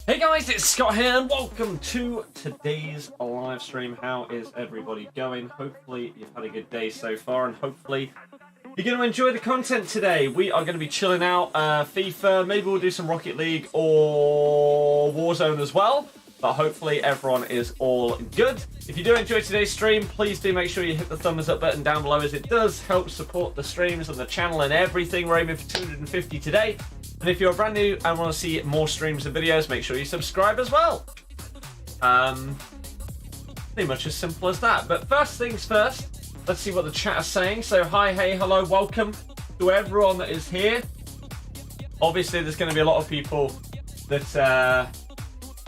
Hey guys, it's Scott here and welcome to today's live stream. How is everybody going? Hopefully you've had a good day so far and hopefully you're going to enjoy the content today. We are going to be chilling out FIFA, maybe we'll do some Rocket League or Warzone as well. But hopefully everyone is all good. If you do enjoy today's stream, please do make sure you hit the thumbs up button down below, as it does help support the streams and the channel and everything. We're aiming for 250 today. And if you're brand new and want to see more streams and videos, make sure you subscribe as well. Pretty much as simple as that. But first things first, let's see what the chat is saying. So hi, hey, hello, welcome to everyone that is here. Obviously, there's going to be a lot of people that are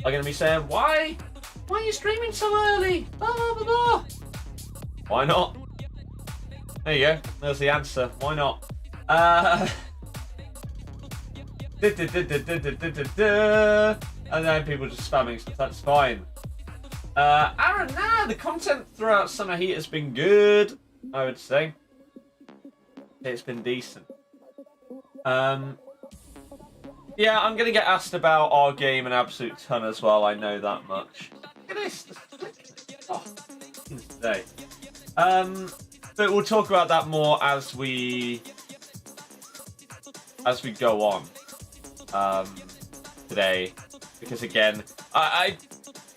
going to be saying, why are you streaming so early? Blah, blah, blah, blah. Why not? There you go. There's the answer. Why not? And then people just spamming stuff. That's fine. Aaron, the content throughout Summer Heat has been good, I would say. It's been decent. Yeah, I'm going to get asked about our game an absolute ton as well. I know that much. Look at this. Oh, today. But we'll talk about that more as we go on today, because again, I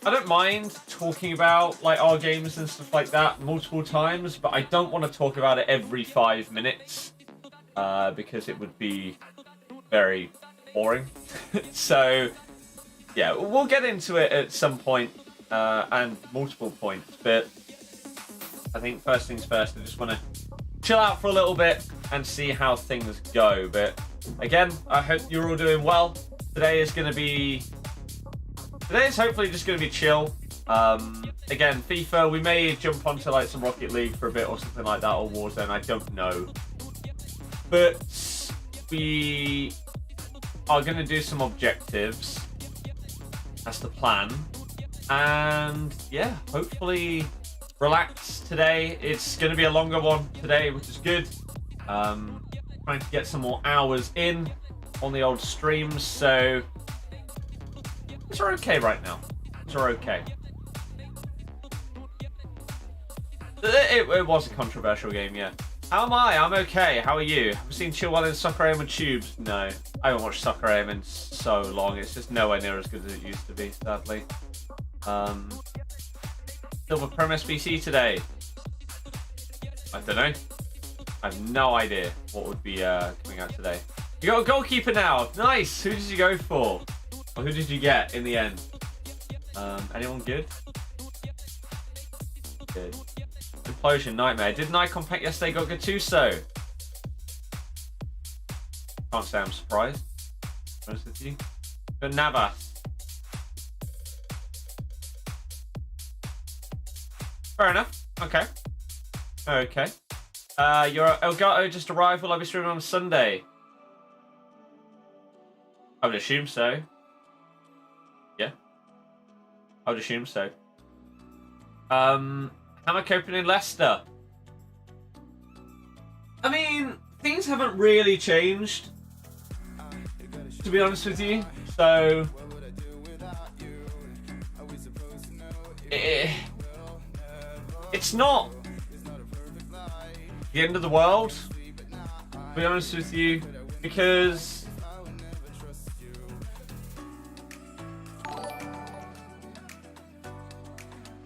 don't mind talking about like our games and stuff like that multiple times, but I don't want to talk about it every 5 minutes because it would be very boring. So yeah, we'll get into it at some point and multiple points, but I think first things first, I just want to chill out for a little bit and see how things go. But again, I hope you're all doing well. Today is hopefully just going to be chill. Again, FIFA, we may jump onto like some Rocket League for a bit or something like that, or Warzone, I don't know. But we are going to do some objectives. That's the plan. And yeah, hopefully relax today. It's going to be a longer one today, which is good. Trying to get some more hours in on the old streams, so these are okay right now. These are okay. It was a controversial game, yeah. How am I? I'm okay. How are you? Have you seen Chill While in Soccer Aim and Tubes? No. I haven't watched Soccer Aim in so long. It's just nowhere near as good as it used to be, sadly. Silver Prem SBC today. I don't know. I have no idea what would be coming out today. You got a goalkeeper now. Nice. Who did you go for? Or who did you get in the end? Anyone good? Good. Implosion Nightmare. Didn't I compact yesterday? Got Gattuso. Can't say I'm surprised. To be honest with you. But Navas. Fair enough. Okay. Okay. Your Elgato just arrived. Will I be streaming on Sunday? I would assume so. Yeah. I would assume so. Hammer coping in Leicester. I mean, things haven't really changed, to be honest with you. So it's not the end of the world, to be honest with you, because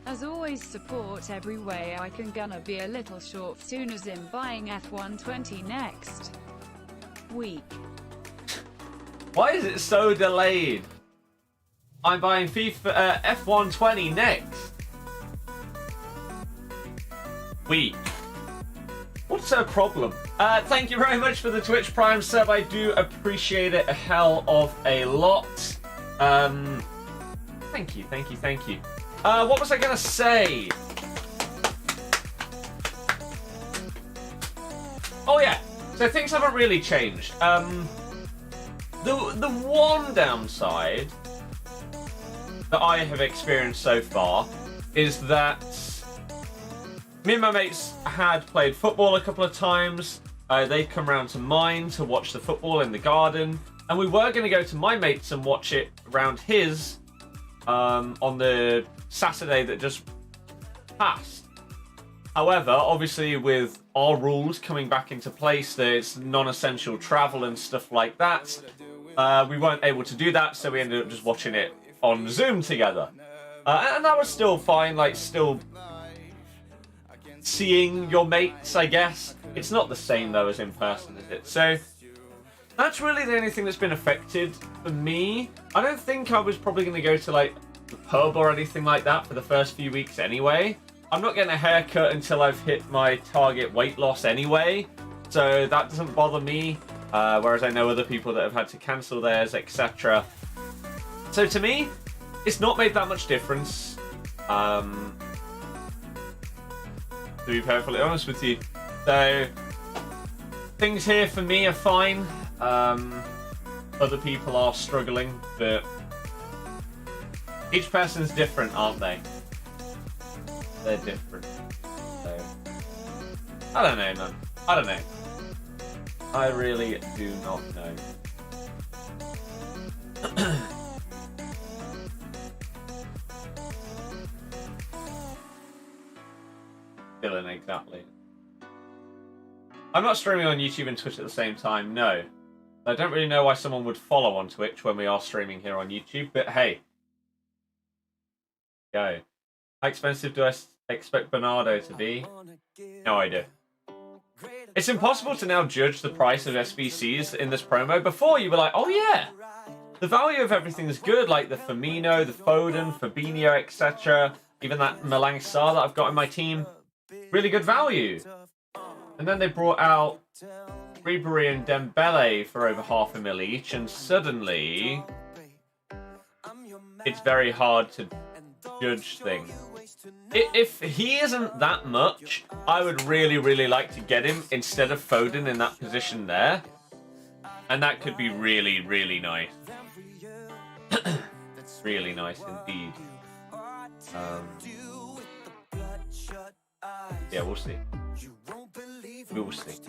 as always, support every way I can. Gonna be a little short soon, as in buying F120 next week. Why is it so delayed? I'm buying FIFA F120 next week. What's her problem? Thank you very much for the Twitch Prime sub. I do appreciate it a hell of a lot. Thank you, thank you, thank you. What was I gonna say? Oh yeah, so things haven't really changed. The one downside that I have experienced so far is that me and my mates had played football a couple of times. They'd come round to mine to watch the football in the garden. And we were going to go to my mate's and watch it around his on the Saturday that just passed. However, obviously with our rules coming back into place, that it's non-essential travel and stuff like that, we weren't able to do that, so we ended up just watching it on Zoom together. And that was still fine, like still seeing your mates, I guess. It's not the same though as in person, is it? So that's really the only thing that's been affected for me. I don't think I was probably going to go to like the pub or anything like that for the first few weeks anyway. I'm not getting a haircut until I've hit my target weight loss anyway, so that doesn't bother me. Whereas I know other people that have had to cancel theirs, etc. So to me, it's not made that much difference. To be perfectly honest with you. So things here for me are fine. Other people are struggling, but each person's different, aren't they? They're different. So I don't know, man. I don't know. I really do not know. Dylan, exactly. I'm not streaming on YouTube and Twitch at the same time, no. I don't really know why someone would follow on Twitch when we are streaming here on YouTube, but hey. Go. How expensive do I expect Bernardo to be? No idea. It's impossible to now judge the price of SBCs in this promo. Before, you were like, oh yeah, the value of everything is good, like the Firmino, the Foden, Fabinho, etc. Even that Malang Sarr that I've got in my team. Really good value. And then they brought out Ribery and Dembele for over $500,000 each, and suddenly it's very hard to judge things. If he isn't that much, I would really, really like to get him instead of Foden in that position there. And that could be really, really nice. Really nice indeed. Yeah, we'll see. We will see.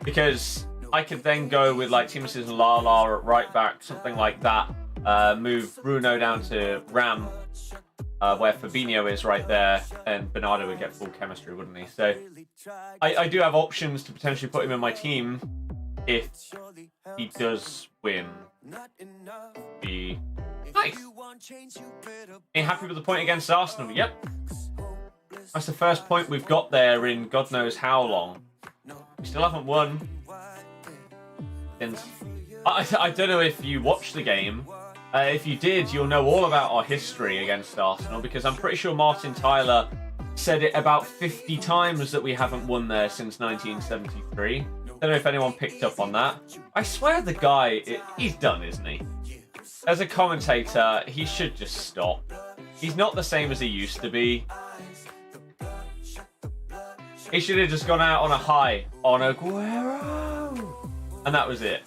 Because I could then go with like Tielemans and Lala at right back, something like that. Move Bruno down to Ram, where Fabinho is right there, and Bernardo would get full chemistry, wouldn't he? So I do have options to potentially put him in my team if he does win. Be nice. Are you happy with the point against Arsenal? Yep. That's the first point we've got there in God knows how long. We still haven't won. I don't know if you watched the game. If you did, you'll know all about our history against Arsenal, because I'm pretty sure Martin Tyler said it about 50 times that we haven't won there since 1973. Don't know if anyone picked up on that. I swear the guy, he's done, isn't he? As a commentator, he should just stop. He's not the same as he used to be. He should have just gone out on a high, on Aguero! And that was it.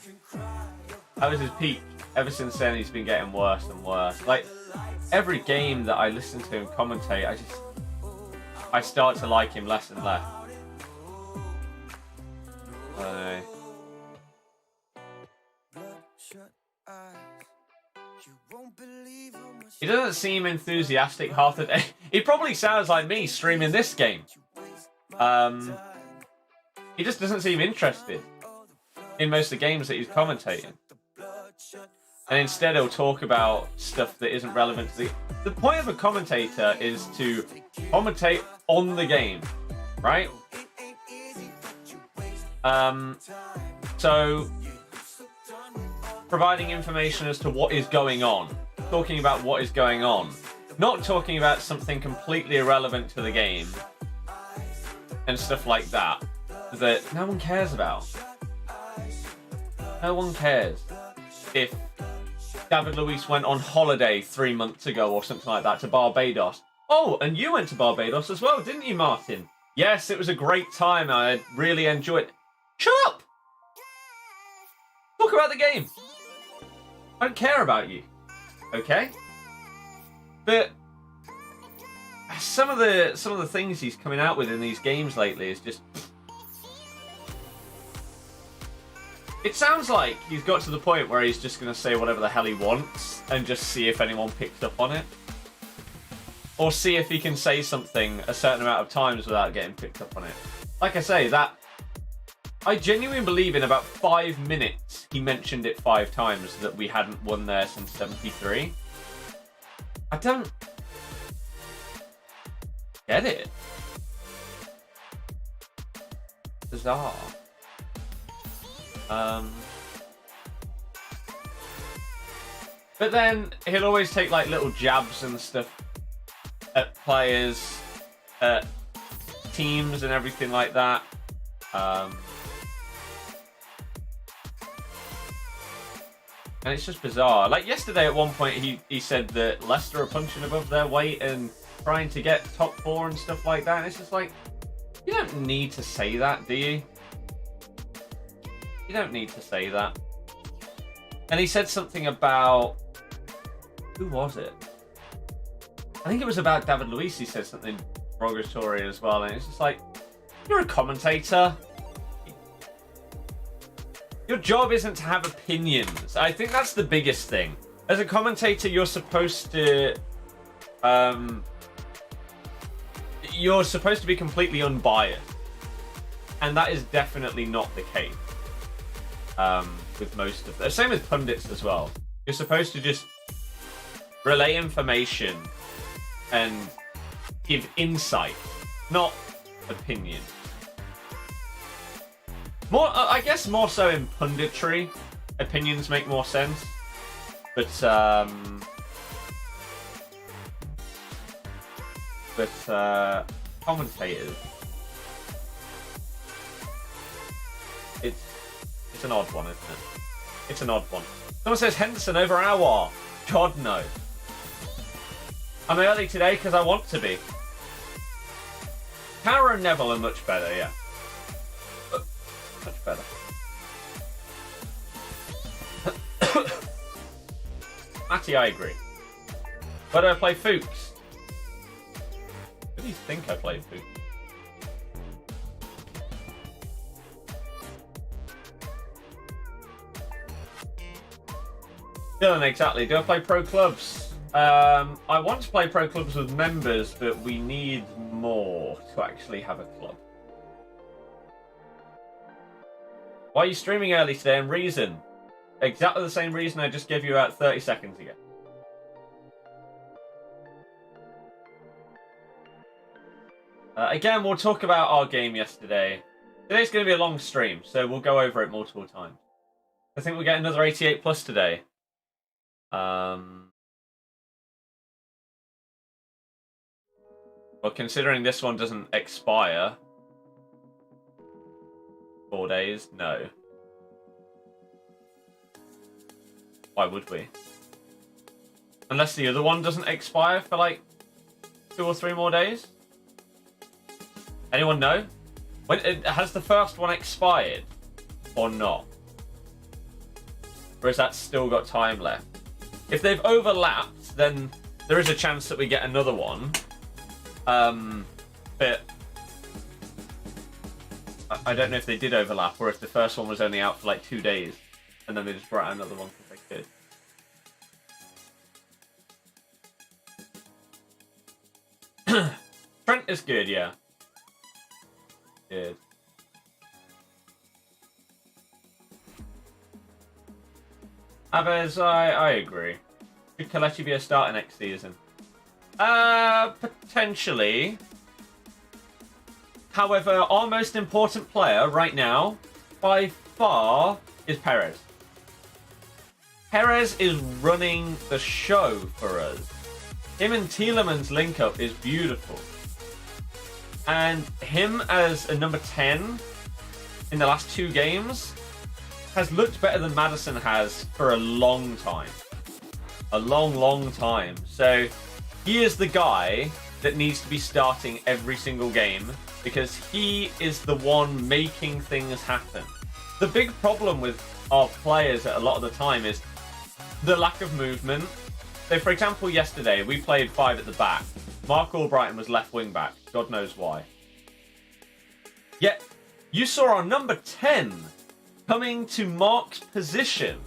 That was his peak. Ever since then, he's been getting worse and worse. Like, every game that I listen to him commentate, I start to like him less and less. He doesn't seem enthusiastic half the day. He probably sounds like me streaming this game. He just doesn't seem interested in most of the games that he's commentating. And instead he'll talk about stuff that isn't relevant to the point of a commentator is to commentate on the game, right? So providing information as to what is going on, talking about what is going on, not talking about something completely irrelevant to the game and stuff like that no one cares about. No one cares if David Luiz went on holiday 3 months ago or something like that to Barbados. Oh, and you went to Barbados as well, didn't you, Martin? Yes, it was a great time. I really enjoyed it. Shut up! Talk about the game. I don't care about you. Okay? But some of the things he's coming out with in these games lately is just It sounds like he's got to the point where he's just going to say whatever the hell he wants and just see if anyone picks up on it. Or see if he can say something a certain amount of times without getting picked up on it. Like I say, that... I genuinely believe in about 5 minutes he mentioned it 5 times that we hadn't won there since 73. I don't... get it. Bizarre. But then he'll always take like little jabs and stuff at players, at teams and everything like that. And it's just bizarre. Like yesterday at one point he said that Leicester are punching above their weight and trying to get top 4 and stuff like that. And it's just like, you don't need to say that, do you? You don't need to say that. And he said something about... who was it? I think it was about David Luiz. He said something derogatory as well. And it's just like, you're a commentator. Your job isn't to have opinions. I think that's the biggest thing. As a commentator, you're supposed to... you're supposed to be completely unbiased. And that is definitely not the case. With most of them. Same with pundits as well. You're supposed to just relay information and give insight, not opinion. I guess more so in punditry, opinions make more sense. But commentators, it's an odd one, isn't it? It's an odd one. Someone says Henderson over Awar. God no. I'm early today because I want to be. Power and Neville are much better, yeah. Much better. Matty, I agree. Where do I play Fuchs? Who do you think I played Fuchs? Dylan, exactly. Do I play pro clubs? I want to play pro clubs with members, but we need more to actually have a club. Why are you streaming early today? And reason? Exactly the same reason I just gave you about 30 seconds ago. Again, we'll talk about our game yesterday. Today's going to be a long stream, so we'll go over it multiple times. I think we'll get another 88 plus today. Well, considering this one doesn't expire 4 days, no. Why would we? Unless the other one doesn't expire for like 2 or 3 more days? Anyone know? Has the first one expired or not? Or has that still got time left? If they've overlapped, then there is a chance that we get another one. But I don't know if they did overlap or if the first one was only out for like 2 days and then they just brought out another one because they could. Trent is good, yeah. Good. Abez, I agree. Should Kelechi be a starter next season? Potentially. However, our most important player right now, by far, is Perez. Perez is running the show for us. Him and Tielemans link-up is beautiful. And him as a number 10 in the last 2 games has looked better than Maddison has for a long time. A long, long time. So he is the guy that needs to be starting every single game because he is the one making things happen. The big problem with our players a lot of the time is the lack of movement. So, for example, yesterday we played 5 at the back. Mark Albrighton was left wing back. God knows why. Yet, you saw our number 10 coming to Mark's position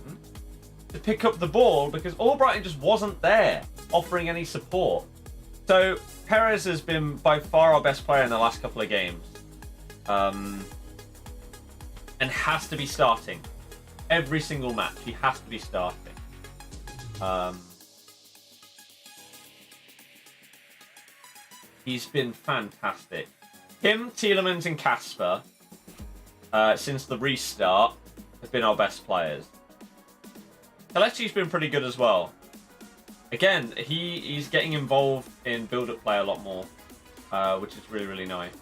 to pick up the ball because Albrighton just wasn't there offering any support. So Perez has been by far our best player in the last couple of games. And has to be starting. Every single match, he has to be starting. He's been fantastic. Him, Tielemans, and Kasper, since the restart, have been our best players. Kelechi's been pretty good as well. Again, he's getting involved in build-up play a lot more, which is really, really nice.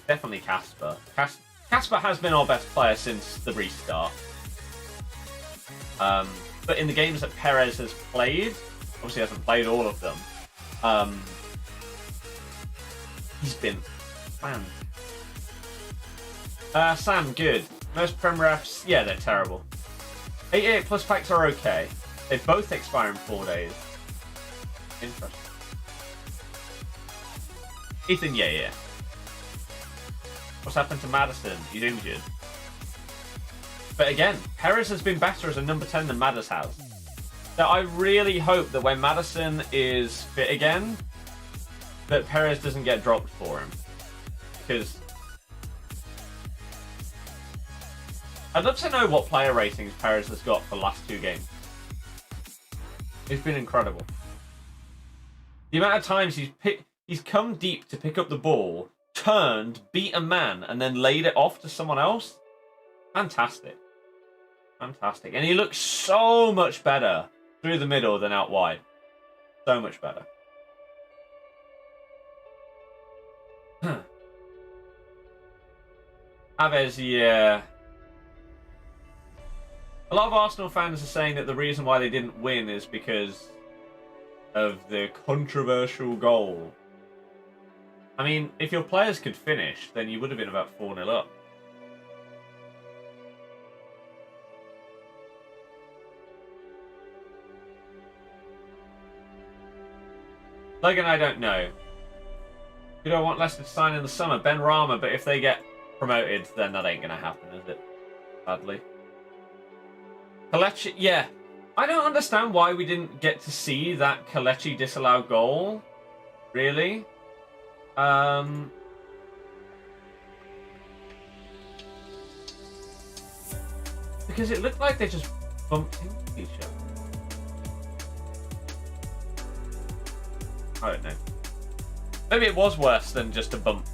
Definitely Kasper. Kasper has been our best player since the restart. But in the games that Perez has played, obviously hasn't played all of them, he's been fan. Sam, good. Most Prem refs, yeah, they're terrible. 88 plus packs are okay. They both expire in 4 days. Interesting. Ethan, yeah. What's happened to Madison? He's injured. But again, Perez has been better as a number 10 than Madders has. So I really hope that when Madison is fit again, that Perez doesn't get dropped for him. Because I'd love to know what player ratings Perez has got for the last 2 games. It's been incredible. The amount of times he's come deep to pick up the ball, turned, beat a man, and then laid it off to someone else. Fantastic. Fantastic. And he looks so much better through the middle than out wide. So much better. Aves, yeah. A lot of Arsenal fans are saying that the reason why they didn't win is because of the controversial goal. I mean, if your players could finish, then you would have been about 4-0 up. Logan, I don't know. Who do I want Leicester to sign in the summer? Ben Rama, but if they get promoted, then that ain't going to happen, is it? Sadly. Kelechi, yeah. I don't understand why we didn't get to see that Kelechi disallowed goal. Really? Because it looked like they just bumped into each other. I don't know. Maybe it was worse than just a bump,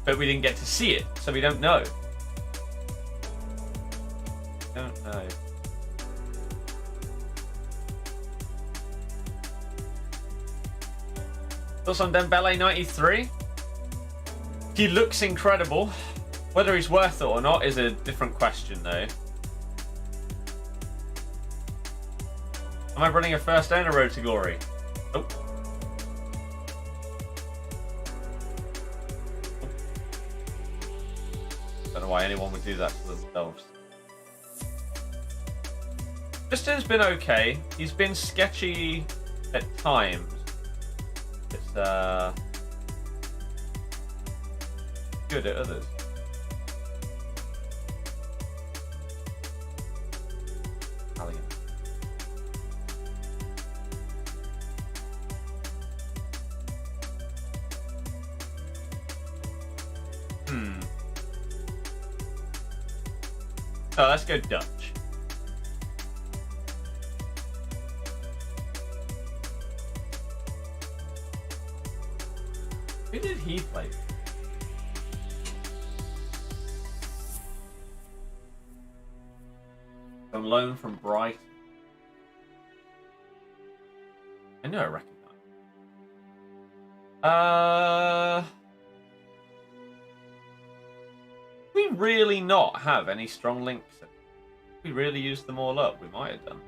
but we didn't get to see it, so we don't know. Don't know. Thoughts on Dembele 93? He looks incredible. Whether he's worth it or not is a different question, though. Am I running a first owner road to glory? Nope. Don't know why anyone would do that to themselves. Justin's been okay. He's been sketchy at times. It's good at others. Italian. Oh, let's go Dutch. Who did he play? On loan from Brighton. I know I recognise. We really not have any strong links. We really used them all up. We might have done.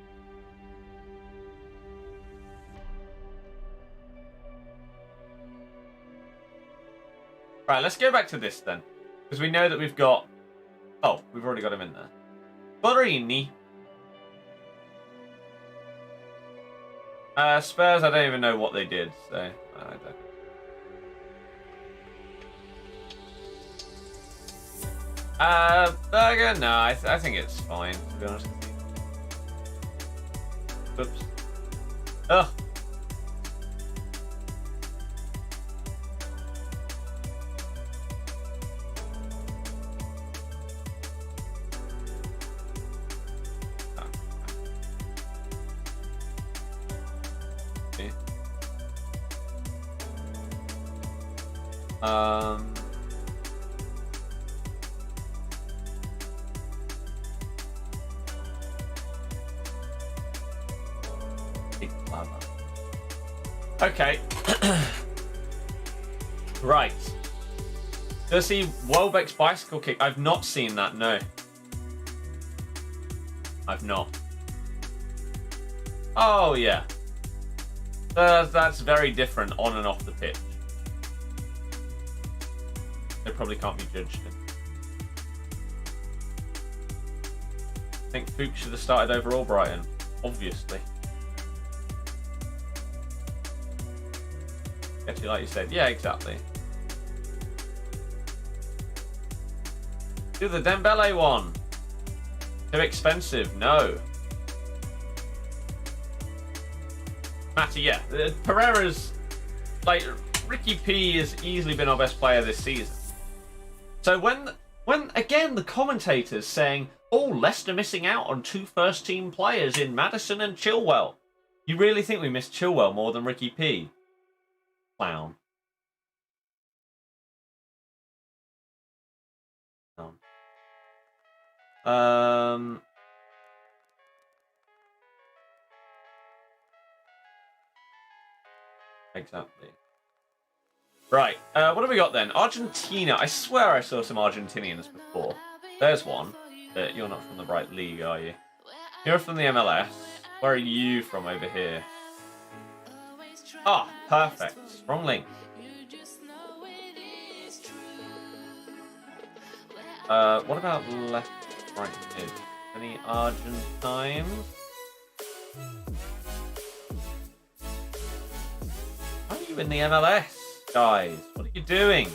Right, let's go back to this then. Because we know that we've got... Oh, we've already got him in there. Borini. Spurs, I don't even know what they did, so I don't. Burger? No, I think it's fine, to be honest with you. Oops. Ugh. Okay. Right. Do I see Welbeck's bicycle kick? I've not seen that, no. I've not. Oh, yeah. That's very different on and off the pitch. They probably can't be judged. I think Fuchs should have started over Albrighton, obviously. Actually, like you said, yeah, exactly. Do the Dembele one. Too expensive, no. Matty, yeah. Pereira's, like, Ricky P has easily been our best player this season. So when again the commentators saying, oh, Leicester missing out on 2 first-team players in Maddison and Chilwell. You really think we missed Chilwell more than Ricky P? Clown. Exactly. Right, what have we got then? Argentina. I swear I saw some Argentinians before. There's one. You're not from the right league, are you? You're from the MLS. Where are you from over here? Ah, perfect. Wrong link. What about left, right, mid? Any Argentines? How are you in the MLS, guys? What are you doing?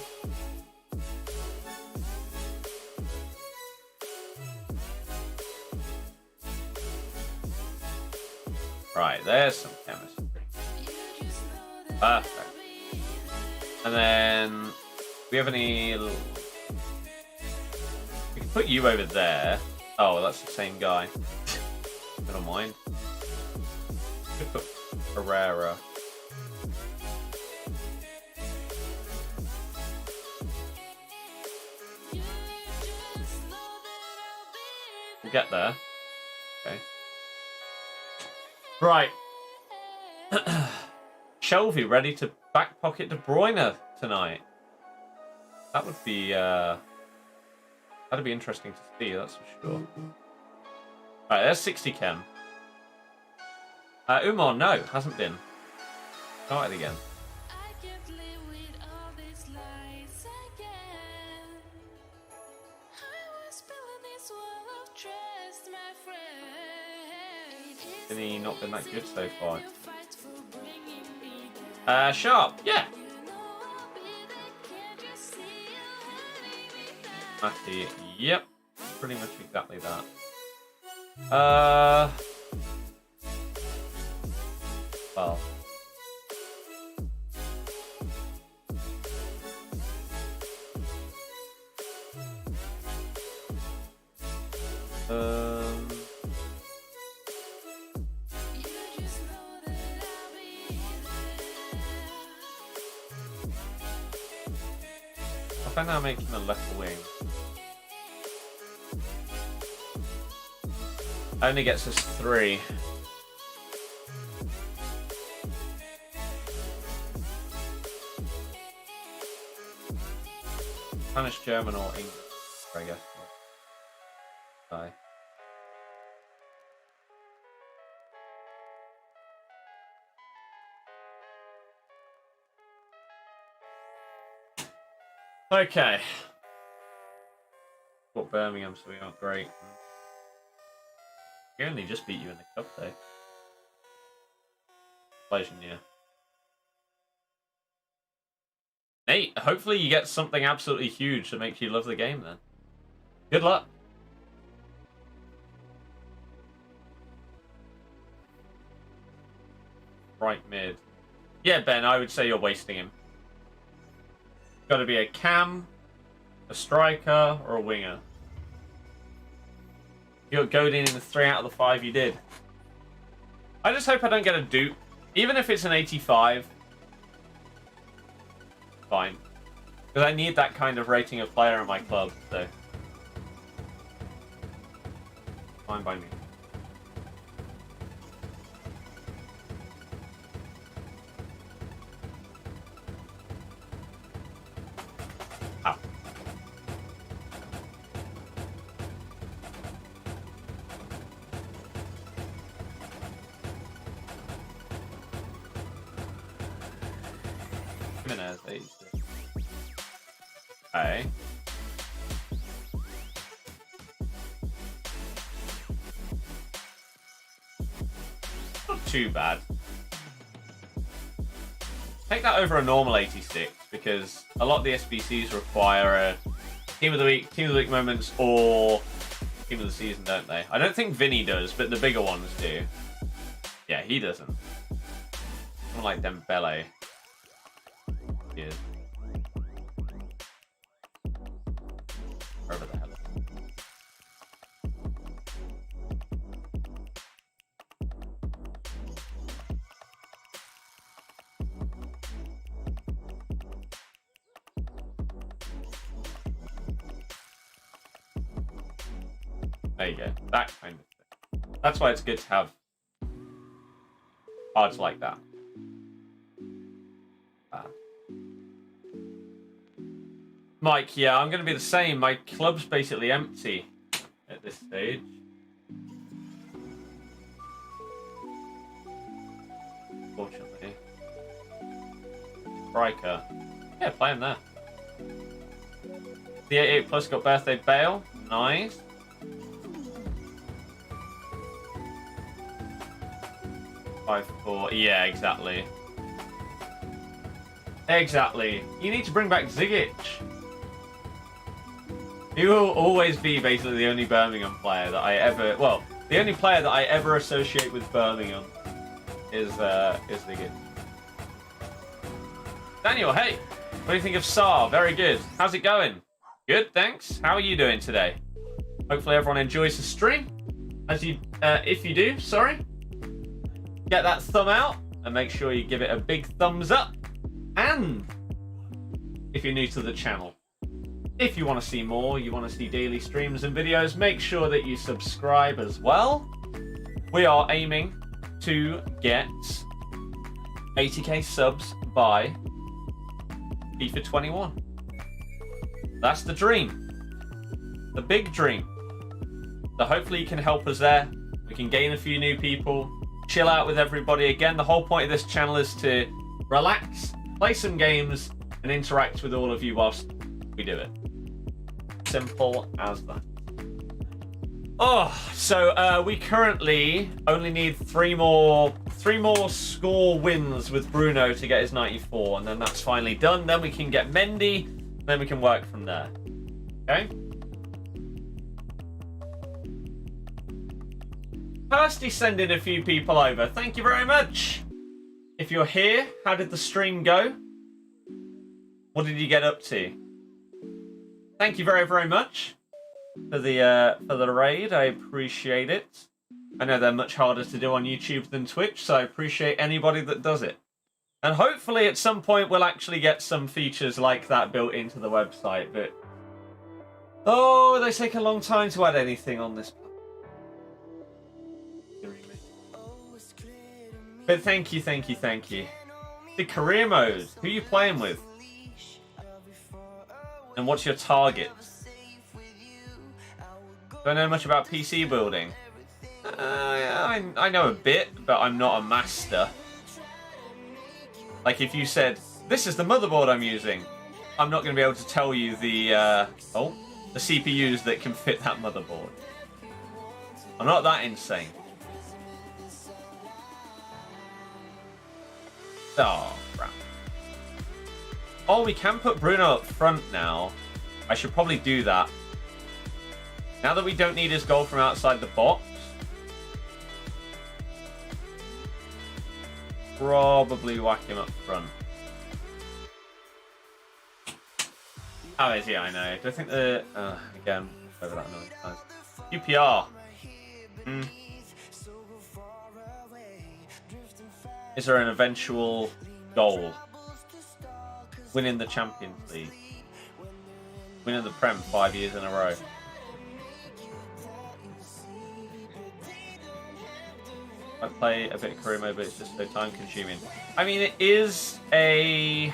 Right, there's some chemistry. Perfect. And then, do we have any... We can put you over there. Oh, well, that's the same guy. Never mind. We could put Pereira. We'll get there. Okay. Right. Shelby ready to back pocket De Bruyne tonight. That would be that'd be interesting to see, that's for sure. Alright, there's 60 chem. Umar, no, hasn't been. Started again. And he not been that good so far. Sharp, yeah. Matty, yep. Pretty much exactly that. Well. I think I'll make him a left wing. Only gets us 3. Spanish, German, or English, I guess. Bye. Okay. Got Birmingham, so we aren't great. We only just beat you in the cup, though. Pleasure, yeah. Nate, hopefully you get something absolutely huge that makes you love the game, then. Good luck. Right mid. Yeah, Ben, I would say you're wasting him. Got to be a cam, a striker, or a winger. You got Godin in the 3 out of the 5 you did. I just hope I don't get a dupe. Even if it's an 85. Fine. Because I need that kind of rating of player in my club, so. Fine by me. Ow. Jimenez, 86. Okay. Not too bad. Take that over a normal 86 because a lot of the SBCs require a Team of the Week moments, or Team of the Season, don't they? I don't think Vinny does, but the bigger ones do. Yeah, he doesn't. Someone like Dembele. He is. Wherever the hell. There you go. That kind of thing. That's why it's good to have cards like that. Mike, yeah, I'm going to be the same. My club's basically empty at this stage. Fortunately. Striker. Yeah, play him there. The 88 plus got birthday Bale. Nice. Five, 4. Yeah, exactly. Exactly. You need to bring back Zigic. He will always be basically the only Birmingham player that I ever... Well, the only player that I ever associate with Birmingham is Zigic. Daniel, hey! What do you think of Saar? Very good. How's it going? Good, thanks. How are you doing today? Hopefully everyone enjoys the stream. If you do, sorry. Get that thumb out and make sure you give it a big thumbs up. And if you're new to the channel, if you want to see more, you want to see daily streams and videos, make sure that you subscribe as well. We are aiming to get 80k subs by FIFA 21. That's the dream. The big dream. So hopefully you can help us there. We can gain a few new people, chill out with everybody. Again, the whole point of this channel is to relax, play some games, and interact with all of you whilst we do it. Simple as that. Oh, so we currently only need three more score wins with Bruno to get his 94, and then that's finally done. Then we can get Mendy, then we can work from there. Okay? Kirsty sending a few people over. Thank you very much. If you're here, how did the stream go? What did you get up to? Thank you very, very much for the raid. I appreciate it. I know they're much harder to do on YouTube than Twitch, so I appreciate anybody that does it. And hopefully at some point we'll actually get some features like that built into the website, but oh, they take a long time to add anything on this. But thank you. The career mode. Who are you playing with? And what's your target? Don't know much about PC building. I know a bit, but I'm not a master. Like if you said, this is the motherboard I'm using, I'm not going to be able to tell you the CPUs that can fit that motherboard. I'm not that insane. Oh, crap. Oh, we can put Bruno up front now. I should probably do that. Now that we don't need his goal from outside the box, probably whack him up front. How is he? I know. Do I think the again over that noise? Nice. UPR. Is there an eventual goal? Winning the Champions League. Winning the Prem 5 years in a row. I play a bit of career mode, but it's just so time consuming. I mean, it is a...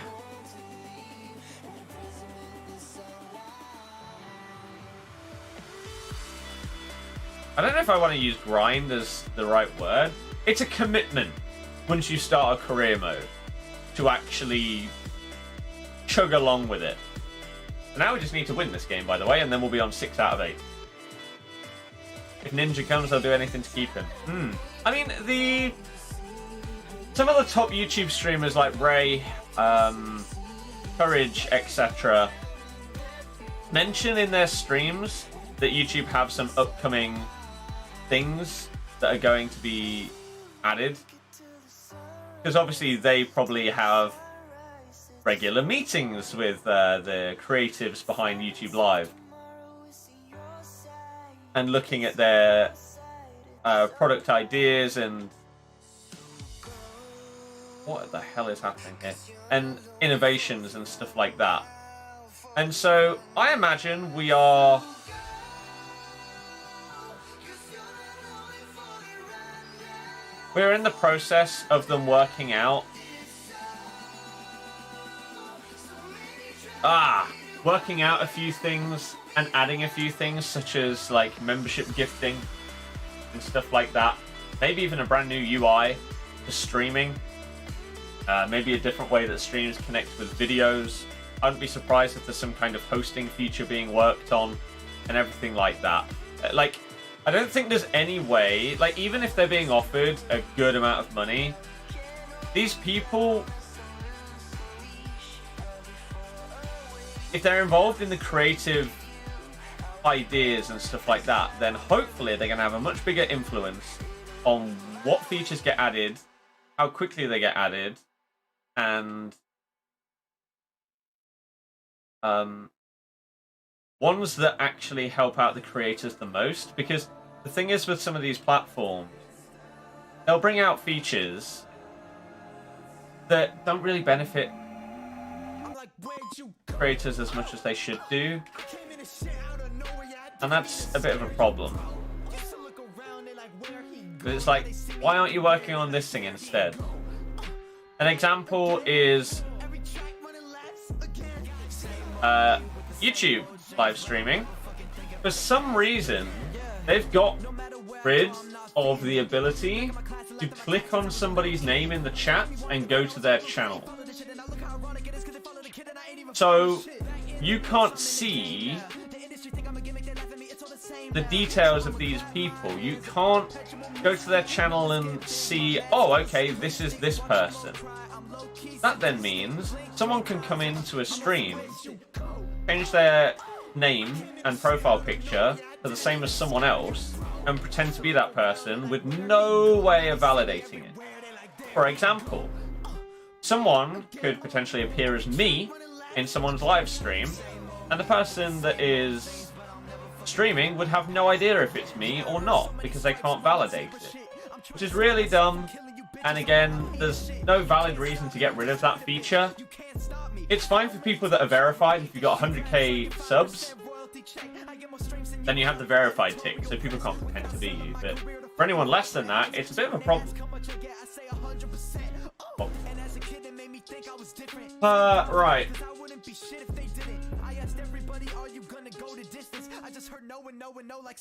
I don't know if I want to use grind as the right word. It's a commitment once you start a career mode to actually chug along with it. And now we just need to win this game, by the way, and then we'll be on 6 out of 8. If Ninja comes, I'll do anything to keep him. I mean, some of the top YouTube streamers like Ray, Courage, etc. mention in their streams that YouTube have some upcoming things that are going to be added. Because obviously they probably have regular meetings with the creatives behind YouTube Live. And looking at their product ideas and what the hell is happening here? And innovations and stuff like that. And so I imagine we're in the process of them working out working out a few things and adding a few things, such as like membership gifting and stuff like that. Maybe even a brand new UI for streaming. Maybe a different way that streams connect with videos. I wouldn't be surprised if there's some kind of hosting feature being worked on and everything like that. Like, I don't think there's any way, like, even if they're being offered a good amount of money, these people, if they're involved in the creative ideas and stuff like that, then hopefully they're going to have a much bigger influence on what features get added, how quickly they get added, and ones that actually help out the creators the most. Because the thing is, with some of these platforms, they'll bring out features that don't really benefit creators as much as they should do, and that's a bit of a problem. It's like, why aren't you working on this thing instead? An example is YouTube live streaming. For some reason, they've got rid of the ability to click on somebody's name in the chat and go to their channel. So you can't see the details of these people. You can't go to their channel and see, oh, okay, this is this person. That then means someone can come into a stream, change their name and profile picture to the same as someone else, and pretend to be that person with no way of validating it. For example, someone could potentially appear as me in someone's live stream, and the person that is streaming would have no idea if it's me or not, because they can't validate it, which is really dumb. And again, there's no valid reason to get rid of that feature. It's fine for people that are verified. If you've got 100k subs, then you have the verified tick, so people can't pretend to be you. But for anyone less than that, it's a bit of a problem. Right.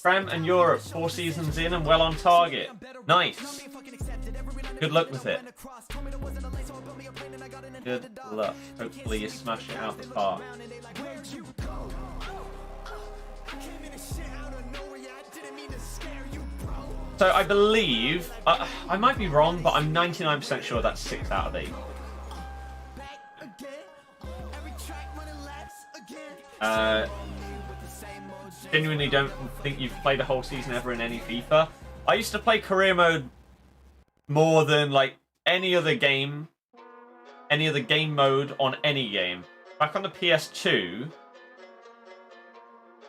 Prem and Europe, 4 seasons in and well on target. Nice. Good luck with it. Good luck. Hopefully you smash it out the park. So I believe, I might be wrong, but I'm 99% sure that's 6 out of 8. genuinely don't think you've played a whole season ever in any FIFA. I used to play career mode more than like any other game mode on any game. Back on the PS2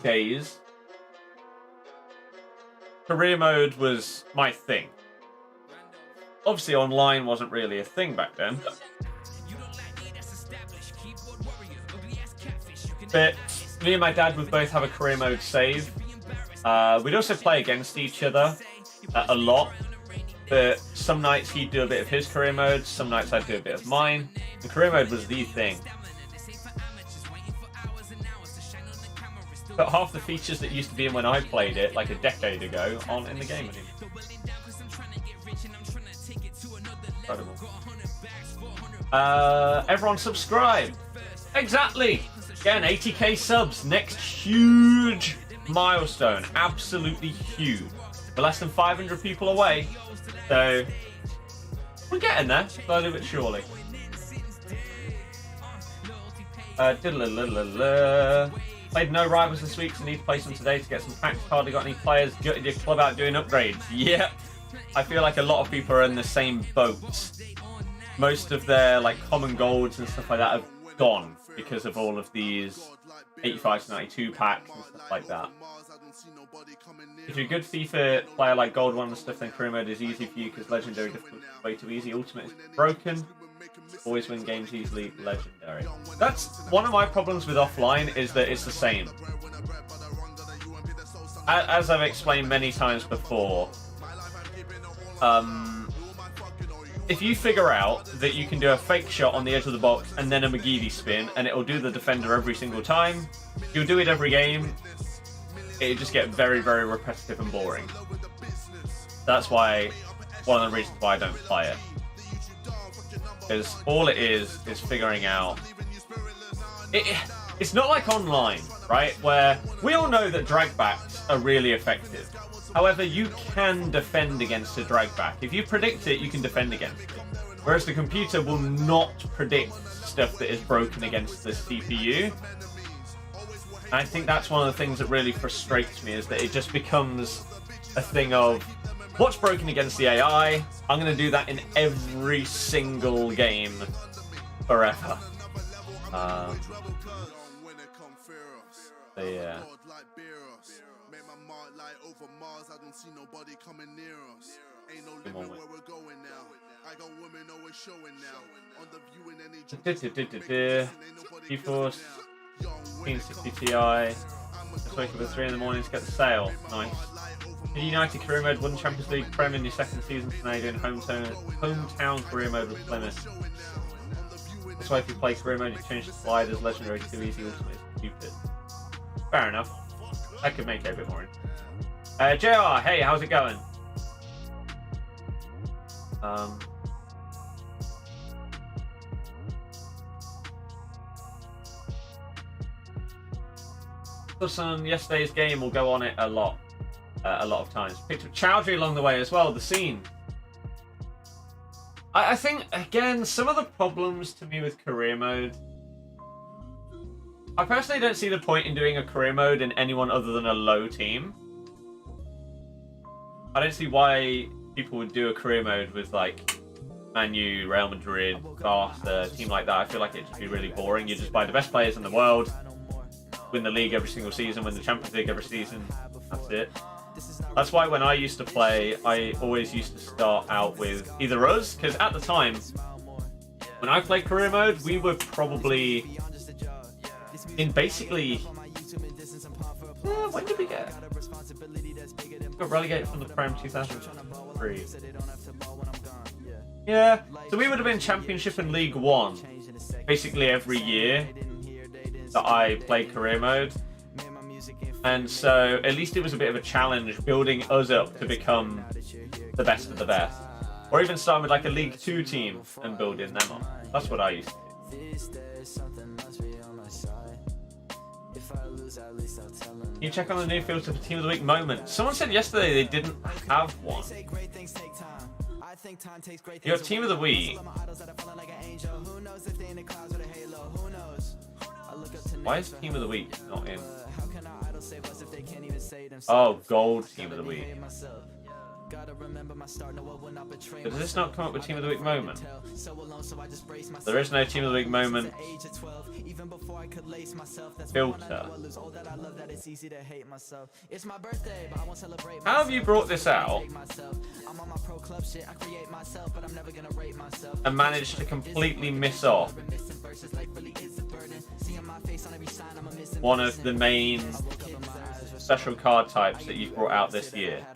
days, career mode was my thing. Obviously, online wasn't really a thing back then. But me and my dad would both have a career mode save. We'd also play against each other a lot. But some nights he'd do a bit of his career mode, some nights I'd do a bit of mine. And career mode was the thing. But half the features that used to be in when I played it, like a decade ago, aren't in the game anymore. Incredible. Everyone subscribe. Exactly. Again, 80k subs. Next huge milestone. Absolutely huge. We're less than 500 people away. So, we're getting there, slowly but surely. Played no rivals this week, so need to play some today to get some packs. Hardly got any players. Gutted your club out doing upgrades. Yep. I feel like a lot of people are in the same boat. Most of their like common golds and stuff like that have gone because of all of these 85 to 92 packs and stuff like that. If you're a good FIFA player like Gold 1 and stuff, then career mode is easy for you because legendary difficulty is way too easy. Ultimate is broken. Always win games easily. Legendary. That's one of my problems with offline, is that it's the same. As I've explained many times before, if you figure out that you can do a fake shot on the edge of the box and then a McGeady spin, and it'll do the defender every single time, you'll do it every game, it'll just get very, very repetitive and boring. That's why, one of the reasons why I don't play it. Because all it is figuring out... It's not like online, right? Where we all know that dragbacks are really effective. However, you can defend against a dragback. If you predict it, you can defend against it. Whereas the computer will not predict stuff that is broken against the CPU. And I think that's one of the things that really frustrates me, is that it just becomes a thing of, what's broken against the AI? I'm going to do that in every single game forever. So yeah. GeForce 1660 Ti. Just wake up at 3 in the morning to get the sale. Nice. United career mode won Champions League Prem in your second season, so now you're doing hometown career mode with Plymouth. That's why if you play career mode, you change the sliders. Legendary too easy, ultimate is stupid. Fair enough. I could make it a bit more interesting. JR, hey, how's it going? Plus on yesterday's game, we'll go on it a lot of times. Picked up Chowdhury along the way as well, the scene. I think, again, some of the problems to me with career mode, I personally don't see the point in doing a career mode in anyone other than a low team. I don't see why people would do a career mode with, like, Man U, Real Madrid, Barca, a team like that. I feel like it'd just be really boring. You just buy the best players in the world, win the league every single season, win the Champions League every season. That's it. That's why when I used to play, I always used to start out with either us, because at the time, when I played career mode, we were probably in basically... when did we get? We got relegated from the Prem 2003. Yeah, so we would have been Championship and League One basically every year that I played career mode. And so at least it was a bit of a challenge building us up to become the best of the best. Or even starting with like a League 2 team and building them up. That's what I used to do. Can you check on the new filter for Team of the Week moment? Someone said yesterday they didn't have one. Your Team of the Week. Why is Team of the Week not in? Oh, gold team of the week. But does this not come up with team of the week moment? There is no team of the week moment filter. How have you brought this out and managed to completely miss off one of the main special card types that you've brought out this year?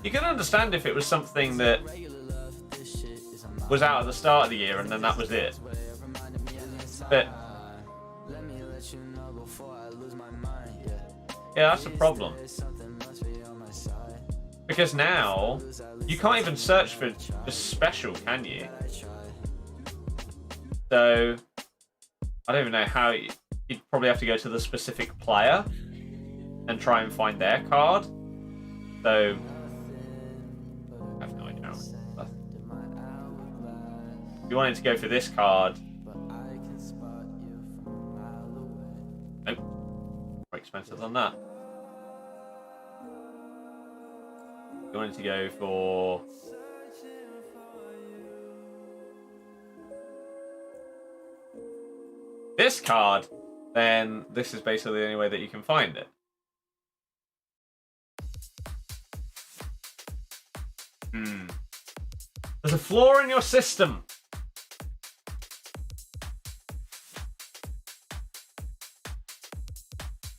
You can understand if it was something that was out at the start of the year and then that was it. But yeah, that's a problem. Because now you can't even search for the special, can you? So I don't even know how you'd probably have to go to the specific player and try and find their card. So I have no idea. If you wanted to go for this card, nope, more expensive than that. If you wanted to go for this card, then this is basically the only way that you can find it. There's a flaw in your system.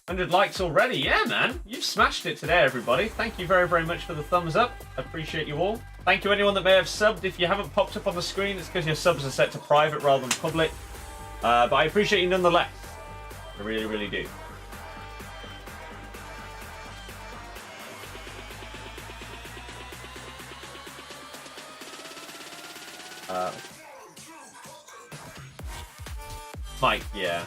$100 likes already. Yeah, man. You've smashed it today, everybody. Thank you very, very much for the thumbs up. I appreciate you all. Thank you anyone that may have subbed. If you haven't popped up on the screen, it's because your subs are set to private rather than public. But I appreciate you nonetheless. I really, really do. Mike, yeah.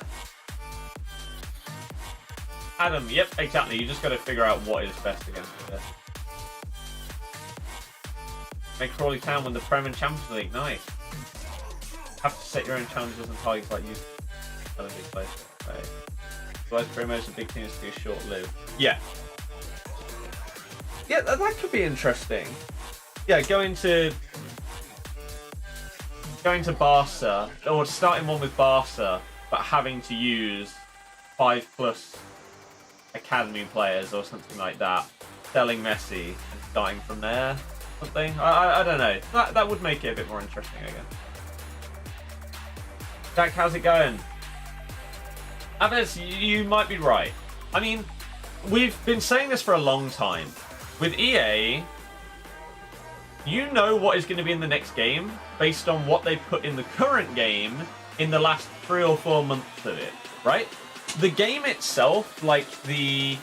Adam, yep, exactly. You just got to figure out what is best against this. Make Crawley Town win the Prem and Champions League. Nice. Have to set your own challenges and targets like you. Big place. Right. Otherwise, promos and big teams too short-lived. Yeah. Yeah, that could be interesting. Yeah, going to Barca, or starting one with Barca, but having to use 5+ academy players or something like that, selling Messi and starting from there, something. I don't know. That would make it a bit more interesting, I guess. Jack, how's it going? Aves, you might be right. I mean, we've been saying this for a long time. With EA, you know what is going to be in the next game based on what they put in the current game in the last 3 or 4 months of it, right? The game itself, like the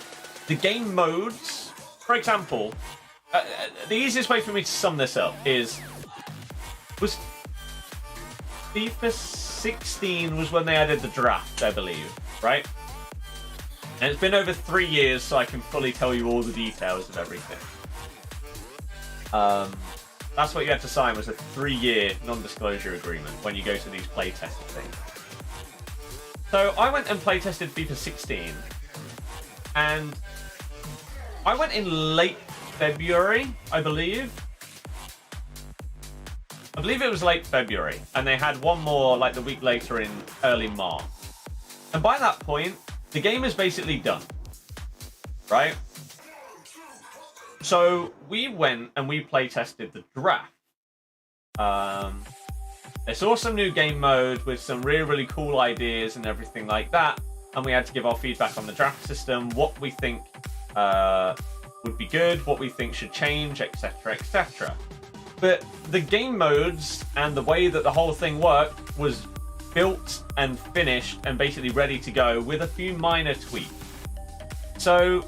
game modes, for example, the easiest way for me to sum this up was FIFA 16 was when they added the draft, I believe, right? And it's been over 3 years, so I can fully tell you all the details of everything. That's what you had to sign, was a 3-year non-disclosure agreement when you go to these playtesting things. So I went and playtested FIFA 16, and I went in late February, I believe. I believe it was late February, and they had one more like the week later in early March. And by that point, the game is basically done, right? So we went and we playtested the draft. They saw some new game mode with some really, really cool ideas and everything like that. And we had to give our feedback on the draft system, what we think would be good, what we think should change, etc., etc. But the game modes and the way that the whole thing worked was built and finished and basically ready to go with a few minor tweaks. So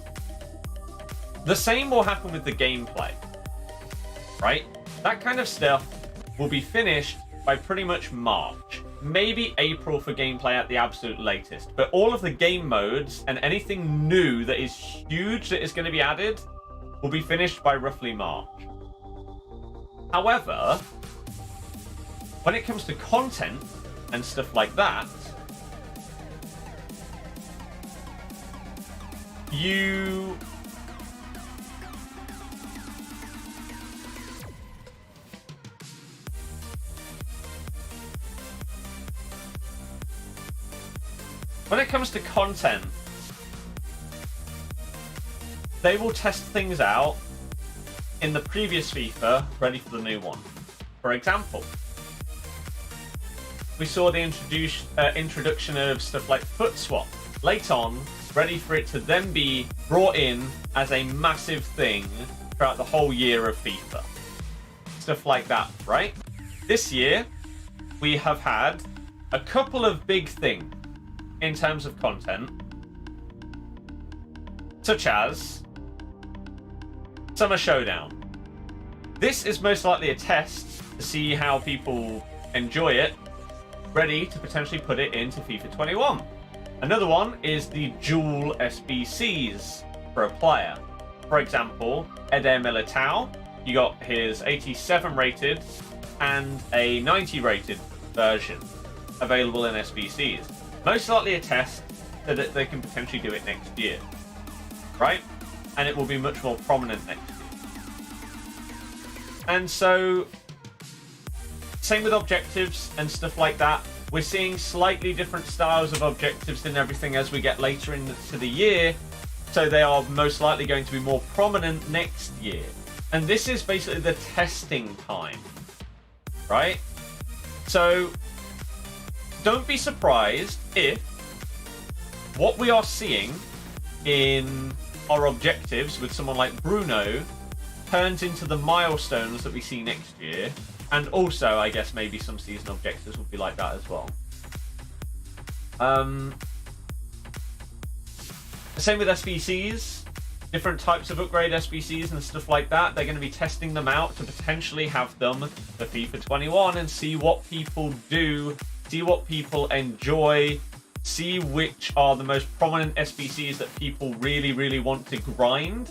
the same will happen with the gameplay, right? That kind of stuff will be finished by pretty much March, maybe April for gameplay at the absolute latest. But all of the game modes and anything new that is huge that is going to be added will be finished by roughly March. However, when it comes to content and stuff like that, you... When it comes to content, they will test things out in the previous FIFA, ready for the new one. For example, we saw the introduction of stuff like foot swap late on, ready for it to then be brought in as a massive thing throughout the whole year of FIFA. Stuff like that, right? This year, we have had a couple of big things in terms of content, such as Summer Showdown. This is most likely a test to see how people enjoy it, ready to potentially put it into FIFA 21. Another one is the dual SBCs for a player. For example, Eder Militao, you got his 87 rated and a 90 rated version available in SBCs. Most likely a test so that they can potentially do it next year, right? And it will be much more prominent next year. And so, same with objectives and stuff like that. We're seeing slightly different styles of objectives and everything as we get later into the year. So they are most likely going to be more prominent next year. And this is basically the testing time, right? So, don't be surprised if what we are seeing in our objectives with someone like Bruno turns into the milestones that we see next year. And also, I guess maybe some season objectives will be like that as well. Same with SBCs. Different types of upgrade SBCs and stuff like that. They're going to be testing them out to potentially have them for FIFA 21 and see what people do, see what people enjoy, see which are the most prominent SBCs that people really, really want to grind,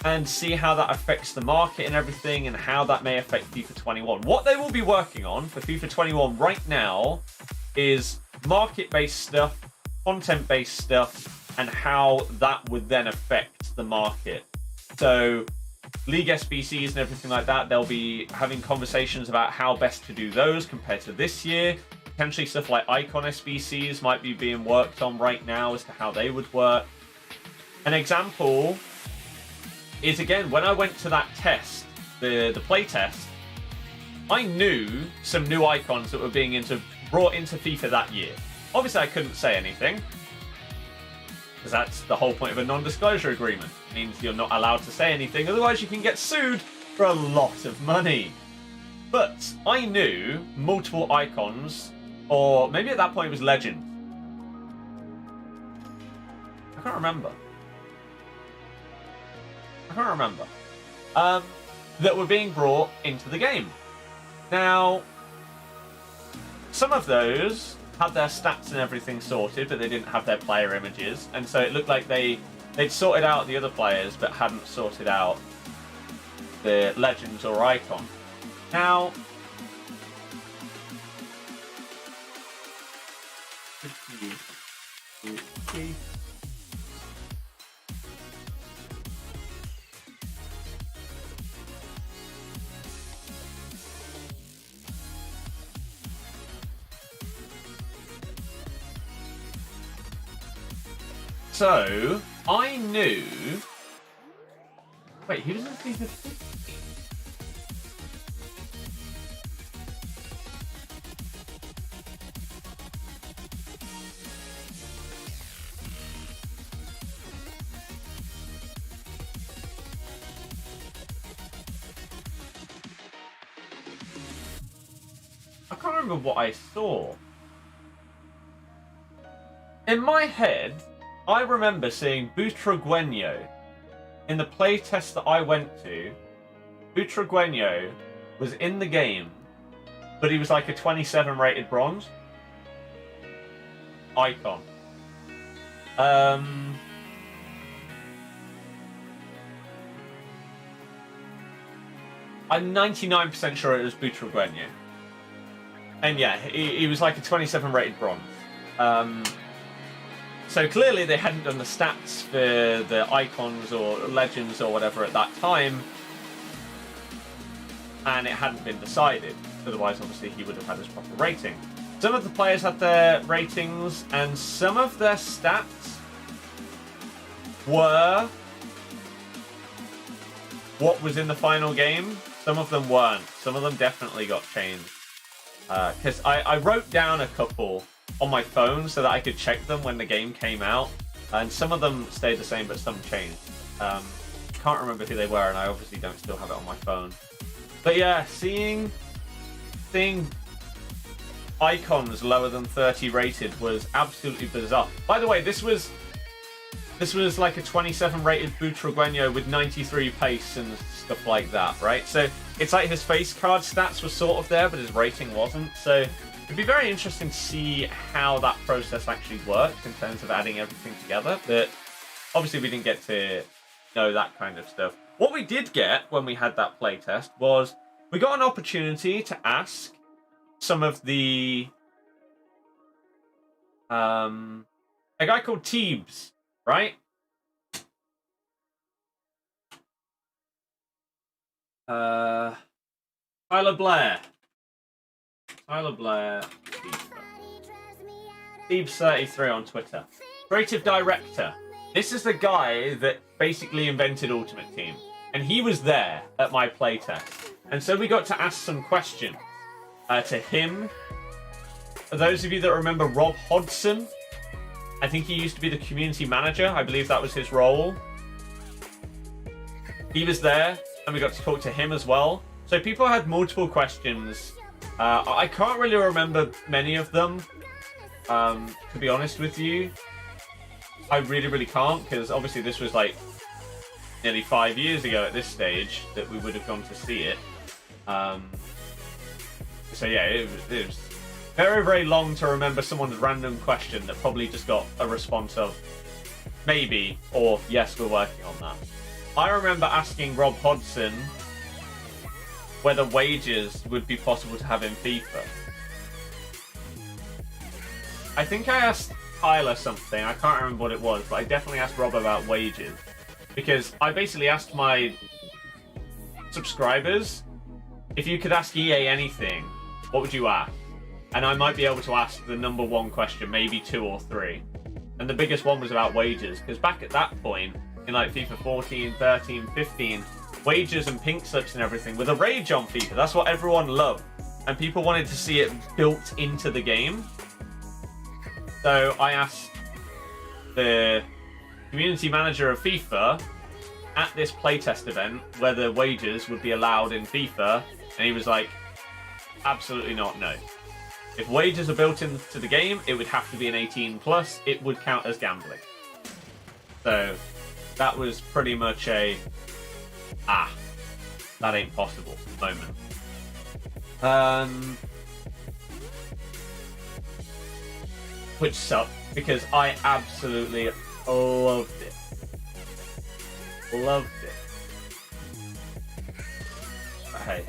and see how that affects the market and everything and how that may affect FIFA 21. What they will be working on for FIFA 21 right now is market-based stuff, content-based stuff, and how that would then affect the market. So League SBCs and everything like that, they'll be having conversations about how best to do those compared to this year. Potentially stuff like Icon SBCs might be being worked on right now as to how they would work. An example is, again, when I went to that test, the play test, I knew some new icons that were being brought into FIFA that year. Obviously, I couldn't say anything, because that's the whole point of a non-disclosure agreement. It means you're not allowed to say anything, otherwise you can get sued for a lot of money. But I knew multiple icons, or maybe at that point it was Legend. I can't remember. That were being brought into the game. Now, some of those had their stats and everything sorted, but they didn't have their player images, and so it looked like they'd sorted out the other players, but hadn't sorted out the legends or icon. Now, so I knew. Wait, he doesn't see the 50. I can't remember what I saw. In my head, I remember seeing Butragueño in the playtest that I went to. Butragueño was in the game, but he was like a 27 rated bronze icon. I'm 99% sure it was Butragueño. And yeah, he was like a 27 rated bronze. So clearly they hadn't done the stats for the icons or legends or whatever at that time, and it hadn't been decided. Otherwise, obviously, he would have had his proper rating. Some of the players had their ratings, and some of their stats were what was in the final game. Some of them weren't. Some of them definitely got changed. Because I wrote down a couple on my phone so that I could check them when the game came out, and some of them stayed the same, but some changed. Can't remember who they were, and I obviously don't still have it on my phone. But yeah, seeing icons lower than 30 rated was absolutely bizarre. By the way, this was like a 27 rated Butragueño with 93 pace and stuff like that, right? So it's like his face card stats were sort of there, but his rating wasn't. So it'd be very interesting to see how that process actually worked in terms of adding everything together. But obviously we didn't get to know that kind of stuff. What we did get when we had that playtest was we got an opportunity to ask some of the a guy called Teebs, right? Tyler Blair. Teebs33 on Twitter. Creative director. This is the guy that basically invented Ultimate Team. And he was there at my playtest. And so we got to ask some questions to him. For those of you that remember Rob Hodson, I think he used to be the community manager. I believe that was his role. He was there, and we got to talk to him as well. So people had multiple questions. I can't really remember many of them, to be honest with you. I really can't, because obviously this was like nearly 5 years ago at this stage that we would have gone to see it. So yeah, it was very long to remember someone's random question that probably just got a response of maybe or yes, we're working on that. I remember asking Rob Hodson whether wages would be possible to have in FIFA. I think I asked Tyler something, I can't remember what it was, but I definitely asked Rob about wages. Because I basically asked my subscribers, if you could ask EA anything, what would you ask? And I might be able to ask the number one question, maybe 2 or 3. And the biggest one was about wages, because back at that point, in like FIFA 14, 13, 15, wages and pink slips and everything were the rage on FIFA. That's what everyone loved. And people wanted to see it built into the game. So I asked the community manager of FIFA at this playtest event whether wages would be allowed in FIFA, and he was like, absolutely not, no. If wages are built into the game, it would have to be an 18+, it would count as gambling. So that was pretty much a, that ain't possible moment. Which sucked, because I absolutely loved it. Loved it. But hey.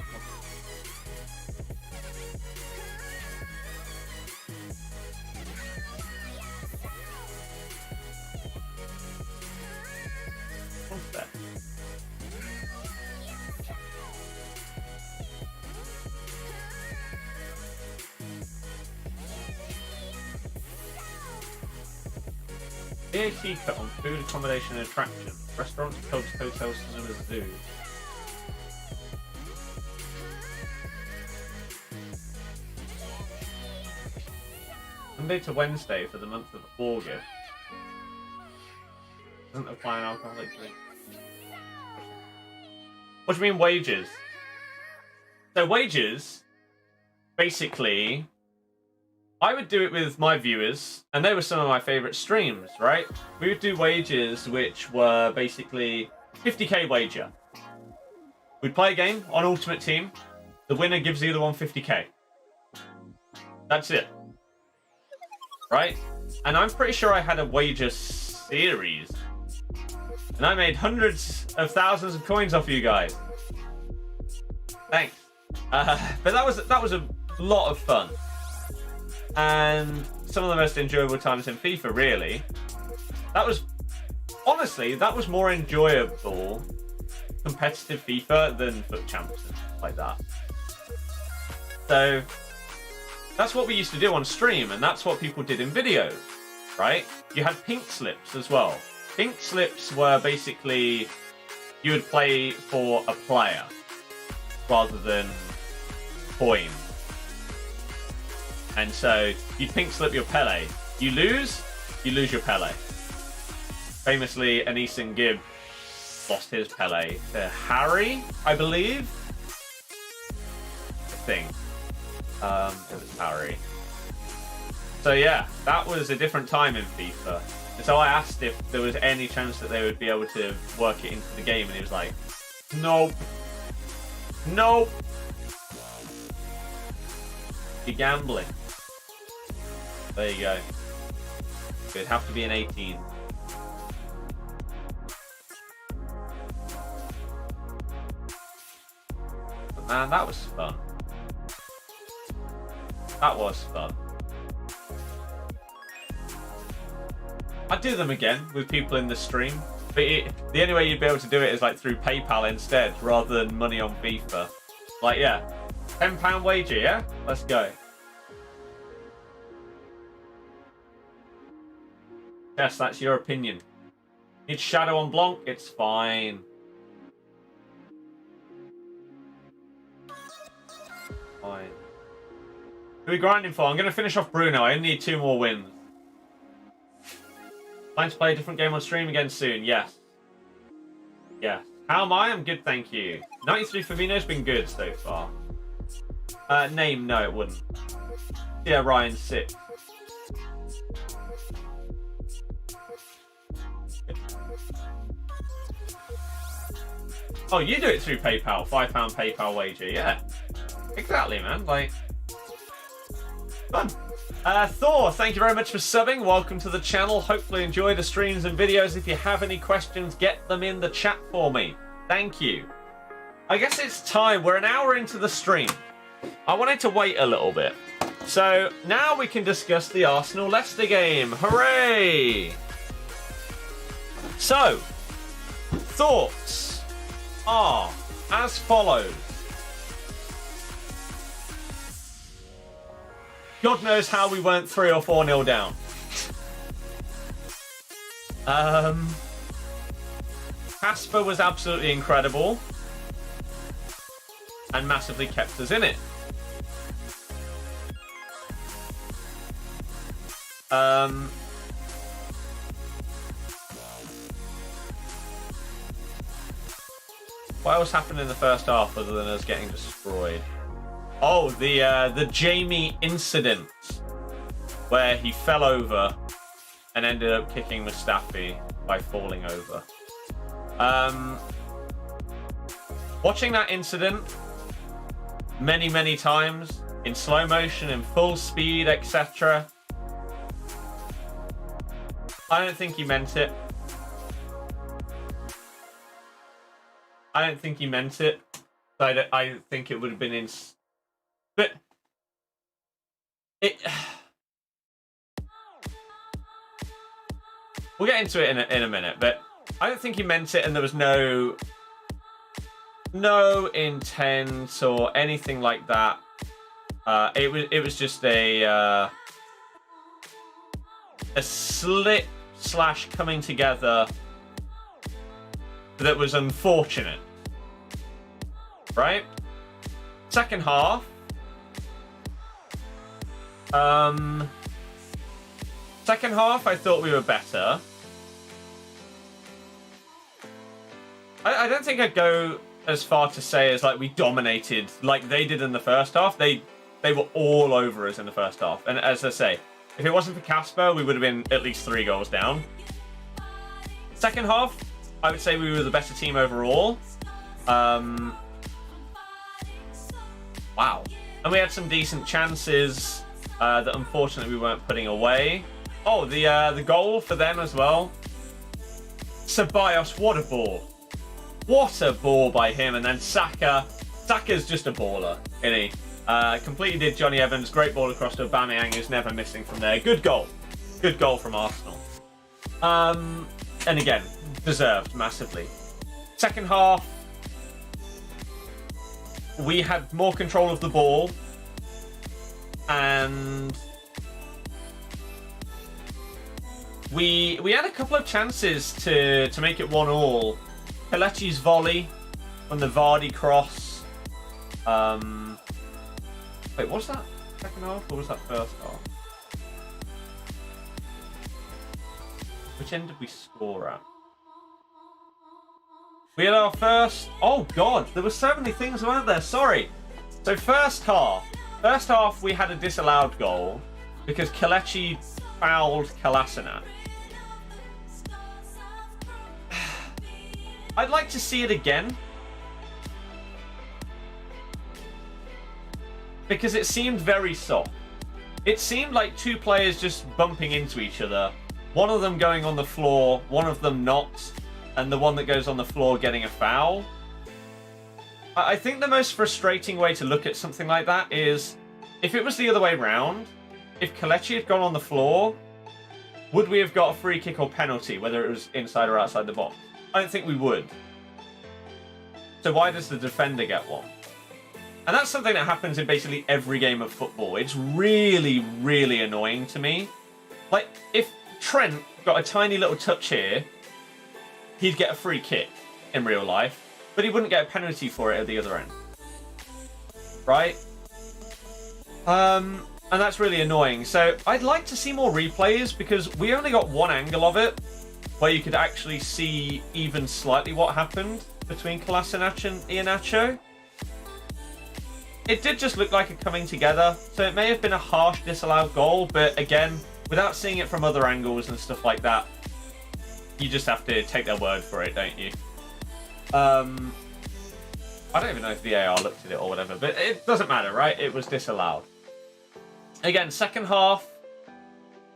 What's that? VAT cut on food, accommodation and attraction. Restaurants, pubs, hotels, cinemas, zoos. Monday to Wednesday for the month of August. Doesn't apply an alcoholic drink. What do you mean wages? So wages, basically, I would do it with my viewers, and they were some of my favourite streams, right? We would do wages which were basically 50k wager. We'd play a game on Ultimate Team. The winner gives the other one 50k. That's it. Right? And I'm pretty sure I had a wager series. And I made hundreds of thousands of coins off you guys. Thanks. But that was a lot of fun. And some of the most enjoyable times in FIFA, really. That was, honestly, that was more enjoyable competitive FIFA than FUT Champs and stuff like that. So that's what we used to do on stream, and that's what people did in videos, right? You had pink slips as well. Pink slips were basically, you would play for a player rather than coin. And so you pink slip your Pele. You lose your Pele. Famously, Anisan Gibb lost his Pele to Harry, I believe. I think. It was Harry. So yeah, that was a different time in FIFA. And so I asked if there was any chance that they would be able to work it into the game, and he was like, nope. Nope. You're gambling. There you go. It'd have to be an 18. But man, that was fun. That was fun. I'd do them again with people in the stream. But the only way you'd be able to do it is like through PayPal instead, rather than money on FIFA. Like, yeah, £10 wager, yeah? Let's go. Yes, that's your opinion. Need Shadow on Blanc? It's fine. Fine. Who are we grinding for? I'm going to finish off Bruno. I only need 2 more wins. Plan to play a different game on stream again soon. Yes. Yes. How am I? I'm good, thank you. 93 Firmino's been good so far. Name? No, it wouldn't. Yeah, Ryan 6. Oh, you do it through PayPal. £5 PayPal wager. Yeah. Exactly, man. Like, fun. Thor, thank you very much for subbing. Welcome to the channel. Hopefully enjoy the streams and videos. If you have any questions, get them in the chat for me. Thank you. I guess it's time. We're an hour into the stream. I wanted to wait a little bit. So now we can discuss the Arsenal-Leicester game. Hooray! So, thoughts are as follows. God knows how we weren't 3 or 4-0 down. Casper was absolutely incredible and massively kept us in it. What else happened in the first half other than us getting destroyed? Oh, the Jamie incident where he fell over and ended up kicking Mustafi by falling over. Watching that incident many times in slow motion, in full speed, etc. I don't think he meant it. I think it would have been in. But we'll get into it in a minute. But I don't think he meant it, and there was no intent or anything like that. It was just a slip / coming together that was unfortunate, right? Second half. Second half, I thought we were better. I don't think I'd go as far to say as like we dominated like they did in the first half. They were all over us in the first half. And as I say, if it wasn't for Casper, we would have been at least 3 goals down. Second half, I would say we were the better team overall. Wow. And we had some decent chances that unfortunately we weren't putting away. Oh, the goal for them as well. Ceballos, what a ball. What a ball by him. And then Saka. Saka's just a baller, isn't he? Completely did Johnny Evans. Great ball across to Aubameyang, who's never missing from there. Good goal. Good goal from Arsenal. And again, deserved massively. Second half, we had more control of the ball, and we had a couple of chances to make it 1-1. Kelechi's volley on the Vardy cross. Wait, was that second half or was that first half? Which end did we score at? We had our first... Oh, God. There were so many things, weren't there? Sorry. So, first half. First half, we had a disallowed goal because Kelechi fouled Kolasinac. I'd like to see it again. Because it seemed very soft. It seemed like two players just bumping into each other. One of them going on the floor, one of them not, and the one that goes on the floor getting a foul. I think the most frustrating way to look at something like that is, if it was the other way round, if Kelechi had gone on the floor, would we have got a free kick or penalty, whether it was inside or outside the box? I don't think we would. So why does the defender get one? And that's something that happens in basically every game of football. It's really, really annoying to me. Like, if Trent got a tiny little touch here, he'd get a free kick in real life, but he wouldn't get a penalty for it at the other end. Right? And that's really annoying. So I'd like to see more replays because we only got one angle of it where you could actually see even slightly what happened between Kolasinac and Iheanacho. It did just look like a coming together, so it may have been a harsh disallowed goal, but again, without seeing it from other angles and stuff like that, you just have to take their word for it, don't you? I don't even know if VAR looked at it or whatever, but it doesn't matter, right? It was disallowed. Again, second half,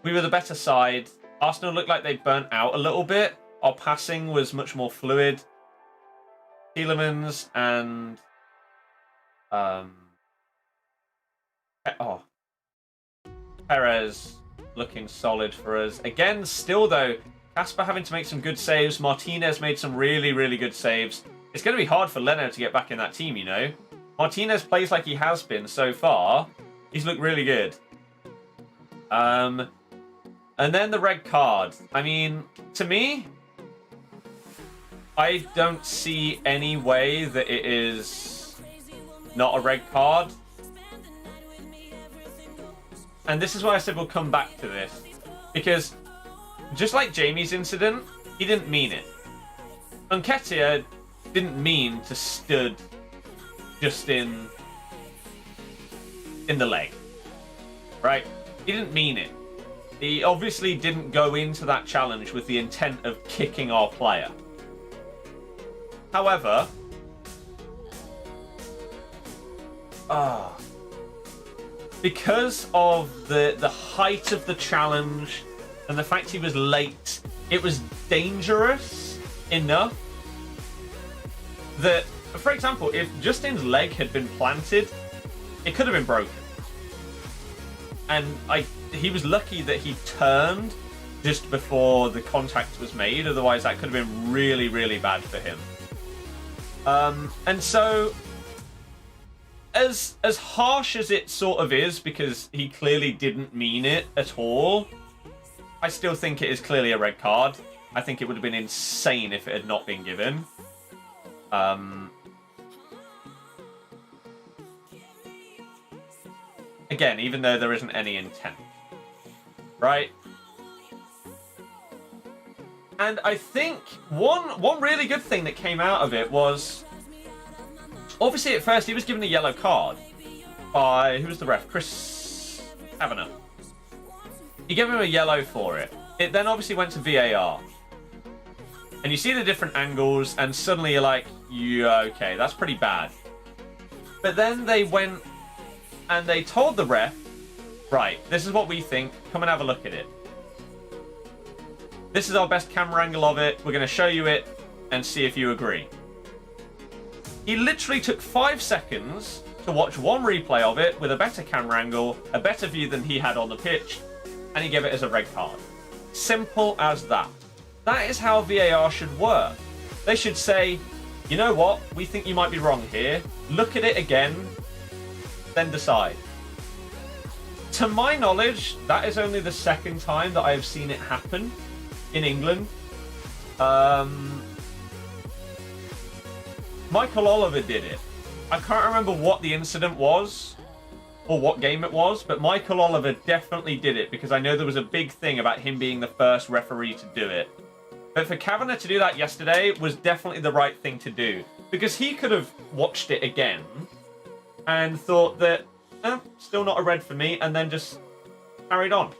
we were the better side. Arsenal looked like they burnt out a little bit. Our passing was much more fluid. Tielemans and... Perez looking solid for us. Again, still though, Kasper having to make some good saves. Martinez made some really, really good saves. It's going to be hard for Leno to get back in that team, you know. Martinez plays like he has been so far. He's looked really good. And then the red card. I mean, to me, I don't see any way that it is not a red card. And this is why I said we'll come back to this. Because just like Jamie's incident, he didn't mean it. Nketiah didn't mean to stud just in the leg. Right? He didn't mean it. He obviously didn't go into that challenge with the intent of kicking our player. However, because of the height of the challenge and the fact he was late, it was dangerous enough that, for example, if Justin's leg had been planted, it could have been broken. And he was lucky that he turned just before the contact was made, otherwise that could have been really, really bad for him. And so, as harsh as it sort of is, because he clearly didn't mean it at all, I still think it is clearly a red card. I think it would have been insane if it had not been given. Again, even though there isn't any intent. Right? And I think one really good thing that came out of it was, obviously at first he was given a yellow card by, who was the ref? Chris Kavanagh. He gave him a yellow for it. It then obviously went to VAR. And you see the different angles and suddenly you're like, yeah, okay, that's pretty bad. But then they went and they told the ref, right, this is what we think, come and have a look at it. This is our best camera angle of it, we're going to show you it and see if you agree. He literally took 5 seconds to watch one replay of it with a better camera angle, a better view than he had on the pitch, and he gave it as a red card. Simple as that. That is how VAR should work. They should say, you know what, we think you might be wrong here. Look at it again, then decide. To my knowledge, that is only the second time that I have seen it happen in England. Michael Oliver did it. I can't remember what the incident was or what game it was, but Michael Oliver definitely did it because I know there was a big thing about him being the first referee to do it. But for Kavanagh to do that yesterday was definitely the right thing to do because he could have watched it again and thought that, still not a red for me, and then just carried on.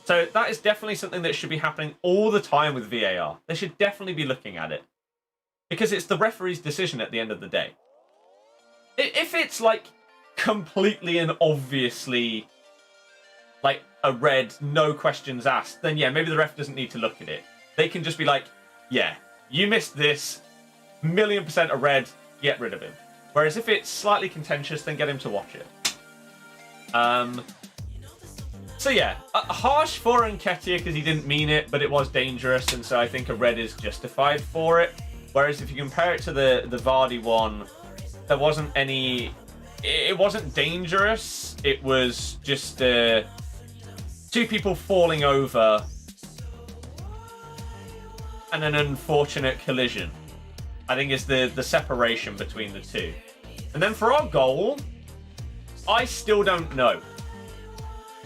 So that is definitely something that should be happening all the time with VAR. They should definitely be looking at it because it's the referee's decision at the end of the day. If it's like completely and obviously like a red, no questions asked, then yeah, maybe the ref doesn't need to look at it. They can just be like, yeah, you missed this, 1,000,000% a red, get rid of him. Whereas if it's slightly contentious, then get him to watch it. So yeah, harsh for Nketiah because he didn't mean it, but it was dangerous, and so I think a red is justified for it. Whereas if you compare it to the Vardy one, there wasn't any... It wasn't dangerous. It was just two people falling over and an unfortunate collision. I think is the separation between the two. And then for our goal, I still don't know.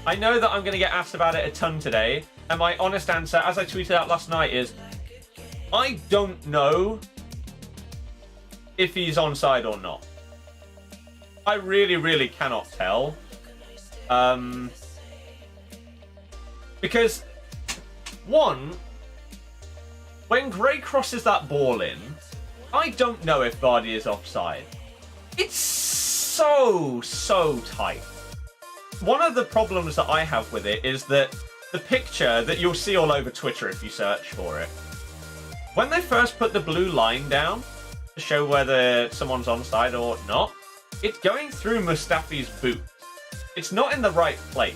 I know that I'm going to get asked about it a ton today, and my honest answer, as I tweeted out last night, is I don't know if he's onside or not. I really, really cannot tell. Because, one, when Gray crosses that ball in, I don't know if Vardy is offside. It's so tight. One of the problems that I have with it is that the picture that you'll see all over Twitter if you search for it, when they first put the blue line down to show whether someone's onside or not, it's going through Mustafi's boot. It's not in the right place.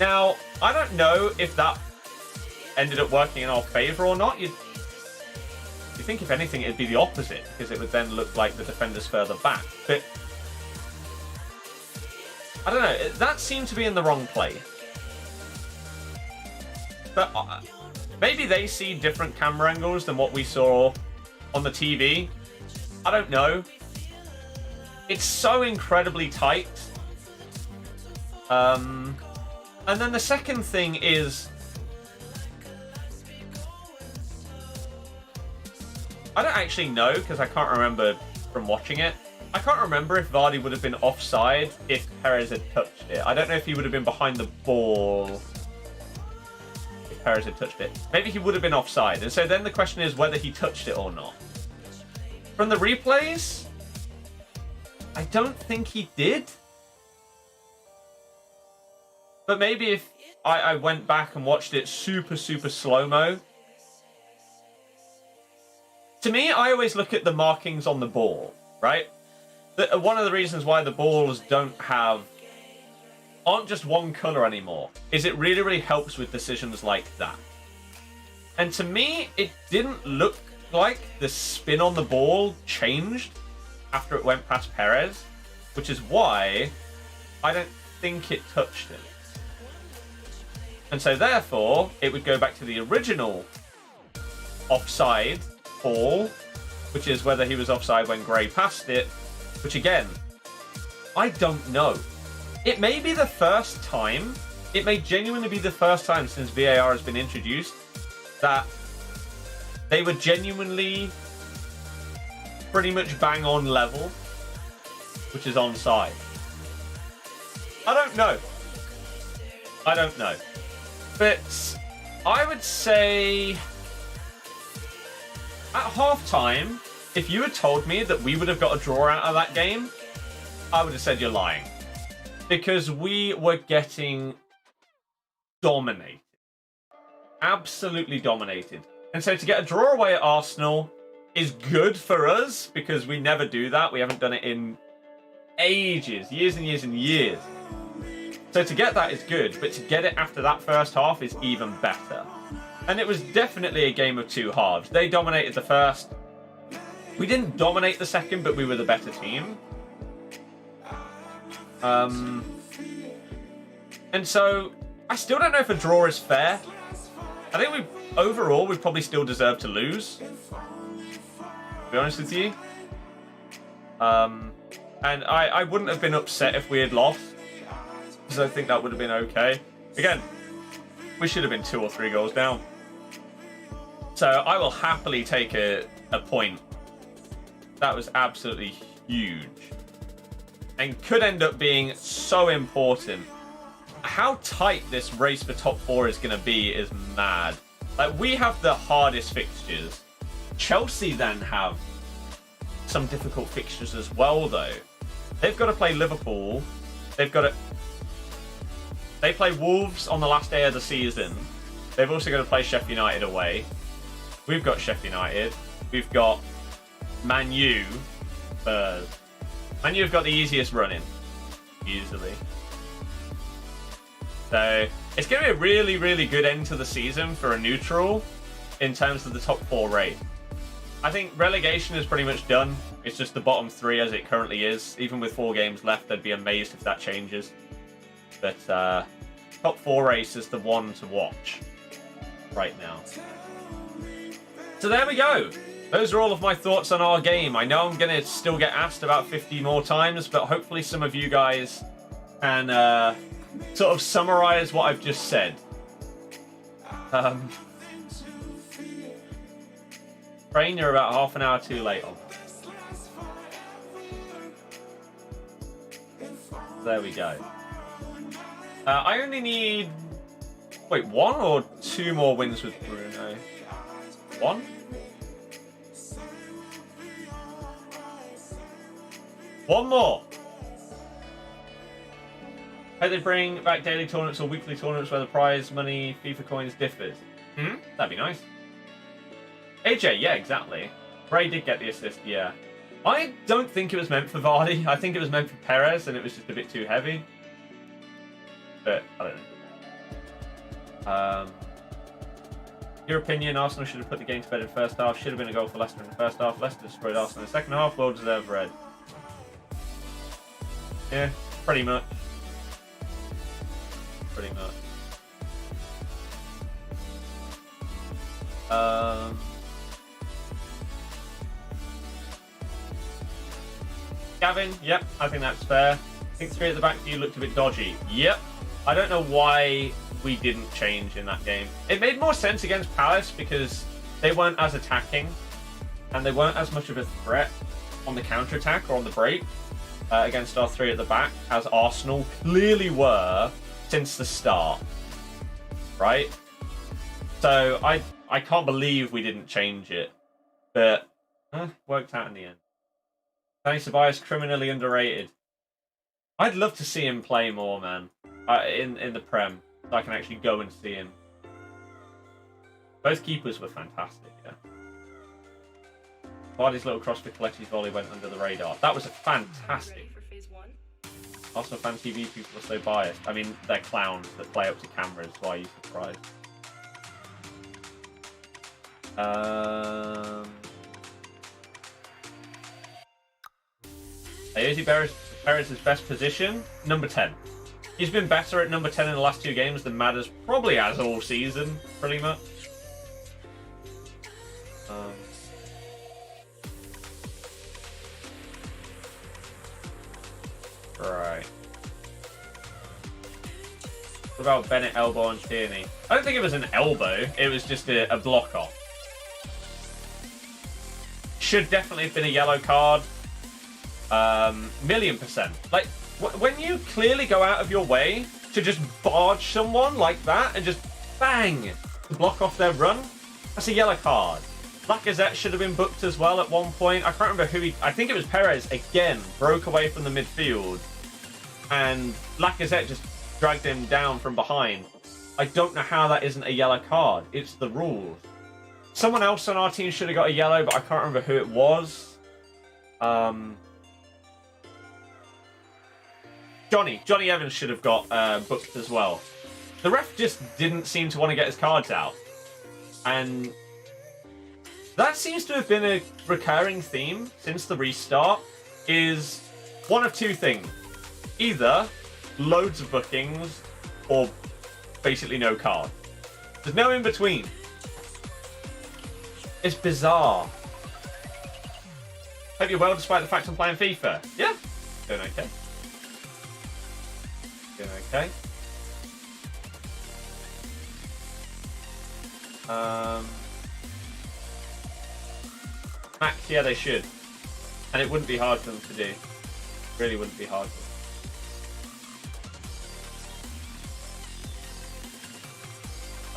Now, I don't know if that ended up working in our favour or not. You'd think, if anything, it'd be the opposite, because it would then look like the defender's further back. But I don't know. That seemed to be in the wrong place. But maybe they see different camera angles than what we saw on the TV. I don't know. It's so incredibly tight. And then the second thing is, I don't actually know because I can't remember from watching it. I can't remember if Vardy would have been offside if Perez had touched it. I don't know if he would have been behind the ball if Perez had touched it. Maybe he would have been offside. And so then the question is whether he touched it or not. From the replays, I don't think he did. But maybe if I went back and watched it super slow-mo. To me, I always look at the markings on the ball, right? One of the reasons why the balls aren't just one colour anymore is it really helps with decisions like that. And to me, it didn't look like the spin on the ball changed after it went past Perez, which is why I don't think it touched him. And so therefore, it would go back to the original offside ball, which is whether he was offside when Gray passed it, which again, I don't know. It may be the first time, it may genuinely be the first time since VAR has been introduced that they were genuinely pretty much bang on level, which is onside. I don't know. But I would say at half-time, if you had told me that we would have got a draw out of that game, I would have said you're lying. Because we were getting dominated. Absolutely dominated. And so to get a draw away at Arsenal is good for us, because we never do that. We haven't done it in ages. Years and years and years. So to get that is good, but to get it after that first half is even better. And it was definitely a game of two halves. They dominated the first. We didn't dominate the second, but we were the better team. And so I still don't know if a draw is fair. I think overall we probably still deserve to lose, to be honest with you. And I wouldn't have been upset if we had lost, because I think that would have been okay. Again, we should have been 2 or 3 goals down. So I will happily take a point. That was absolutely huge. And could end up being so important. How tight this race for top 4 is going to be is mad. Like, we have the hardest fixtures. Chelsea then have some difficult fixtures as well, though. They've got to play Liverpool. They play Wolves on the last day of the season. They've also got to play Sheffield United away. We've got Sheffield United. We've got Man U. Man U have got the easiest running, usually. So it's going to be a really, really good end to the season for a neutral in terms of the top 4 race. I think relegation is pretty much done. It's just the bottom 3 as it currently is. Even with 4 games left, I'd be amazed if that changes. But top 4 race is the one to watch right now. So there we go. Those are all of my thoughts on our game. I know I'm going to still get asked about 50 more times, but hopefully some of you guys can sort of summarize what I've just said. Train, you're about half an hour too late on. There we go. I only need... Wait, 1 or 2 more wins with Bruno? 1? One more. Hope they bring back daily tournaments or weekly tournaments where the prize money FIFA coins differs. That'd be nice. AJ, yeah, exactly. Bray did get the assist, yeah. I don't think it was meant for Vardy. I think it was meant for Perez, and it was just a bit too heavy. But I don't know. Your opinion, Arsenal should have put the game to bed in the first half. Should have been a goal for Leicester in the first half. Leicester destroyed Arsenal in the second half. Well deserved red. Yeah, pretty much. Pretty much. Gavin, yep, I think that's fair. I think 3 at the back for you looked a bit dodgy. Yep. I don't know why we didn't change in that game. It made more sense against Palace because they weren't as attacking and they weren't as much of a threat on the counter-attack or on the break against our 3 at the back as Arsenal clearly were since the start. Right? So I can't believe we didn't change it. But worked out in the end. Danny Ceballos, criminally underrated. I'd love to see him play more, man. In the Prem. So I can actually go and see him. Both keepers were fantastic, yeah. Vardy's little cross for Coletti's volley went under the radar. That was a fantastic. Arsenal fan TV people are so biased. I mean, they're clowns that play up to cameras. Why are you surprised? Ayoze Perez's best position? Number 10. He's been better at number 10 in the last 2 games than Madders probably has all season, pretty much. Right. What about Bennett, elbow on Tierney? I don't think it was an elbow. It was just a block off. Should definitely have been a yellow card. 1,000,000%. Like, when you clearly go out of your way to just barge someone like that and just bang, block off their run, that's a yellow card. Lacazette should have been booked as well at one point. I can't remember who I think it was Perez again, broke away from the midfield. And Lacazette just dragged him down from behind. I don't know how that isn't a yellow card. It's the rules. Someone else on our team should have got a yellow, but I can't remember who it was. Johnny Evans should have got booked as well. The ref just didn't seem to want to get his cards out. And that seems to have been a recurring theme since the restart, is one of two things. Either loads of bookings or basically no card. There's no in between. It's bizarre. Hope you're well despite the fact I'm playing FIFA. Yeah, doing okay. Doing okay. Max, yeah, they should. And it wouldn't be hard for them to do. Really wouldn't be hard for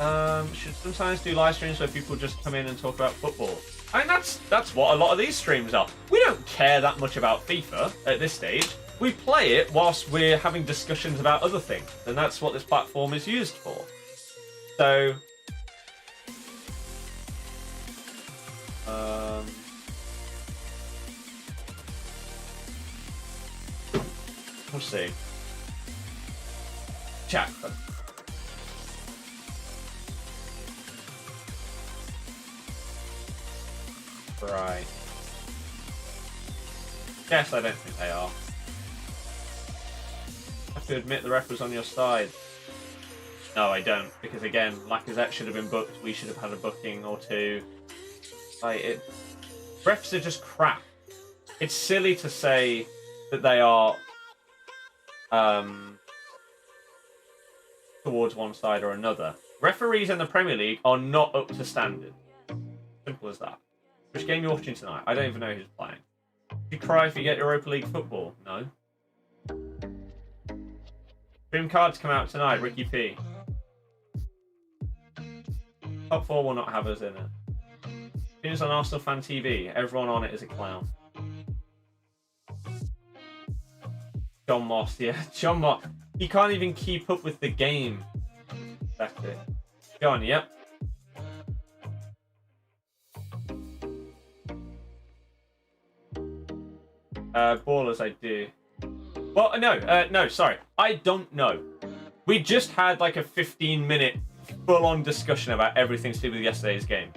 them. Should sometimes do live streams where people just come in and talk about football. I mean, that's what a lot of these streams are. We don't care that much about FIFA at this stage. We play it whilst we're having discussions about other things. And that's what this platform is used for. So... we'll see. Chat. Right. Yes, I don't think they are. I have to admit the ref was on your side. No, I don't, because again, Lacazette should have been booked. We should have had a booking or two. Like refs are just crap. It's silly to say that they are towards one side or another. Referees in the Premier League are not up to standard. Simple as that. Which game are you watching tonight? I don't even know who's playing. Do you cry if you get Europa League football? No. Dream cards come out tonight, Ricky P. Top 4 will not have us in it. News on Arsenal Fan TV. Everyone on it is a clown. John Moss, yeah. John Moss. He can't even keep up with the game. Exactly. John, yep. Ballers, I do. Well, no, sorry. I don't know. We just had like a 15-minute full-on discussion about everything to do with yesterday's game.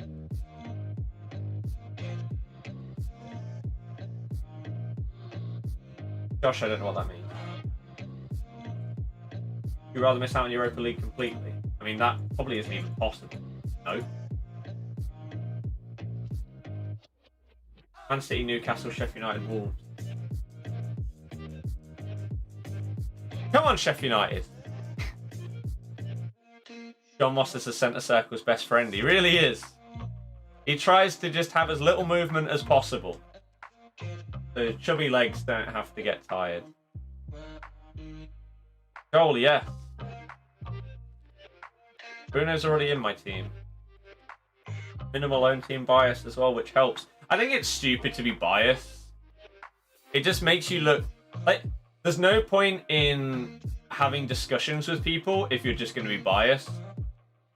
Josh, I don't know what that means. You'd rather miss out on Europa League completely? I mean, that probably isn't even possible. No. Man City, Newcastle, Sheffield United, Wolves. Come on, Sheffield United. John Moss is the centre circle's best friend. He really is. He tries to just have as little movement as possible. The chubby legs don't have to get tired. Goal, yeah. Bruno's already in my team. Minimal own team bias as well, which helps. I think it's stupid to be biased. It just makes you look like there's no point in having discussions with people if you're just going to be biased,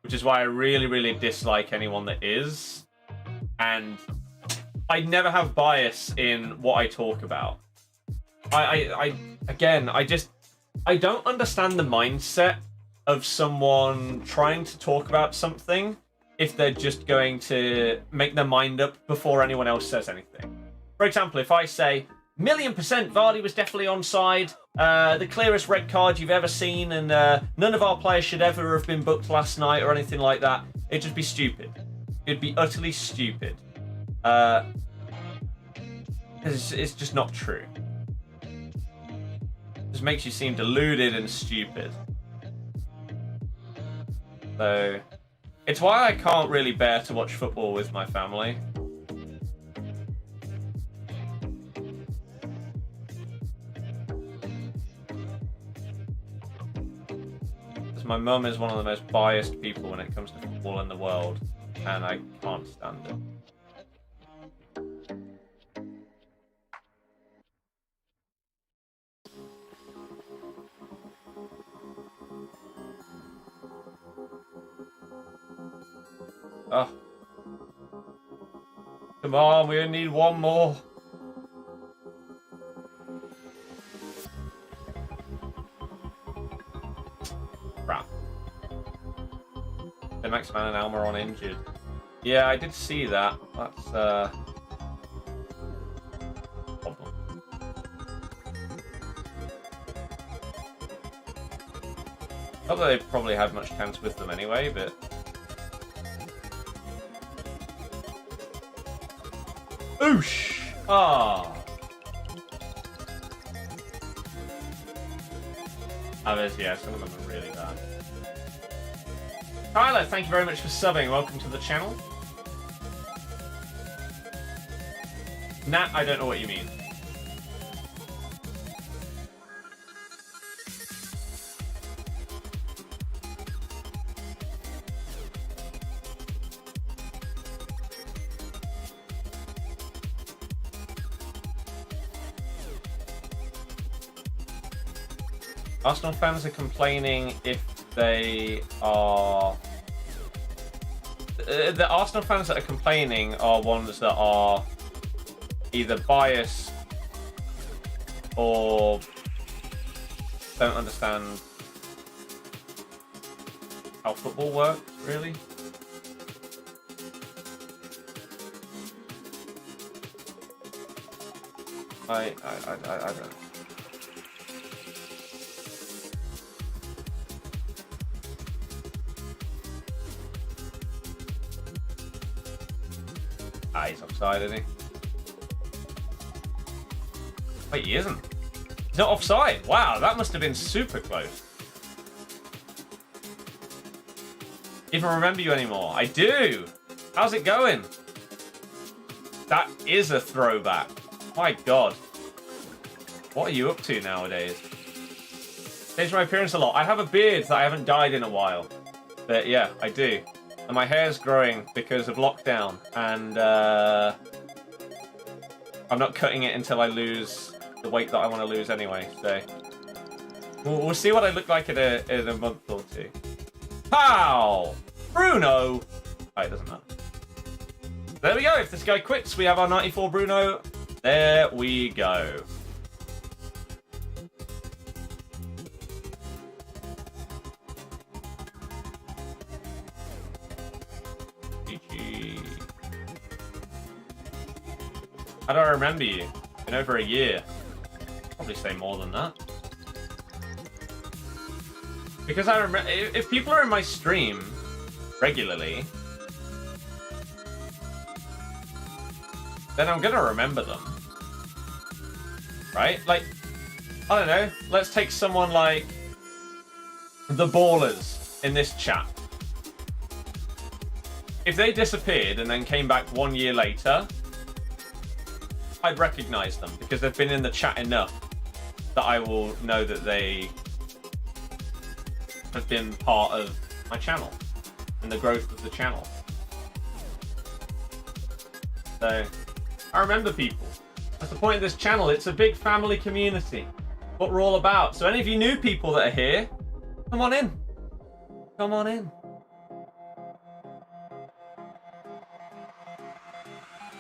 which is why I really, really dislike anyone that is. And I never have bias in what I talk about. I don't understand the mindset of someone trying to talk about something if they're just going to make their mind up before anyone else says anything. For example, if I say, 1,000,000% Vardy was definitely onside, the clearest red card you've ever seen, and none of our players should ever have been booked last night or anything like that, it'd just be stupid. It'd be utterly stupid. It's just not true. It just makes you seem deluded and stupid. So, it's why I can't really bear to watch football with my family. Because my mum is one of the most biased people when it comes to football in the world, and I can't stand it. Oh. Come on, we only need one more. Max Man and Almiron injured. Yeah, I did see that. That's problem. Not that they probably had much chance with them anyway, but oosh! Ah. Others, yeah, some of them are really bad. Tyler, thank you very much for subbing. Welcome to the channel. Nat, I don't know what you mean. Arsenal fans are complaining if they are... The Arsenal fans that are complaining are ones that are either biased or don't understand how football works, really. I don't know. Ah, he's offside, isn't he? Wait, he isn't. He's not offside. Wow, that must have been super close. Even remember you anymore? I do. How's it going? That is a throwback. My God. What are you up to nowadays? Change my appearance a lot. I have a beard that I haven't dyed in a while. But yeah, I do. And my hair's growing because of lockdown. And I'm not cutting it until I lose the weight that I want to lose anyway. So we'll see what I look like in a month or two. Pow! Bruno! Oh, it doesn't matter. There we go. If this guy quits, we have our 94 Bruno. There we go. GG. How do I remember you? Been over a year. Probably say more than that. Because I remember, if people are in my stream regularly, then I'm gonna remember them. Right? Like, I don't know, let's take someone like the Ballers in this chat. If they disappeared and then came back 1 year later, I'd recognize them because they've been in the chat enough that I will know that they have been part of my channel and the growth of the channel. So, I remember people. That's the point of this channel. It's a big family community. What we're all about. So any of you new people that are here, come on in. Come on in.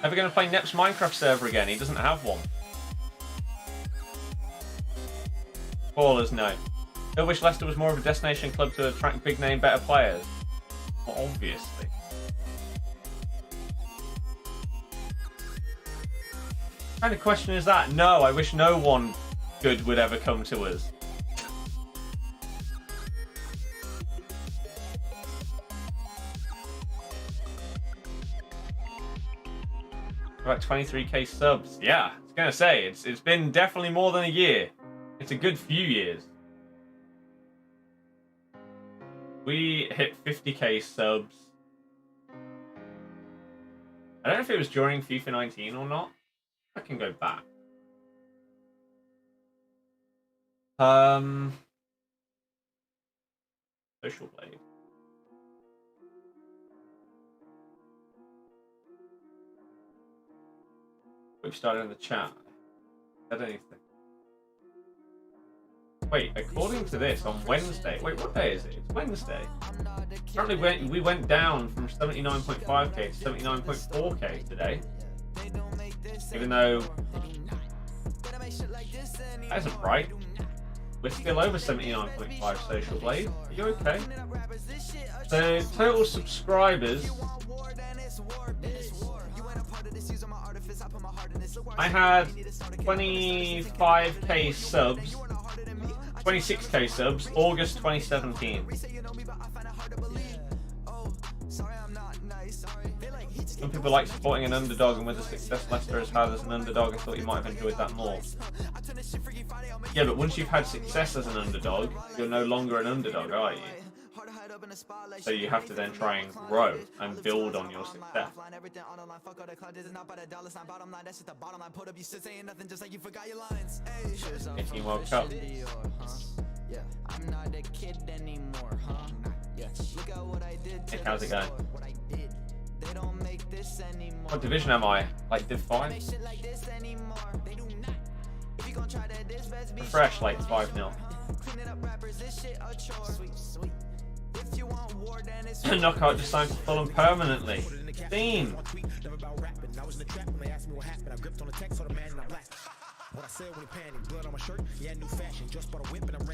Ever going to play Nep's Minecraft server again? He doesn't have one. Ballers, no. I wish Leicester was more of a destination club to attract big name, better players. Well, obviously. What kind of question is that? No, I wish no one good would ever come to us. About 23k subs. Yeah, I was gonna say it's been definitely more than a year. It's a good few years. We hit 50k subs. I don't know if it was during FIFA 19 or not. I can go back. Social Blade. We've started in the chat. I don't even think. Wait, according to this, on Wednesday. Wait, what day is it? It's Wednesday. Apparently, we went down from 79.5k to 79.4k today. Even though that isn't right. We're still over 79.5 social blade. Are you okay? So total subscribers. I had 25k subs, 26k subs, August 2017. Some people like supporting an underdog, and with the success Leicester has had as an underdog, I thought you might have enjoyed that more. Yeah, but once you've had success as an underdog, you're no longer an underdog, are you? So you have to then try and grow and build on your success. 18 World Cup. Hey, how's it going? What division am I? Like Div 5? Refresh, like 5-0. Knockout just signed for Fulham permanently. Theme.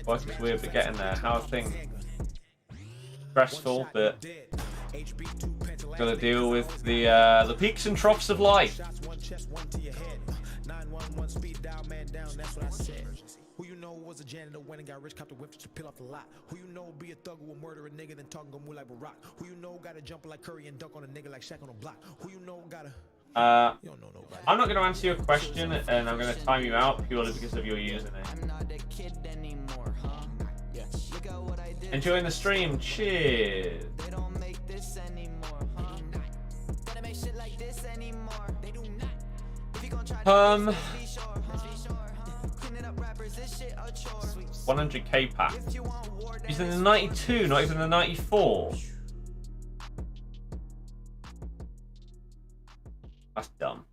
Work is weird, but getting there. How are things? Stressful, but gotta deal with the peaks and troughs of life. Who you know was a janitor when and got rich, copped a whip to peel off the lot. Who you know be a thug who will murder a nigga then talk and go move like Barack. Who you know got a jumper like Curry and dunk on a nigga like Shaq on a block. Who you know got a I'm not going to answer your question, and I'm going to time you out purely because of your username. Enjoying the stream, cheers. Um, 100k pack. He's in the 92, not even the 94. That's dumb.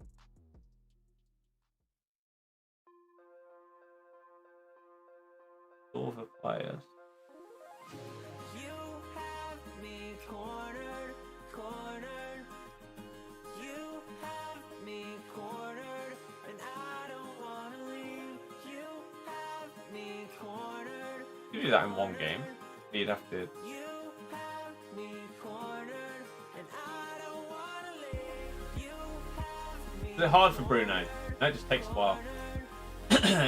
All the players. You have me cornered, cornered. You have me cornered, and I don't want to leave. You have me cornered. You do that in one game. You'd have to. Is it hard for Bruno? No, it just takes a while.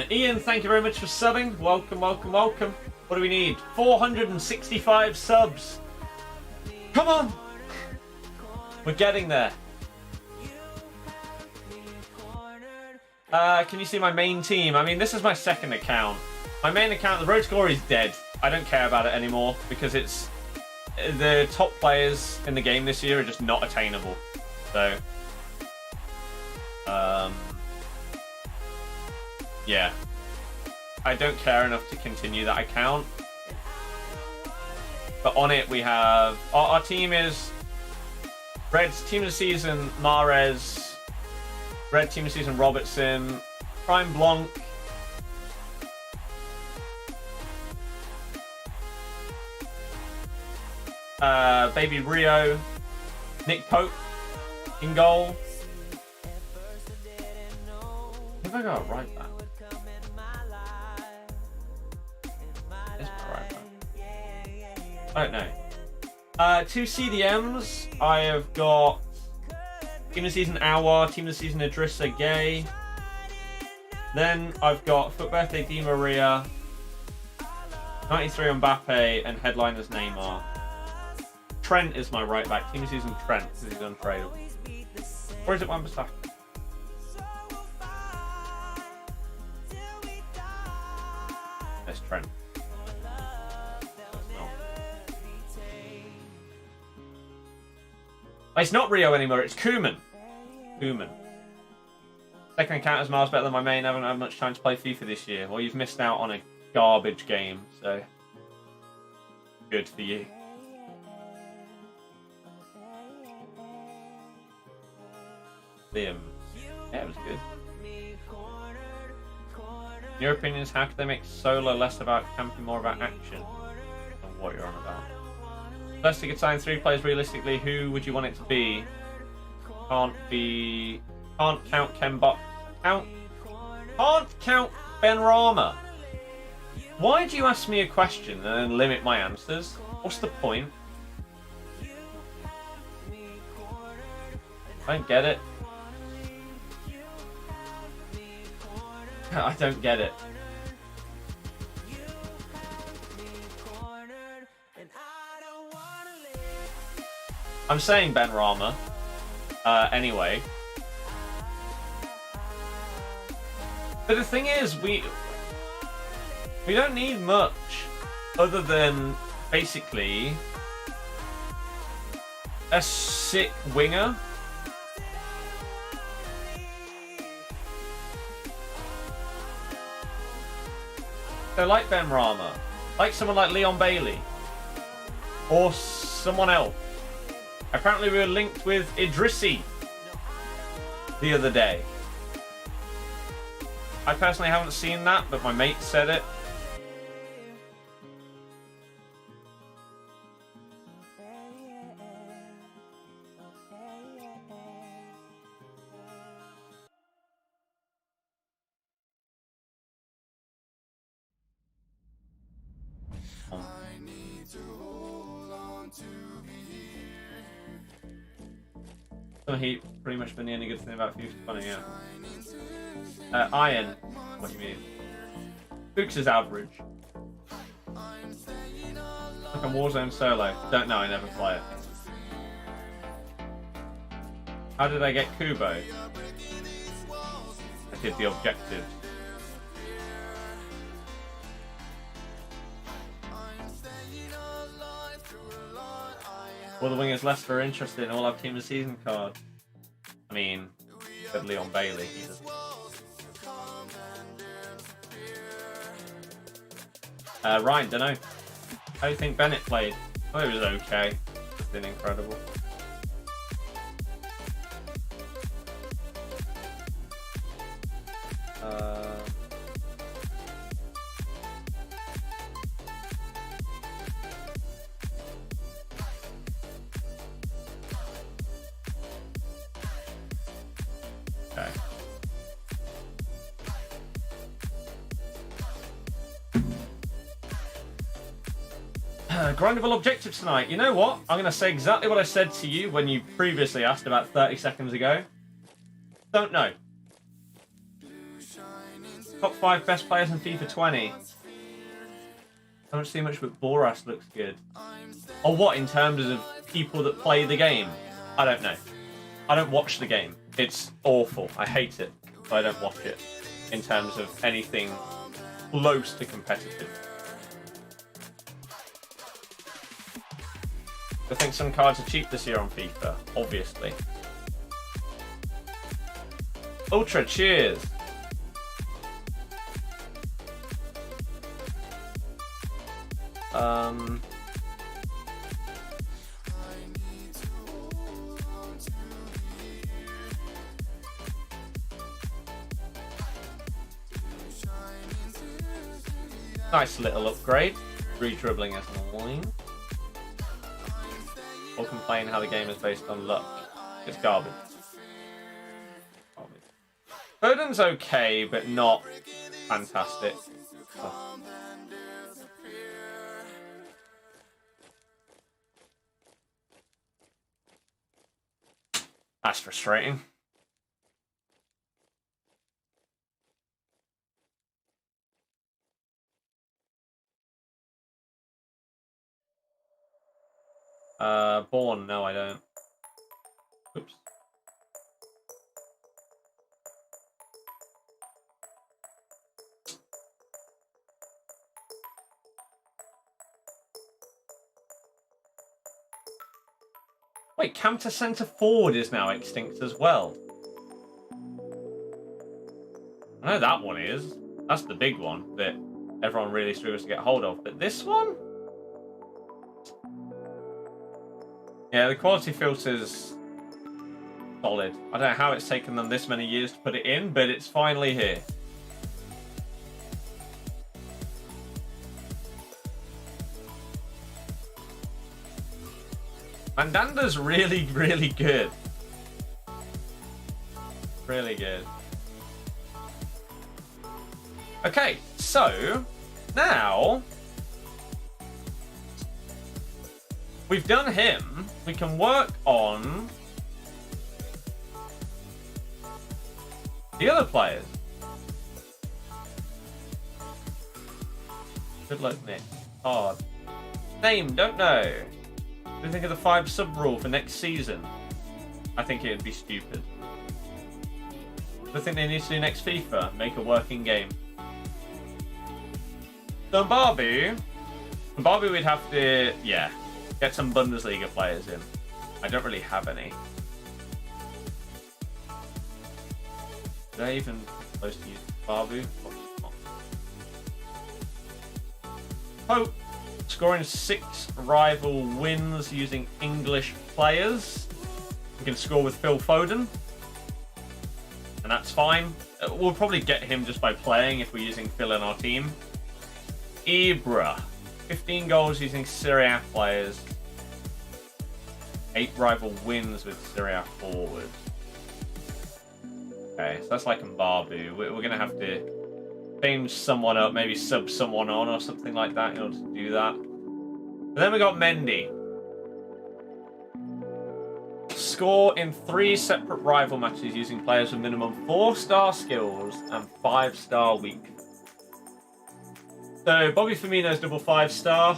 Ian, thank you very much for subbing. Welcome, welcome, welcome. What do we need? 465 subs. Come on! We're getting there. Can you see my main team? I mean, this is my second account. My main account, the Road to Glory, is dead. I don't care about it anymore because it's... the top players in the game this year are just not attainable. So... yeah, I don't care enough to continue that account. But on it we have our team is Red's team of the season Mahrez, Red team of the season Robertson, Prime Blanc, Baby Rio, Nick Pope in goal. I think I got it right back. Is my right back? I don't know. Two CDMs. I have got Team of the Season Awar, Team of the Season Idrissa Gay. Then I've got Foot Birthday Di Maria, 93 Mbappe, and Headliners Neymar. Trent is my right back. Team of the Season Trent, because he's untradeable. Or is it Wan-Bissaka? Trent. It's not Rio anymore, it's Koeman. Second account is miles better than my main. I haven't had much time to play FIFA this year. Well, you've missed out on a garbage game, so good for you. Liam. Yeah, it was good. In your opinions, how could they make solo less about camping, more about action? And what you're on about. Leicester could sign 3 players realistically. Who would you want it to be? Can't count Can't count Ben Rama. Why do you ask me a question and then limit my answers? What's the point? I don't get it. I don't get it. I'm saying Ben Rama. Anyway. But the thing is, we don't need much other than basically a sick winger. So like Ben Rama, like someone like Leon Bailey, or someone else. Apparently we were linked with Idrissi the other day. I personally haven't seen that, but my mate said it. Heat pretty much been the only good thing about FIFA 20, yeah. Iron, what do you mean? Fuchs is average. Like a Warzone solo. Don't know, I never play it. How did I get Kubo? I did the objectives. Well, the wingers Leicester are interested in all our team of season card. I mean, said Leon Bailey. He doesn't. Ryan, don't know. How do you think Bennett played? Oh, it was okay. Just been incredible. Grindable objectives tonight. You know what? I'm going to say exactly what I said to you when you previously asked about 30 seconds ago. Don't know. Top 5 best players in FIFA 20. I don't see much, but Boras looks good. Or what, in terms of people that play the game? I don't know. I don't watch the game. It's awful. I hate it, but I don't watch it in terms of anything close to competitive. I think some cards are cheap this year on FIFA, obviously. Ultra, cheers! Nice little upgrade. Re-dribbling as annoying. Or complain how the game is based on luck. It's garbage. Foden's okay, but not fantastic. Oh. That's frustrating. Born, no I don't. Oops. Wait, Camp to centre forward is now extinct as well. I know that one is. That's the big one that everyone really struggles to get hold of. But this one? Yeah, the quality filter's solid. I don't know how it's taken them this many years to put it in, but it's finally here. Mandanda's really, really good. Really good. Okay, so Now, we've done him. We can work on the other players. Good luck, Nick. Hard. Name, don't know. What do you think of the 5 sub rule for next season? I think it'd be stupid. What do you think they need to do next FIFA? Make a working game. So Mbabu we'd have to, yeah, get some Bundesliga players in. I don't really have any. Did I even supposed to use Mbabu? Hope scoring 6 rival wins using English players. We can score with Phil Foden, and that's fine. We'll probably get him just by playing if we're using Phil in our team. Ibra, 15 goals using Serie A players. 8 rival wins with Serie A forwards. Okay, so that's like Mbabu. We're going to have to change someone up, maybe sub someone on or something like that in order to do that. And then we got Mendy. Score in 3 separate rival matches using players with minimum 4-star skills and 5-star weak. So Bobby Firmino's double 5-star.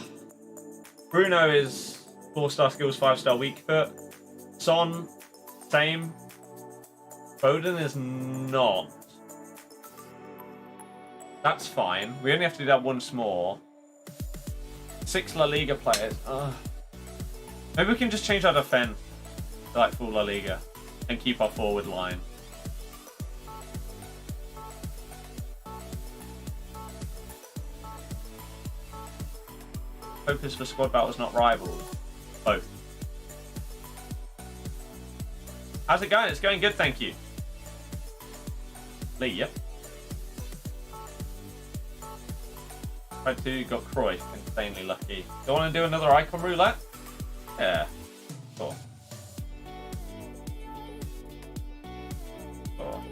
Bruno is 4-star skills, 5-star weak foot. Son, same. Foden is not. That's fine. We only have to do that once more. 6 La Liga players. Ugh. Maybe we can just change our defense to like full La Liga and keep our forward line. Focus for squad battles, not rivals. Both. How's it going? It's going good, thank you. Lee, yep. Tried to, got Cruyff, insanely lucky. Do you want to do another icon roulette? Yeah. Cool. Cool.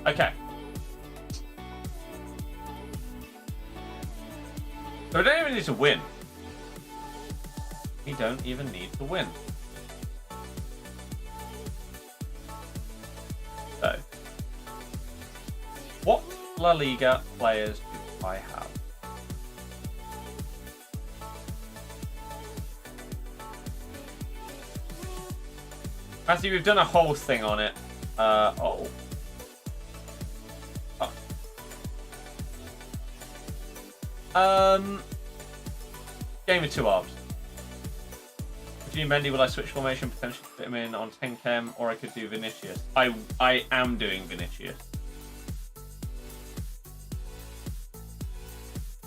Okay. So we don't even need to win. We don't even need to win. So, what La Liga players do I have? Matthew, we've done a whole thing on it. Oh. Game of 2 halves. If you do Mendy, will I switch formation, potentially fit him in on 10 chem, or I could do Vinicius? I am doing Vinicius.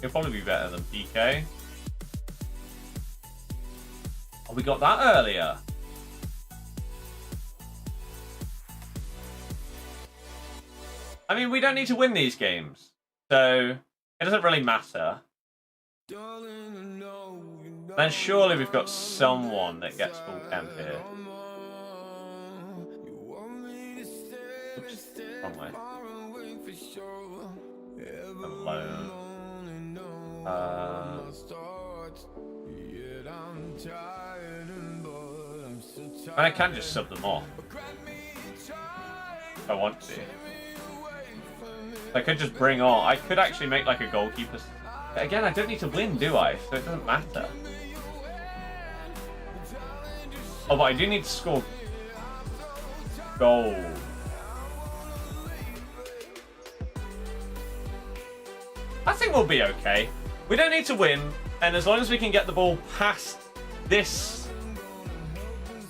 He'll probably be better than PK. Oh, we got that earlier. I mean, we don't need to win these games, so it doesn't really matter. Then surely we've got someone that gets full camp here. Oops, wrong way. Alone. And I can just sub them off if I want to. I could just bring on. I could actually make like a goalkeeper. But again, I don't need to win, do I? So it doesn't matter. Oh, but I do need to score goal. I think we'll be okay. We don't need to win, and as long as we can get the ball past this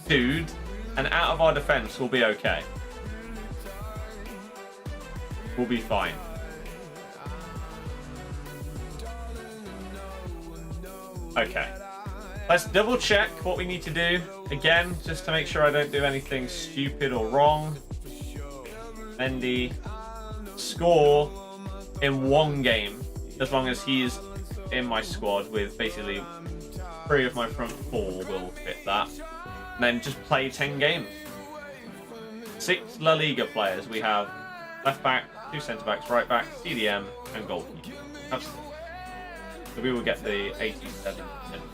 dude and out of our defense, we'll be okay. We'll be fine. Okay. Let's double check what we need to do. Again, just to make sure I don't do anything stupid or wrong. Mendy. Score in 1 game. As long as he's in my squad with basically 3 of my front 4 will fit that. And then just play 10 games. 6 La Liga players. We have left back, 2 centre backs, right back, CDM, and goalkeeper. That's 6. So we will get the 87 minutes.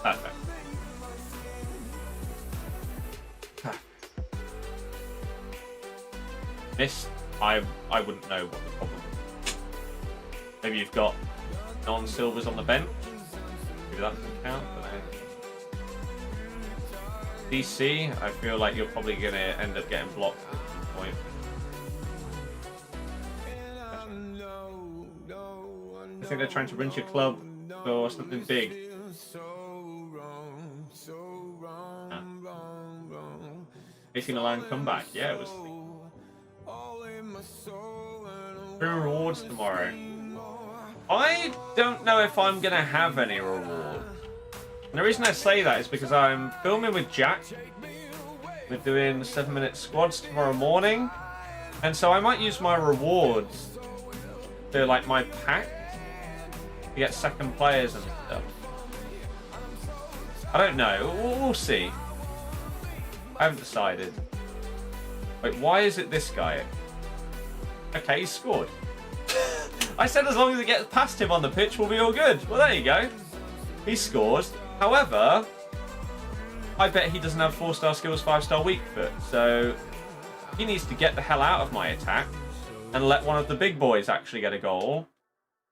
Perfect. This, I wouldn't know what the problem is. Maybe you've got non-silvers on the bench. Maybe that doesn't count. DC, I feel like you're probably going to end up getting blocked at some point. I think they're trying to rent your club for something big. AC Milan comeback. Yeah, it was. 3 rewards tomorrow. I don't know if I'm going to have any rewards. And the reason I say that is because I'm filming with Jack. We're doing 7-minute squads tomorrow morning. And so I might use my rewards to, like, my pack to get second players and stuff. I don't know. We'll see. I haven't decided. Wait, why is it this guy? Okay, he scored. I said as long as it gets past him on the pitch, we'll be all good. Well, there you go. He scores. However, I bet he doesn't have 4-star skills, 5-star weak foot. So he needs to get the hell out of my attack and let one of the big boys actually get a goal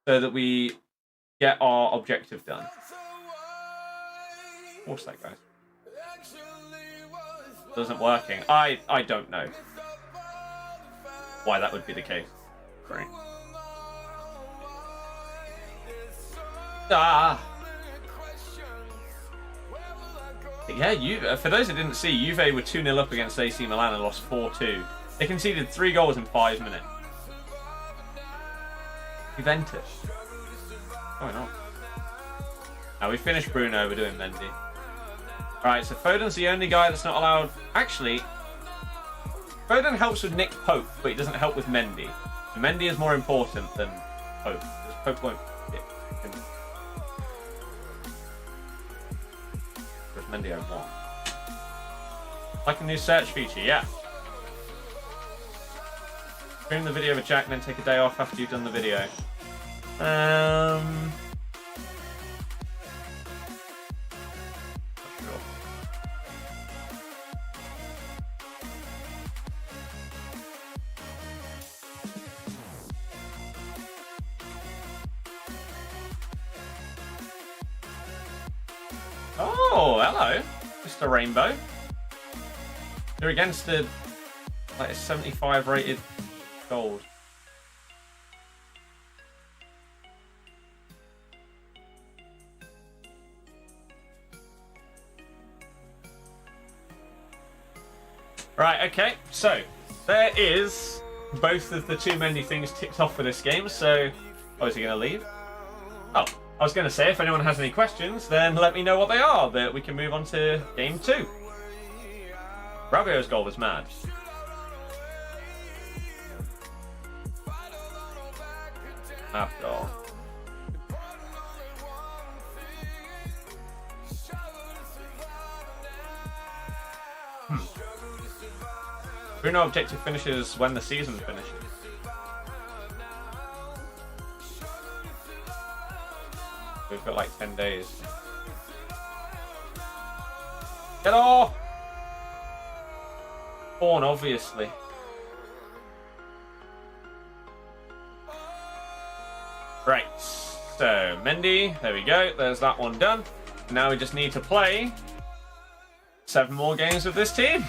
so that we get our objective done. What's that, guys? Doesn't working. I don't know why that would be the case. Great. Ah. Yeah, for those who didn't see, Juve were 2-0 up against AC Milan and lost 4-2. They conceded 3 goals in 5 minutes. Juventus. Oh, not. Now we finished Bruno, we're doing Mendy. Alright, so Foden's the only guy that's not allowed. Actually, Foden helps with Nick Pope, but he doesn't help with Mendy. So Mendy is more important than Pope, because Pope won't hit him. Whereas Mendy I want. Like a new search feature, yeah. Stream the video with Jack, then take a day off after you've done the video. Oh, hello, Mr. Rainbow. You're against a 75 rated gold. Right, okay, so there is both of the 2 Mendy things ticked off for this game, so is he going to leave? Oh, I was going to say, if anyone has any questions, then let me know what they are, but we can move on to game 2. Rabio's goal was mad. Mad goal. Bruno objective finishes when the season finishes. We've got like 10 days. Get off! Born, obviously. Right, so Mendy, there we go, there's that one done. Now we just need to play 7 more games with this team.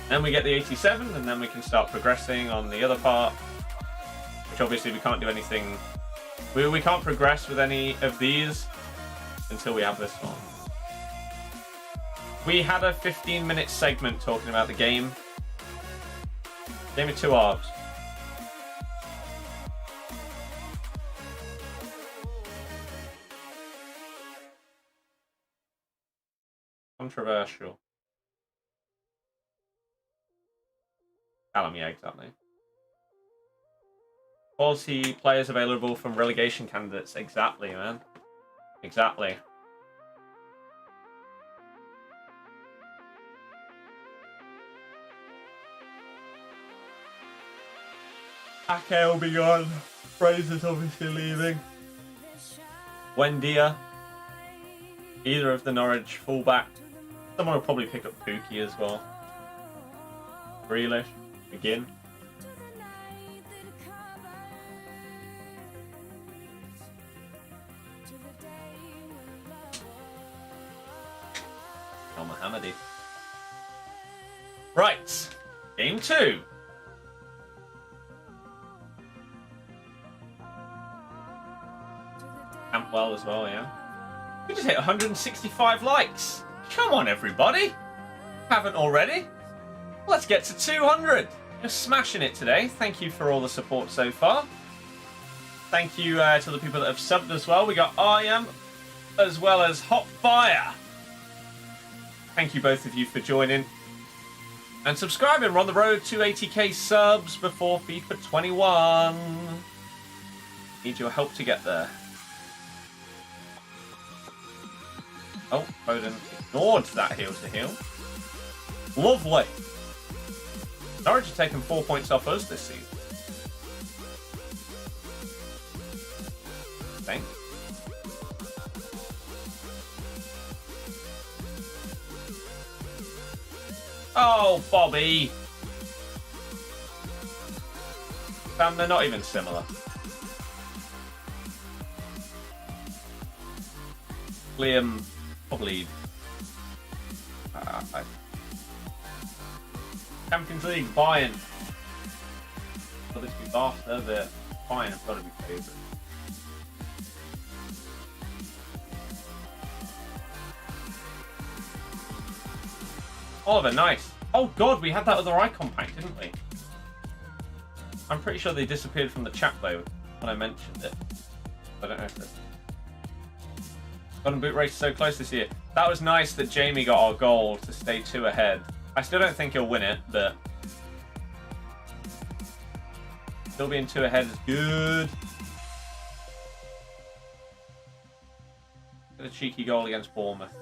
Then we get the 87, and then we can start progressing on the other part. Which obviously we can't do anything. We can't progress with any of these until we have this one. We had a 15-minute segment talking about the game. Game of 2 arbs. Controversial. Yeah, exactly. Quality players available from relegation candidates. Exactly, man. Exactly. Ake will be gone. Fraser's obviously leaving. Wendia. Either of the Norwich fullback. Someone will probably pick up Pookie as well. Grealish. Begin. El Mohammedi. Right. Game 2. Campwell as well, yeah. We just hit 165 likes. Come on, everybody. Haven't already? Let's get to 200. You're smashing it today. Thank you for all the support so far. Thank you to the people that have subbed as well. We got I Am as well as Hot Fire. Thank you both of you for joining and subscribing. We're on the road to 80k subs before FIFA 21. Need your help to get there. Oh, Foden ignored that heel to heel. Lovely. Norwich have taken 4 points off us this season. Thanks. Oh, Bobby. Damn, they're not even similar. Liam, probably. Champions League, Bayern. For this to be Barca, the Bayern have got to be favourites. Oliver, nice. Oh god, we had that other icon pack, didn't we? I'm pretty sure they disappeared from the chat though when I mentioned it. I don't know if it's... Golden Boot race so close this year. That was nice that Jamie got our goal to stay 2 ahead. I still don't think he'll win it, but still being 2 ahead is good. Get a cheeky goal against Bournemouth.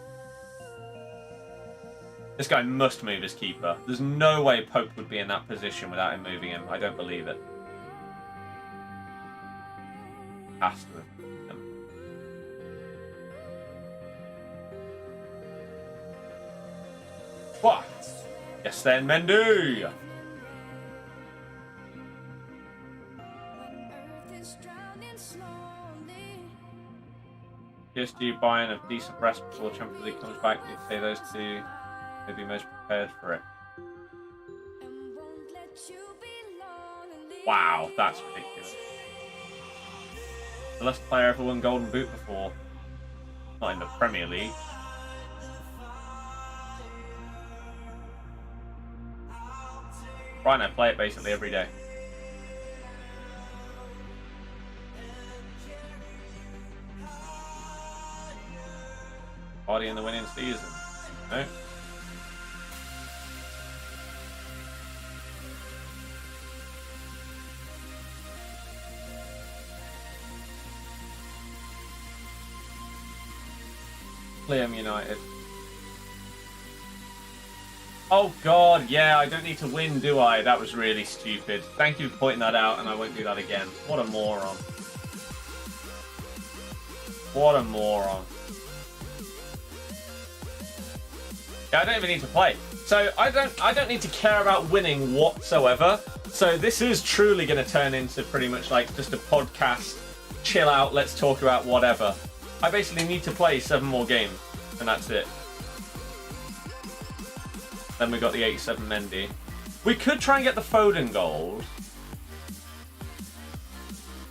This guy must move his keeper. There's no way Pope would be in that position without him moving him. I don't believe it. Has to. What? Yes then, Mendy! PSG Bayern of decent rest before Champions League comes back. You'd say those two may be most prepared for it. Wow, that's ridiculous. The last player ever won Golden Boot before. Not in the Premier League. Right, I play it basically every day. Party in the winning season. No? Liam United. Oh god, yeah, I don't need to win, do I? That was really stupid. Thank you for pointing that out, and I won't do that again. What a moron. What a moron. Yeah, I don't even need to play. So I don't need to care about winning whatsoever. So this is truly going to turn into pretty much like just a podcast, chill out, let's talk about whatever. I basically need to play 7 more games, and that's it. Then we got the 87 Mendy. We could try and get the Foden goals.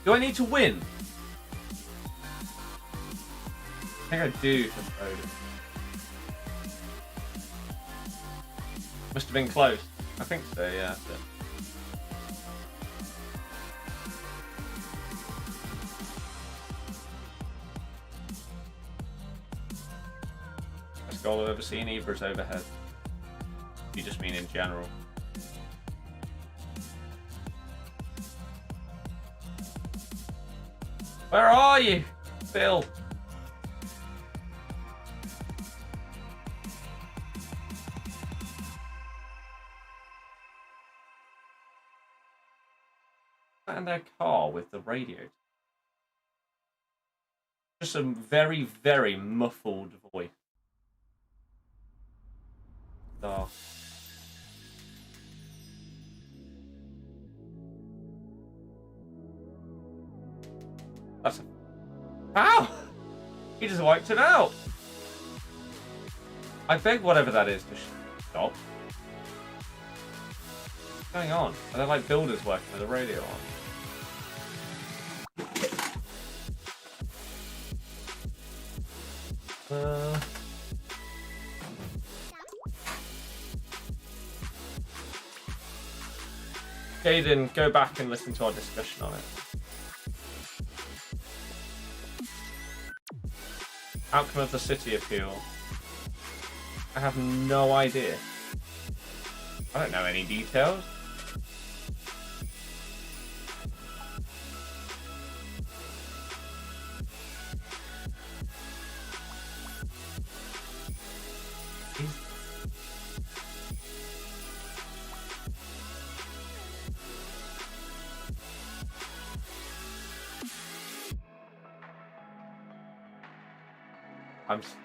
Do I need to win? I think I do for Foden. Must have been close. I think so, yeah. That's it. Best goal I've ever seen, Ibra's overhead. You just mean in general. Where are you, Phil? in their car with the radio. Just a very, very muffled voice. Oh. That's a... Ow! He just wiped it out! I beg whatever that is to stop. What's going on? Are there like builders working with the radio on? Jaden, go back and listen to our discussion on it. Outcome of the city appeal. I have no idea. I don't know any details.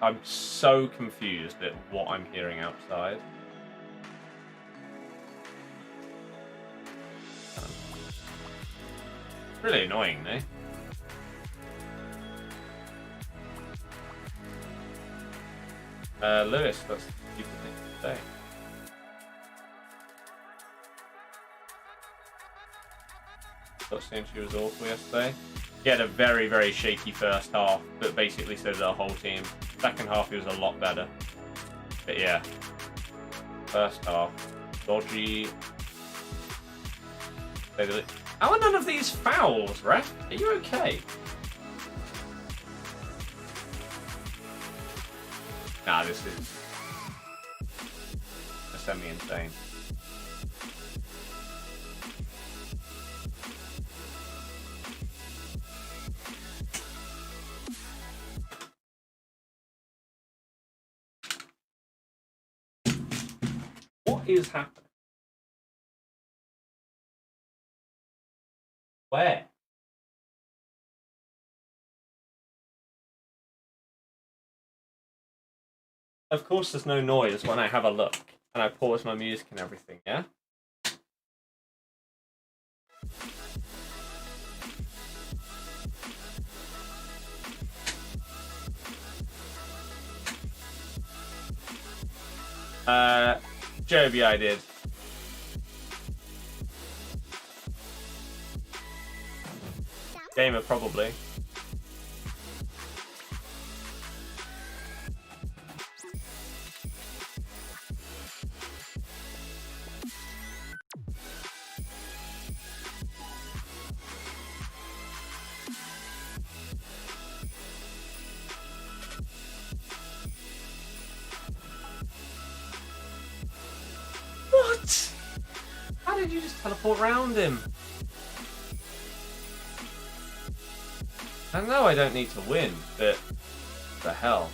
I'm so confused at what I'm hearing outside. Really annoying, eh? Lewis, that's a stupid thing to say. Thought saying she was awful yesterday. He had a very, very shaky first half, but basically so did our whole team. Second half, he was a lot better. But yeah, first half, dodgy. How are none of these fouls, ref? Are you okay? Nah, this is semi-insane. What is happening? Where? Of course there's no noise when I have a look and I pause my music and everything, yeah? Joby, I did. Gamer, probably. What? How did you just teleport around him? I know I don't need to win, but what the hell?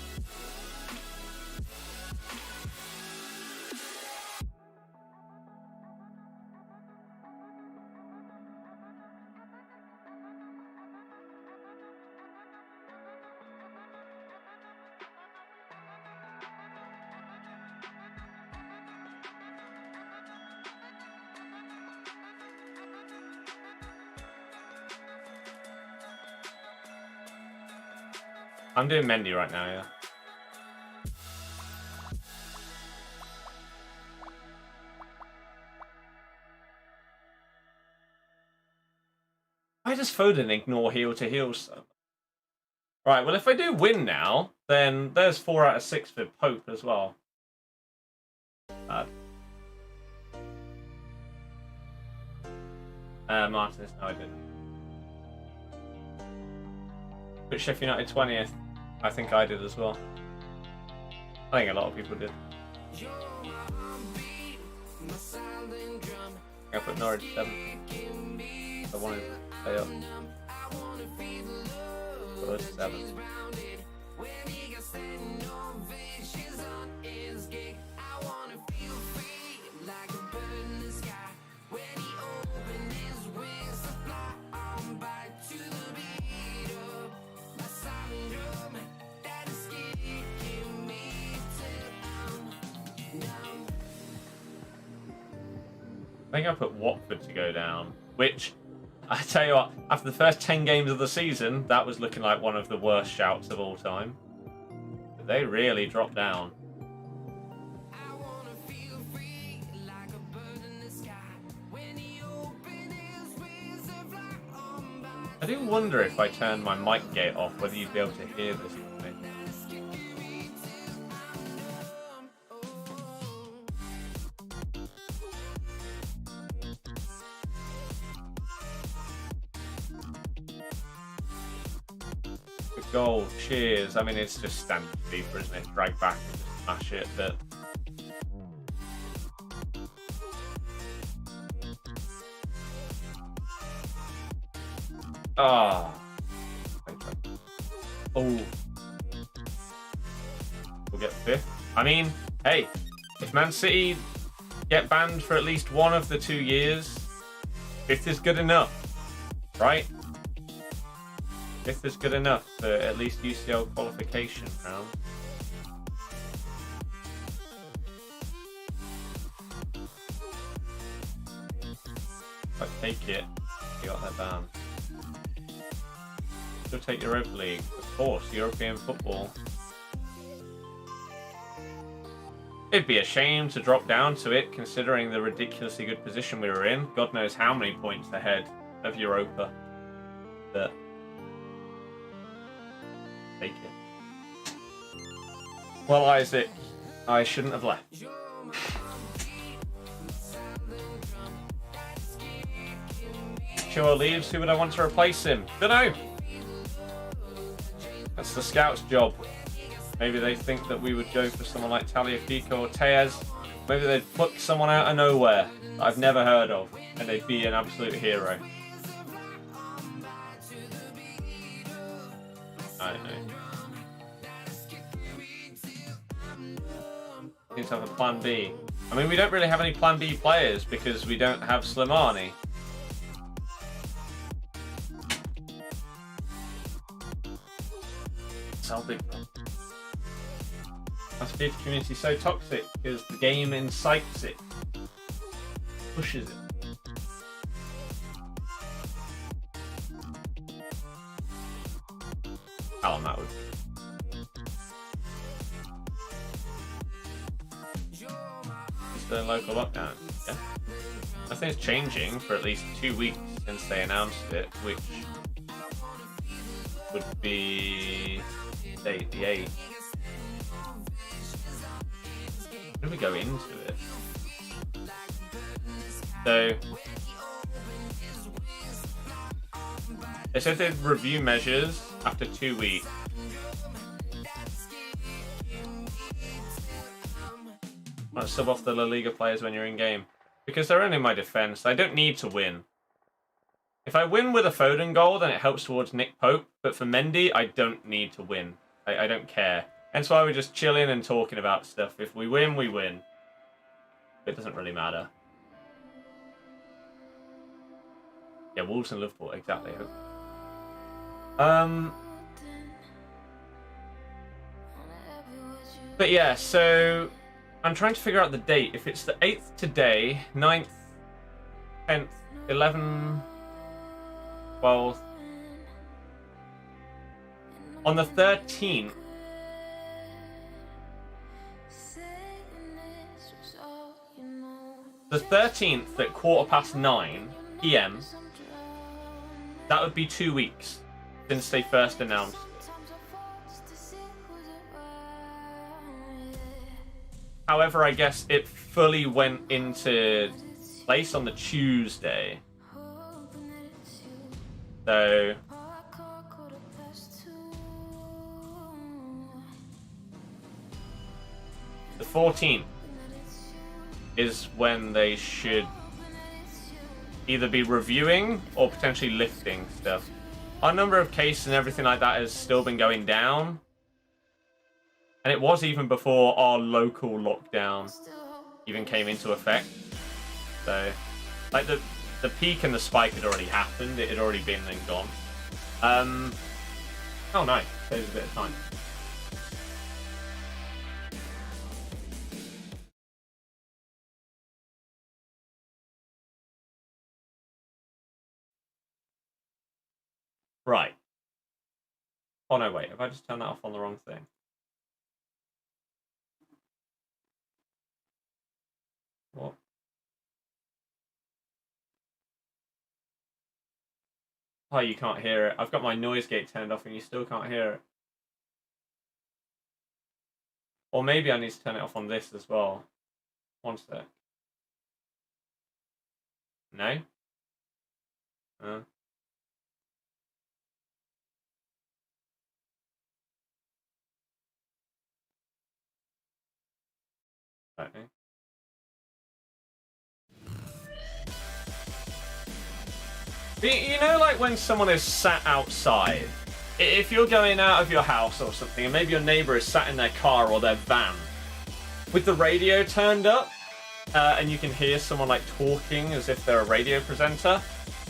I'm doing Mendy right now, yeah. Why does Foden ignore heel to heel stuff? Right, well if I do win now, then there's 4 out of 6 for Pope as well. Martinez, no I didn't. But Sheffield United 20th. I think I did as well. I think a lot of people did. I put Norwich 7th. I wanted to stay up. But it's 7th. I think I put Watford to go down, which, I tell you what, after the first 10 games of the season, that was looking like one of the worst shouts of all time. But they really dropped down. I do wonder if I turned my mic gate off, whether you'd be able to hear this. Goal, cheers. I mean, it's just standard FIFA, isn't it? Drag back and just smash it, but... Ah. Oh. We'll get 5th. I mean, hey, if Man City get banned for at least one of the 2 years, 5th is good enough, right? 5th is good enough for at least UCL qualification round. If I take it, you got that ban. Still take Europa League, of course, European football. It'd be a shame to drop down to it, considering the ridiculously good position we were in. God knows how many points ahead of Europa. But take it. Well, Isaac, I shouldn't have left. Sure leaves, who would I want to replace him? Dunno. That's the scout's job. Maybe they think that we would go for someone like Tagliafico or Tejas. Maybe they'd pluck someone out of nowhere that I've never heard of, and they'd be an absolute hero. I don't know. Seems to have a plan B. I mean, we don't really have any plan B players because we don't have Slimani. That's our big problem. That's FIFA community so toxic because the game incites it, pushes it. Alan, that would. The local lockdown. Yeah, I think it's changing for at least 2 weeks since they announced it, which would be the 8th. How do we go into it? So they said they'd review measures after 2 weeks. I want to sub off the La Liga players when you're in game because they're only my defense. I don't need to win. If I win with a Foden goal, then it helps towards Nick Pope. But for Mendy, I don't need to win. I don't care. Hence why we're just chilling and talking about stuff. If we win, we win. It doesn't really matter. Yeah, Wolves and Liverpool, exactly. But yeah, so I'm trying to figure out the date. If it's the 8th today, 9th, 10th, 11th, 12th. On the 13th, the 13th at 9:15 PM, that would be 2 weeks since they first announced it. However, I guess it fully went into place on the Tuesday. So the 14th is when they should either be reviewing or potentially lifting stuff. Our number of cases and everything like that has still been going down. And it was even before our local lockdown even came into effect. So, like the peak and the spike had already happened. It had already been and gone. Oh, nice. Saves a bit of time. Right. Oh, no, wait. Have I just turned that off on the wrong thing? What? Oh, you can't hear it. I've got my noise gate turned off and you still can't hear it. Or maybe I need to turn it off on this as well. One sec. No? Okay. You know, like when someone is sat outside, if you're going out of your house or something, and maybe your neighbor is sat in their car or their van, with the radio turned up, and you can hear someone like talking as if they're a radio presenter,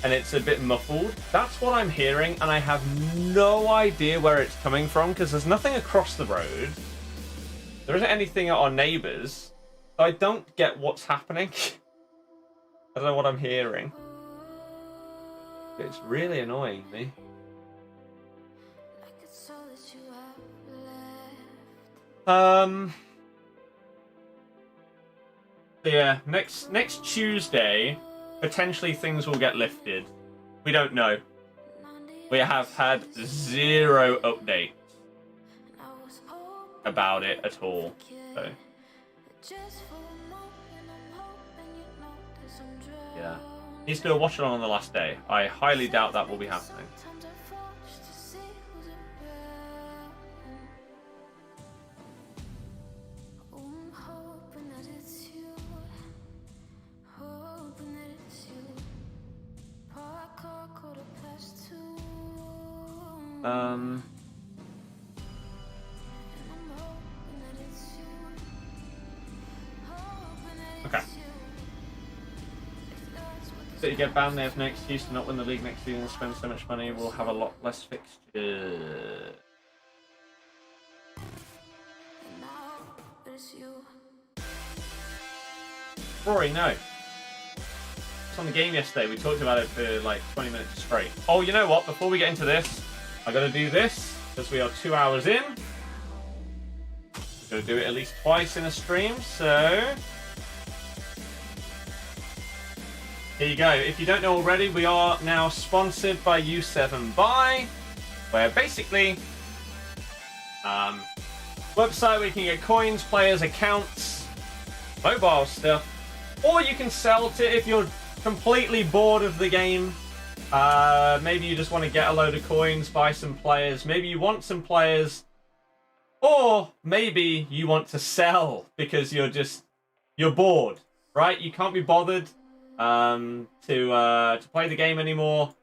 and it's a bit muffled. That's what I'm hearing, and I have no idea where it's coming from, because there's nothing across the road. There isn't anything at our neighbors. So I don't get what's happening. I don't know what I'm hearing. It's really annoying me. Yeah, next Tuesday, potentially things will get lifted. We don't know. We have had 0 updates about it at all. So yeah. Needs to do a watch along on the last day. I highly doubt that will be happening. Okay. So you get banned, there's no excuse to not win the league next season and spend so much money. We'll have a lot less fixtures. Rory, no. It's on the game yesterday. We talked about it for like 20 minutes straight. Oh, you know what? Before we get into this, I gotta do this because we are 2 hours in. Gotta do it at least twice in a stream, so here you go. If you don't know already, we are now sponsored by U7 Buy, where basically website where you can get coins, players, accounts, mobile stuff, or you can sell to if you're completely bored of the game. Maybe you just want to get a load of coins, buy some players. Maybe you want some players, or maybe you want to sell because you're bored, right? You can't be bothered to play the game anymore.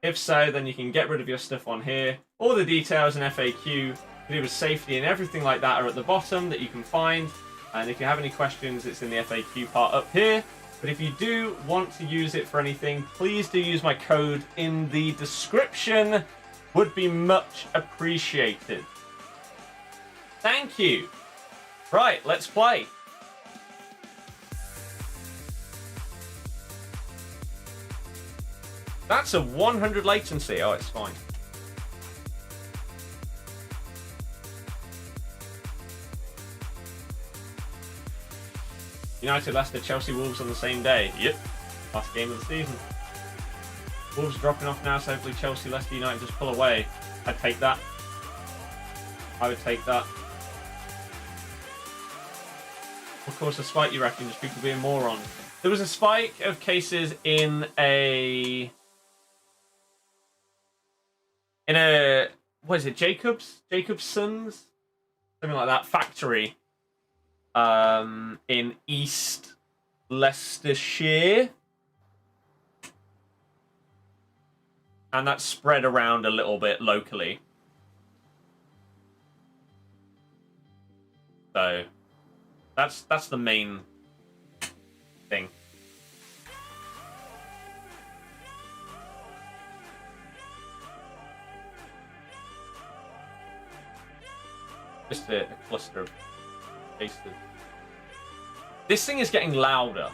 If so, then you can get rid of your stuff on here. All the details and FAQ to do with safety and everything like that are at the bottom that you can find. And if you have any questions, it's in the FAQ part up here. But if you do want to use it for anything, please do use my code in the description. Would be much appreciated. Thank you. Right, let's play. That's a 100 latency. Oh, it's fine. United, Leicester, Chelsea, Wolves on the same day. Yep. Last game of the season. Wolves are dropping off now, so hopefully Chelsea, Leicester, United just pull away. I'd take that. I would take that. Of course, a spike, you reckon, just people being morons. There was a spike of cases in a what is it, Jacobson's? Something like that, factory. In East Leicestershire. And that spread around a little bit locally. So that's the main thing. Just a cluster of cases. This thing is getting louder.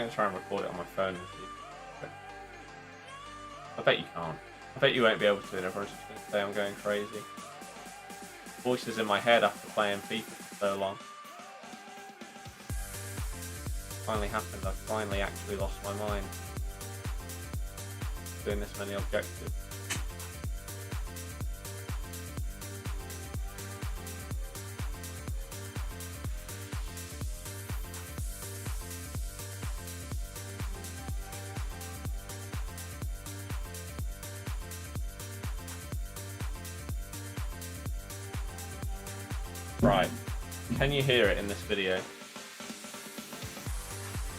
I'm gonna try and record it on my phone and see. I bet you can't. I bet you won't be able to, and everyone's just gonna say I'm going crazy. Voices in my head after playing FIFA for so long. Finally happened. I finally actually lost my mind. Doing this many objectives. Right, can you hear it in this video?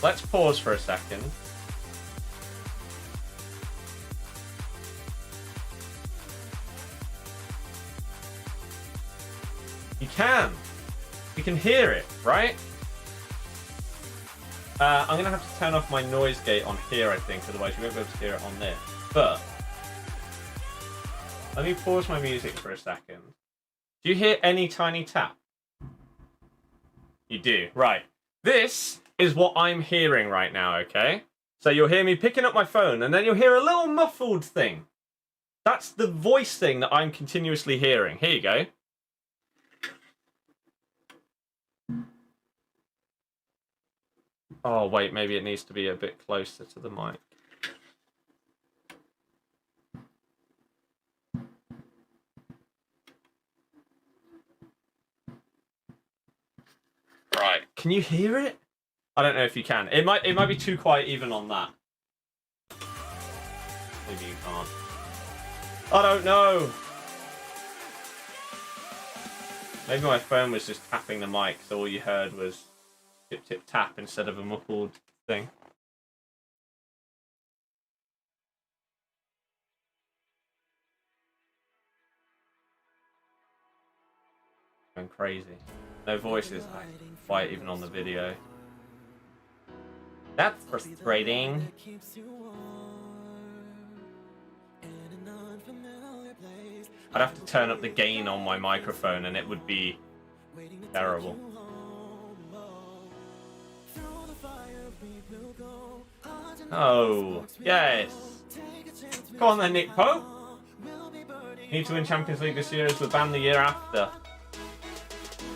Let's pause for a second. You can! You can hear it, right? I'm going to have to turn off my noise gate on here, I think, otherwise you won't be able to hear it on this. But, let me pause my music for a second. Do you hear any tiny tap? You do, right. This is what I'm hearing right now, okay? So you'll hear me picking up my phone, and then you'll hear a little muffled thing. That's the voice thing that I'm continuously hearing. Here you go. Oh, wait, maybe it needs to be a bit closer to the mic. Right, can you hear it? I don't know if you can. It might be too quiet even on that. Maybe you can't. I don't know. Maybe my phone was just tapping the mic, so all you heard was tip tip tap instead of a muffled thing. Going crazy. No voices, quiet even on the video. That's frustrating. I'd have to turn up the gain on my microphone and it would be terrible. Oh, yes. Go on then, Nick Pope. Need to win Champions League this year as the band the year after.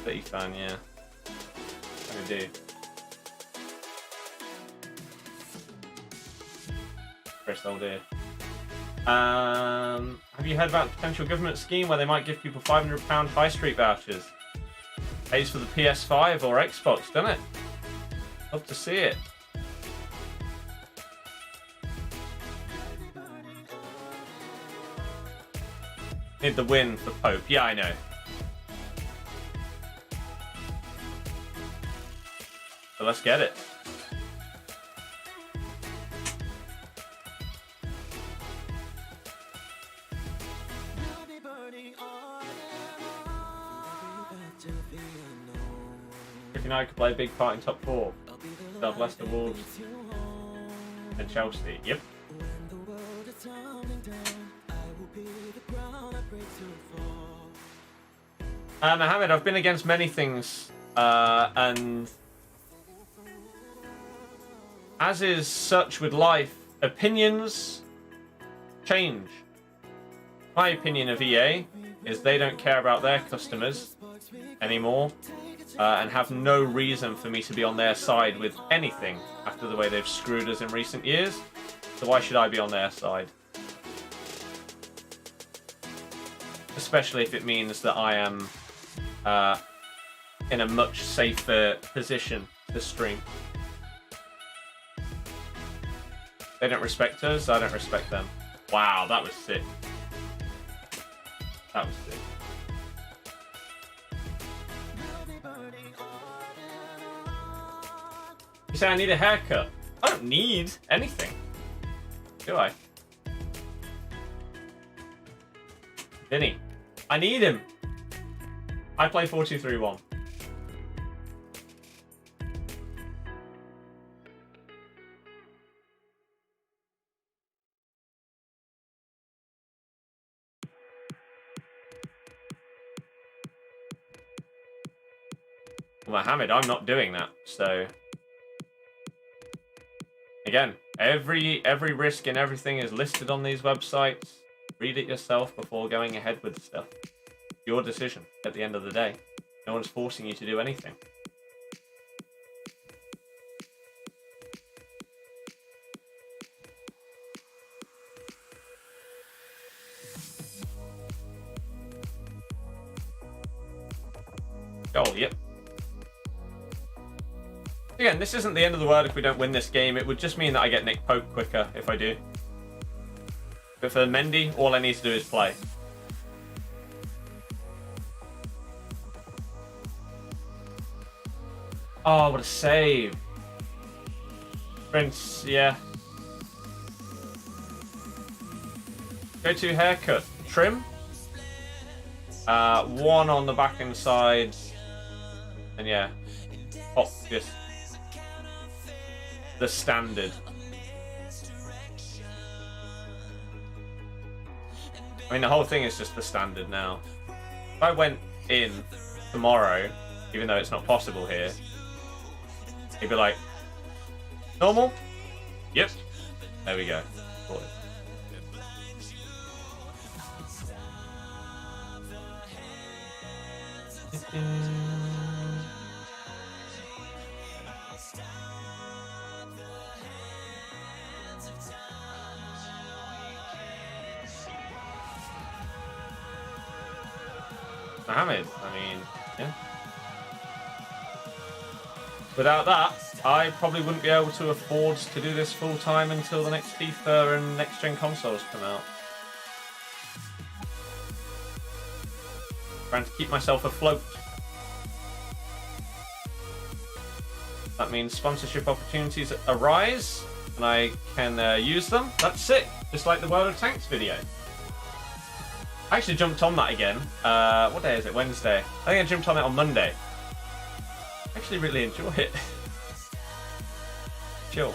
Bet you can, yeah. I do. Chris, oh dear. Have you heard about the potential government scheme where they might give people £500 high street vouchers? Pays for the PS5 or Xbox, doesn't it? Love to see it. Need the win for Pope. Yeah, I know. So let's get it. If you know, I could play a big part in top four. Dub Leicester, Wolves, and Chelsea. Yep. Mohammed, I've been against many things, and as is such with life, opinions change. My opinion of EA is they don't care about their customers anymore, and have no reason for me to be on their side with anything after the way they've screwed us in recent years. So why should I be on their side? Especially if it means that I am in a much safer position to stream. They don't respect us, I don't respect them. Wow, that was sick. That was sick. You say I need a haircut? I don't need anything. Do I? Vinny. I need him. I play 4-2-3-1. Well, Mohammed, I'm not doing that, so... again, every risk and everything is listed on these websites. Read it yourself before going ahead with stuff. Your decision at the end of the day. No one's forcing you to do anything. Oh, yep. Again, this isn't the end of the world if we don't win this game. It would just mean that I get Nick Pope quicker if I do. But for Mendy, all I need to do is play. Oh, what a save. Prince, yeah. Go to haircut. Trim. One on the back and sides. And yeah. Pop just the standard. I mean, the whole thing is just the standard now. If I went in tomorrow, even though it's not possible here, he'd be like, normal? Yep. There we go. Mohammed, I mean, yeah. Without that, I probably wouldn't be able to afford to do this full time until the next FIFA and next gen consoles come out. Trying to keep myself afloat. That means sponsorship opportunities arise, and I can use them. That's sick, just like the World of Tanks video. I actually jumped on that again. What day is it? Wednesday. I think I jumped on it on Monday. I actually really enjoy it. Chill.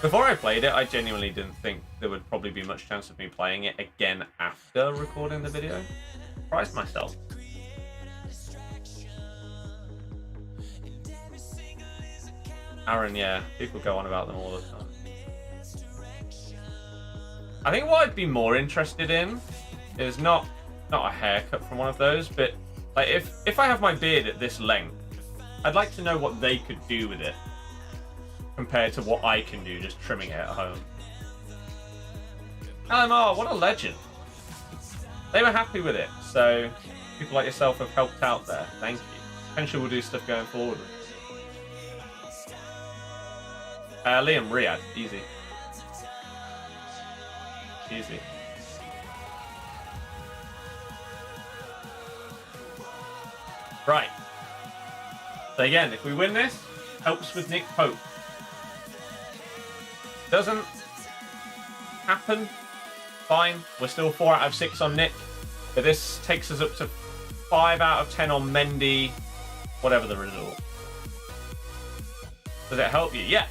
Before I played it, I genuinely didn't think there would probably be much chance of me playing it again after recording the video. Surprised myself. Aaron, yeah, people go on about them all the time. I think what I'd be more interested in is not a haircut from one of those, but like if I have my beard at this length, I'd like to know what they could do with it compared to what I can do just trimming it at home. LMR, what a legend. They were happy with it, so people like yourself have helped out there. Thank you. Potentially we'll do stuff going forward. Liam, Riyadh, easy. Easy. Right. So again, if we win this, helps with Nick Pope. Doesn't happen, fine. We're still 4 out of 6 on Nick. But this takes us up to 5 out of 10 on Mendy, whatever the result. Does it help you? Yeah.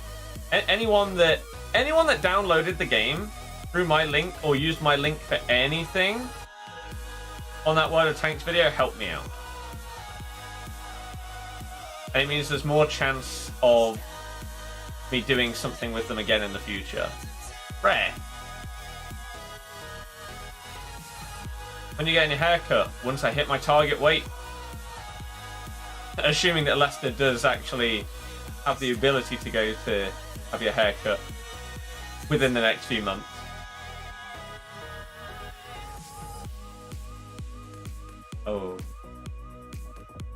Anyone that downloaded the game through my link or used my link for anything on that World of Tanks video, help me out. And it means there's more chance of me doing something with them again in the future. Rare. When you get your haircut, once I hit my target weight, assuming that Leicester does actually have the ability to go to have your haircut within the next few months. Oh.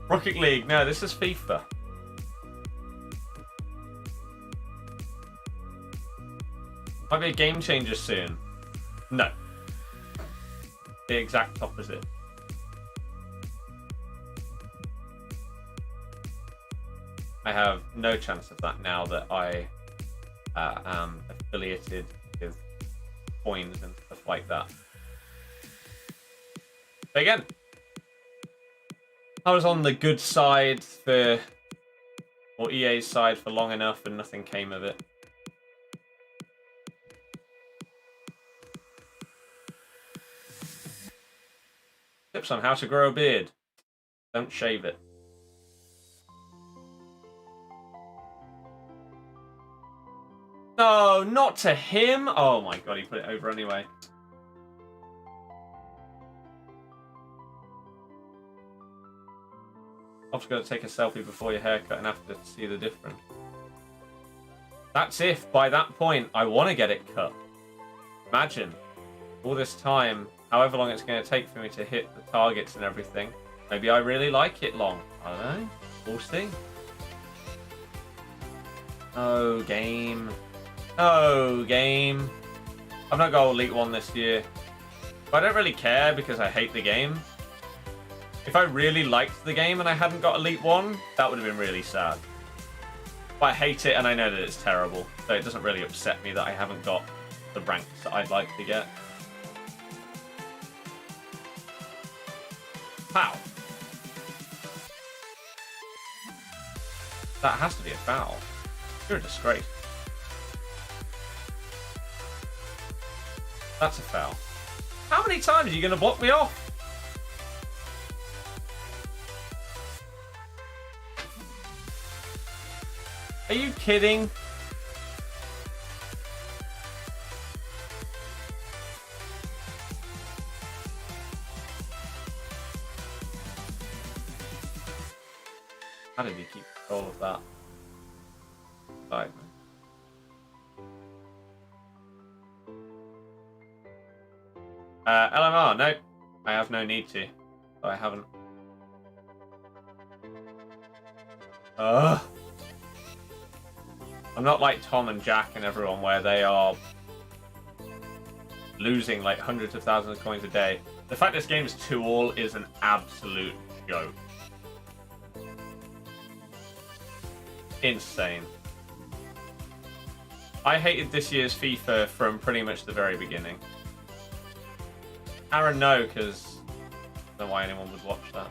Rocket League. No, this is FIFA. Might be a game changer soon. No. The exact opposite. I have no chance of that now that I am affiliated with coins and stuff like that. But again, I was on the good side or EA's side for long enough and nothing came of it. Tips on how to grow a beard. Don't shave it. No, not to him. Oh my god, he put it over anyway. I've just got to take a selfie before your haircut and after to see the difference. That's if, by that point, I want to get it cut. Imagine, all this time, however long it's going to take for me to hit the targets and everything. Maybe I really like it long. I don't know. We'll see. Oh, game. Oh, game. I've not got Elite 1 this year. But I don't really care because I hate the game. If I really liked the game and I hadn't got Elite 1, that would have been really sad. But I hate it and I know that it's terrible. So it doesn't really upset me that I haven't got the ranks that I'd like to get. Foul. That has to be a foul. You're a disgrace. That's a foul. How many times are you going to block me off? Are you kidding? How did he keep control of that? Right. LMR, no. I have no need to. But I haven't. Ugh. I'm not like Tom and Jack and everyone where they are losing like hundreds of thousands of coins a day. The fact this game is 2-all is an absolute joke. Insane. I hated this year's FIFA from pretty much the very beginning. Aaron, no, because I don't know why anyone would watch that.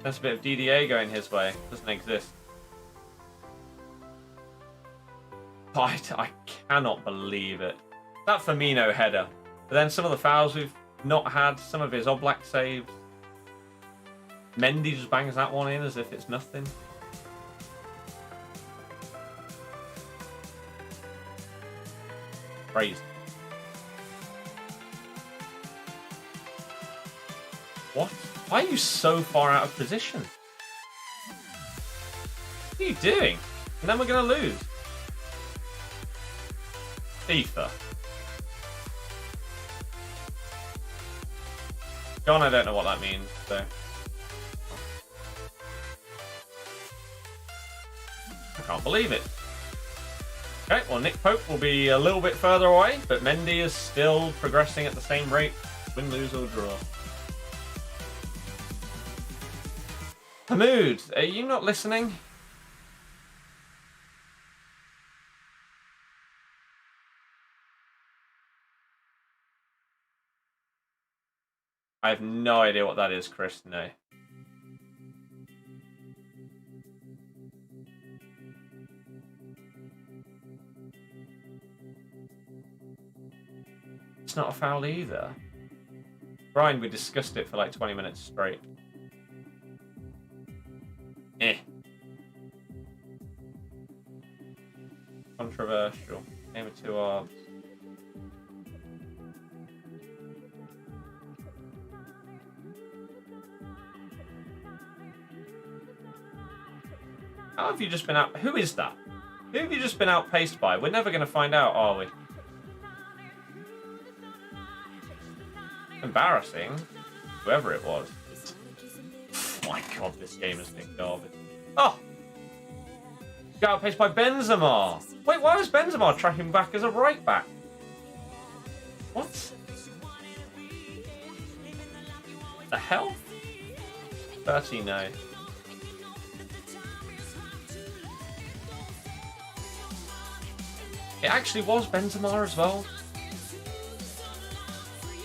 That's a bit of DDA going his way. Doesn't exist. I cannot believe it. That Firmino header. But then some of the fouls we've not had, some of his Oblak saves. Mendy just bangs that one in as if it's nothing. Crazy. What? Why are you so far out of position? What are you doing? And then we're going to lose. FIFA. John, I don't know what that means, so. I can't believe it. Okay, well, Nick Pope will be a little bit further away, but Mendy is still progressing at the same rate. Win, lose, or draw. Hamoud, are you not listening? I have no idea what that is, Chris. No. It's not a foul either. Brian, we discussed it for like 20 minutes straight. Eh. Controversial. Game of 2 odds. How have you just been out? Who is that? Who have you just been outpaced by? We're never going to find out, are we? Embarrassing. Whoever it was. Oh my god, this game has been garbage. Oh! Got outpaced by Benzema. Wait, why was Benzema tracking back as a right back? What? The hell? 30, no. It actually was Benzema as well.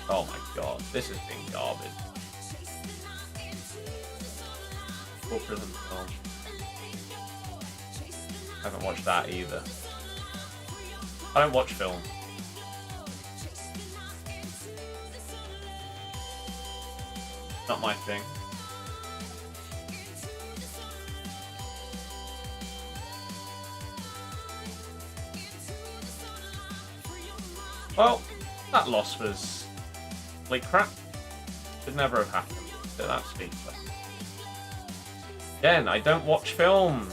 Oh my god, this has been garbage. Full prison film. I haven't watched that either. I don't watch film. Not my thing. Well, that loss was complete crap. Should never have happened. So that's FIFA. Again, I don't watch film.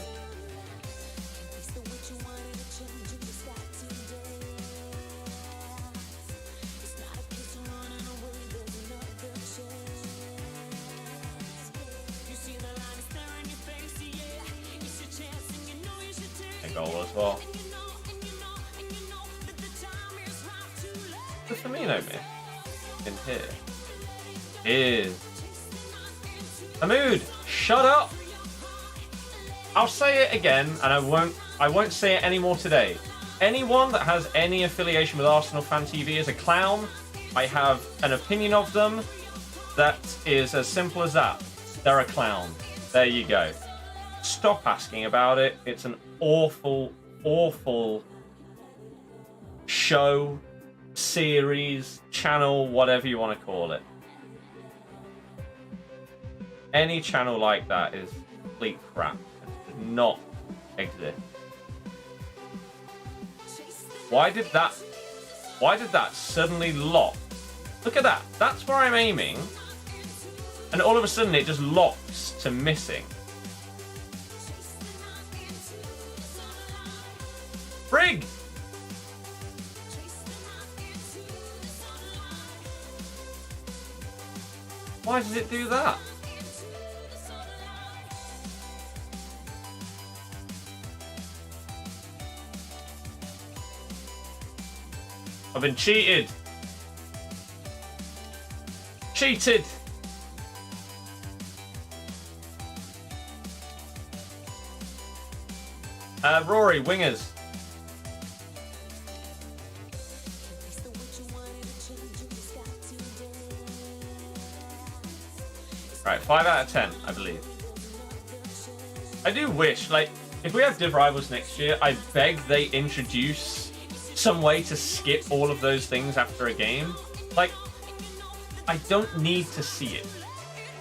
A goal as well. The Firmino myth in here is Mahmood, shut up. I'll say it again, and I won't say it anymore today. Anyone that has any affiliation with Arsenal Fan TV is a clown. I have an opinion of them that is as simple as that. They're a clown. There you go. Stop asking about it. It's an awful, awful show, series, channel, whatever you want to call it. Any channel like that is complete crap. It does not exist. Why did that suddenly lock? Look at that. That's where I'm aiming. And all of a sudden it just locks to missing. Frig! Why does it do that? I've been cheated. Cheated. Rory, wingers. Right, 5 out of 10, I believe. I do wish, like, if we have Div Rivals next year, I beg they introduce some way to skip all of those things after a game. Like, I don't need to see it.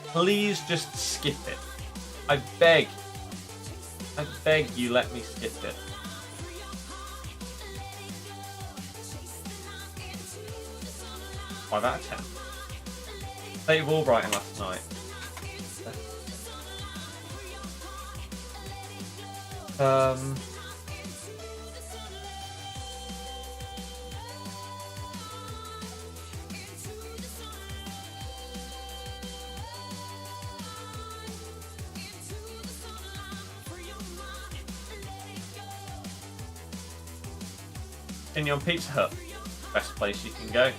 Please just skip it. I beg you let me skip it. Five out of 10. State of Albrighton last night. Continue on Pizza Hut. Best place you can go.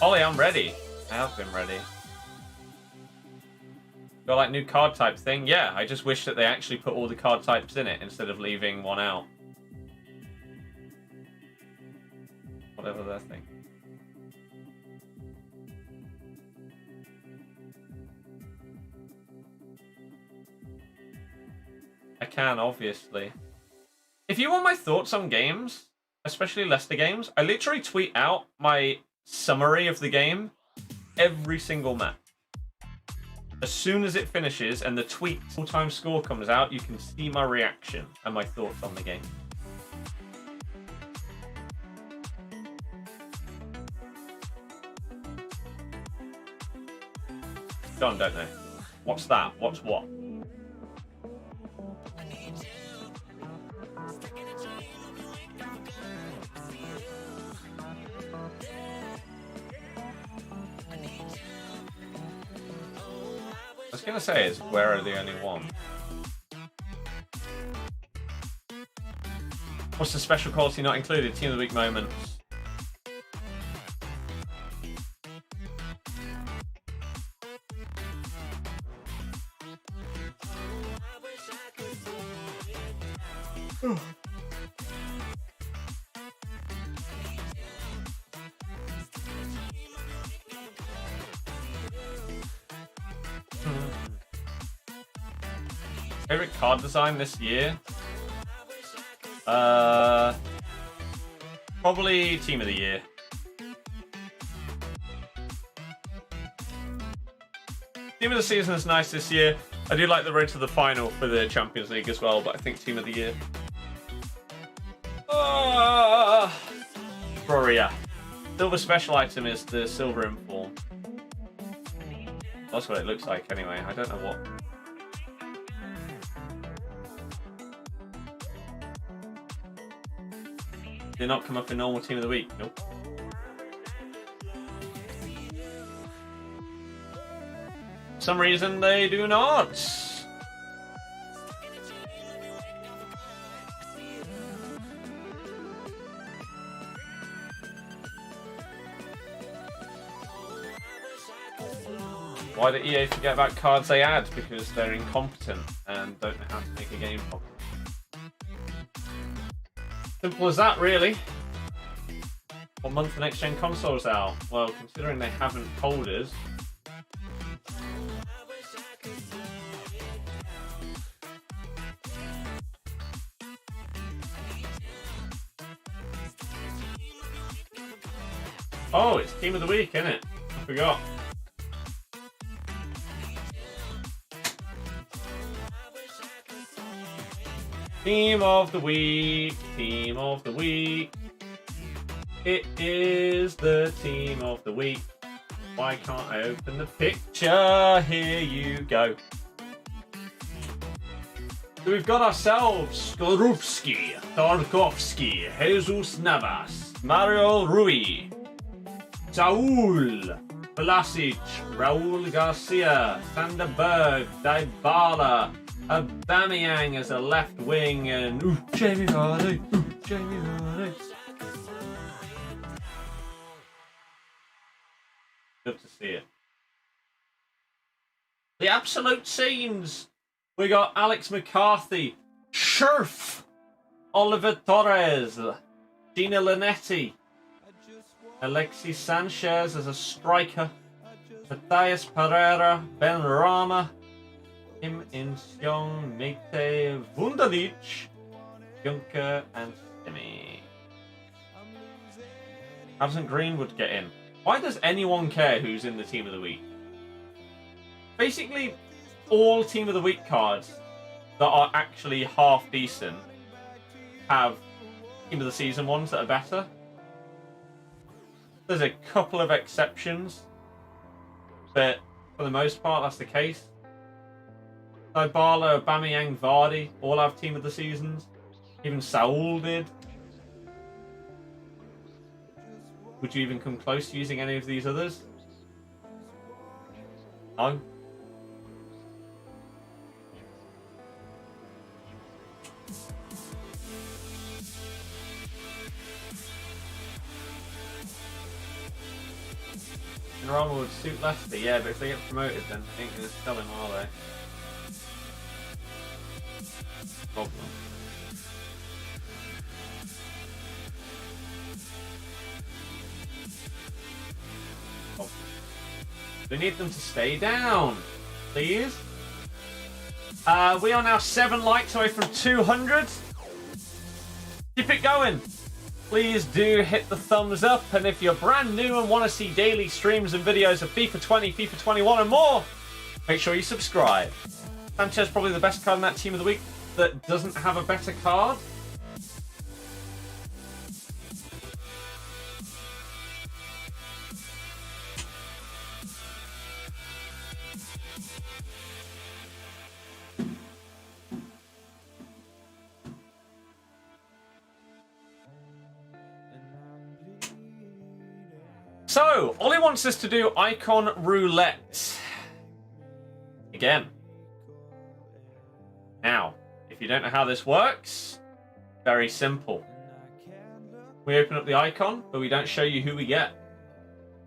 Ollie, I'm ready. I have been ready. Got like new card type thing? Yeah, I just wish that they actually put all the card types in it instead of leaving one out. Whatever their thing. I can, obviously. If you want my thoughts on games, especially Leicester games, I literally tweet out my summary of the game every single match. As soon as it finishes and the tweet full-time score comes out, you can see my reaction and my thoughts on the game. John, don't know. What's that? What's what? I was going to say is, where are the only one? What's the special quality not included? Team of the week moments. Favorite card design this year? Probably Team of the Year. Team of the Season is nice this year. I do like the road to the final for the Champions League as well, but I think Team of the Year. Explorer. Silver special item is the silver inform. That's what it looks like anyway. I don't know what. Did not come up in normal team of the week. Nope. For some reason they do not. Why did EA forget about cards they add? Because they're incompetent and don't know how to make a game properly. Simple as that, really. What month the next gen console's out? Well, considering they haven't told us. Oh, it's Team of the Week, isn't it? I forgot. Team of the week, team of the week. It is the team of the week. Why can't I open the picture? Here you go. So we've got ourselves Skorupski, Tarkovsky, Jesus Navas, Mario Rui, Saul, Vlasic, Raul Garcia, Sanderberg, Dybala, Aubameyang as a left wing, and Jamie Vardy, Jamie Vardy. Good to see it. The absolute scenes. We got Alex McCarthy, Scherf, Oliver Torres, Gina Linetti, Alexis Sanchez as a striker, Matthias Pereira, Ben Rama, Kim In-seong, Mete Vundalic, Juncker, and Stimmy. How doesn't Greenwood get in? Why does anyone care who's in the team of the week? Basically, all team of the week cards that are actually half decent have team of the season ones that are better. There's a couple of exceptions, but for the most part, that's the case. Dybala, Aubameyang, Vardy all have team of the seasons. Even Saul did. Would you even come close to using any of these others? No. Rama would suit Leicester, yeah, but if they get promoted, then I ain't going to sell him, are they? Problem. We need them to stay down, please. We are now 7 likes away from 200. Keep it going. Please do hit the thumbs up, and if you're brand new and want to see daily streams and videos of FIFA 20, FIFA 21 and more, make sure you subscribe. Sanchez probably the best card in that team of the week that doesn't have a better card. So, Ollie wants us to do icon roulette. Again. Now, if you don't know how this works, very simple. We open up the icon, but we don't show you who we get.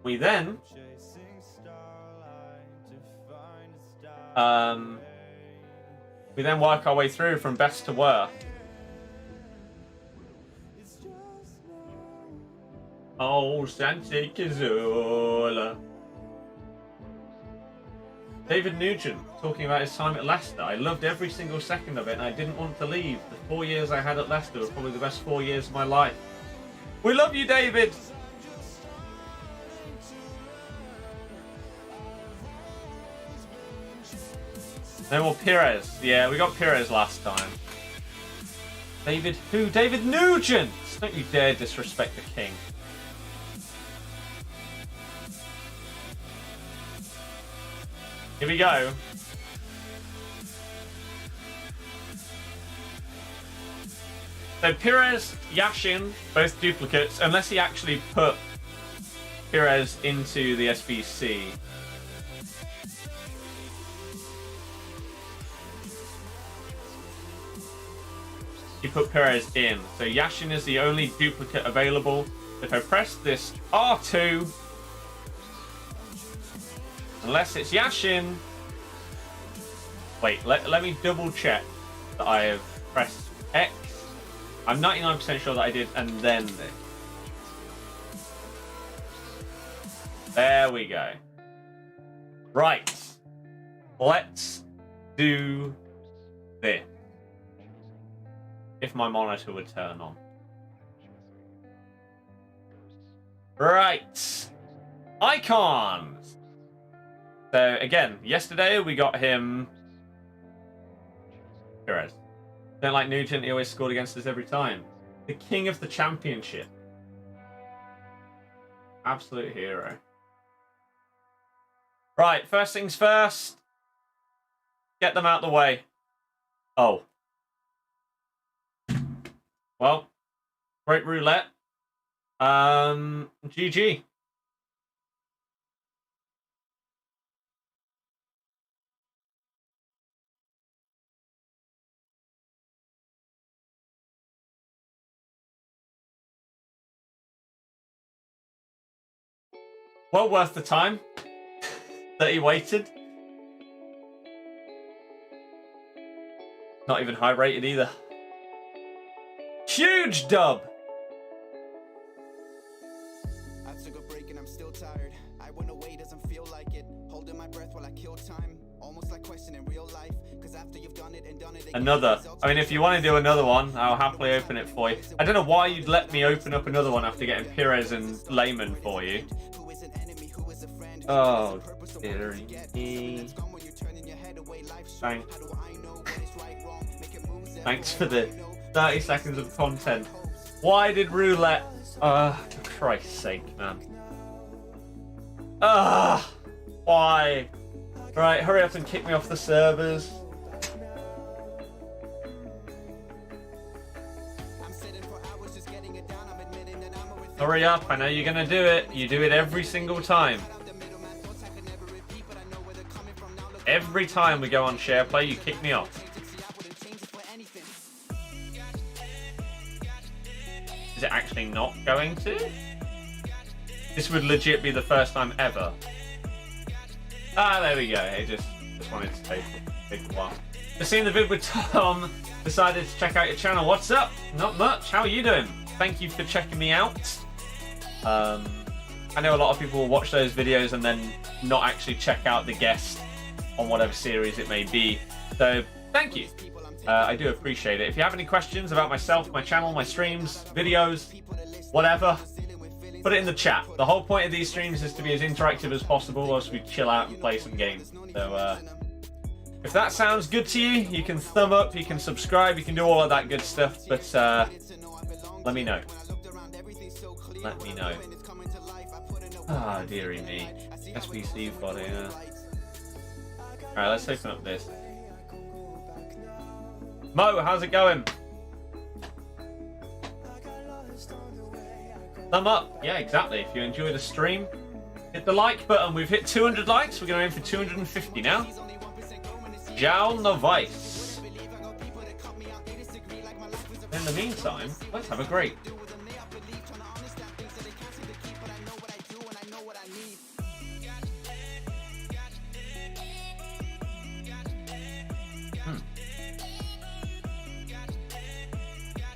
We then work our way through from best to worst. Oh, Santi Cazorla. David Nugent talking about his time at Leicester. I loved every single second of it and I didn't want to leave. The 4 years I had at Leicester were probably the best 4 years of my life. We love you, David! No more Pires. Yeah, we got Pires last time. David who? David Nugent! Don't you dare disrespect the king. Here we go. So Pires, Yashin, both duplicates, unless he actually put Pires into the SBC. He put Pires in. So Yashin is the only duplicate available. If I press this R2, unless it's Yashin. Wait, let me double check that I have pressed X. I'm 99% sure that I did, and then this. There we go. Right. Let's do this. If my monitor would turn on. Right. Icons. So, again, yesterday we got him... Pires. Don't like Nugent, he always scored against us every time. The king of the championship. Absolute hero. Right, first things first. Get them out the way. Oh. Well, great roulette. GG. Well worth the time that he waited. Not even high rated either. Huge dub. I took a break and I'm still tired. I went away, doesn't feel like it. Holding my breath while I kill time. Almost like questioning real life. Cause after you've done it and done it again, another. I mean, if you want to do another one, I'll happily open it for you. I don't know why you'd let me open up another one after getting Pires and Lehman for you. Oh, dearie. Thanks for the 30 seconds of content. Why did roulette? For Christ's sake, man. Why? Right, hurry up and kick me off the servers. Hurry up, I know you're gonna do it. You do it every single time. Every time we go on share play, you kick me off. Is it actually not going to? This would legit be the first time ever. Ah, there we go. It just wanted to take a while. Just seen the vid with Tom. Decided to check out your channel. What's up? Not much. How are you doing? Thank you for checking me out. I know a lot of people will watch those videos and then not actually check out the guest on whatever series it may be. So, thank you. I do appreciate it. If you have any questions about myself, my channel, my streams, videos, whatever, put it in the chat. The whole point of these streams is to be as interactive as possible whilst we chill out and play some games. So, if that sounds good to you, you can thumb up, you can subscribe, you can do all of that good stuff. But let me know. Let me know. Ah, dearie me. SBC body, yeah. Alright, let's open up this. Mo, how's it going? Thumb up. Yeah, exactly. If you enjoyed the stream, hit the like button. We've hit 200 likes. We're going to aim for 250 now. Jowl Novice. In the meantime, let's have a great.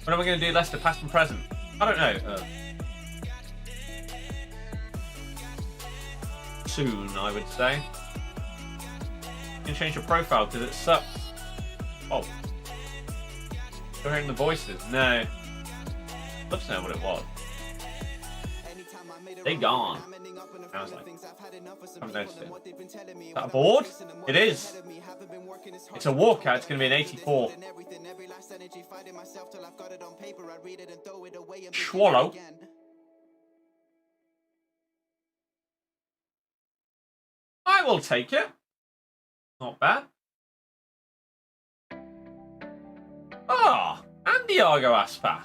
When are we going to do Leicester past and present? I don't know. Soon, I would say. You can change your profile because it sucks. Oh. You're hearing the voices? No. Love to know what it was. They gone. I was like, I haven't noticed it. Is that a board? It is. It's a walkout. It's going to be an 84. Swallow. I will take it. Not bad. Ah, and Iago Aspas.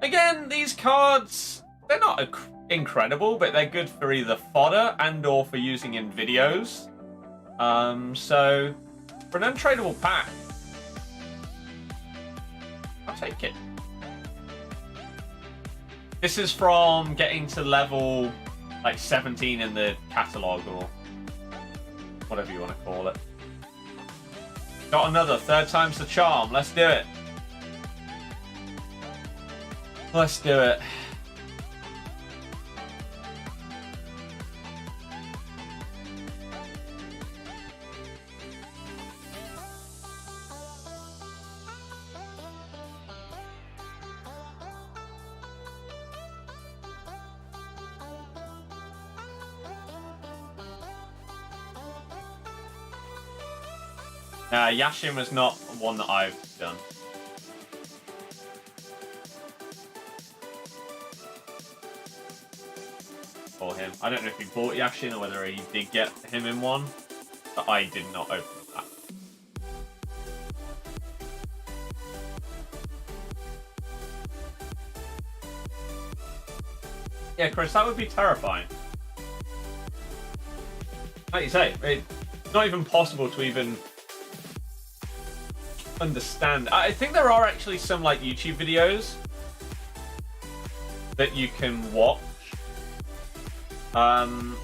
Again, these cards, they're not incredible, but they're good for either fodder and or for using in videos. So, for an untradeable pack, I'll take it. This is from getting to level, like, 17 in the catalogue, or whatever you want to call it. Got another, third time's the charm. Let's do it. Let's do it. Yashin was not one that I've done. For him. I don't know if he bought Yashin or whether he did get him in one, but I did not open that. Yeah, Chris, that would be terrifying. Like you say, it's not even possible to even understand. I think there are actually some like YouTube videos that you can watch that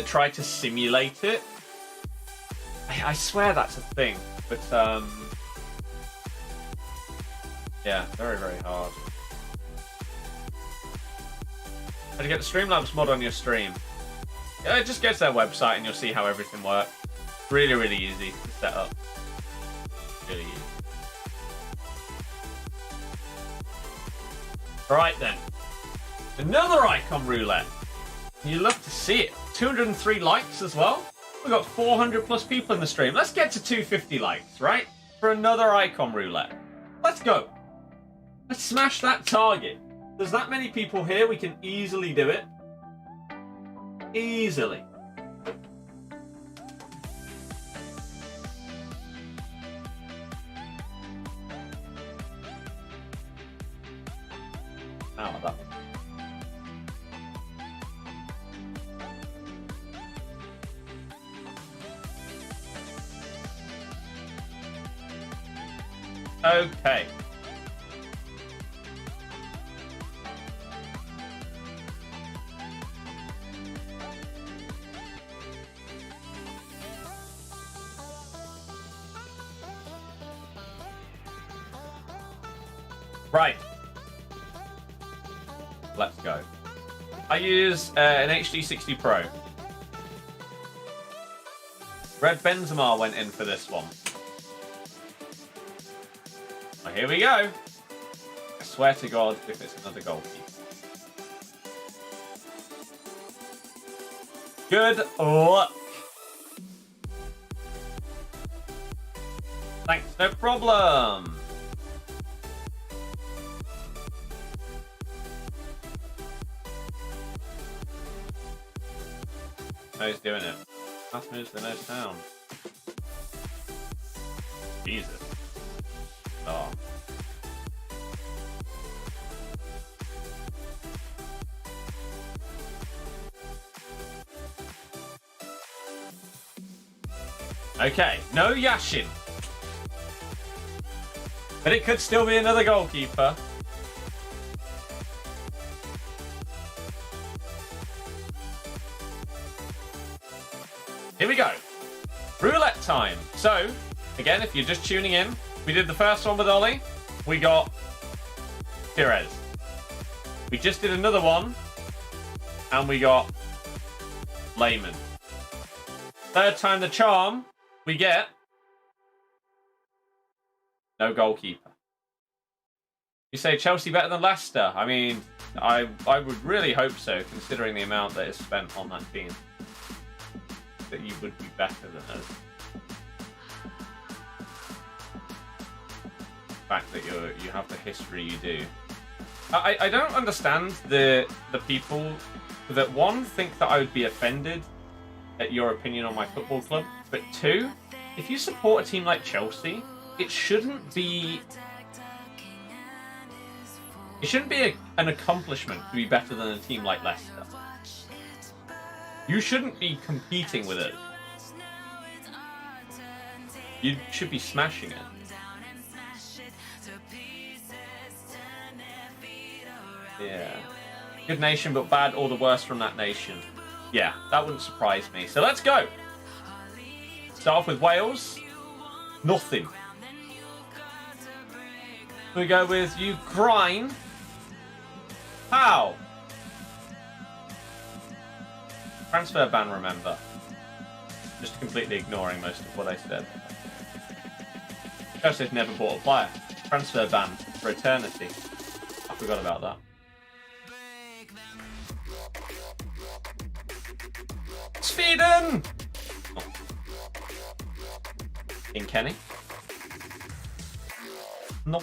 try to simulate it. I swear that's a thing, but yeah, very, very hard. How do you get the Streamlabs mod on your stream? Yeah, just go to their website and you'll see how everything works. Really, really easy to set up. Really easy. Right then. Another icon roulette. You love to see it. 203 likes as well. We've got 400 plus people in the stream. Let's get to 250 likes, right? For another icon roulette. Let's go. Let's smash that target. There's that many people here, we can easily do it. Easily. How about that? Okay. Right. Let's go. I use an HD60 Pro. Red Benzema went in for this one. Well, here we go. I swear to God if it's another goalkeeper. Good luck. Thanks, no problem. Oh, he's doing it. Fast moves to no sound. Jesus. Oh. Okay, no Yashin. But it could still be another goalkeeper. Here we go. Roulette time. So, again, if you're just tuning in, we did the first one with Ollie. We got Pires. We just did another one. And we got Lehman. Third time the charm, we get no goalkeeper. You say Chelsea better than Leicester? I mean, I would really hope so, considering the amount that is spent on that team. That you would be better than us. The fact that you have the history you do. I don't understand the people that one, think that I would be offended at your opinion on my football club, but two, if you support a team like Chelsea, it shouldn't be an accomplishment to be better than a team like Leicester. You shouldn't be competing with it. You should be smashing it. Yeah. Good nation, but bad or the worst from that nation. Yeah, that wouldn't surprise me. So let's go. Start off with Wales. Nothing. We go with Ukraine. How? Transfer ban, remember. Just completely ignoring most of what I said. Chelsea's never bought a player. Transfer ban for eternity. I forgot about that. Sweden! Oh. In Kenny? No.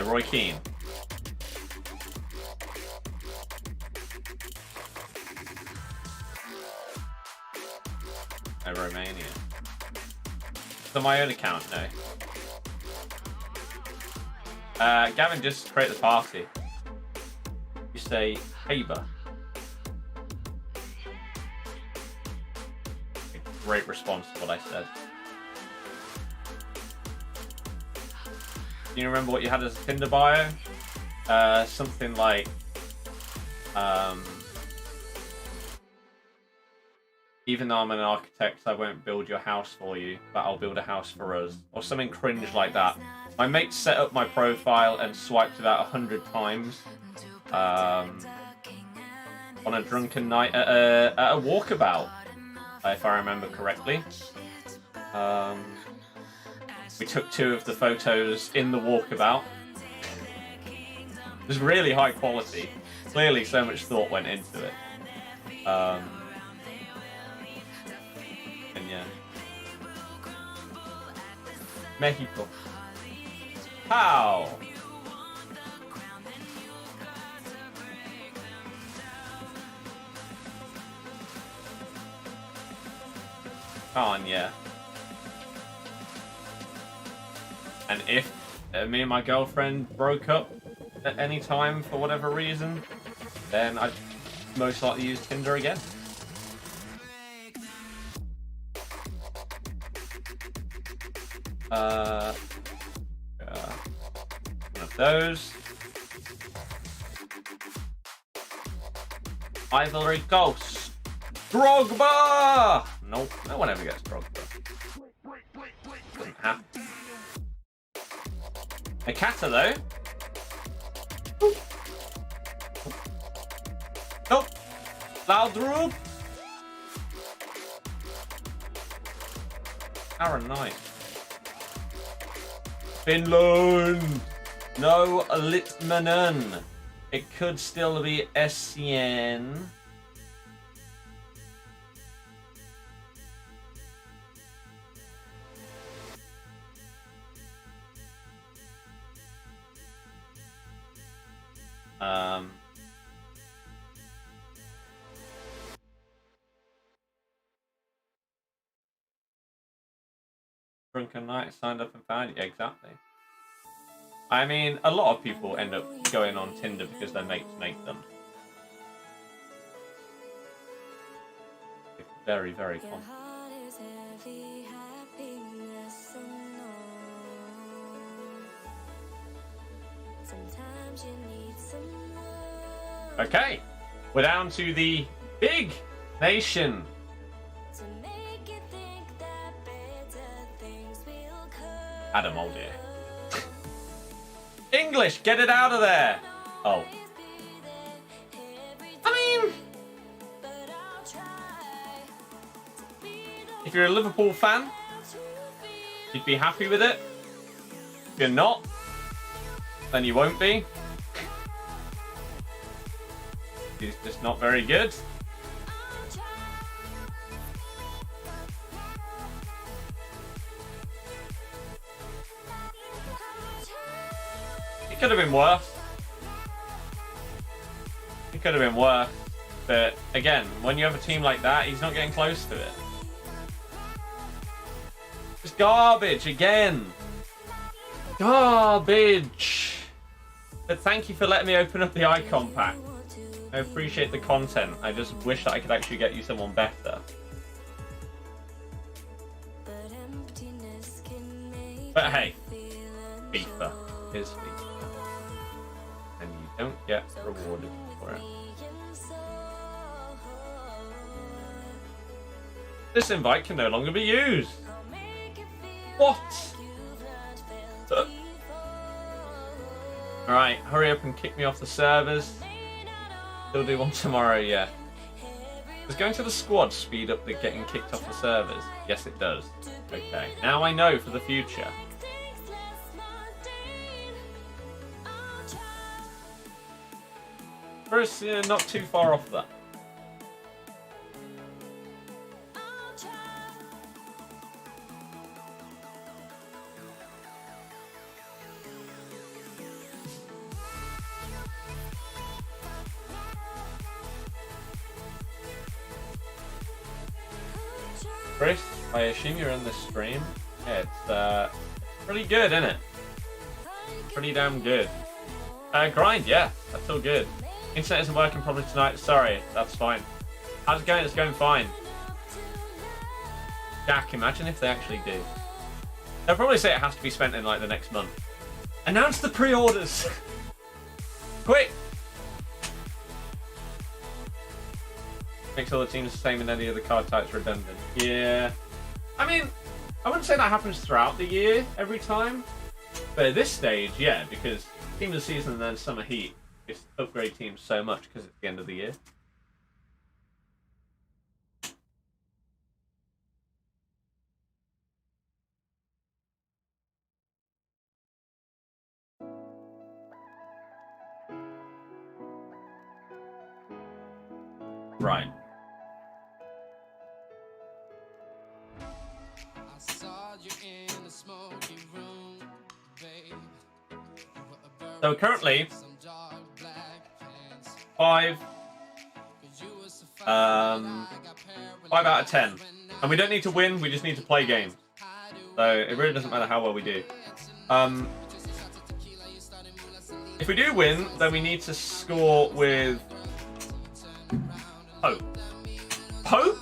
Roy Keane. Romania. It's on my own account, no. Gavin, just create the party. You say Haber. A great response to what I said. Do you remember what you had as a Tinder bio? Something like, even though I'm an architect, I won't build your house for you, but I'll build a house for us. Or something cringe like that. My mate set up my profile and swiped about 100 times on a drunken night at a walkabout, if I remember correctly. We took 2 of the photos in the walkabout. It was really high quality. Clearly so much thought went into it. And yeah. Mexico. How? On, yeah. And if me and my girlfriend broke up at any time for whatever reason, then I'd most likely use Tinder again. One of those. Ivory Coast. Drogba! Nope, no one ever gets Drogba. Doesn't happen. Nakata though. Nope. Laudrup. Aaron Knight. Finland. No Litmanen. It could still be Essien. Drunken Night signed up and found you. Exactly. I mean, a lot of people end up going on Tinder because their mates make them. It's very, very common. Okay, we're down to the big nation. Adam Aldier. English, get it out of there. Oh. I mean, if you're a Liverpool fan, you'd be happy with it. If you're not, then you won't be. He's just not very good. could have been worse. It could have been worse. But again, when you have a team like that, he's not getting close to it. It's garbage again. Garbage. But thank you for letting me open up the icon pack. I appreciate the content. I just wish that I could actually get you someone better. But hey, FIFA is FIFA. And you don't get rewarded for it. This invite can no longer be used. What? Alright, hurry up and kick me off the servers. Still do one tomorrow, yeah. Does going to the squad speed up the getting kicked off the servers? Yes, it does. Okay, now I know for the future. First, not too far off that. Chris, I assume you're in the stream. Yeah, it's pretty good, isn't it? Pretty damn good. Grind, yeah, that's all good. Internet isn't working properly tonight. Sorry, that's fine. How's it going? It's going fine. Jack, imagine if they actually do. They'll probably say it has to be spent in like the next month. Announce the pre-orders! Quick! Makes all the teams the same and any other card types redundant. Yeah. I mean, I wouldn't say that happens throughout the year, every time. But at this stage, yeah, because team of the season and then summer heat just upgrade teams so much because it's the end of the year. Right. So currently, 5 out of 10. And we don't need to win, we just need to play games. So it really doesn't matter how well we do. If we do win, then we need to score with Pope. Pope?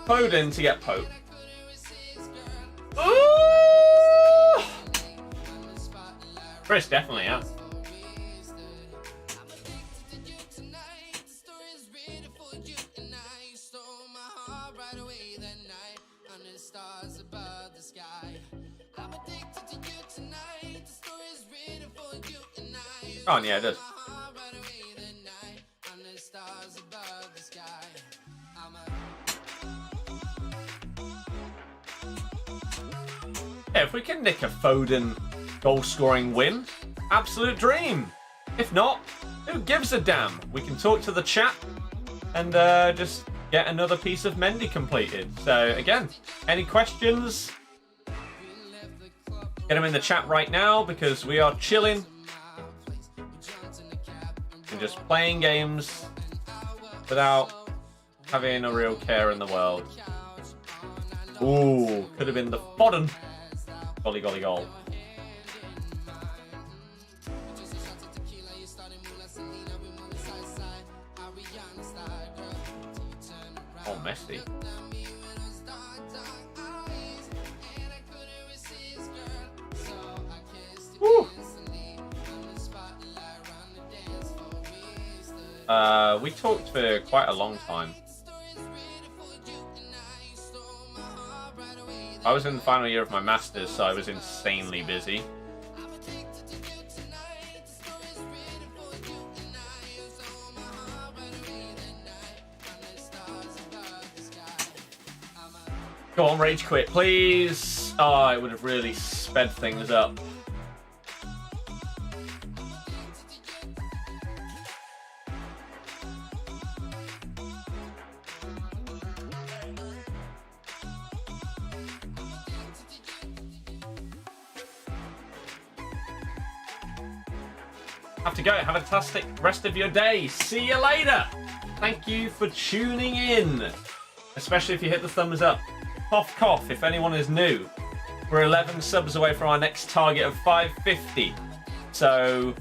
Foden to get Pope. Ooh! Chris, definitely, yeah. Oh, yeah, it does. Yeah, if we can nick a Foden goal-scoring win, absolute dream. If not, who gives a damn? We can talk to the chat and just get another piece of Mendy completed. So again, any questions? Get them in the chat right now because we are chilling and just playing games without having a real care in the world. Ooh, could have been the Foden. Golly, golly, goal. Oh, Messi. Woo. We talked for quite a long time. I was in the final year of my Masters, so I was insanely busy. Go on, rage quit, please. Oh, it would have really sped things up. have to go. Have a fantastic rest of your day. See you later. Thank you for tuning in, especially if you hit the thumbs up. Cough, cough, if anyone is new. We're 11 subs away from our next target of 550. So,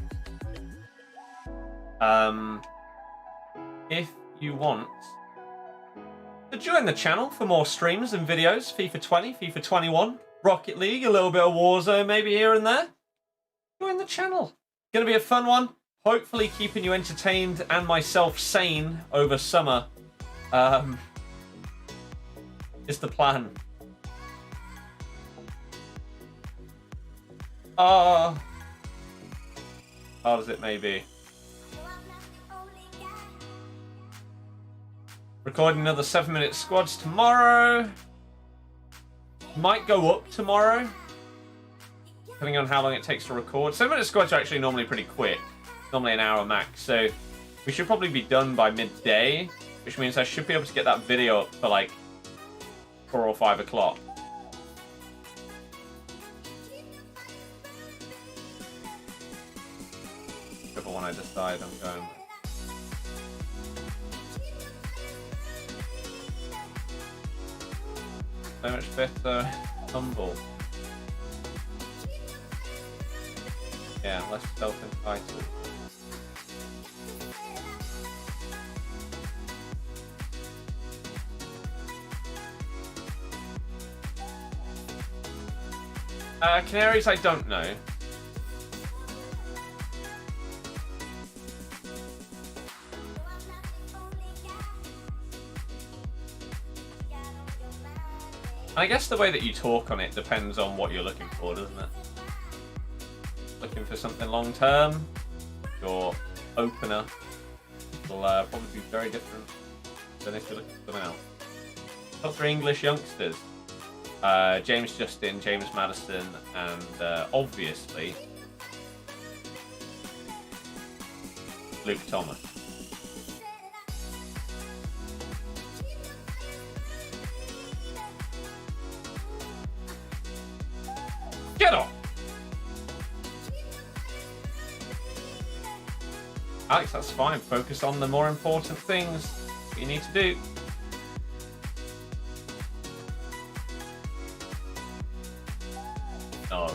if you want to join the channel for more streams and videos, FIFA 20, FIFA 21, Rocket League, a little bit of Warzone maybe here and there, join the channel. Gonna be a fun one. Hopefully keeping you entertained and myself sane over summer is the plan. Hard as it may be. Recording another 7-minute squads tomorrow. Might go up tomorrow, depending on how long it takes to record. 7-minute squads are actually normally pretty quick. Normally an hour max. So we should probably be done by midday, which means I should be able to get that video up for like 4 or 5 o'clock. Whichever one I decide I'm going with. So much better humble. Yeah, less self-entitled. Canaries, I don't know. I guess the way that you talk on it depends on what you're looking for, doesn't it? Looking for something long term, your opener will probably be very different than if you're looking for something else. Top 3 English youngsters. James Justin, James Madison, and obviously Luke Thomas. Get on! Alex, that's fine. Focus on the more important things that you need to do. No.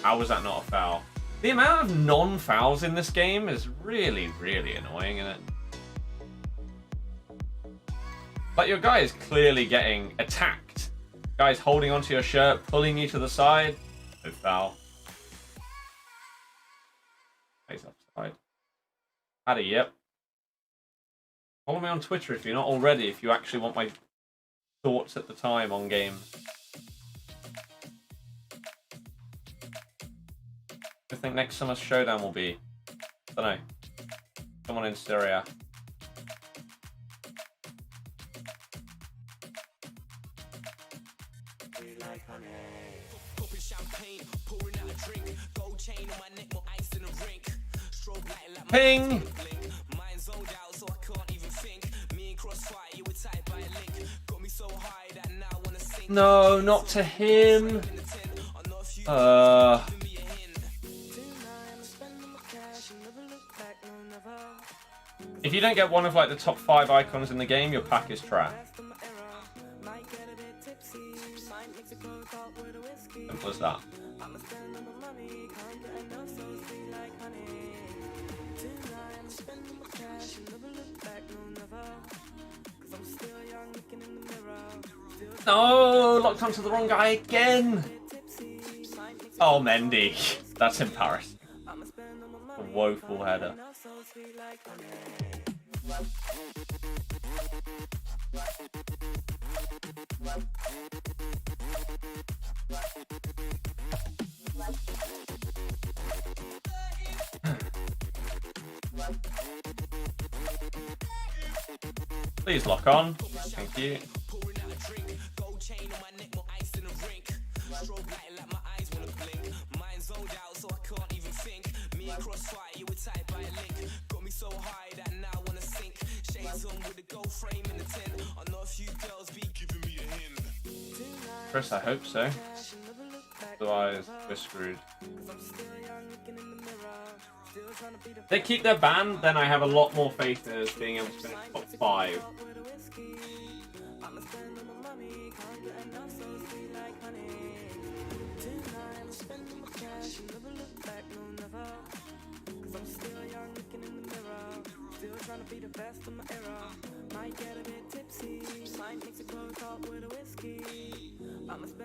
How was that not a foul? The amount of non-fouls in this game is really, really annoying, isn't it? Like, your guy is clearly getting attacked. Guy's holding onto your shirt, pulling you to the side. No foul. Face offside. Addy, yep. Follow me on Twitter if you're not already, if you actually want my thoughts at the time on games. I think next summer's showdown will be. I don't know. Someone in Syria. Ping! No, not to him. If you don't get one of like the top 5 icons in the game, your pack is trash. Simple as that. No, locked onto the wrong guy again. Oh, Mendy. That's embarrassing. A woeful header. Please lock on. Thank you. Frame in the tent. I know a few girls be giving me a hint. Chris, I hope so. Otherwise, we're screwed. If they keep their ban, then I have a lot more faith in us being able to finish top 5.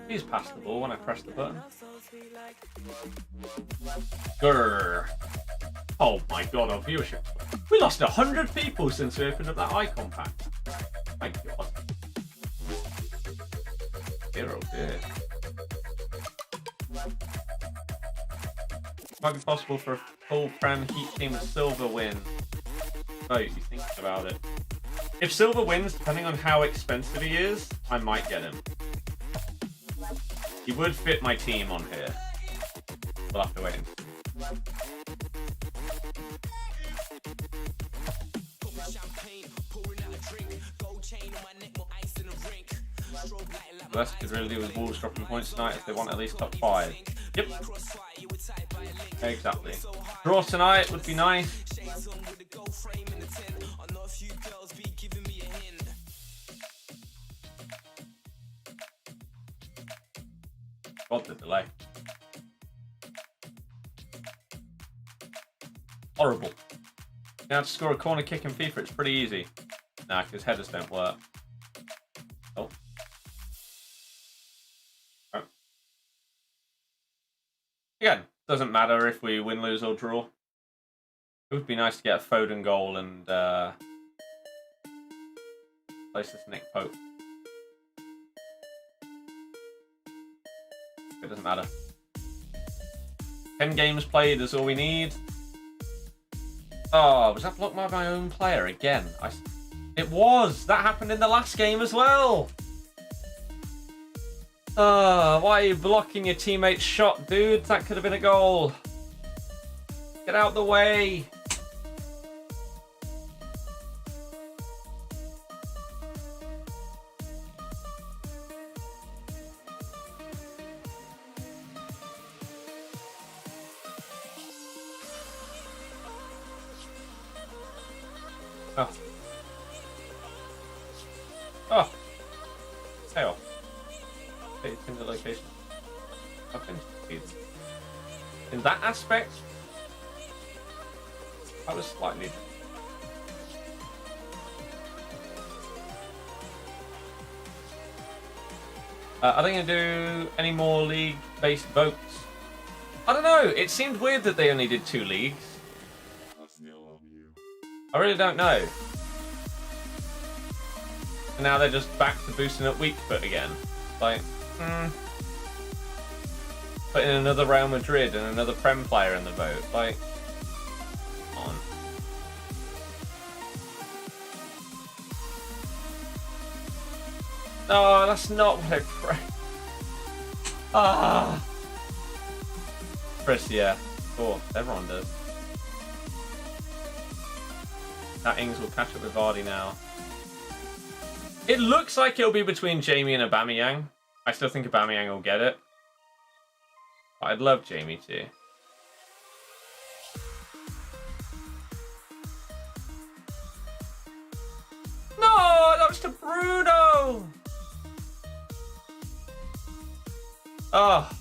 Please pass the ball when I press the button. Grrr. Oh my god, our viewership. We lost 100 people since we opened up that icon pack. My god. Dear, oh dear. Might be possible for a full Prem Heat team silver win. Oh, you're thinking about it. If silver wins, depending on how expensive he is, I might get him. He would fit my team on here. We'll have to wait. The best could really do with Wolves dropping points tonight if they want at least top 5. Yep. Exactly. Draw tonight would be nice. God, the delay. Horrible. Now to score a corner kick in FIFA, it's pretty easy. Nah, because headers don't work. Oh. Oh. Again, doesn't matter if we win, lose, or draw. It would be nice to get a Foden goal and place this Nick Pope. It doesn't matter. 10 games played is all we need. Oh, was that blocked by my own player again? It was! That happened in the last game as well! Oh, why are you blocking your teammate's shot, dude? That could have been a goal. Get out the way! Oh. Oh. Tail. It's in the location. In that aspect, I was slightly. Are they going to do any more league-based votes? I don't know. It seemed weird that they only did 2 leagues. I really don't know. And now they're just back to boosting up weak foot again. Like, putting another Real Madrid and another Prem player in the vote. Like, come on. No, that's not what I pray. Ah. Chris, yeah. Cool. Everyone does. That Ings will catch up with Vardy now. It looks like it'll be between Jamie and Aubameyang. I still think Aubameyang will get it. But I'd love Jamie too. No, that was to Bruno! Oh.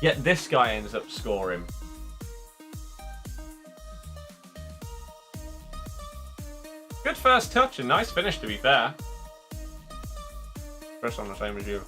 Yet this guy ends up scoring. Good first touch and nice finish, to be fair. Chris on the same as you.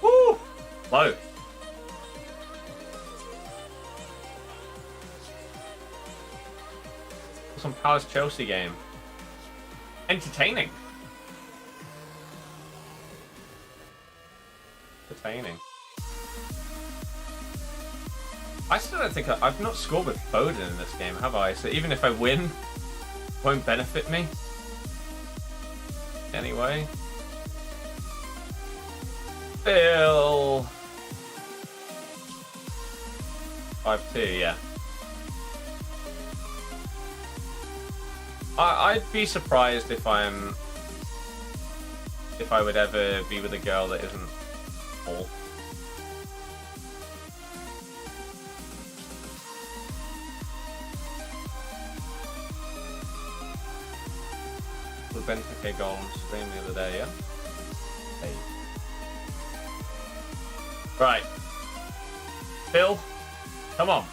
Woo! Low. Some Palace Chelsea game. Entertaining. Entertaining. I still don't think I've not scored with Foden in this game, have I? So even if I win, it won't benefit me. Anyway. Phil. 5-2, yeah. I'd be surprised if I would ever be with a girl that isn't tall. The Benfica goal on stream the other day, yeah? Hey. Right. Phil, come on.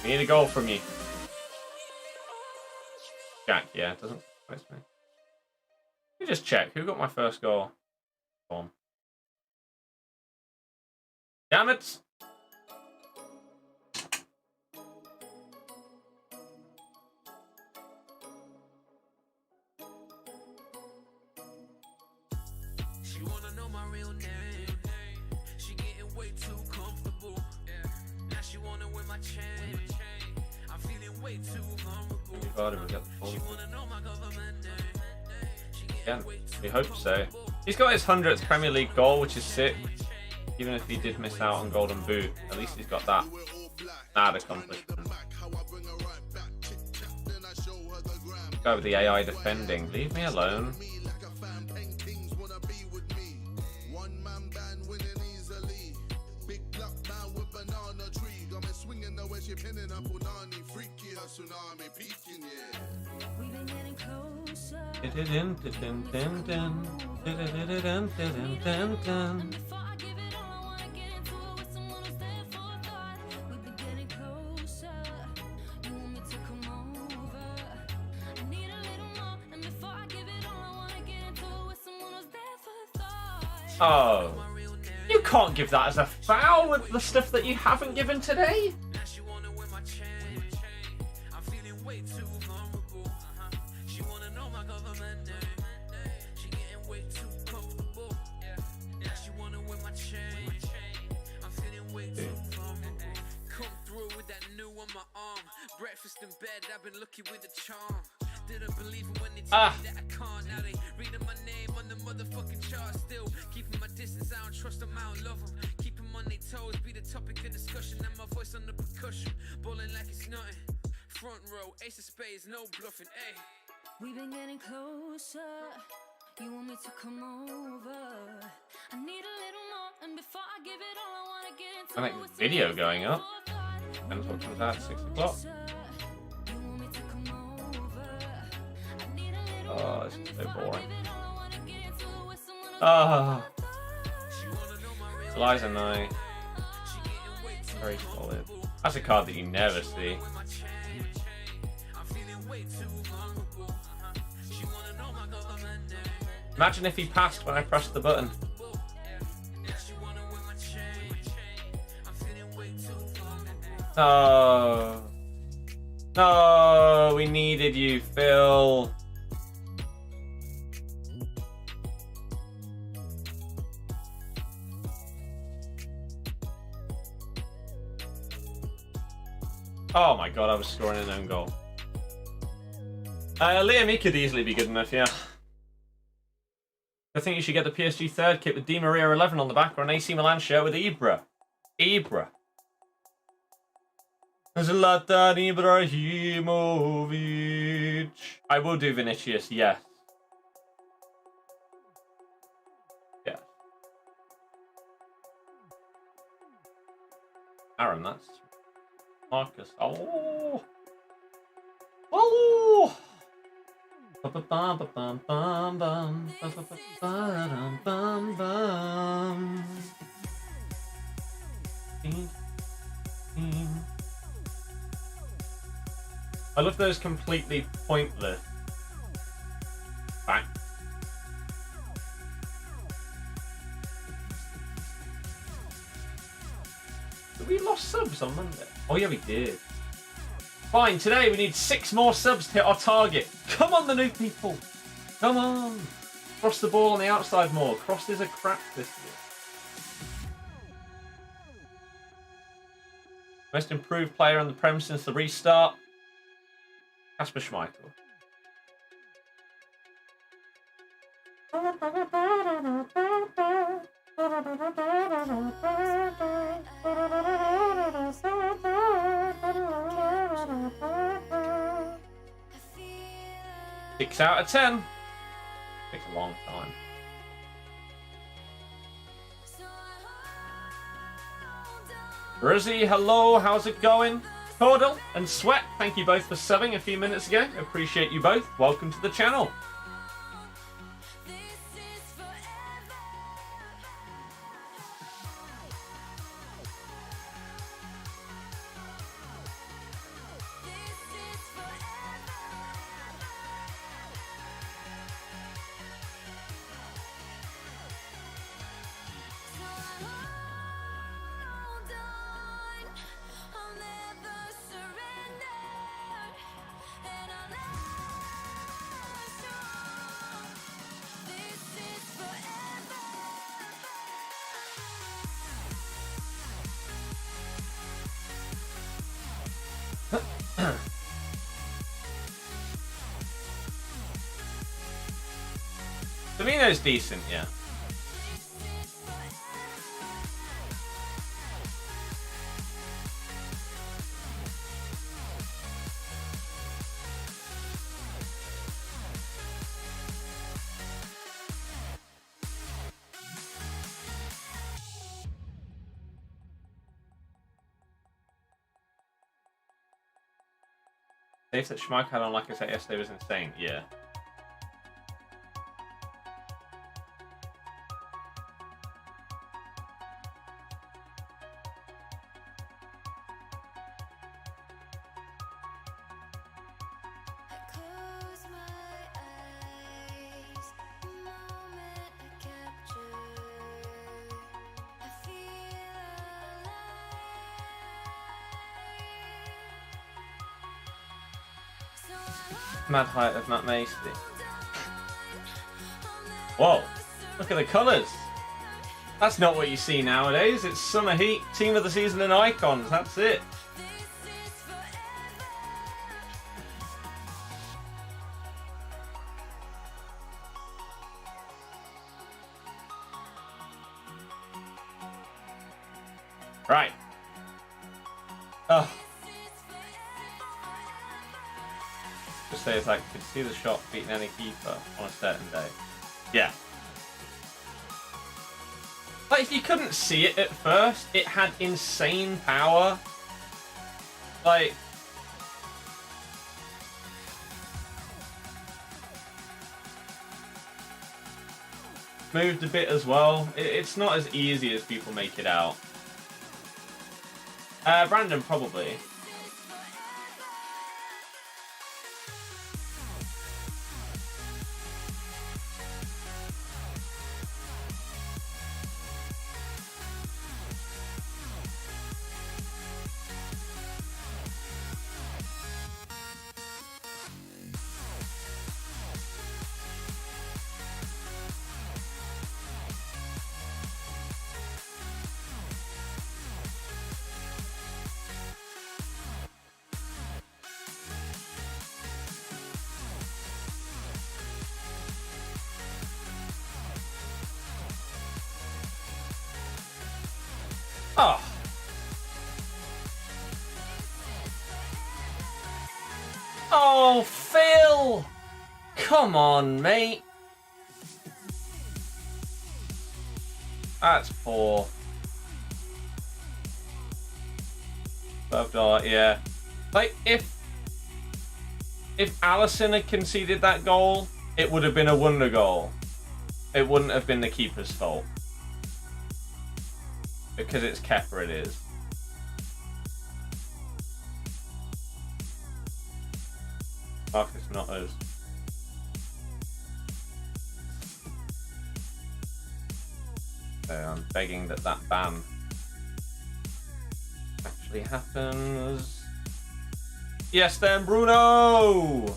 We need a goal from you. Jack, yeah, it doesn't surprise me. Let me just check. Who got my first goal? Boom. Damn it! She wanna know my real name. She getting way too comfortable. Now she wanna win my chain. I'm feeling way too vulnerable. She wanna know my government name. Yeah, we hope so. He's got his 100th Premier League goal, which is sick. Even if he did miss out on Golden Boot, at least he's got that accomplishment. Go with the AI defending. Leave me alone. Oh, you can't give that as a foul with the stuff that you haven't given today. Breakfast in bed, I've been lucky with a charm. Didn't believe it when they told me that I can't. Now they reading my name on the motherfucking chart. Still keeping my distance, I don't trust them, I don't love them. Keep them on their toes, be the topic of discussion. And my voice on the percussion, bowling like it's nothing. Front row, ace of spades, no bluffing, ayy. We've been getting closer. You want me to come over? I need a little more, and before I give it all, I wanna get into I think the video going up. Depends what comes out at 6 o'clock. Oh, this is so boring. Ah, Eliza Knight. Very solid. That's a card that you never see. Imagine if he passed when I pressed the button. Oh. No, we needed you, Phil. Oh my god, I was scoring an own goal. Liam, he could easily be good enough, yeah. I think you should get the PSG third kit with Di Maria 11 on the back or an AC Milan shirt with Ibra. Ibra. Zlatan Ibrahimovic. I will do Vinicius, yes. Yes. Aaron, that's Marcus. Oh. Oh. I love those completely pointless facts. Did we lost subs on Monday? Oh yeah, we did. Fine, today we need 6 more subs to hit our target. Come on, the new people. Come on. Cross the ball on the outside more. Crosses are crap this year. Most improved player on the Prem since the restart. Kasper Schmeichel. Six out of 10. Takes a long time. Rizzy, hello, how's it going? Cordell and Sweat, thank you both for subbing a few minutes ago. Appreciate you both. Welcome to the channel. Firmino's decent, yeah. Safe that Schmeichel had on, like I said yesterday, was insane, yeah. Mad height of Matt Macy. Whoa, look at the colours. That's not what you see nowadays. It's Summer Heat, Team of the Season and Icons. That's it. Right. Oh. Just say it's like, could see the shot beating any keeper on a certain day. Yeah. Like, if you couldn't see it at first, it had insane power. Like... moved a bit as well. It's not as easy as people make it out. Brandon, probably. Oh. Oh, Phil! Come on, mate. That's poor. Above dart, yeah. Like, if Alisson had conceded that goal, it would have been a wonder goal. It wouldn't have been the keeper's fault. Because it's Kepa, it is. Marcus, not us. So I'm begging that that ban actually happens. Yes, then, Bruno!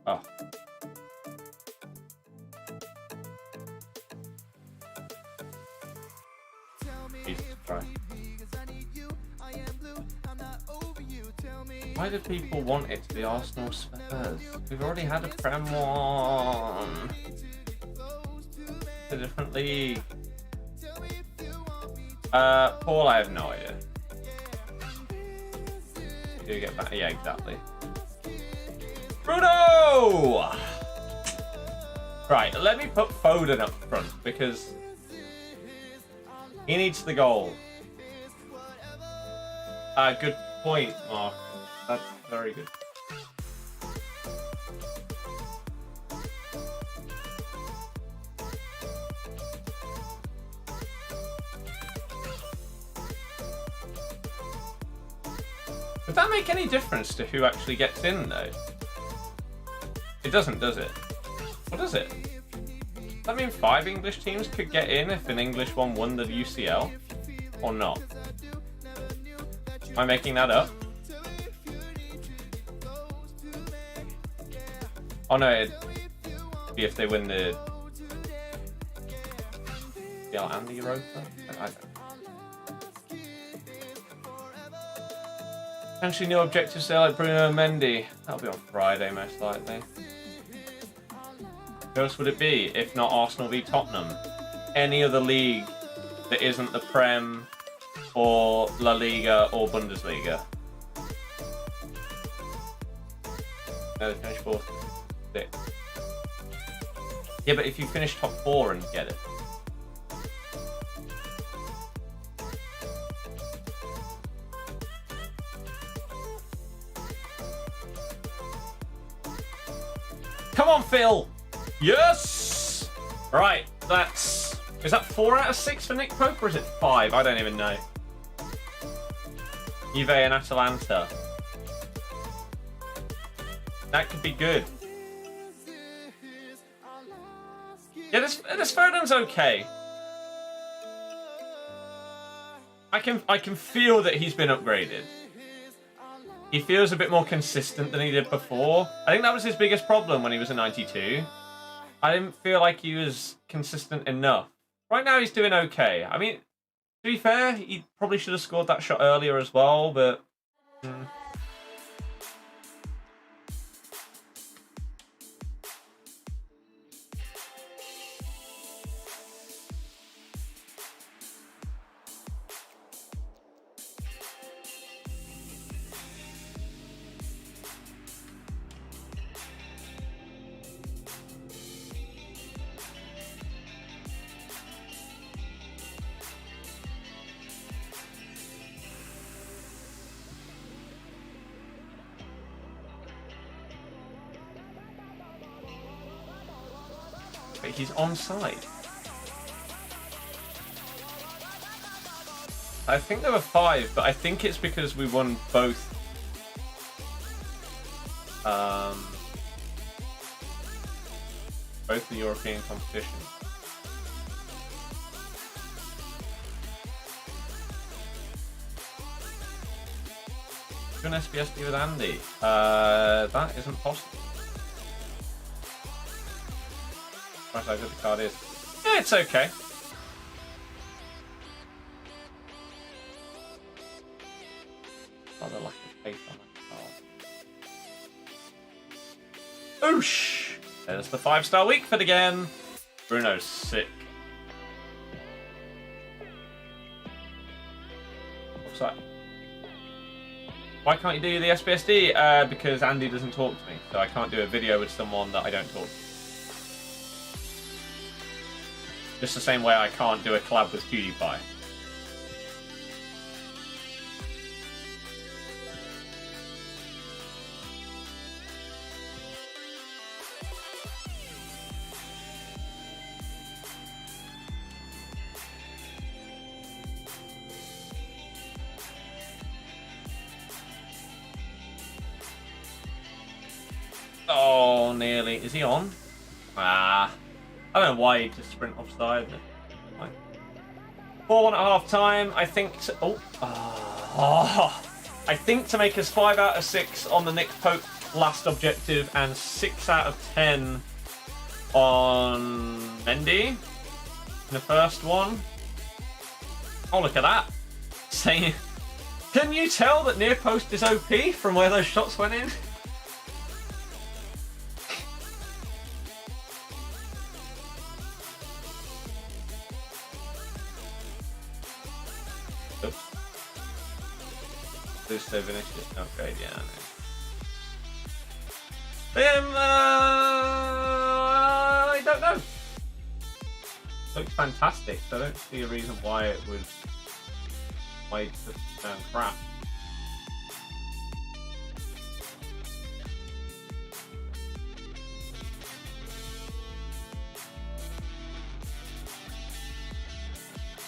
Oh. Jesus Christ. Why do people want it to be Arsenal Spurs? We've already had a Prem one. It's a different league. Paul, I have no idea. Do you get back? Yeah, exactly. Bruno! Right, let me put Foden up front because he needs the goal. Good point, Mark. That's very good. Does that make any difference to who actually gets in, though? It doesn't, does it? What does it? Does that mean 5 English teams could get in if an English one won the UCL? Or not? Am I making that up? Oh no, it'd be if they win the UCL and the Europa? I don't know. Potentially new objectives there like Bruno Mendy. That'll be on Friday most likely. Who else would it be if not Arsenal v Tottenham? Any other league that isn't the Prem or La Liga or Bundesliga? No, they finished 4th. 6th. Yeah, but if you finish top 4 and get it. Come on, Phil! Yes! Right, that's... Is that 4 out of 6 for Nick Pope, or is it 5? I don't even know. Juve and Atalanta. That could be good. Yeah, this Foden's okay. I can feel that he's been upgraded. He feels a bit more consistent than he did before. I think that was his biggest problem when he was a 92. I didn't feel like he was consistent enough. Right now he's doing okay. I mean, to be fair, he probably should have scored that shot earlier as well, but... But he's onside. I think there were 5, but I think it's because we won both. Both the European competitions. Do an SBSD with Andy? That isn't possible. That's how good the card is. Yeah, it's okay. Rather lack of faith on that card. Oosh! There's the 5-star week fit again. Bruno's sick. Offside. Why can't you do the SBSD? Because Andy doesn't talk to me, so I can't do a video with someone that I don't talk to. Just the same way I can't do a collab with PewDiePie. Oh, nearly. Is he on? Ah. I don't know why he just sprint offside. 4-1 at half time. I think I think to make us 5 out of 6 on the Nick Pope last objective and 6 out of 10 on Mendy in the first one. Oh, look at that. Saying, can you tell that near post is OP from where those shots went in? Oops. Boost over initiative upgrade, yeah, I know. I don't know. Looks fantastic, so I don't see a reason why it would turn crap.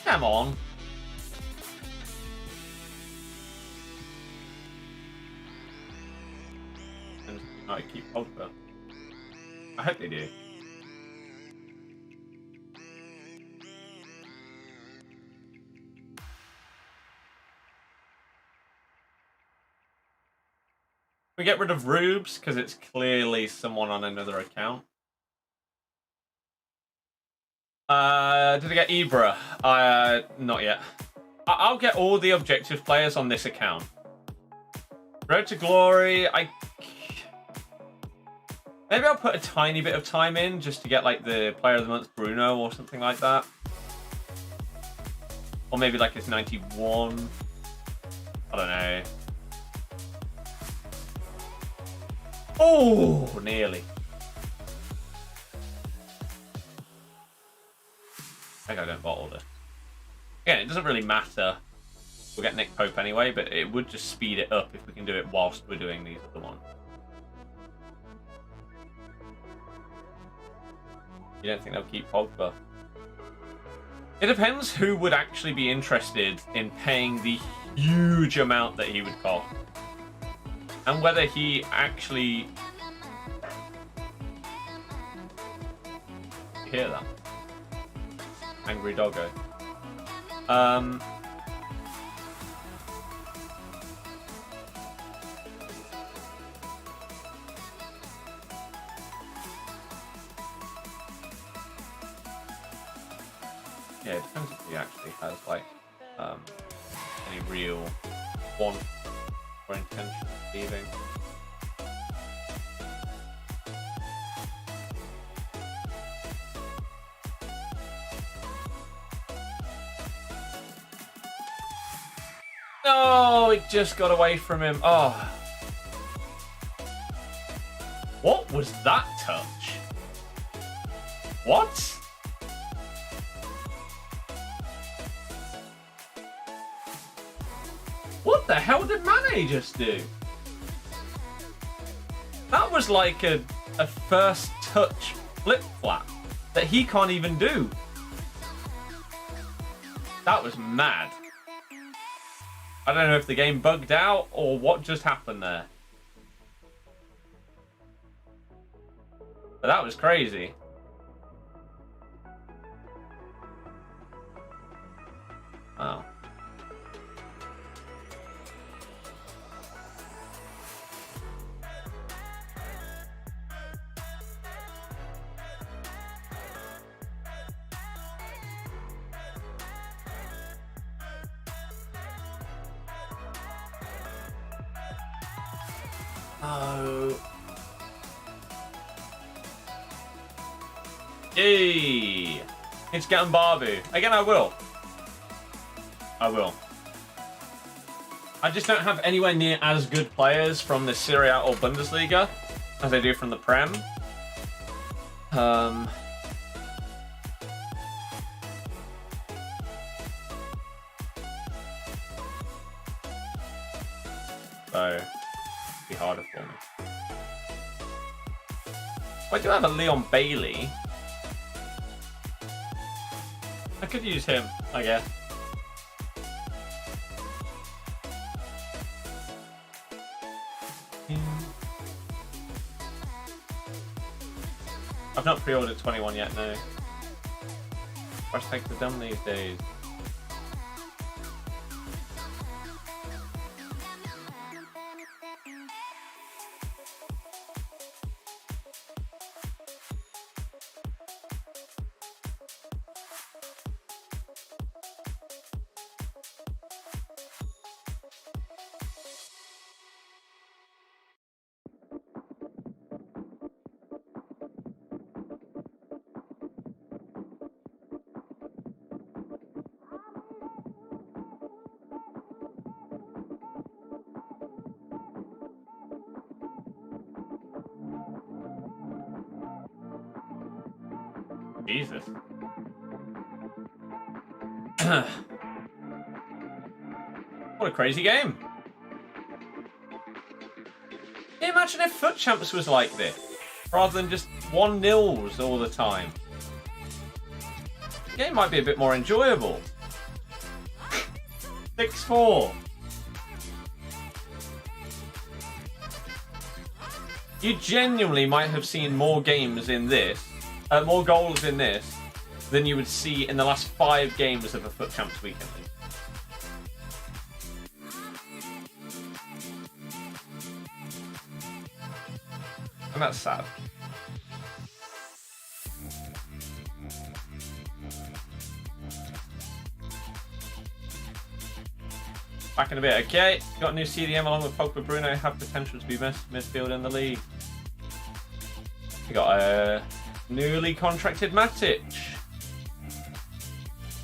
Come on. And I keep Pogba. I hope they do. We get rid of Rubes because it's clearly someone on another account. Did I get Ibra? Not yet. I'll get all the objective players on this account. Road to Glory, maybe I'll put a tiny bit of time in just to get like the Player of the Month Bruno or something like that. Or maybe like it's 91. I don't know. Oh, nearly. I think I don't bottle this. Again, it doesn't really matter. We'll get Nick Pope anyway, but it would just speed it up if we can do it whilst we're doing these other ones. You don't think they'll keep Pogba? It depends who would actually be interested in paying the huge amount that he would cost. And whether he actually... You hear that? Angry doggo. Yeah, it depends if he actually has like any real want or intention of leaving. No, it just got away from him. Oh. What was that touch? What? What the hell did Mane just do? That was like a first touch flip-flap that he can't even do. That was mad. I don't know if the game bugged out or what just happened there. But that was crazy. Wow. Oh. Yay! It's getting Barbu. Again, I will. I just don't have anywhere near as good players from the Serie A or Bundesliga as I do from the Prem. So, it'd be harder for me. I do have a Leon Bailey. I could use him, I guess. I've not pre-ordered 21 yet, no. Price tags are dumb these days. Jesus. What a crazy game. Can you imagine if FUT Champs was like this, rather than just 1-0s all the time? The game might be a bit more enjoyable. 6-4. You genuinely might have seen more games in this, more goals in this, than you would see in the last 5 games of a FUT Champs weekend. And that's sad. Back in a bit, okay. Got a new CDM along with Pogba. Bruno have potential to be best midfielder in the league. We got a newly contracted Matic.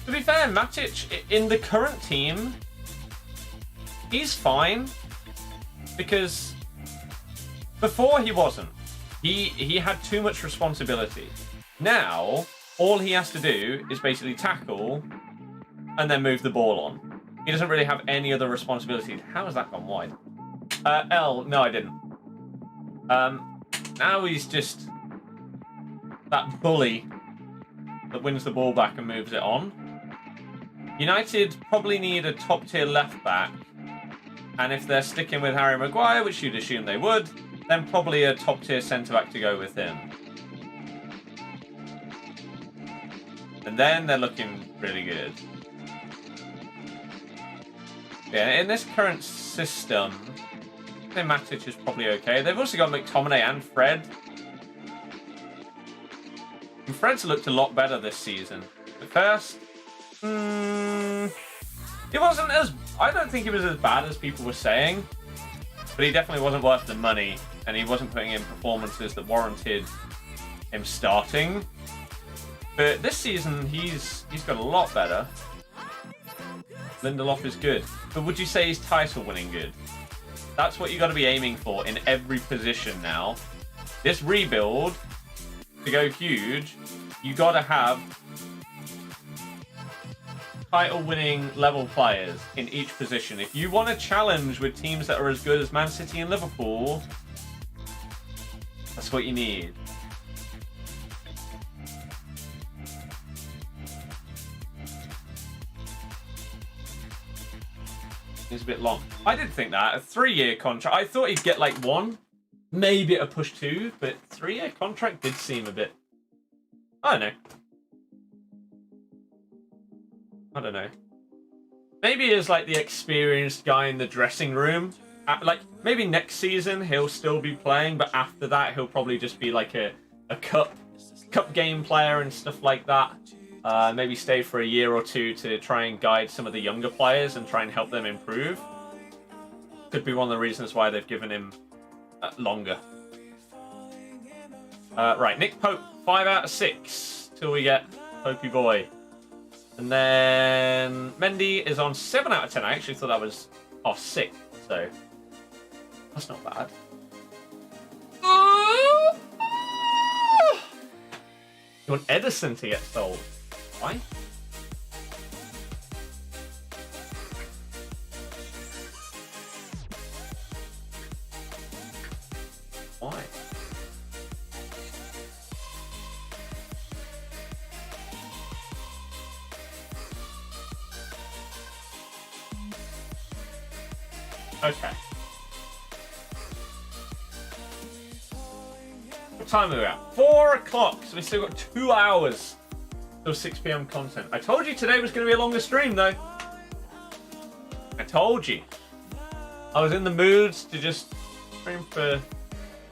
To be fair, Matic in the current team, he's fine because before he wasn't. He had too much responsibility. Now all he has to do is basically tackle and then move the ball on. He doesn't really have any other responsibilities. How has that gone wide? L, no, I didn't. Now he's just that bully that wins the ball back and moves it on. United probably need a top-tier left-back, and if they're sticking with Harry Maguire, which you'd assume they would, then probably a top-tier centre-back to go with him. And then they're looking really good. Yeah, in this current system, I think Matic is probably okay. They've also got McTominay and Fred. And Fred's looked a lot better this season. At first, he wasn't as... I don't think he was as bad as people were saying. But he definitely wasn't worth the money. And he wasn't putting in performances that warranted him starting. But this season, he's got a lot better. Lindelof is good. But would you say he's title-winning good? That's what you got to be aiming for in every position now. This rebuild, to go huge, you got to have title-winning level players in each position. If you want to challenge with teams that are as good as Man City and Liverpool, that's what you need. It's a bit long. I did think that. A 3-year contract. I thought he'd get like 1. Maybe a push 2. But 3-year contract did seem a bit... I don't know. Maybe as like the experienced guy in the dressing room. Like maybe next season he'll still be playing. But after that he'll probably just be like a cup game player and stuff like that. Maybe stay for a year or 2 to try and guide some of the younger players and try and help them improve. Could be one of the reasons why they've given him longer. Right, Nick Pope, 5 out of 6 till we get Popey Boy. And then Mendy is on 7 out of 10. I actually thought that was off 6, so that's not bad. You want Edison to get sold? Why? Why? Okay. What time are we at? 4 o'clock, so we still got 2 hours till 6 PM content. I told you today was going to be a longer stream, though. I told you. I was in the mood to just stream for a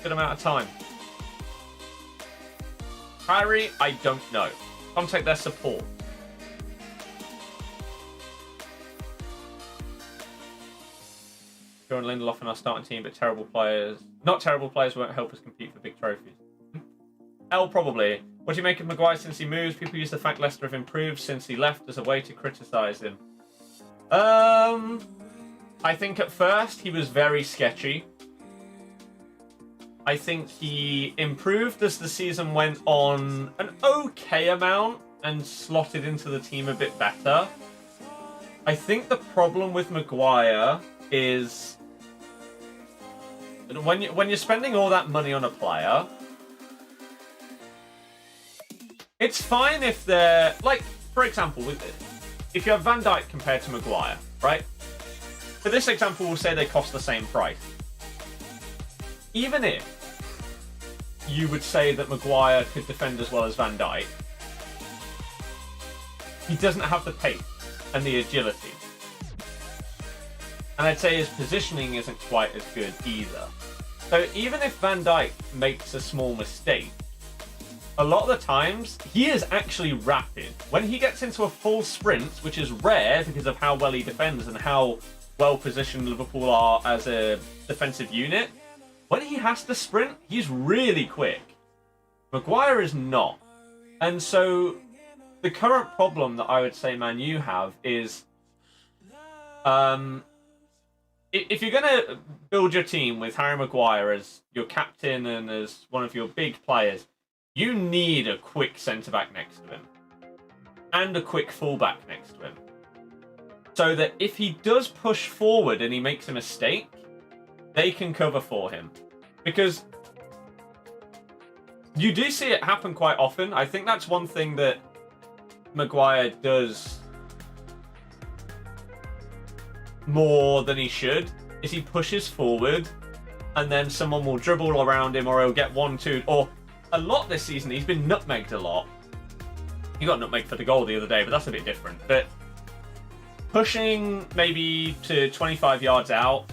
good amount of time. Kyrie, I don't know. Contact their support. Joe and Lindelof in our starting team, but terrible players. Not terrible players won't help us compete for big trophies. L probably. What do you make of Maguire since he moves? People use the fact Leicester have improved since he left as a way to criticise him. I think at first he was very sketchy. I think he improved as the season went on an okay amount and slotted into the team a bit better. I think the problem with Maguire is when you're spending all that money on a player, it's fine if they're, like, for example, if you have Van Dijk compared to Maguire, right? For this example, we'll say they cost the same price. Even if you would say that Maguire could defend as well as Van Dijk, he doesn't have the pace and the agility. And I'd say his positioning isn't quite as good either. So even if Van Dijk makes a small mistake, a lot of the times, he is actually rapid. When he gets into a full sprint, which is rare because of how well he defends and how well positioned Liverpool are as a defensive unit, when he has to sprint, he's really quick. Maguire is not. And so the current problem that I would say Man U have is if you're going to build your team with Harry Maguire as your captain and as one of your big players, you need a quick centre-back next to him and a quick full-back next to him. So that if he does push forward and he makes a mistake, they can cover for him. Because you do see it happen quite often. I think that's one thing that Maguire does more than he should, is he pushes forward and then someone will dribble around him or he'll get 1-2, or a lot this season he's been nutmegged a lot. He got nutmegged for the goal the other day, but that's a bit different. But pushing maybe to 25 yards out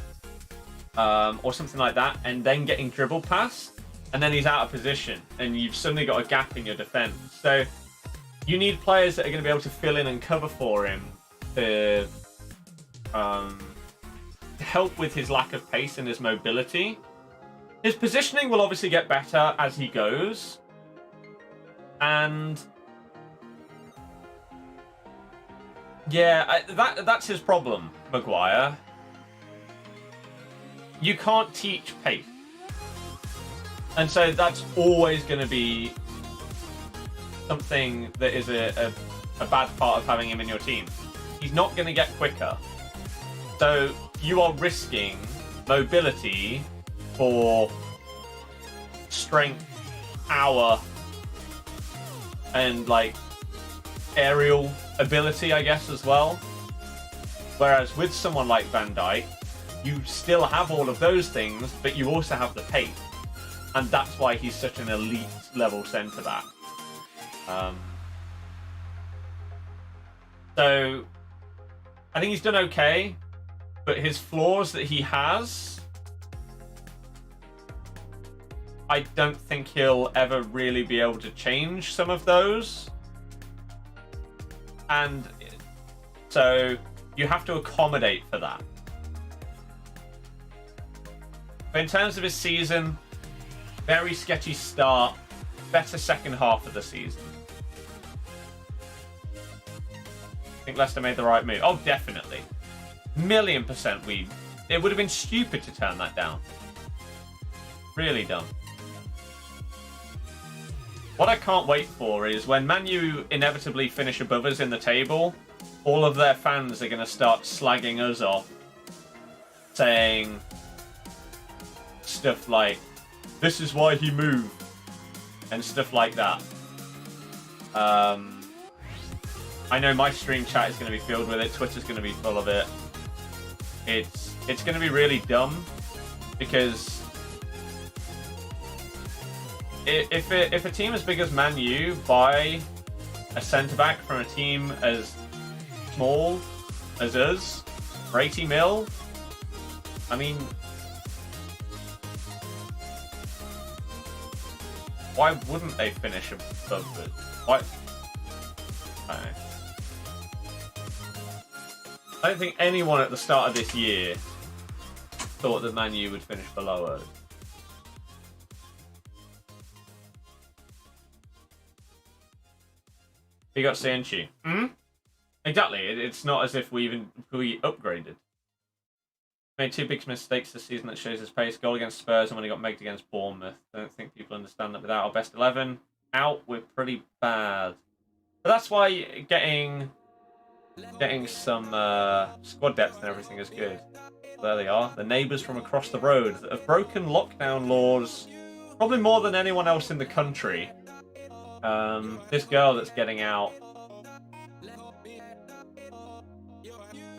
or something like that, and then getting dribbled past, and then he's out of position, and you've suddenly got a gap in your defence. So you need players that are going to be able to fill in and cover for him to help with his lack of pace and his mobility. His positioning will obviously get better as he goes, and yeah, that's his problem, Maguire. You can't teach pace, and so that's always going to be something that is a bad part of having him in your team. He's not going to get quicker, so you are risking mobility for strength, power, and like aerial ability, I guess, as well. Whereas with someone like Van Dijk, you still have all of those things, but you also have the pace, and that's why he's such an elite level centre back. So I think he's done okay, but his flaws that he has, I don't think he'll ever really be able to change some of those. And so you have to accommodate for that. But in terms of his season, very sketchy start, better second half of the season. I think Leicester made the right move. Oh, definitely. 1,000,000%. It would have been stupid to turn that down. Really dumb. What I can't wait for is when Man U inevitably finish above us in the table, all of their fans are going to start slagging us off, saying stuff like, "This is why he moved," and stuff like that. I know my stream chat is going to be filled with it. Twitter's going to be full of it. It's going to be really dumb, because if a team as big as Man U buy a centre back from a team as small as us for 80 mil, I mean, why wouldn't they finish above it? Why? I don't know. I don't think anyone at the start of this year thought that Man U would finish below us. You got Sanchi. Exactly. It's not as if we upgraded. Made 2 big mistakes this season that shows his pace. Goal against Spurs and when he got megged against Bournemouth. Don't think people understand that without our best 11 out, we're pretty bad. But that's why getting some squad depth and everything is good. There they are. The neighbours from across the road that have broken lockdown laws probably more than anyone else in the country. This girl that's getting out,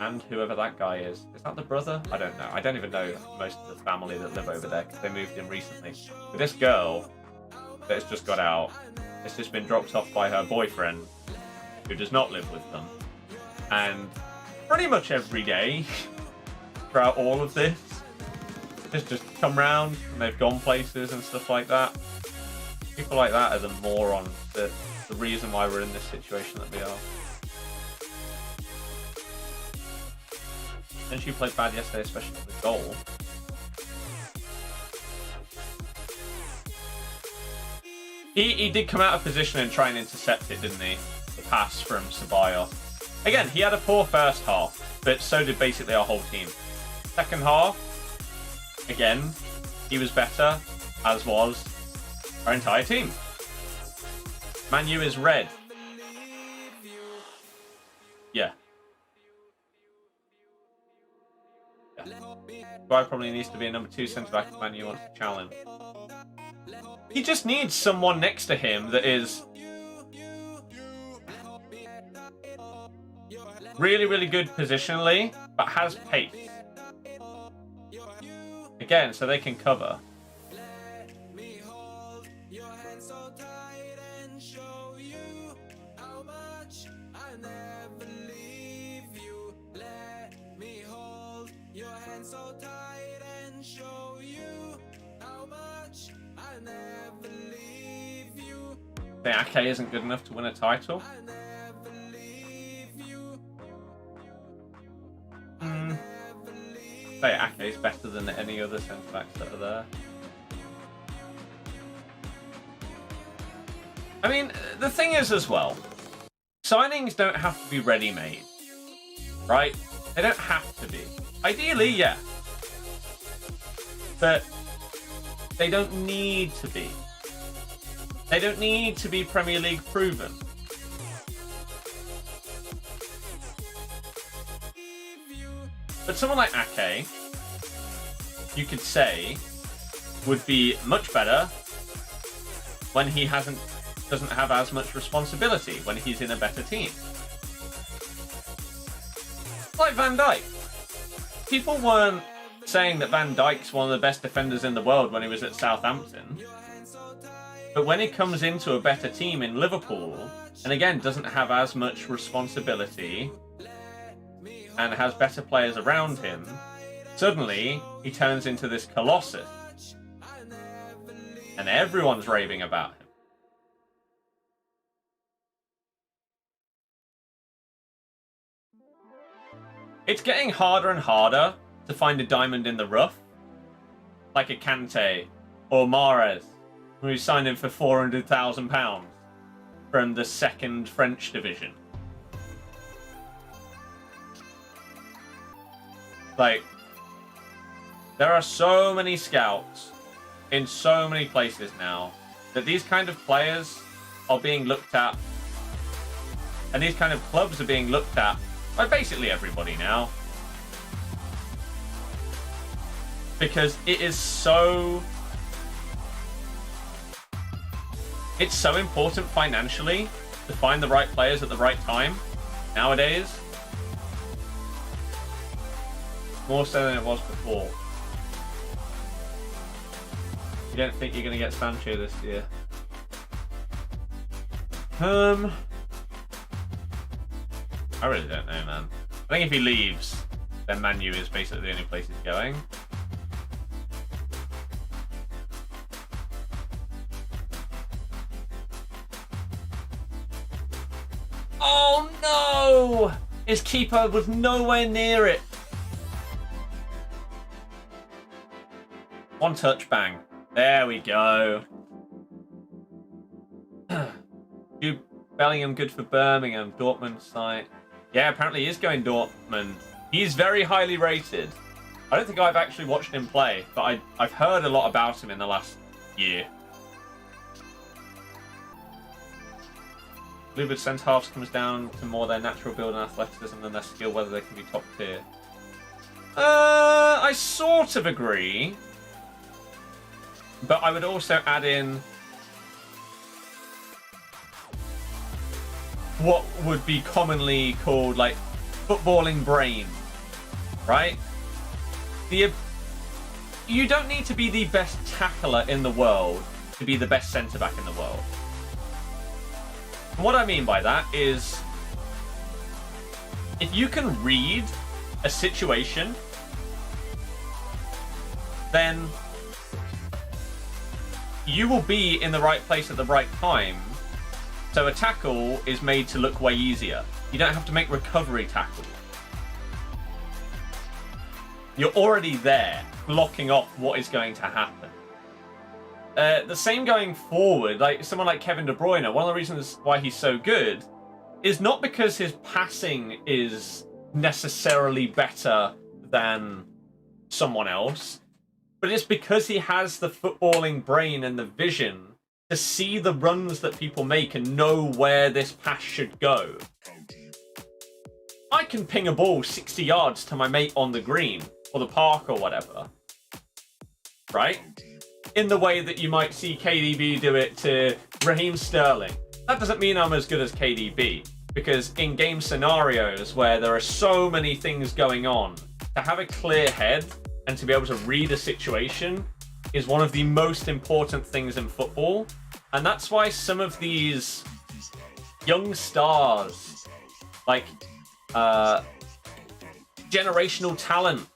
and whoever that guy is that the brother? I don't know. I don't even know most of the family that live over there because they moved in recently. But this girl that's just got out has just been dropped off by her boyfriend, who does not live with them. And pretty much every day throughout all of this, it's just come round and they've gone places and stuff like that. People like that are the morons, the reason why we're in this situation that we are. And she played bad yesterday, especially for the goal. He did come out of position and try and intercept it, didn't he? The pass from Ceballos. Again, he had a poor first half, but so did basically our whole team. Second half, again, he was better, as was our entire team. Man U is red. Yeah. Guy probably needs to be a number 2 centre-back if Man U wants to challenge. He just needs someone next to him that is really, really good positionally, but has pace. Again, so they can cover. I think Ake isn't good enough to win a title. I think Ake is better than any other centre-backs that are there. I mean, the thing is as well, signings don't have to be ready-made, right? They don't have to be. Ideally, yeah. But they don't need to be. They don't need to be Premier League proven. But someone like Ake, you could say, would be much better when he doesn't have as much responsibility, when he's in a better team. Like Van Dijk. People weren't saying that Van Dijk's one of the best defenders in the world when he was at Southampton. But when he comes into a better team in Liverpool, and again doesn't have as much responsibility and has better players around him, suddenly he turns into this colossus. And everyone's raving about him. It's getting harder and harder to find a diamond in the rough, like a Kante or Mahrez, who signed him for £400,000 from the second French division. Like, there are so many scouts in so many places now that these kind of players are being looked at, and these kind of clubs are being looked at by basically everybody now. Because it's so important financially to find the right players at the right time nowadays. More so than it was before. You don't think you're going to get Sancho this year? I really don't know, man. I think if he leaves, then Man U is basically the only place he's going. Oh no! His keeper was nowhere near it. One touch, bang. There we go. Jude Bellingham good for Birmingham. Dortmund site. Yeah, apparently he is going Dortmund. He's very highly rated. I don't think I've actually watched him play, but I've heard a lot about him in the last year. Bluebird centre-halves comes down to more their natural build and athleticism than their skill, whether they can be top tier. I sort of agree. But I would also add in what would be commonly called, like, footballing brain, right? You don't need to be the best tackler in the world to be the best centre-back in the world. And what I mean by that is, if you can read a situation, then you will be in the right place at the right time. So a tackle is made to look way easier. You don't have to make recovery tackles. You're already there, blocking off what is going to happen. The same going forward, like someone like Kevin De Bruyne, one of the reasons why he's so good is not because his passing is necessarily better than someone else, but it's because he has the footballing brain and the vision to see the runs that people make and know where this pass should go. I can ping a ball 60 yards to my mate on the green or the park or whatever, right? In the way that you might see KDB do it to Raheem Sterling. That doesn't mean I'm as good as KDB, because in game scenarios where there are so many things going on, to have a clear head and to be able to read a situation is one of the most important things in football. And that's why some of these young stars, like generational talent,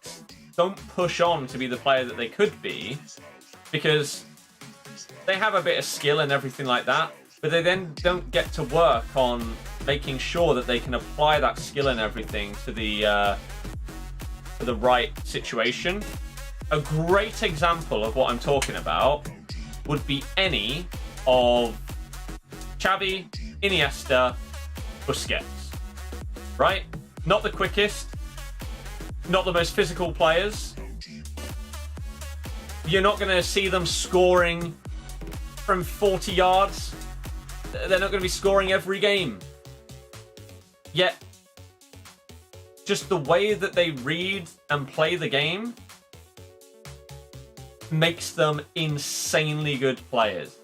don't push on to be the player that they could be, because they have a bit of skill and everything like that, but they then don't get to work on making sure that they can apply that skill and everything to the right situation. A great example of what I'm talking about would be any of Xavi, Iniesta, Busquets, right? Not the quickest, not the most physical players. You're not going to see them scoring from 40 yards. They're not going to be scoring every game. Yet, just the way that they read and play the game makes them insanely good players.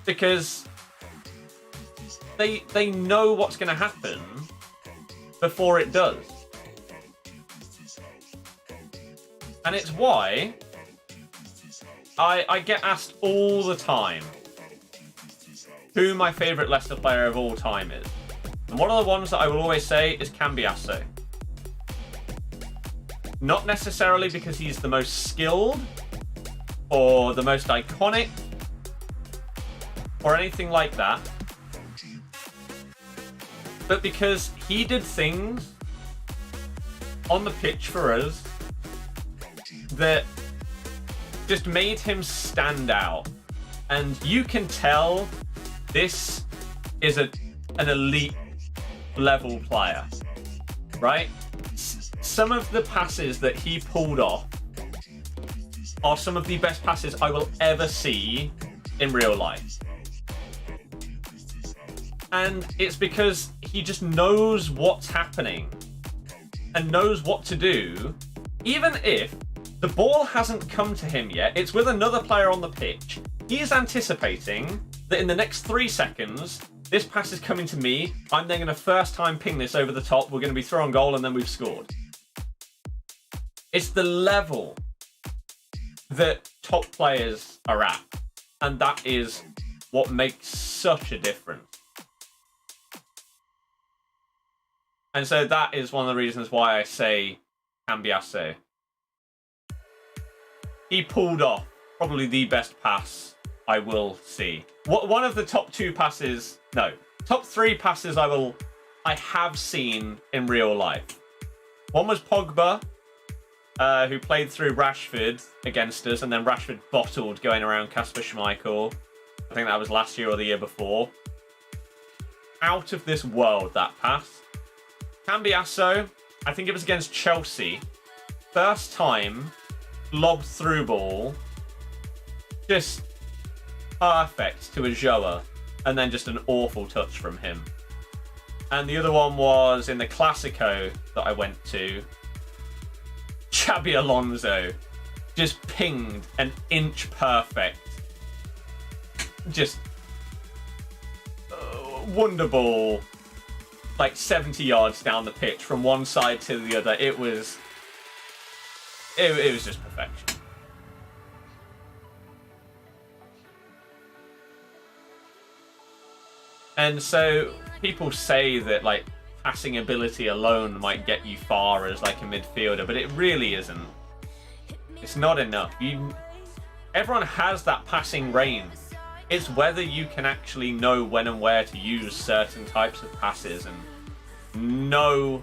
Because they know what's going to happen before it does. And it's why I get asked all the time who my favourite Leicester player of all time is. And one of the ones that I will always say is Cambiasso. Not necessarily because he's the most skilled or the most iconic or anything like that, but because he did things on the pitch for us that just made him stand out. And you can tell this is an elite level player, right? Some of the passes that he pulled off are some of the best passes I will ever see in real life. And it's because he just knows what's happening and knows what to do, even if the ball hasn't come to him yet. It's with another player on the pitch. He is anticipating that in the next 3 seconds, this pass is coming to me. I'm then going to first time ping this over the top. We're going to be throwing goal and then we've scored. It's the level that top players are at. And that is what makes such a difference. And so that is one of the reasons why I say Cambiasso. He pulled off probably the best pass I will see. One of the top 2 passes, no, top 3 passes I have seen in real life. One was Pogba, who played through Rashford against us, and then Rashford bottled going around Kasper Schmeichel. I think that was last year or the year before. Out of this world, that pass. Cambiasso, I think it was against Chelsea. First time, lobbed through ball, just perfect to Ajoa, and then just an awful touch from him. And the other one was in the Classico that I went to. Xabi Alonso just pinged an inch perfect. Just wonderball, like 70 yards down the pitch from one side to the other. It was just perfection. And so people say that like passing ability alone might get you far as like a midfielder, but it really isn't. It's not enough. Everyone has that passing range. It's whether you can actually know when and where to use certain types of passes and know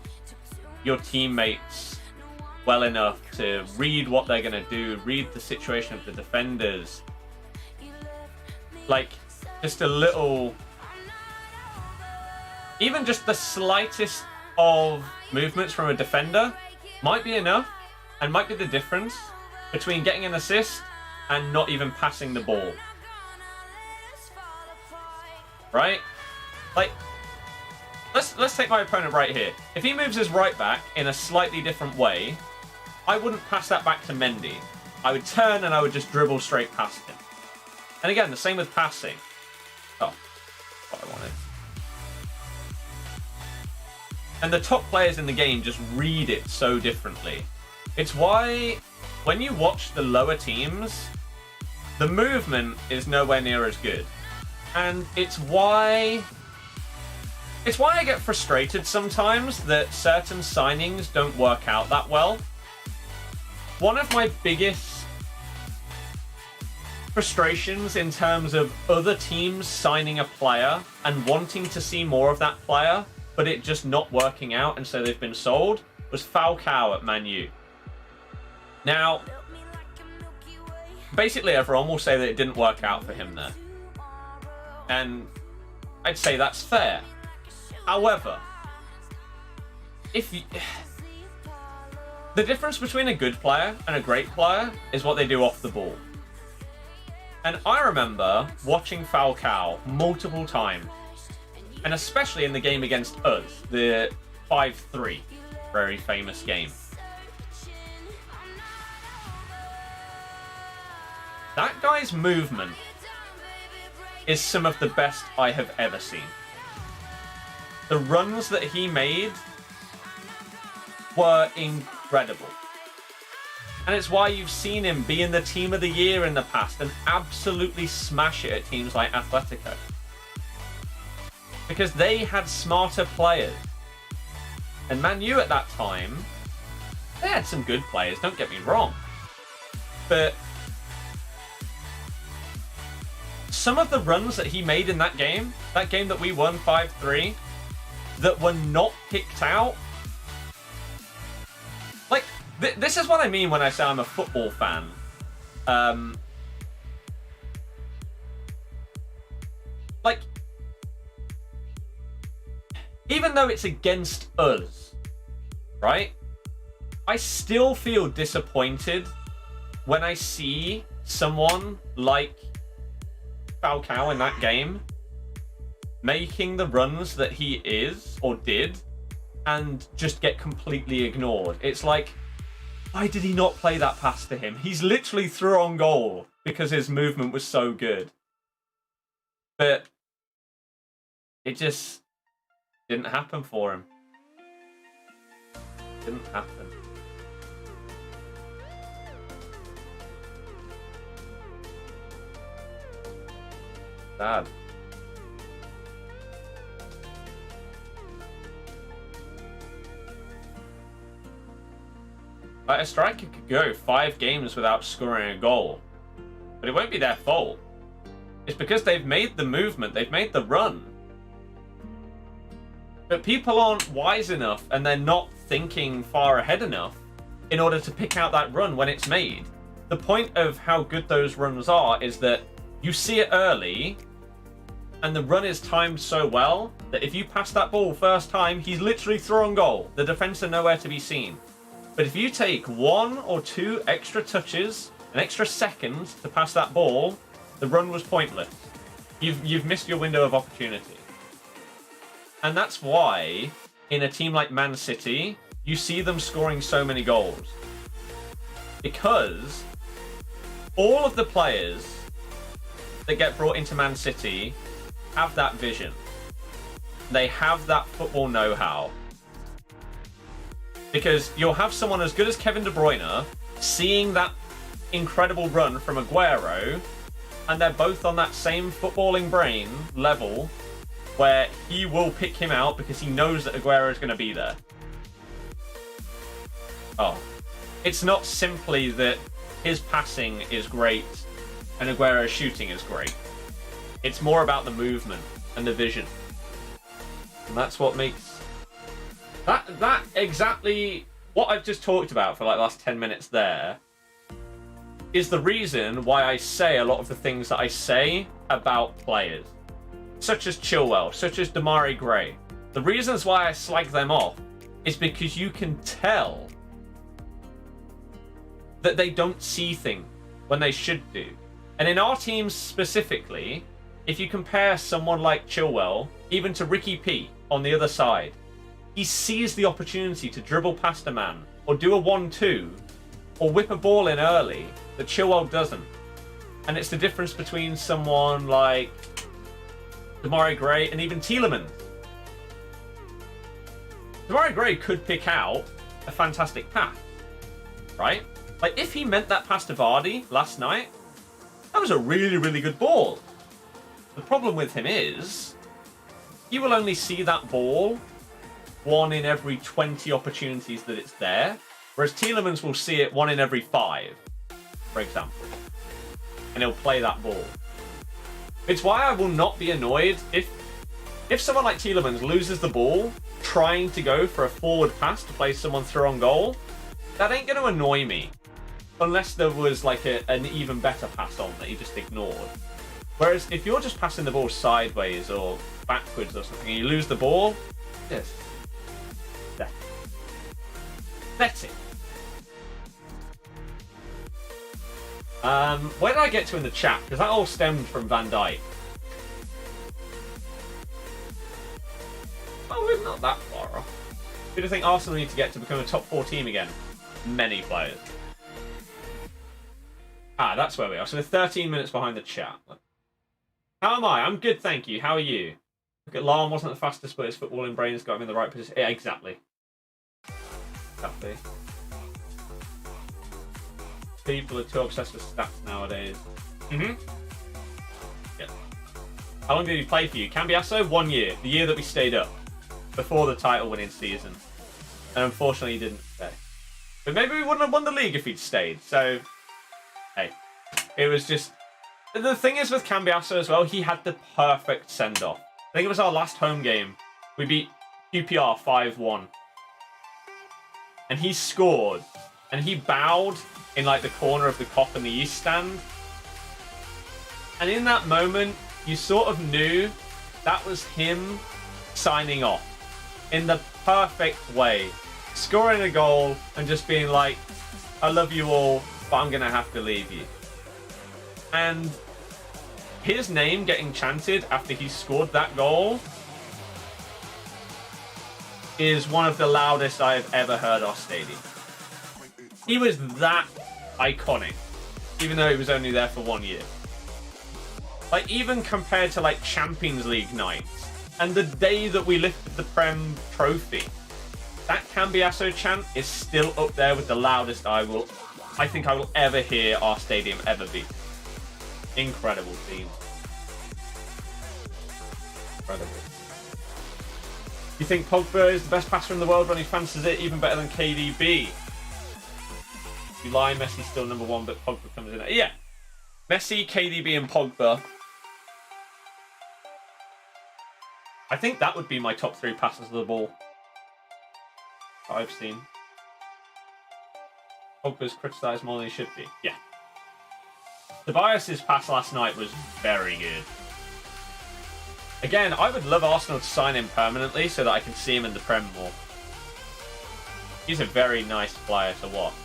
your teammates well enough to read what they're going to do, read the situation of the defenders. Like, just a little... Even just the slightest of movements from a defender might be enough and might be the difference between getting an assist and not even passing the ball. Right? Like, let's take my opponent right here. If he moves his right back in a slightly different way, I wouldn't pass that back to Mendy. I would turn and I would just dribble straight past him. And again, the same with passing. Oh, what I wanted. And the top players in the game just read it so differently. It's why when you watch the lower teams, the movement is nowhere near as good. And it's why I get frustrated sometimes that certain signings don't work out that well. One of my biggest frustrations in terms of other teams signing a player and wanting to see more of that player, but it just not working out and so they've been sold, was Falcao at Man U. Now, basically everyone will say that it didn't work out for him there. And I'd say that's fair. However, the difference between a good player and a great player is what they do off the ball. And I remember watching Falcao multiple times, and especially in the game against us, the 5-3, very famous game. That guy's movement is some of the best I have ever seen. The runs that he made were incredible. And it's why you've seen him be in the team of the year in the past and absolutely smash it at teams like Atletico. Because they had smarter players. And Man U at that time, they had some good players, don't get me wrong. But some of the runs that he made in that game that we won 5-3, that were not picked out. Like, this is what I mean when I say I'm a football fan. Like, even though it's against us, right? I still feel disappointed when I see someone like Falcao in that game making the runs that he is or did and just get completely ignored. It's like, why did he not play that pass to him? He's literally through on goal because his movement was so good. But it just didn't happen for him. Didn't happen. Sad. Like, a striker could go 5 games without scoring a goal, but it won't be their fault. It's because they've made the movement, they've made the run. But people aren't wise enough and they're not thinking far ahead enough in order to pick out that run when it's made. The point of how good those runs are is that you see it early And the run is timed so well that if you pass that ball first time, he's literally through on goal. The defense are nowhere to be seen. But if you take 1 or 2 extra touches, an extra second to pass that ball, the run was pointless. You've missed your window of opportunity. And that's why in a team like Man City, you see them scoring so many goals. Because all of the players that get brought into Man City have that vision. They have that football know-how. Because you'll have someone as good as Kevin De Bruyne seeing that incredible run from Aguero, and they're both on that same footballing brain level where he will pick him out because he knows that Aguero is going to be there. Oh. It's not simply that his passing is great and Aguero's shooting is great. It's more about the movement and the vision. And that's what makes... That exactly what I've just talked about for like the last 10 minutes there is the reason why I say a lot of the things that I say about players. Such as Chilwell, such as Demarai Gray. The reasons why I slag them off is because you can tell that they don't see things when they should do. And in our teams specifically, if you compare someone like Chilwell, even to Ricky P on the other side, he sees the opportunity to dribble past a man, or do a 1-2, or whip a ball in early that Chilwell doesn't. And it's the difference between someone like Demarai Gray and even Tielemans. Demarai Gray could pick out a fantastic pass, right? Like, if he meant that pass to Vardy last night, that was a really, really good ball. The problem with him is, he will only see that ball 1 in every 20 opportunities that it's there, whereas Tielemans will see it 1 in every 5, for example. And he'll play that ball. It's why I will not be annoyed if someone like Tielemans loses the ball trying to go for a forward pass to play someone through on goal. That ain't going to annoy me. Unless there was like an even better pass on that he just ignored. Whereas if you're just passing the ball sideways or backwards or something and you lose the ball, yes. That's it. Where did I get to in the chat? Because that all stemmed from Van Dijk. Oh, we're not that far off. Who do you think Arsenal need to get to become a top 4 team again? Many players. Ah, that's where we are. So we're 13 minutes behind the chat. How am I? I'm good, thank you. How are you? Look at Lahm wasn't the fastest, but his footballing brain has got him in the right position. Yeah, exactly. Exactly. People are too obsessed with stats nowadays. Yeah. How long did he play for you? Cambiasso? 1 year. The year that we stayed up. Before the title-winning season. And unfortunately, he didn't stay. But maybe we wouldn't have won the league if he'd stayed. So, hey. It was just... The thing is with Cambiasso as well, he had the perfect send-off. I think it was our last home game. We beat QPR 5-1. And he scored. And he bowed in like the corner of the Kop in the East stand. And in that moment, you sort of knew that was him signing off. In the perfect way. Scoring a goal and just being like, I love you all, but I'm going to have to leave you. And his name getting chanted after he scored that goal is one of the loudest I have ever heard our stadium. He was that iconic, even though he was only there for 1 year. Like, even compared to, like, Champions League nights, and the day that we lifted the Prem trophy, that Cambiasso chant is still up there with the loudest I think I will ever hear our stadium ever be. Incredible team. Incredible. You think Pogba is the best passer in the world when he fancies it, even better than KDB? You lie, Messi's still number 1, but Pogba comes in. Yeah. Messi, KDB, and Pogba. I think that would be my top 3 passes of the ball that I've seen. Pogba's criticised more than he should be. Yeah. Tobias's pass last night was very good. Again, I would love Arsenal to sign him permanently so that I can see him in the Prem more. He's a very nice player to watch.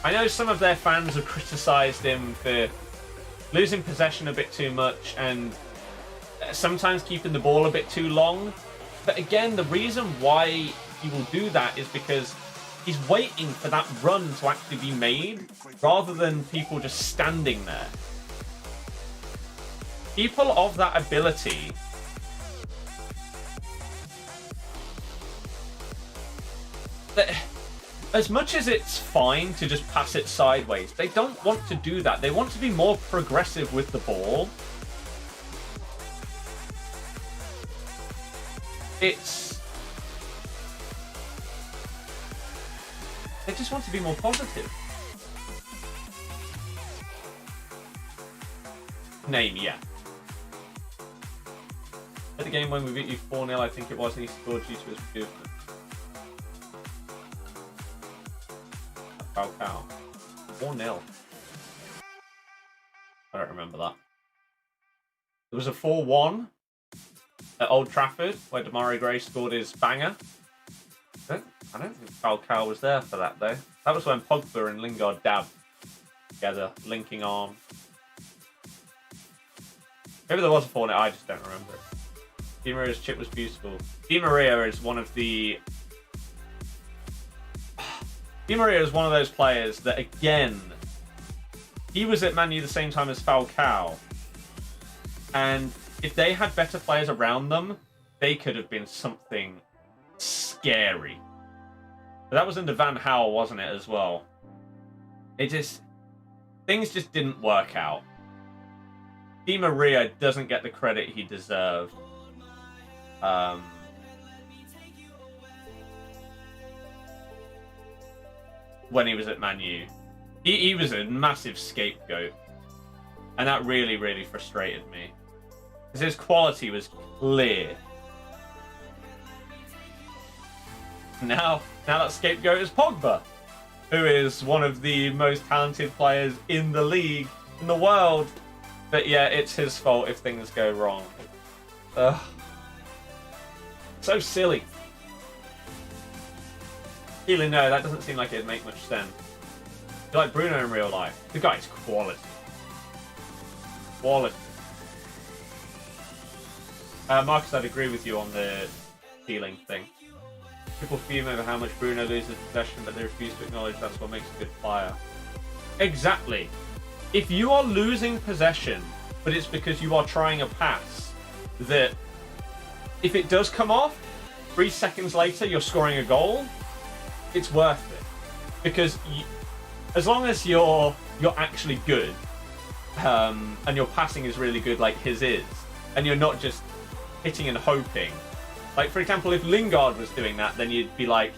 I know some of their fans have criticised him for losing possession a bit too much and sometimes keeping the ball a bit too long. But again, the reason why he will do that is because he's waiting for that run to actually be made rather than people just standing there. People of that ability as much as it's fine to just pass it sideways, they don't want to do that. They want to be more progressive with the ball. They just want to be more positive. Name, yeah. At the game when we beat you 4-0, I think it was, and he scored due to his movement. Cow. 4-0. I don't remember that. There was a 4-1 at Old Trafford where Damari Gray scored his banger. I don't think Falcao was there for that though. That was when Pogba and Lingard dabbed together, linking arms. Maybe there was a 4-0, I just don't remember it. Di Maria's chip was beautiful. Di Maria is one of the... Di Maria is one of those players that, again, he was at Man U the same time as Falcao. And if they had better players around them, they could have been something scary. But that was under Van Gaal, wasn't it, as well? Things just didn't work out. Di Maria doesn't get the credit he deserved. When he was at Man U. He was a massive scapegoat. And that really, really frustrated me. Because his quality was clear. Now that scapegoat is Pogba, who is one of the most talented players in the league, in the world. But yeah, it's his fault if things go wrong. Ugh. So silly. Really, no, that doesn't seem like it'd make much sense. You're like Bruno in real life. The guy's quality. Quality. Marcus, I'd agree with you on the stealing thing. People fume over how much Bruno loses possession, but they refuse to acknowledge that's what makes a good player. Exactly. If you are losing possession, but it's because you are trying a pass, that if it does come off, 3 seconds later you're scoring a goal, it's worth it. Because as long as you're actually good, and your passing is really good like his is, and you're not just hitting and hoping. Like, for example, if Lingard was doing that, then you'd be like,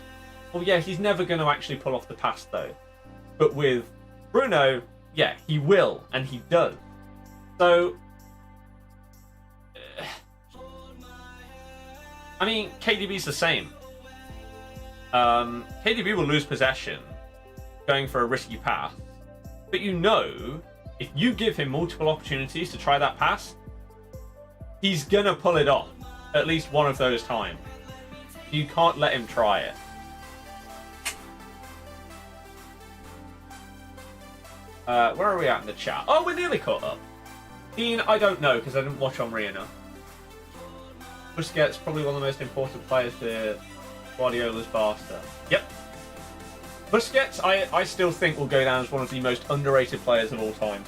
well, yeah, he's never going to actually pull off the pass, though. But with Bruno, yeah, he will, and he does. So, I mean, KDB's the same. KDB will lose possession going for a risky pass, but you know, if you give him multiple opportunities to try that pass, he's gonna pull it off at least one of those times. You can't let him try it. Where are we at in the chat? Oh, we're nearly caught up. Dean, I don't know because I didn't watch Henry enough. Busquets, probably one of the most important players for Guardiola's Barca. Yep. Busquets, I still think will go down as one of the most underrated players of all time.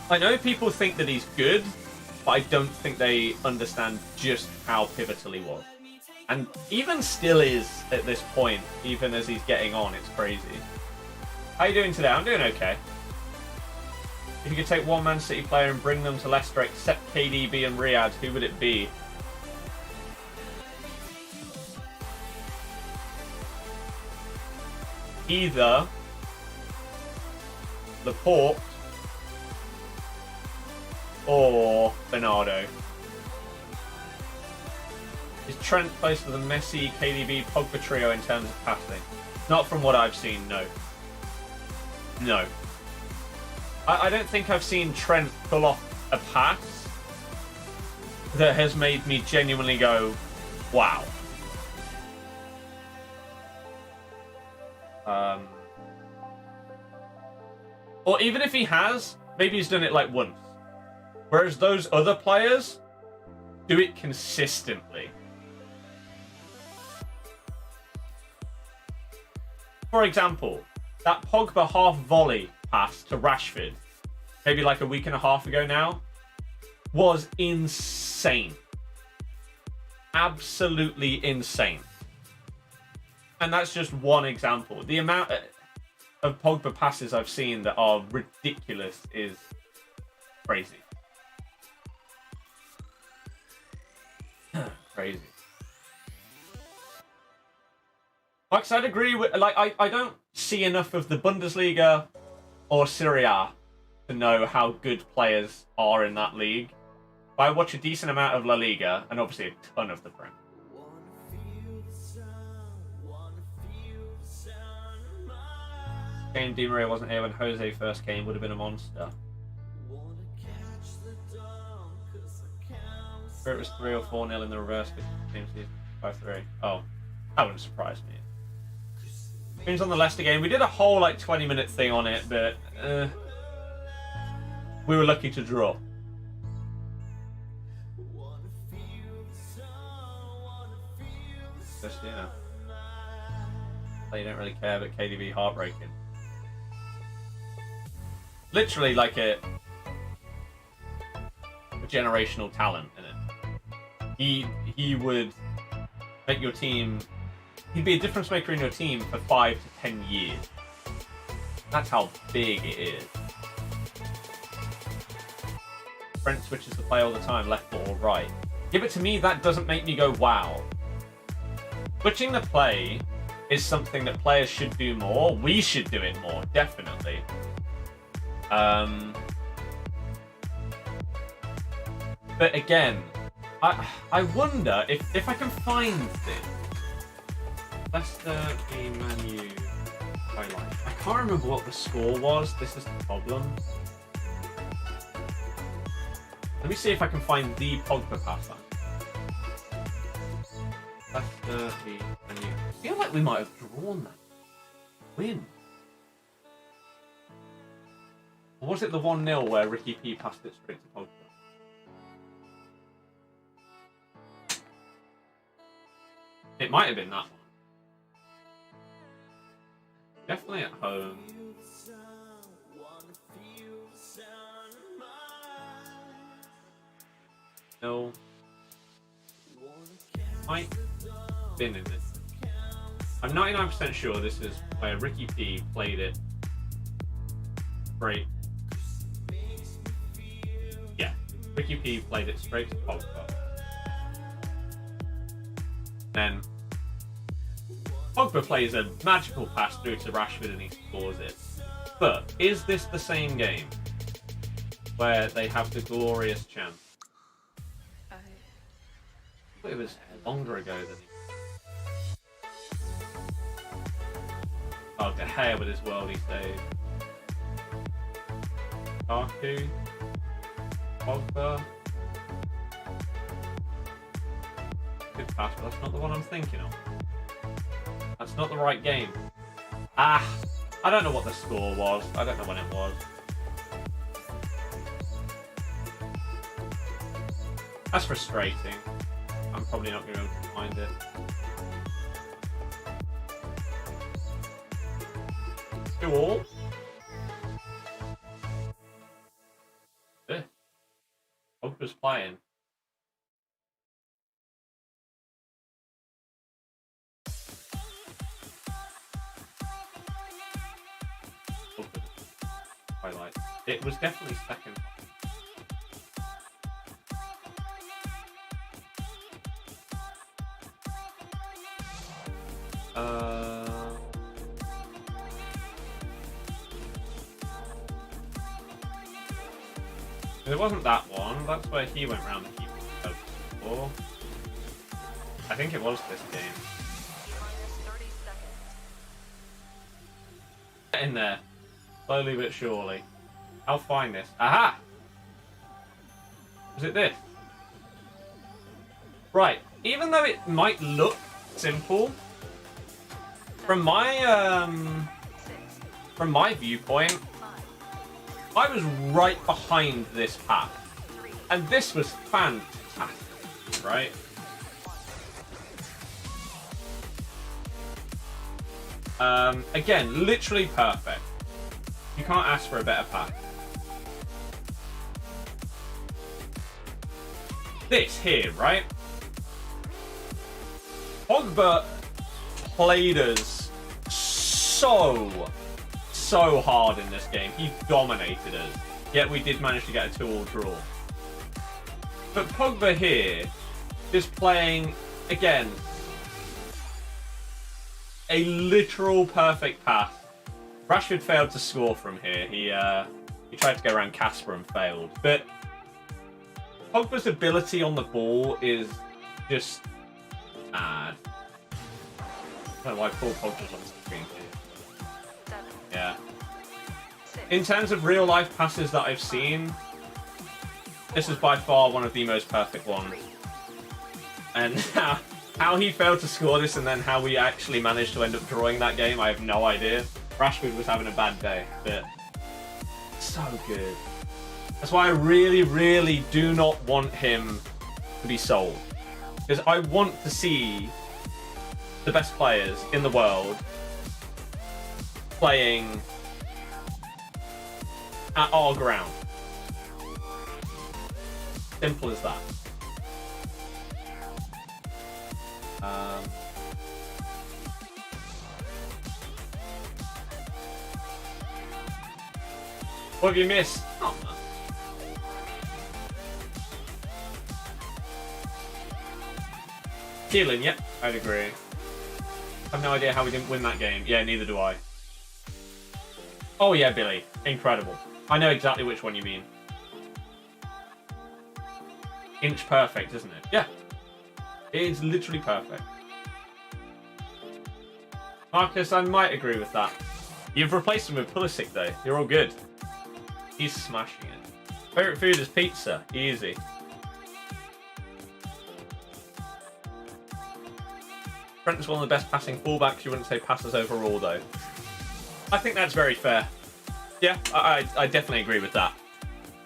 I know people think that he's good, but I don't think they understand just how pivotal he was. And even still is at this point, even as he's getting on, it's crazy. How you doing today? I'm doing okay. If you could take one Man City player and bring them to Leicester except KDB and Riyadh, who would it be? Either Laporte or Bernardo. Is Trent close to the Messi, KDB, Pogba trio in terms of passing? Not from what I've seen, no. No. I don't think I've seen Trent pull off a pass that has made me genuinely go, wow. Or even if he has, maybe he's done it like once. Whereas those other players do it consistently. For example, that Pogba half volley pass to Rashford, maybe like a week and a half ago now, was insane. Absolutely insane. And that's just one example. The amount of Pogba passes I've seen that are ridiculous is crazy. Crazy. Like, I'd agree with, like, I don't see enough of the Bundesliga or Serie A to know how good players are in that league. But I watch a decent amount of La Liga and obviously a ton of the Prem. Shame Di Maria wasn't here when Jose first came, would have been a monster. It was 3 or 4-0 in the reverse team season 5-3. Oh, that wouldn't surprise me. Teams on the Leicester game, we did a whole like 20-minute thing on it, but we were lucky to draw. Just, yeah. You don't really care, but KDB heartbreaking. Literally like a generational talent in it. He would make your team. He'd be a difference maker in your team for 5 to 10 years. That's how big it is. Brent switches the play all the time, left or right. Give it to me, that doesn't make me go wow. Switching the play is something that players should do more. We should do it more, definitely. But again, I wonder if I can find this. Leicester v Man U highlight. I can't remember what the score was. This is the problem. Let me see if I can find the Pogba pass on. Leicester v Man U. I feel like we might have drawn that. Win. Or was it the 1-0 where Ricky P passed it straight to Pogba? It might have been that one. Definitely at home. No. Might have been in this. I'm 99% sure this is where Ricky P played it. Great. Yeah. Ricky P played it straight to Pogba. Then Pogba plays a magical pass through to Rashford and he scores it. But is this the same game where they have the glorious chance? It was longer ago than he... Oh, De Gea with his worldie save. Lukaku. Pogba. Good pass, but that's not the one I'm thinking of. That's not the right game. I don't know what the score was. I don't know when it was. That's frustrating. I'm probably not going to be able to find it. 2-2. Pogba's playing. Highlight. It was definitely second. It wasn't that one. That's where he went round the keeper before. I think it was this game. Get in there. Slowly but surely. I'll find this. Aha! Was it this? Right. Even though it might look simple, from my viewpoint, I was right behind this path, and this was fantastic, right? Again, literally perfect. You can't ask for a better path. This here, right? Pogba played us so hard in this game. He dominated us. Yet we did manage to get a 2-2 draw. But Pogba here is playing, again, a literal perfect pass. Rashford failed to score from here. He tried to go around Casper and failed. But Pogba's ability on the ball is just mad. I don't know why Paul Pogba's on the screen here. Yeah. In terms of real life passes that I've seen, this is by far one of the most perfect ones. And how he failed to score this and then how we actually managed to end up drawing that game, I have no idea. Rashford was having a bad day, but so good. That's why I really do not want him to be sold. Because I want to see the best players in the world playing at our ground. Simple as that. What have you missed? Oh, man. Keelan, yep, I'd agree. I have no idea how we didn't win that game. Yeah, neither do I. Oh yeah, Billy. Incredible. I know exactly which one you mean. Inch perfect, isn't it? Yeah. It is literally perfect. Marcus, I might agree with that. You've replaced him with Pulisic though. You're all good. He's smashing it. Favorite food is pizza. Easy. Trent is one of the best passing fullbacks. You wouldn't say passes overall, though. I think that's very fair. Yeah, I definitely agree with that.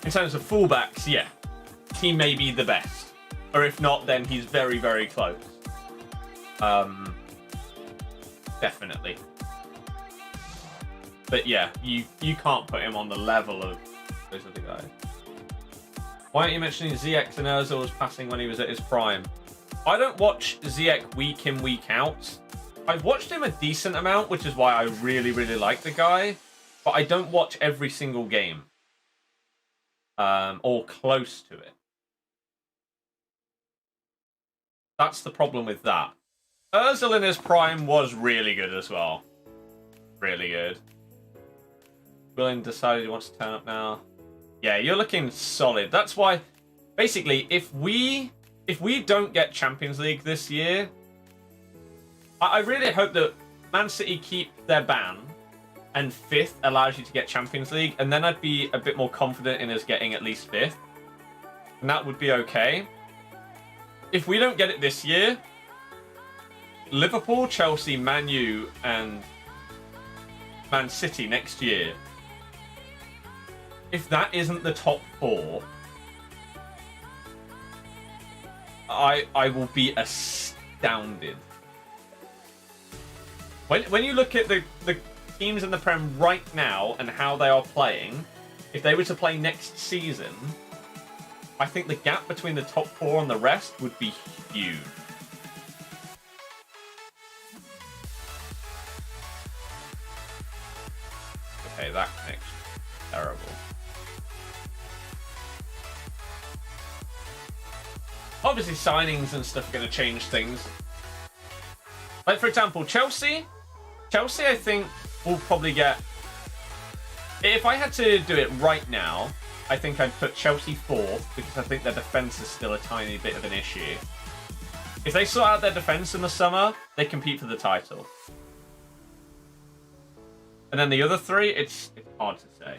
In terms of fullbacks, yeah, he may be the best. Or if not, then he's very close. Definitely. But yeah, you can't put him on the level of those other guys. Why aren't you mentioning Ziyech and Ozil's passing when he was at his prime? I don't watch Ziyech week in, week out. I've watched him a decent amount, which is why I really like the guy. But I don't watch every single game. Or close to it. That's the problem with that. Ozil in his prime was really good as well. Really good. Willian decided he wants to turn up now. Yeah, you're looking solid. That's why, basically, if we don't get Champions League this year, I really hope that Man City keep their ban and 5th allows you to get Champions League, and then I'd be a bit more confident in us getting at least 5th. And that would be okay. If we don't get it this year, Liverpool, Chelsea, Man U, and Man City next year, if that isn't the top 4, I will be astounded. When you look at the teams in the Prem right now and how they are playing, if they were to play next season, I think the gap between the top 4 and the rest would be huge. Okay, that connection is terrible. Obviously, signings and stuff are going to change things. Like, for example, Chelsea, I think, will probably get... If I had to do it right now, I think I'd put Chelsea 4th, because I think their defence is still a tiny bit of an issue. If they sort out their defence in the summer, they compete for the title. And then the other 3, it's hard to say.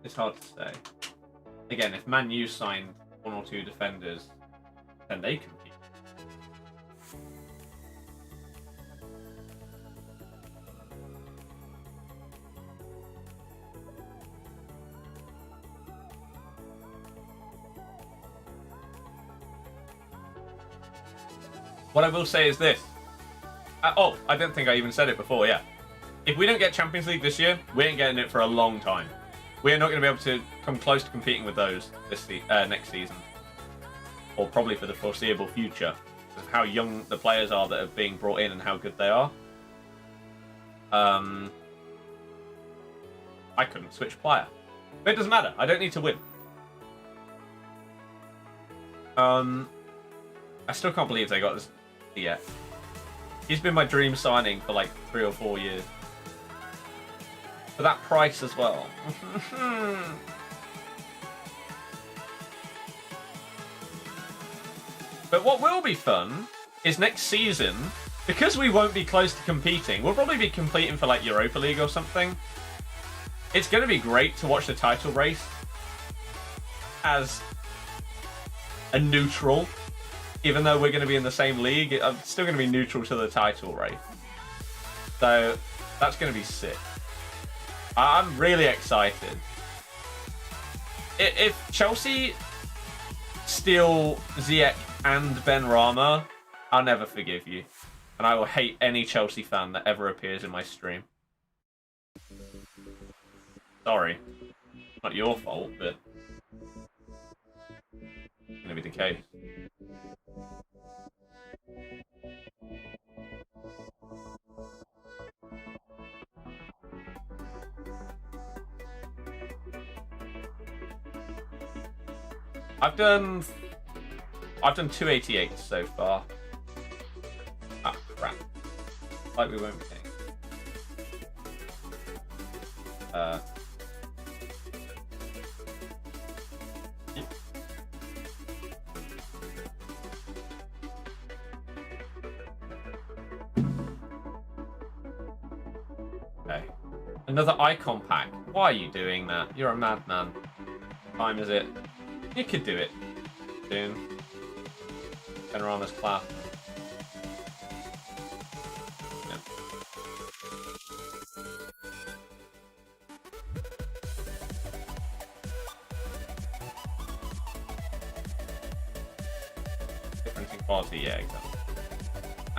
It's hard to say. Again, if Man U signed 1 or 2 defenders, then they compete. What I will say is this. I don't think I even said it before, yeah. If we don't get Champions League this year, we ain't getting it for a long time. We're not going to be able to come close to competing with those next season. Or probably for the foreseeable future. Because of how young the players are that are being brought in and how good they are. I couldn't switch player. But it doesn't matter. I don't need to win. I still can't believe they got this yet. He's been my dream signing for like 3 or 4 years. For that price as well. But what will be fun is next season, because we won't be close to competing, we'll probably be competing for like Europa League or something. It's going to be great to watch the title race as a neutral. Even though we're going to be in the same league, I'm still going to be neutral to the title race. So that's going to be sick. I'm really excited. If Chelsea steal Ziyech and Benrahma, I'll never forgive you. And I will hate any Chelsea fan that ever appears in my stream. Sorry. Not your fault, but it's going to be the case. I've done 288 so far. Ah, crap. Like we won't be getting. Yep. Okay. Another icon pack. Why are you doing that? You're a madman. What time is it? You could do it soon. Panorama's class. Yeah. Difference in quality, yeah, exactly.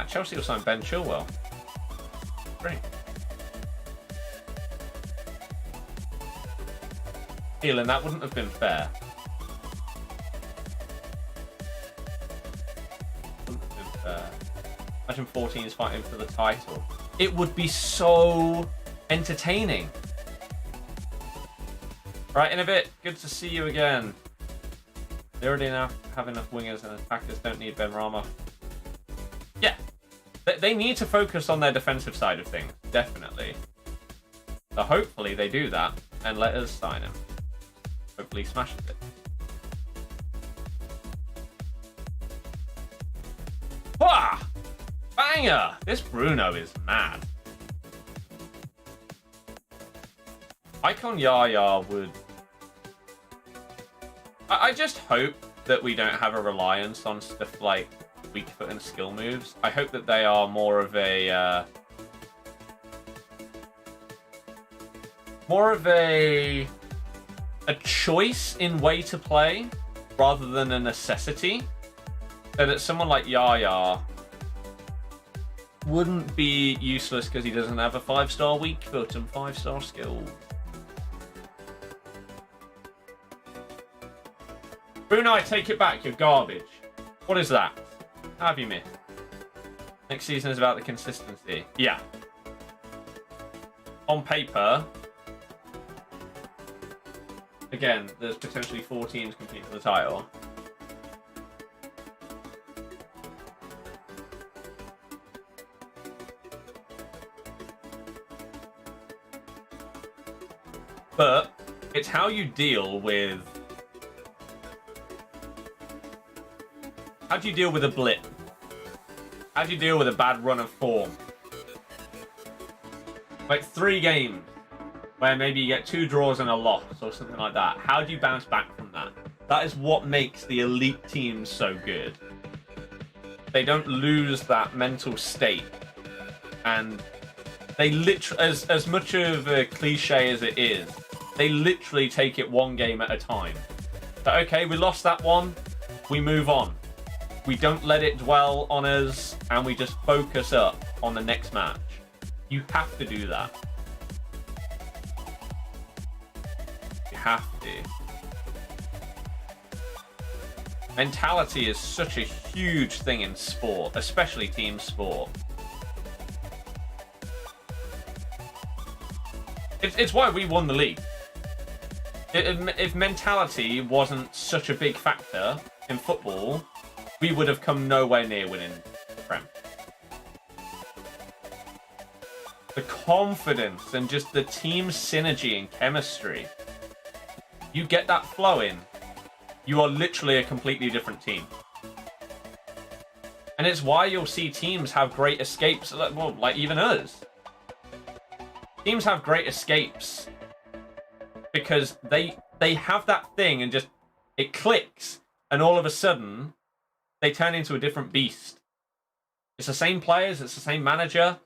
Chelsea will sign Ben Chilwell. Great. Feeling that wouldn't have been fair. Imagine 14 is fighting for the title. It would be so entertaining. Right, in a bit. Good to see you again. They already now have enough wingers and attackers. Don't need Benrahma. Yeah. They need to focus on their defensive side of things. Definitely. So hopefully they do that and let us sign him. Hopefully he smashes it. Wah! Banger! This Bruno is mad. Icon Yaya would... I just hope that we don't have a reliance on stuff like weak foot and skill moves. I hope that they are more of a choice in way to play rather than a necessity. So that someone like Yaya wouldn't be useless because he doesn't have a 5-star weak foot and 5-star skill. Bruno, I take it back. You're garbage. What is that? How have you missed? Next season is about the consistency. Yeah. On paper, again, there's potentially 4 teams competing for the title. But it's how you deal with... How do you deal with a blip? How do you deal with a bad run of form? Like 3 games. where maybe you get 2 draws and a loss or something like that. How do you bounce back from that? That is what makes the elite teams so good. They don't lose that mental state, and they literally, as much of a cliche as it is, they literally take it one game at a time. So, okay, we lost that one, we move on. We don't let it dwell on us, and we just focus up on the next match. You have to do that. You have to. Mentality is such a huge thing in sport, especially team sport. It's why we won the league. If mentality wasn't such a big factor in football, we would have come nowhere near winning the Prem. The confidence and just the team synergy and chemistry. You get that flowing, you are literally a completely different team. And it's why you'll see teams have great escapes, well, like even us. Teams have great escapes because they have that thing and just it clicks, and all of a sudden they turn into a different beast. It's the same players, it's the same manager,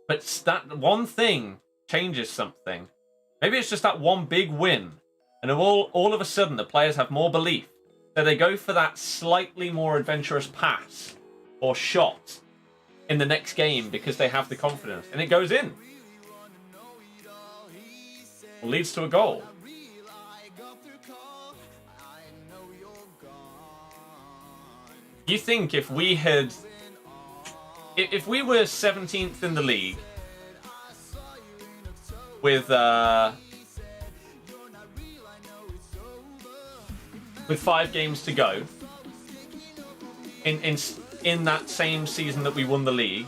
but that one thing changes something. Maybe it's just that one big win, and all of a sudden the players have more belief, so they go for that slightly more adventurous pass or shot in the next game because they have the confidence, and it goes in. Leads to a goal. You think if we were 17th in the league with 5 games to go in that same season that we won the league,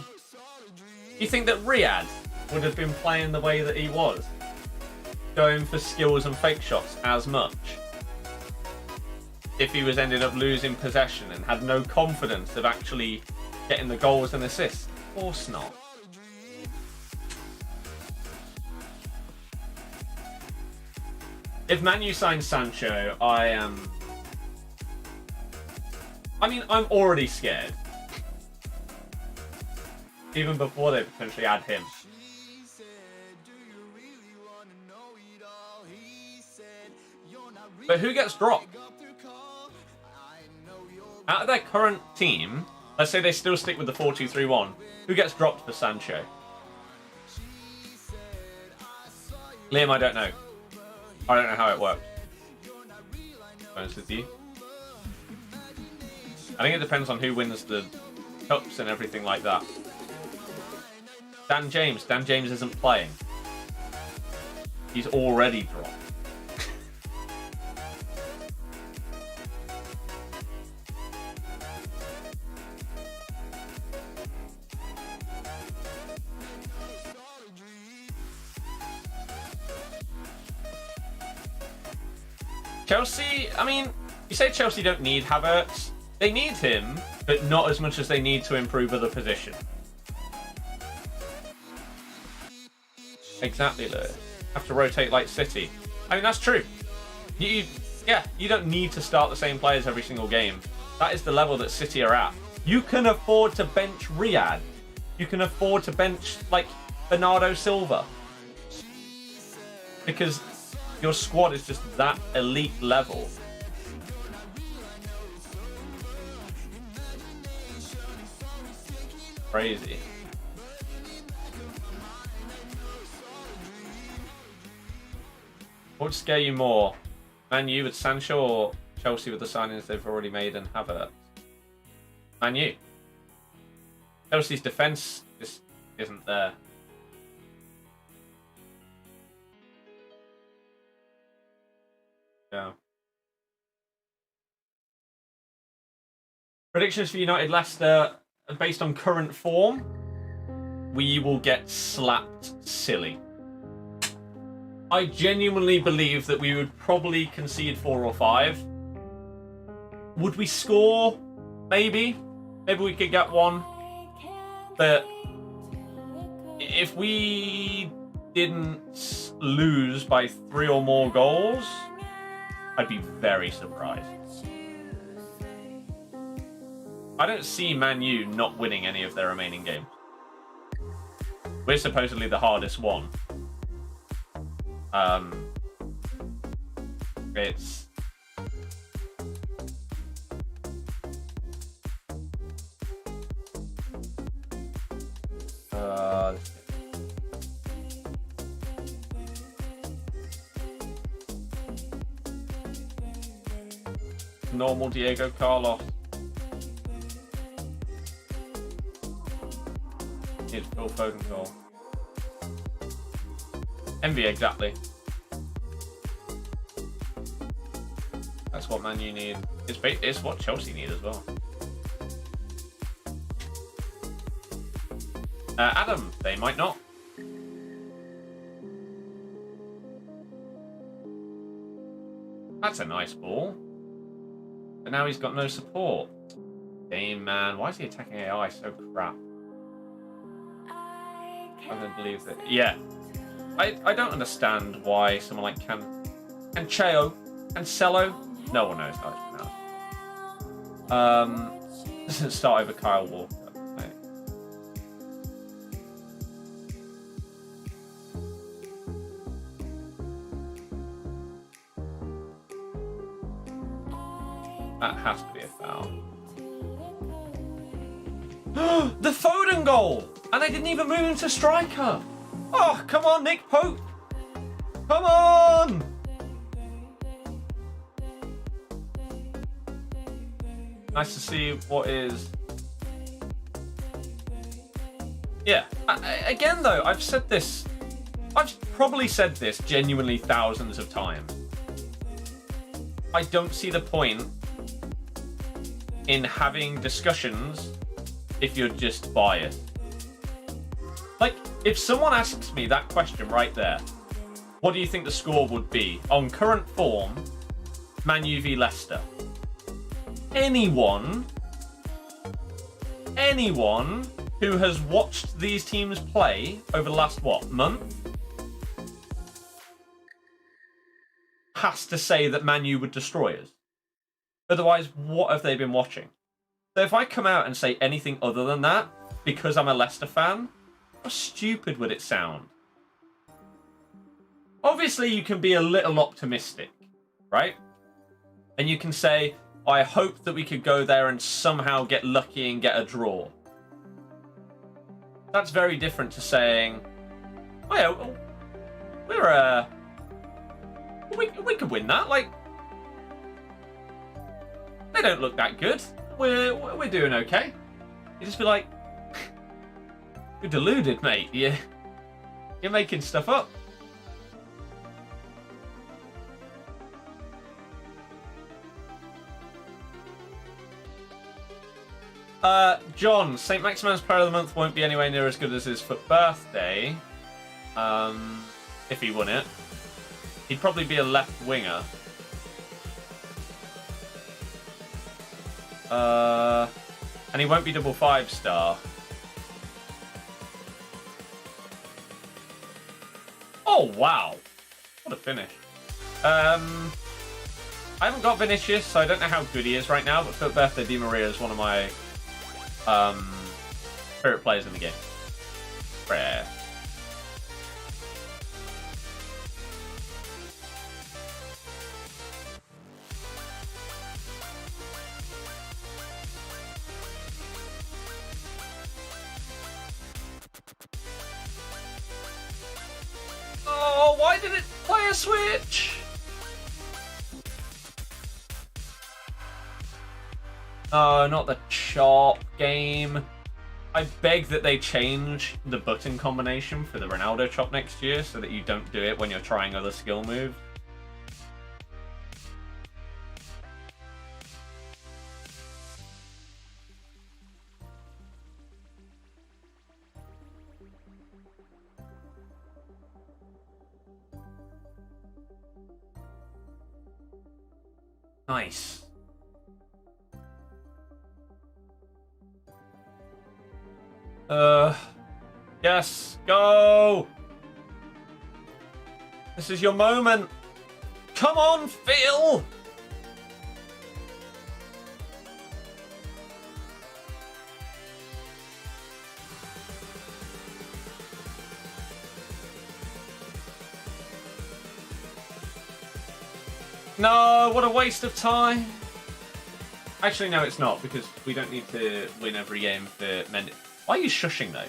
you think that Riyadh would have been playing the way that he was, going for skills and fake shots as much, if he was ended up losing possession and had no confidence of actually getting the goals and assists? Of course not. If Man U signs Sancho, I'm already scared. Even before they potentially add him. But who gets dropped? Out of their current team, let's say they still stick with the 4-2-3-1, who gets dropped for Sancho? Liam, I don't know. I don't know how it works. To be honest with you. I think it depends on who wins the cups and everything like that. Dan James isn't playing. He's already dropped. Chelsea, you say Chelsea don't need Havertz. They need him, but not as much as they need to improve other position. Exactly, Lewis. Have to rotate like City. That's true. You don't need to start the same players every single game. That is the level that City are at. You can afford to bench Riyadh. You can afford to bench, Bernardo Silva. Because your squad is just that elite level. Crazy. What would scare you more? Man U with Sancho or Chelsea with the signings they've already made and Havertz? Man U. Chelsea's defence just isn't there. Yeah. Predictions for United Leicester based on current form. We will get slapped silly. I genuinely believe that we would probably concede 4 or 5. Would we score? Maybe. Maybe we could get 1. But if we didn't lose by 3 or more goals, I'd be very surprised. I don't see Man U not winning any of their remaining games. We're supposedly the hardest one. It's... normal Diego Carlos. It's Phil Foden goal. Envy, exactly. That's what Man U need. It's what Chelsea need as well. Adam, they might not. That's a nice ball. But now he's got no support. Damn, man. Why is he attacking AI so crap? I don't believe that. Yeah. I don't understand why someone like Cancelo, no one knows how it's pronounced. Doesn't start over Kyle Walker. Right. That has to be a foul. The Foden goal! And they didn't even move him to striker. Oh, come on, Nick Pope. Come on! Nice to see what is... Yeah. Again, though, I've said this... I've probably said this genuinely thousands of times. I don't see the point in having discussions if you're just biased. Like, if someone asks me that question right there, what do you think the score would be on current form, Man U v Leicester? Anyone who has watched these teams play over the last, month? Has to say that Man U would destroy us. Otherwise, what have they been watching? So if I come out and say anything other than that, because I'm a Leicester fan, how stupid would it sound? Obviously, you can be a little optimistic, right? And you can say, I hope that we could go there and somehow get lucky and get a draw. That's very different to saying, oh yeah, we could win that. Like, they don't look that good. We're doing okay. You just be like, you're deluded, mate. You're making stuff up. John, St. Maximin's Player of the Month won't be anywhere near as good as his FUT birthday. If he won it. He'd probably be a left winger. And he won't be double 5-star. Oh, wow. What a finish. I haven't got Vinicius, so I don't know how good he is right now, but FUT birthday Di Maria is one of my favorite players in the game. Rare. Oh, why did it play a switch? Oh, not the chop game. I beg that they change the button combination for the Ronaldo chop next year so that you don't do it when you're trying other skill moves. Nice. Yes, go! This is your moment. Come on, Phil. No, what a waste of time. Actually, no, it's not, because we don't need to win every game for Mendy. Why are you shushing, though?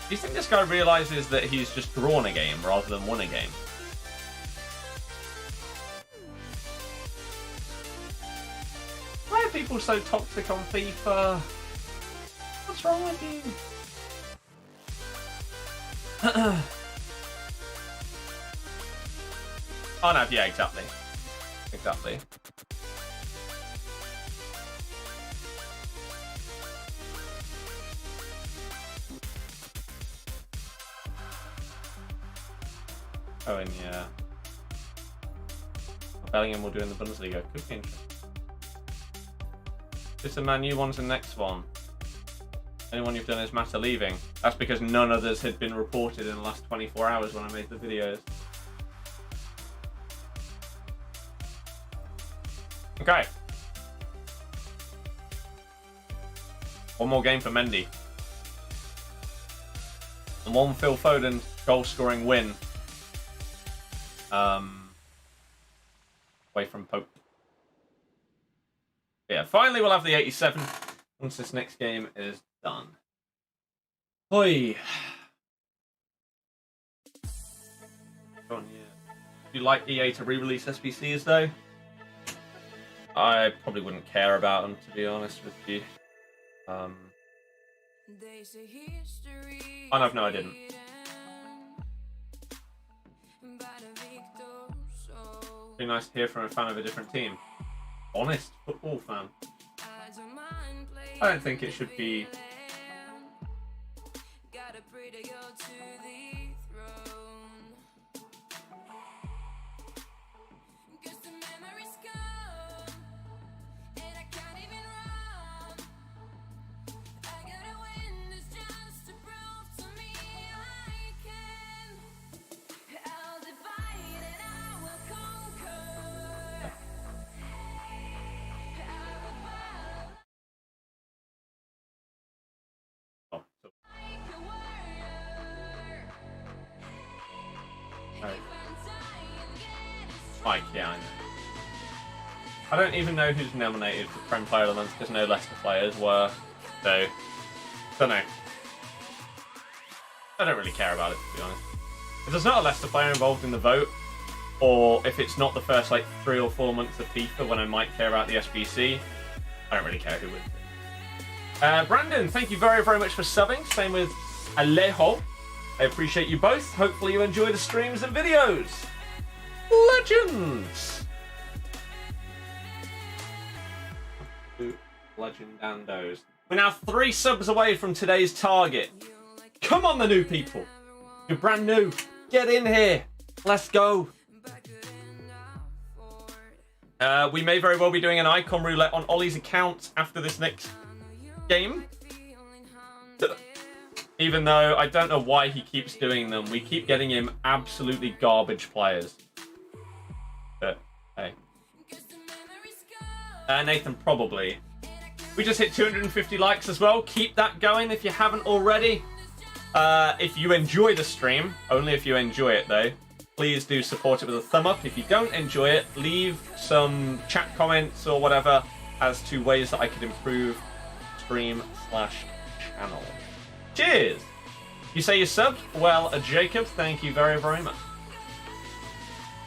Do you think this guy realizes that he's just drawn a game rather than won a game? Why are people so toxic on FIFA? What's wrong with you? Oh no, yeah, exactly. Exactly. Oh, and yeah. Bellingham will do in the Bundesliga. Could be interesting. This is the Man U one's the next one. Anyone you've done is Mata leaving. That's because none others had been reported in the last 24 hours when I made the videos. Okay. One more game for Mendy. And one Phil Foden goal-scoring win. Away from Pope. Yeah, finally we'll have the 87 once this next game is done. Hoi. Go on, yeah. Do you like EA to re-release SBCs though? I probably wouldn't care about them, to be honest with you. Oh no, I didn't. Be nice to hear from a fan of a different team. Honest football fan. I don't think it should be. Mike, yeah, I know. I don't even know who's nominated for Prem Player of the Month because no Leicester players were, so don't know. I don't really care about it, to be honest. If there's not a Leicester player involved in the vote, or if it's not the first like 3 or 4 months of FIFA when I might care about the SBC, I don't really care who wins it. Brandon, thank you very, very much for subbing. Same with Alejo. I appreciate you both. Hopefully you enjoy the streams and videos. Legends! Legendandos. We're now 3 subs away from today's target. Come on, the new people. You're brand new. Get in here. Let's go. We may very well be doing an icon roulette on Ollie's account after this next game. Even though I don't know why he keeps doing them. We keep getting him absolutely garbage players. But, hey. Nathan, probably. We just hit 250 likes as well. Keep that going if you haven't already. If you enjoy the stream, only if you enjoy it though, please do support it with a thumb up. If you don't enjoy it, leave some chat comments or whatever as to ways that I could improve stream/channel. Cheers! You say you subbed? Well, Jacob, thank you very, very much.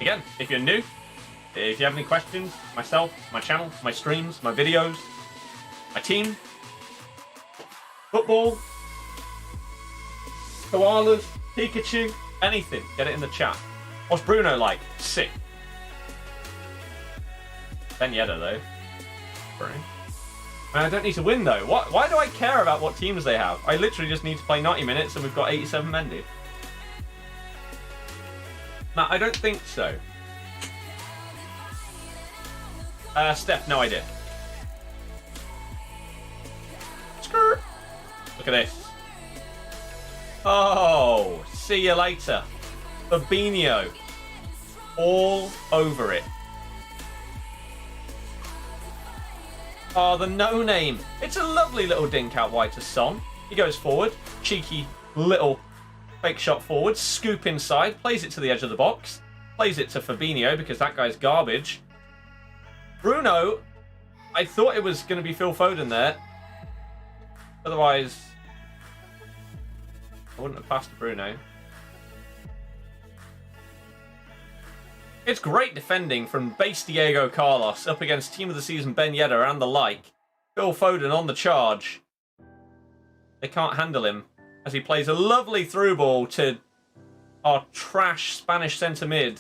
Again, if you're new, if you have any questions, myself, my channel, my streams, my videos, my team, football, koalas, Pikachu, anything, get it in the chat. What's Bruno like? Sick. Ben Yedder, though. Sorry. I don't need to win, though. Why do I care about what teams they have? I literally just need to play 90 minutes and we've got 87 Mendy. No, I don't think so. Steph, no idea. Skirt. Look at this. Oh, See you later. Fabinho. All over it. Oh, the no-name. It's a lovely little dink out wide to Son. He goes forward. Cheeky little fake shot forward. Scoop inside. Plays it to the edge of the box. Plays it to Fabinho because that guy's garbage. Bruno. I thought it was going to be Phil Foden there. Otherwise, I wouldn't have passed to Bruno. It's great defending from base Diego Carlos up against Team of the Season Ben Yedder and the like. Phil Foden on the charge. They can't handle him as he plays a lovely through ball to our trash Spanish centre mid.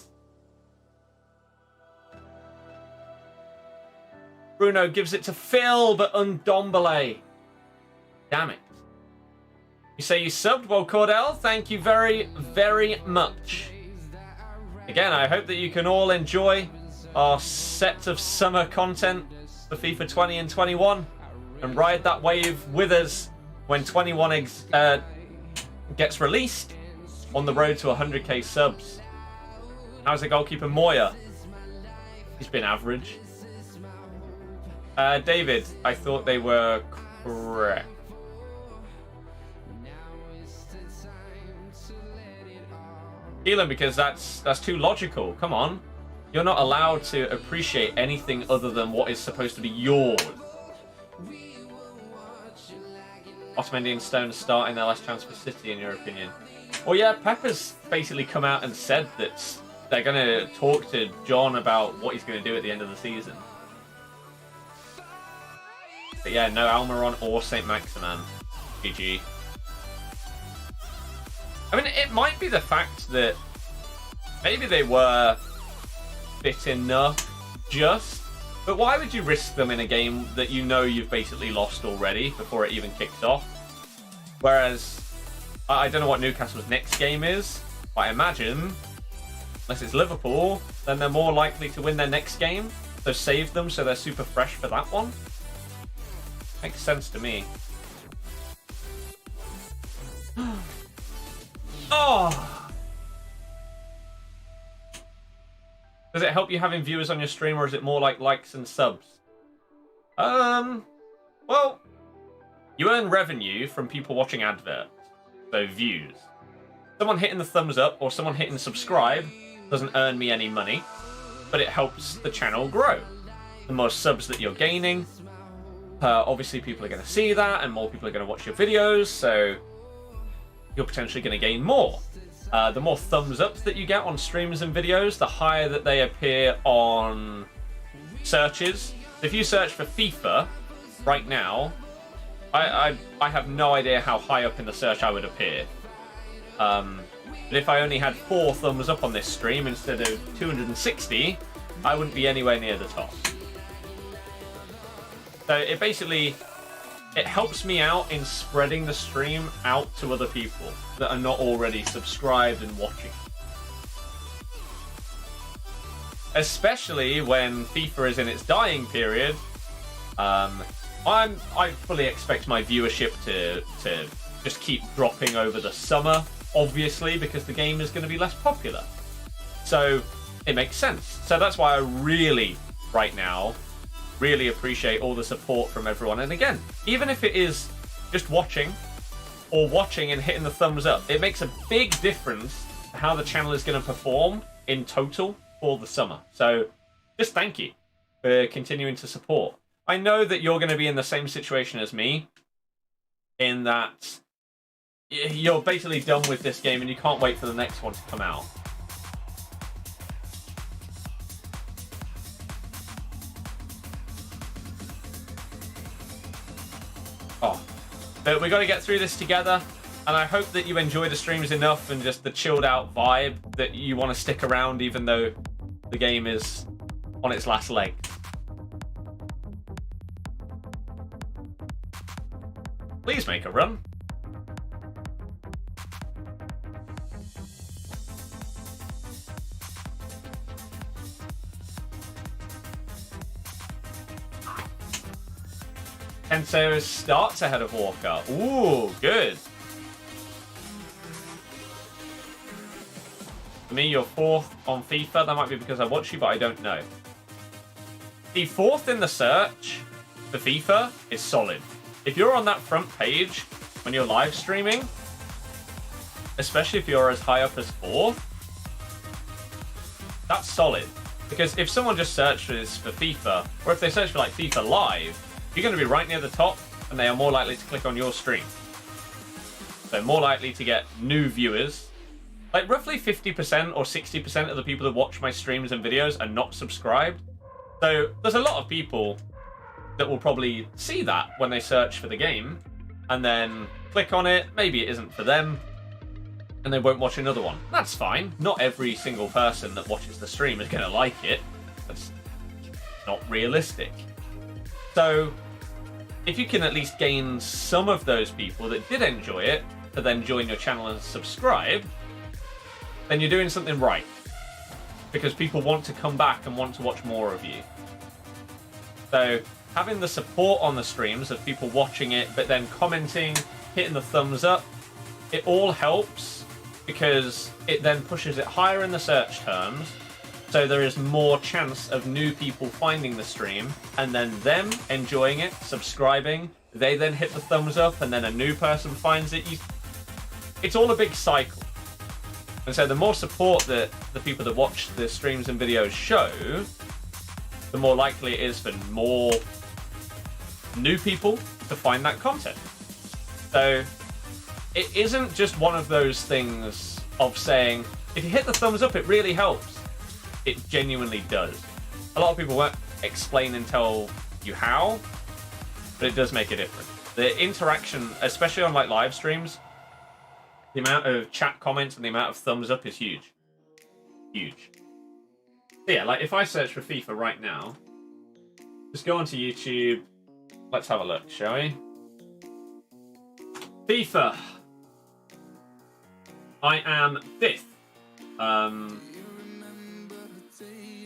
Bruno gives it to Phil, but Undombele. Damn it. You say you subbed? Well, Cordell, thank you very, very much. Again, I hope that you can all enjoy our set of summer content for FIFA 20 and 21 and ride that wave with us when 21 gets released on the road to 100k subs. How's the goalkeeper Moya? He's been average. David, I thought they were correct. Keelan, because that's too logical. Come on. You're not allowed to appreciate anything other than what is supposed to be yours. Otamendi and Stone are starting their last chance for City, in your opinion. Well, yeah, Pepper's basically come out and said that they're going to talk to John about what he's going to do at the end of the season. But yeah, no Almiron or St. Maximan. GG. I mean, it might be the fact that maybe they were fit enough just, but why would you risk them in a game that you know you've basically lost already before it even kicks off? Whereas, I don't know what Newcastle's next game is, but I imagine, unless it's Liverpool, then they're more likely to win their next game, so save them so they're super fresh for that one. Makes sense to me. Oh! Does it help you having viewers on your stream, or is it more like likes and subs? Well, you earn revenue from people watching adverts, so views. Someone hitting the thumbs up or someone hitting subscribe doesn't earn me any money, but it helps the channel grow. The more subs that you're gaining, obviously people are going to see that, and more people are going to watch your videos, so you're potentially going to gain more. The more thumbs ups that you get on streams and videos, the higher that they appear on searches. If you search for FIFA right now, I have no idea how high up in the search I would appear. But if I only had 4 thumbs up on this stream instead of 260, I wouldn't be anywhere near the top. So it helps me out in spreading the stream out to other people that are not already subscribed and watching. Especially when FIFA is in its dying period. I fully expect my viewership to just keep dropping over the summer, obviously, because the game is going to be less popular. So it makes sense. So that's why I really, right now, really appreciate all the support from everyone. And again, even if it is just watching or watching and hitting the thumbs up, it makes a big difference to how the channel is going to perform in total for the summer. So just thank you for continuing to support. I know that you're going to be in the same situation as me, in that you're basically done with this game and you can't wait for the next one to come out. But we got to get through this together, and I hope that you enjoy the streams enough and just the chilled out vibe that you want to stick around even though the game is on its last leg. Please make a run. Enzo starts ahead of Walker. Ooh, good. For me, you're 4th on FIFA. That might be because I watch you, but I don't know. The 4th in the search for FIFA is solid. If you're on that front page when you're live streaming, especially if you're as high up as 4th, that's solid. Because if someone just searches for FIFA, or if they search for like FIFA Live, you're going to be right near the top, and they are more likely to click on your stream. So more likely to get new viewers. Like roughly 50% or 60% of the people that watch my streams and videos are not subscribed. So there's a lot of people that will probably see that when they search for the game, and then click on it. Maybe it isn't for them, and they won't watch another one. That's fine. Not every single person that watches the stream is going to like it. That's not realistic. So if you can at least gain some of those people that did enjoy it to then join your channel and subscribe, then you're doing something right. Because people want to come back and want to watch more of you. So having the support on the streams of people watching it, but then commenting, hitting the thumbs up, it all helps because it then pushes it higher in the search terms. So there is more chance of new people finding the stream and then them enjoying it, subscribing. They then hit the thumbs up and then a new person finds it. It's all a big cycle. And so the more support that the people that watch the streams and videos show, the more likely it is for more new people to find that content. So it isn't just one of those things of saying, if you hit the thumbs up, it really helps. It genuinely does. A lot of people won't explain and tell you how, but it does make a difference. The interaction, especially on like live streams, the amount of chat comments and the amount of thumbs up is huge. Huge. So yeah, like if I search for FIFA right now, just go onto YouTube. Let's have a look, shall we? FIFA. I am 5th.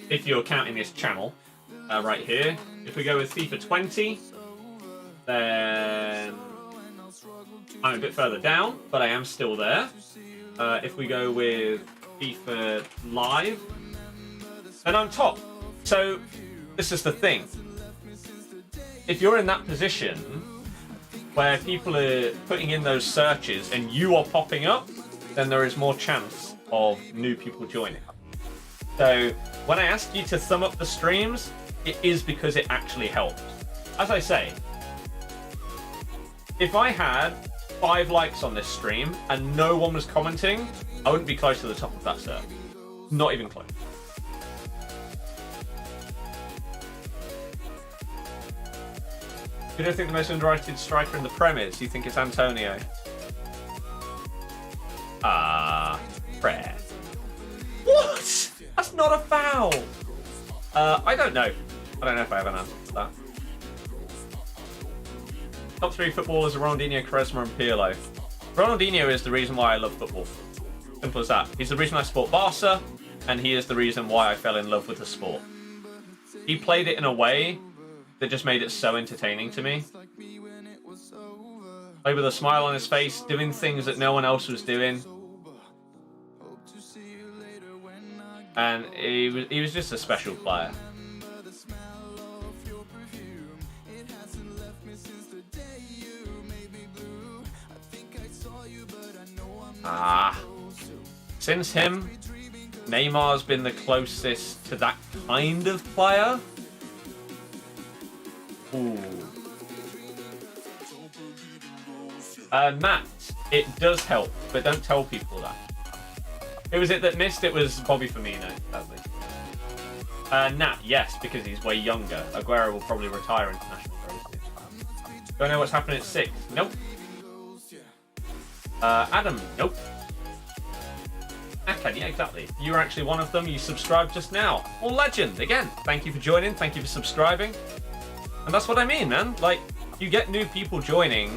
If you're counting this channel, right here. If we go with FIFA 20, then I'm a bit further down, but I am still there. If we go with FIFA Live, then I'm top. So this is the thing. If you're in that position where people are putting in those searches and you are popping up, then there is more chance of new people joining. So when I ask you to thumb up the streams, it is because it actually helps. As I say, if I had 5 likes on this stream and no one was commenting, I wouldn't be close to the top of that server. Not even close. You don't think the most underrated striker in the Prem is? You think it's Antonio? Prayer. What? That's not a foul. I don't know. I don't know if I have an answer for that. Top 3 footballers are Ronaldinho, Quaresma and Pirlo. Ronaldinho is the reason why I love football. Simple as that. He's the reason I support Barca, and he is the reason why I fell in love with the sport. He played it in a way that just made it so entertaining to me. Played with a smile on his face, doing things that no one else was doing. And he was just a special player. Since him, Neymar's been the closest to that kind of player. Ooh. Matt, it does help, but don't tell people that. Who was it that missed? It was Bobby Firmino, sadly. Nat, yes, because he's way younger. Aguero will probably retire international very soon. Don't know what's happening at 6. Nope. Adam, nope. Akan, yeah, exactly. You were actually one of them. You subscribed just now. Well, legend, again. Thank you for joining. Thank you for subscribing. And that's what I mean, man. Like, you get new people joining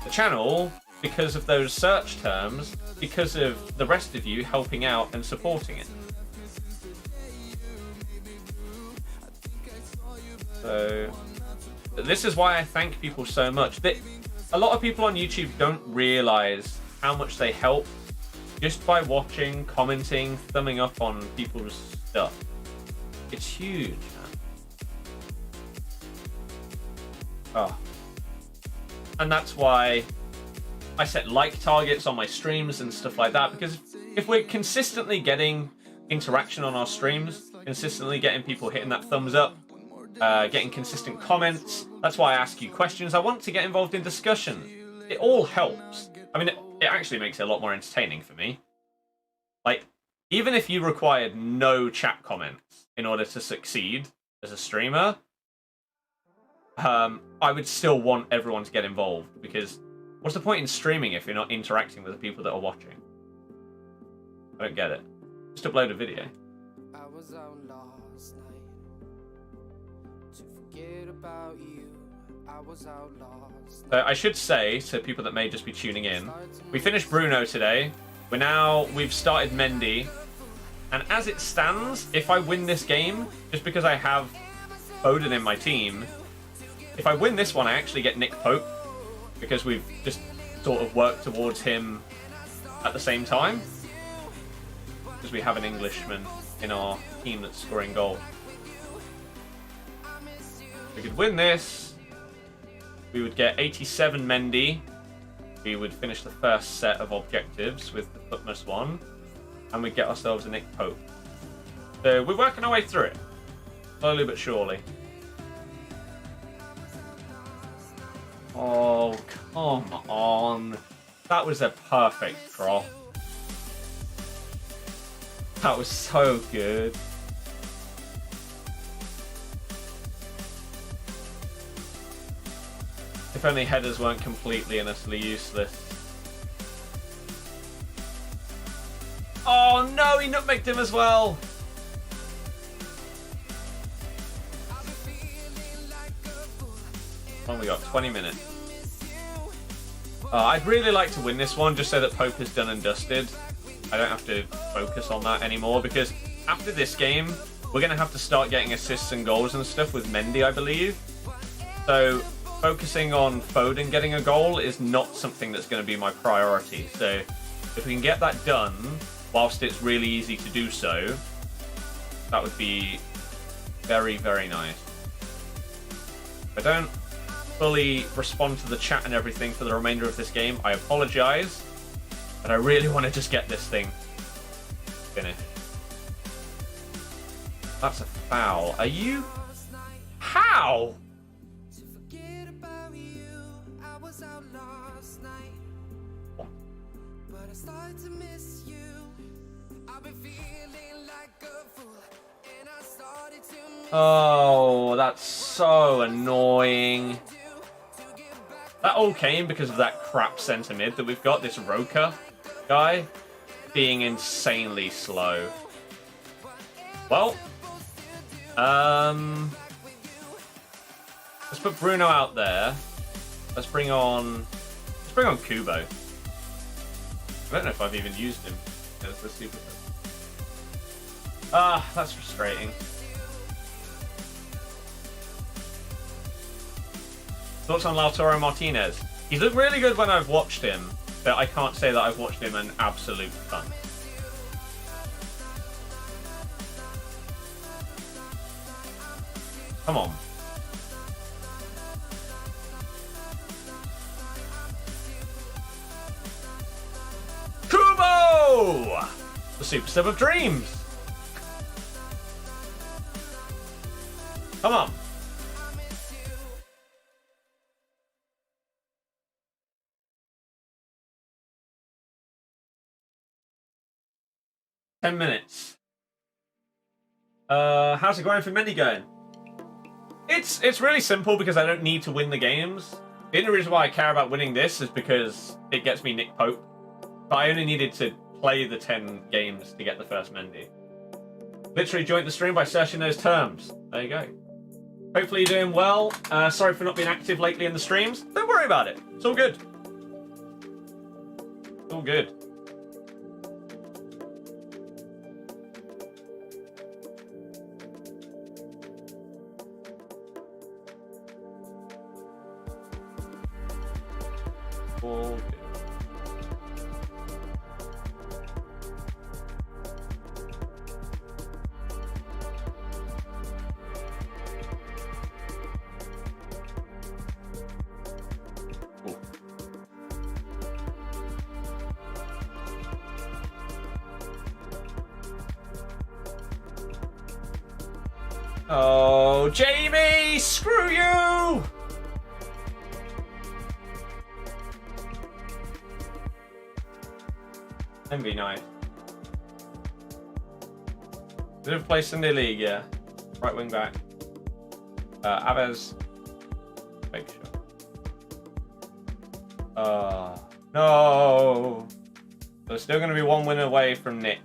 the channel because of those search terms, because of the rest of you helping out and supporting it. So, this is why I thank people so much. A lot of people on YouTube don't realize how much they help just by watching, commenting, thumbing up on people's stuff. It's huge, man. Oh. And that's why I set like targets on my streams and stuff like that, because if we're consistently getting interaction on our streams, consistently getting people hitting that thumbs up, getting consistent comments, that's why I ask you questions. I want to get involved in discussion. It all helps. I mean, it actually makes it a lot more entertaining for me. Like, even if you required no chat comments in order to succeed as a streamer, I would still want everyone to get involved, because what's the point in streaming if you're not interacting with the people that are watching? I don't get it. Just upload a video. I was out last night to forget about you. I was out last night. So I should say to people that may just be tuning in, we finished Bruno today. We've started Mendy, and as it stands, if I win this game, just because I have Foden in my team, if I win this one, I actually get Nick Pope, because we've just sort of worked towards him at the same time, because we have an Englishman in our team that's scoring goals. If we could win this, we would get 87 Mendy. We would finish the first set of objectives with the FUT one, and we'd get ourselves a Nick Pope. So we're working our way through it, slowly but surely. Oh, come on. That was a perfect cross. That was so good. If only headers weren't completely and utterly useless. Oh no, he nutmegged him as well. Oh, we got 20 minutes. I'd really like to win this one just so that Pope is done and dusted. I don't have to focus on that anymore, because after this game, we're going to have to start getting assists and goals and stuff with Mendy, I believe. So focusing on Foden getting a goal is not something that's going to be my priority. So if we can get that done whilst it's really easy to do so, that would be very, very nice. If I don't fully respond to the chat and everything for the remainder of this game, I apologize, but I really want to just get this thing finished. That's a foul. Are you? How? Oh, that's so annoying. That all came because of that crap centre mid that we've got, this Roka guy, being insanely slow. Well, let's put Bruno out there. Let's bring on Kubo. I don't know if I've even used him as the super. That's frustrating. Thoughts on Lautaro Martinez? He's looked really good when I've watched him, but I can't say that I've watched him an absolute ton. Come on. Kubo! The super sub of dreams! Come on. $10 minutes. How's it going for Mendy going? It's really simple because I don't need to win the games. The only reason why I care about winning this is because it gets me Nick Pope. But I only needed to play the 10 games to get the first Mendy. Literally joined the stream by searching those terms. There you go. Hopefully you're doing well. Sorry for not being active lately in the streams. Don't worry about it. It's all good. It's all good. All good. Oh, Jamie, screw you! MV9. Bit of place in the league, yeah. Right wing back. Aves. Fake shot. No! We're still going to be one win away from Nick.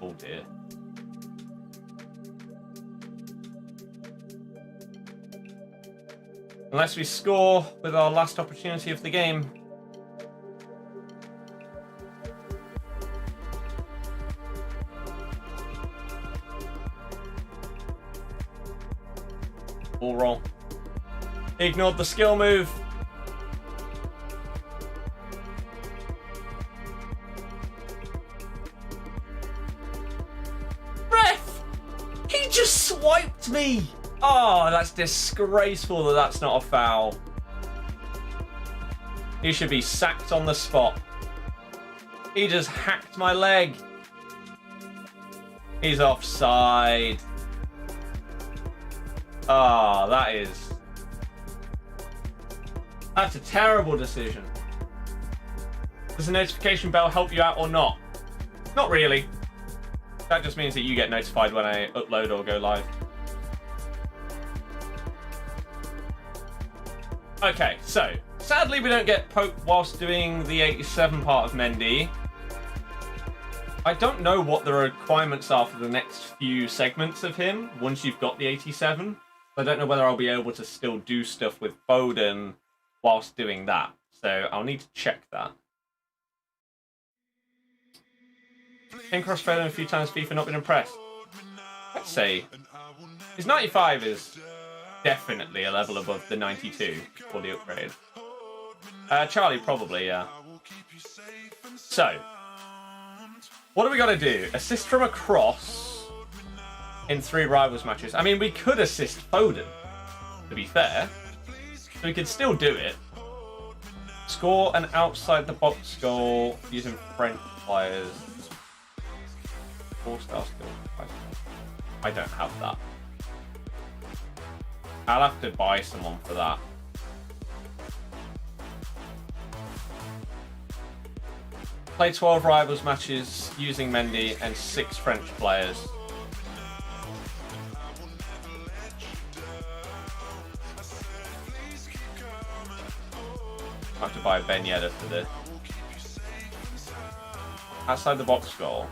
Oh dear. Unless we score with our last opportunity of the game. Ball roll. Ignored the skill move. Ref! He just swiped me! Oh, that's disgraceful that that's not a foul. He should be sacked on the spot. He just hacked my leg. He's offside. Ah, that's a terrible decision. Does the notification bell help you out or not? Not really. That just means that you get notified when I upload or go live. Okay, so sadly we don't get poked whilst doing the 87 part of Mendy. I don't know what the requirements are for the next few segments of him once you've got the 87. I don't know whether I'll be able to still do stuff with Foden whilst doing that. So I'll need to check that. Came across Foden a few times, FIFA, not been impressed. Let's say his 95 is definitely a level above the 92 for the upgrade. Charlie, probably, yeah. So, what do we got to do? Assist from a cross in 3 rivals matches. I mean, we could assist Foden, to be fair. So we could still do it. Score an outside the box goal using French players. 4-star skill. I don't have that. I'll have to buy someone for that. Play 12 rivals matches using Mendy and 6 French players. I have to buy Ben Yedder for this. Outside the box goal.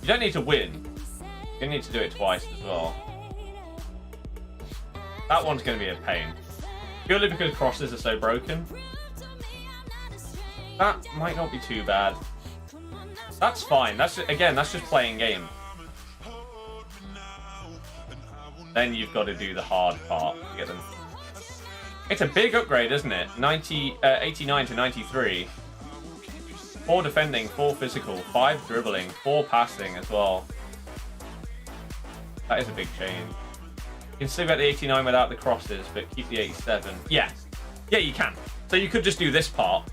You don't need to win. You need to do it twice as well. That one's going to be a pain. Purely because crosses are so broken. That might not be too bad. That's fine. That's just playing game. Then you've got to do the hard part to get them. It's a big upgrade, isn't it? 89 to 93. 4 defending, 4 physical, 5 dribbling, 4 passing as well. That is a big change. You can still get the 89 without the crosses, but keep the 87. Yeah. Yeah, you can. So you could just do this part.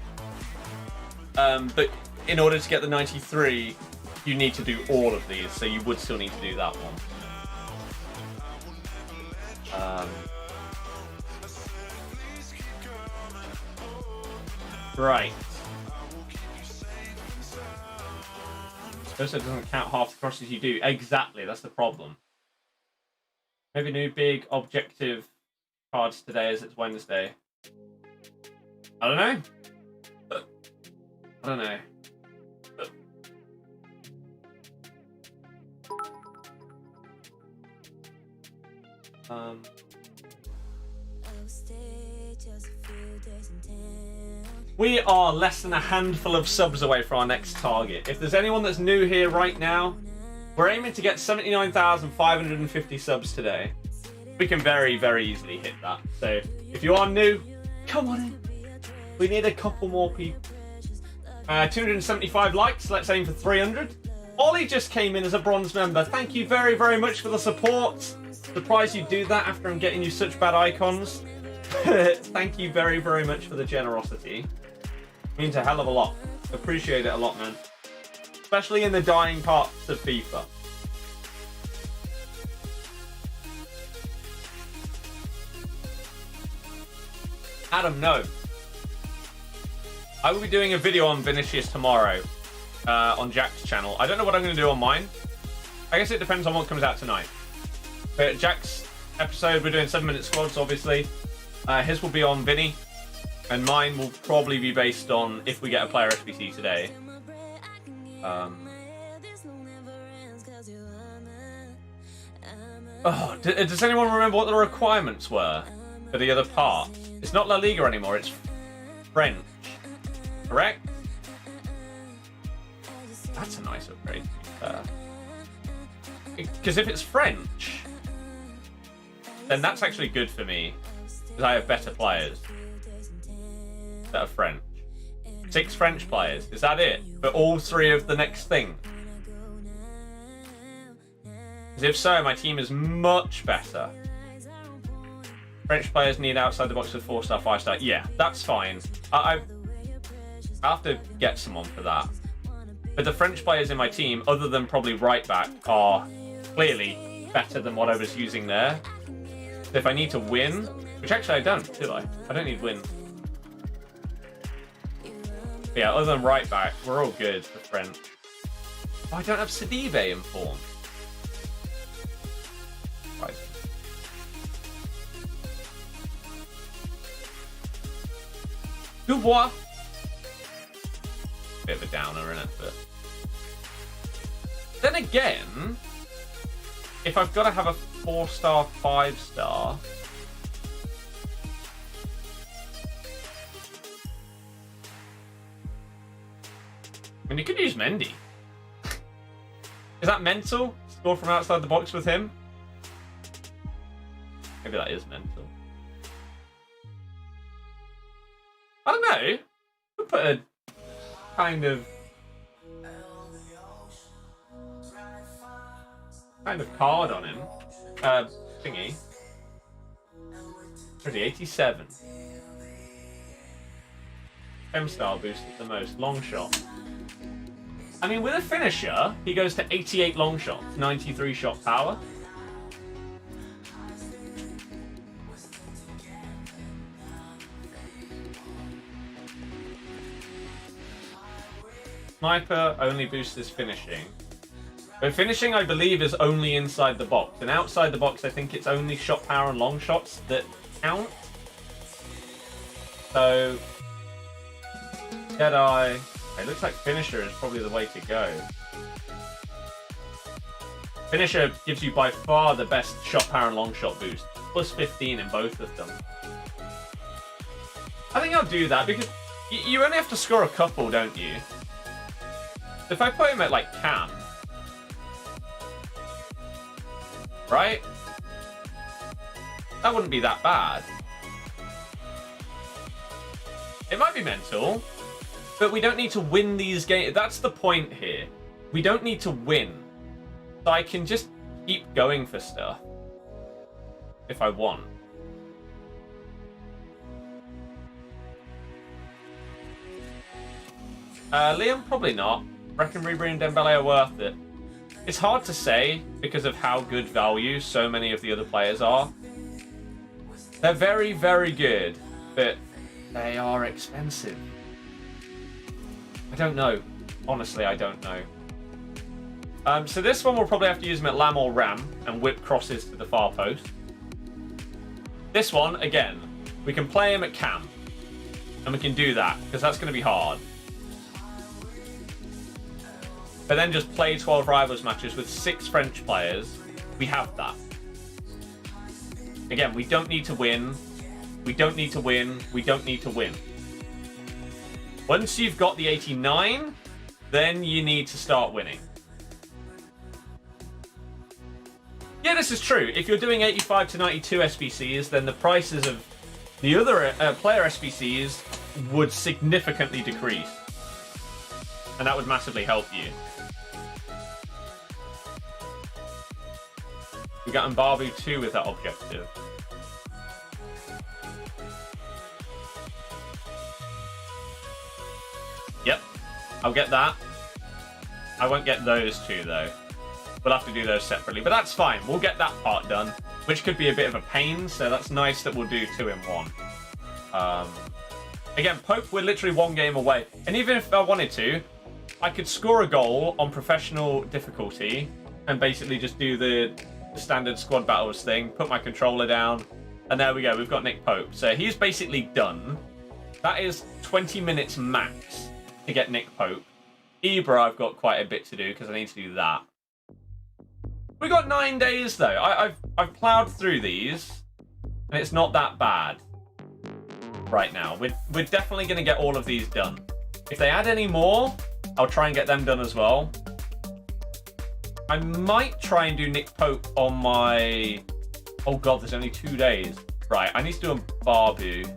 But in order to get the 93, you need to do all of these, so you would still need to do that one. Right. Also doesn't count half the crosses you do. Exactly, that's the problem. Maybe new big objective cards today as it's Wednesday. I don't know. I don't know. We are less than a handful of subs away from our next target. If there's anyone that's new here right now, we're aiming to get 79,550 subs today. We can very, very easily hit that. So if you are new, come on in. We need a couple more people. 275 likes. Let's aim for 300. Ollie just came in as a bronze member. Thank you very, very much for the support. Surprised you do that after I'm getting you such bad icons. Thank you very, very much for the generosity. Means a hell of a lot. Appreciate it a lot, man. Especially in the dying parts of FIFA. Adam, no. I will be doing a video on Vinicius tomorrow on Jack's channel. I don't know what I'm going to do on mine. I guess it depends on what comes out tonight. But Jack's episode, we're doing 7-minute squads, obviously. His will be on Vinny. And mine will probably be based on if we get a player SBC today. Oh, does anyone remember what the requirements were for the other part? It's not La Liga anymore, it's French. Correct? That's a nice upgrade, to be fair. Because if it's French, then that's actually good for me. Because I have better players that are French. 6 French players. Is that it? For all 3 of the next thing? Because if so, my team is much better. French players need outside the box with 4-star, 5-star. Yeah, that's fine. I have to get someone for that. But the French players in my team, other than probably right back, are clearly better than what I was using there. So if I need to win, which actually I don't, do I? I don't need win. But yeah, other than right back, we're all good for French. Oh, I don't have Sidibe in form. Right. Dubois. Bit of a downer, innit? But then again, if I've got to have a 4-star, 5-star, I mean, you could use Mendy. Is that mental? Score from outside the box with him? Maybe that is mental. I don't know. We'll put a kind of card on him. Thingy. Where's he? 87. 10-star boosted the most. Long shot. I mean, with a finisher, he goes to 88 long shots, 93 shot power. Sniper only boosts his finishing. But finishing, I believe, is only inside the box. And outside the box, I think it's only shot power and long shots that count. So, Jedi. It looks like finisher is probably the way to go. Finisher gives you by far the best shot power and long shot boost. Plus 15 in both of them. I think I'll do that because you only have to score a couple, don't you? If I put him at like Cam, right? That wouldn't be that bad. It might be mental, but we don't need to win these games. That's the point here. We don't need to win. So I can just keep going for stuff if I want. Liam, probably not. Reckon Ribery and Dembele are worth it. It's hard to say because of how good value so many of the other players are. They're very, very good, but they are expensive. I don't know. Honestly, I don't know. So this one we'll probably have to use him at Lam or Ram and whip crosses to the far post. This one, again, we can play him at Cam. And we can do that, because that's going to be hard. But then just play 12 rivals matches with 6 French players. We have that. Again, we don't need to win. We don't need to win. We don't need to win. Once you've got the 89, then you need to start winning. Yeah, this is true. If you're doing 85 to 92 SBCs, then the prices of the other player SBCs would significantly decrease. And that would massively help you. We got Mbabu 2 with that objective. Yep, I'll get that. I won't get those 2 though. We'll have to do those separately, but that's fine. We'll get that part done, which could be a bit of a pain, so that's nice that we'll do 2 in 1. Again, Pope, we're literally 1 game away. And even if I wanted to, I could score a goal on professional difficulty and basically just do the standard squad battles thing, put my controller down, and there we go. We've got Nick Pope. So he's basically done. That is 20 minutes max to get Nick Pope. Ibra, I've got quite a bit to do because I need to do that. We got 9 days though. I've plowed through these, and it's not that bad right now. We're definitely going to get all of these done. If they add any more, I'll try and get them done as well. I might try and do Nick Pope on my... Oh god, there's only 2 days. Right, I need to do a Barbu.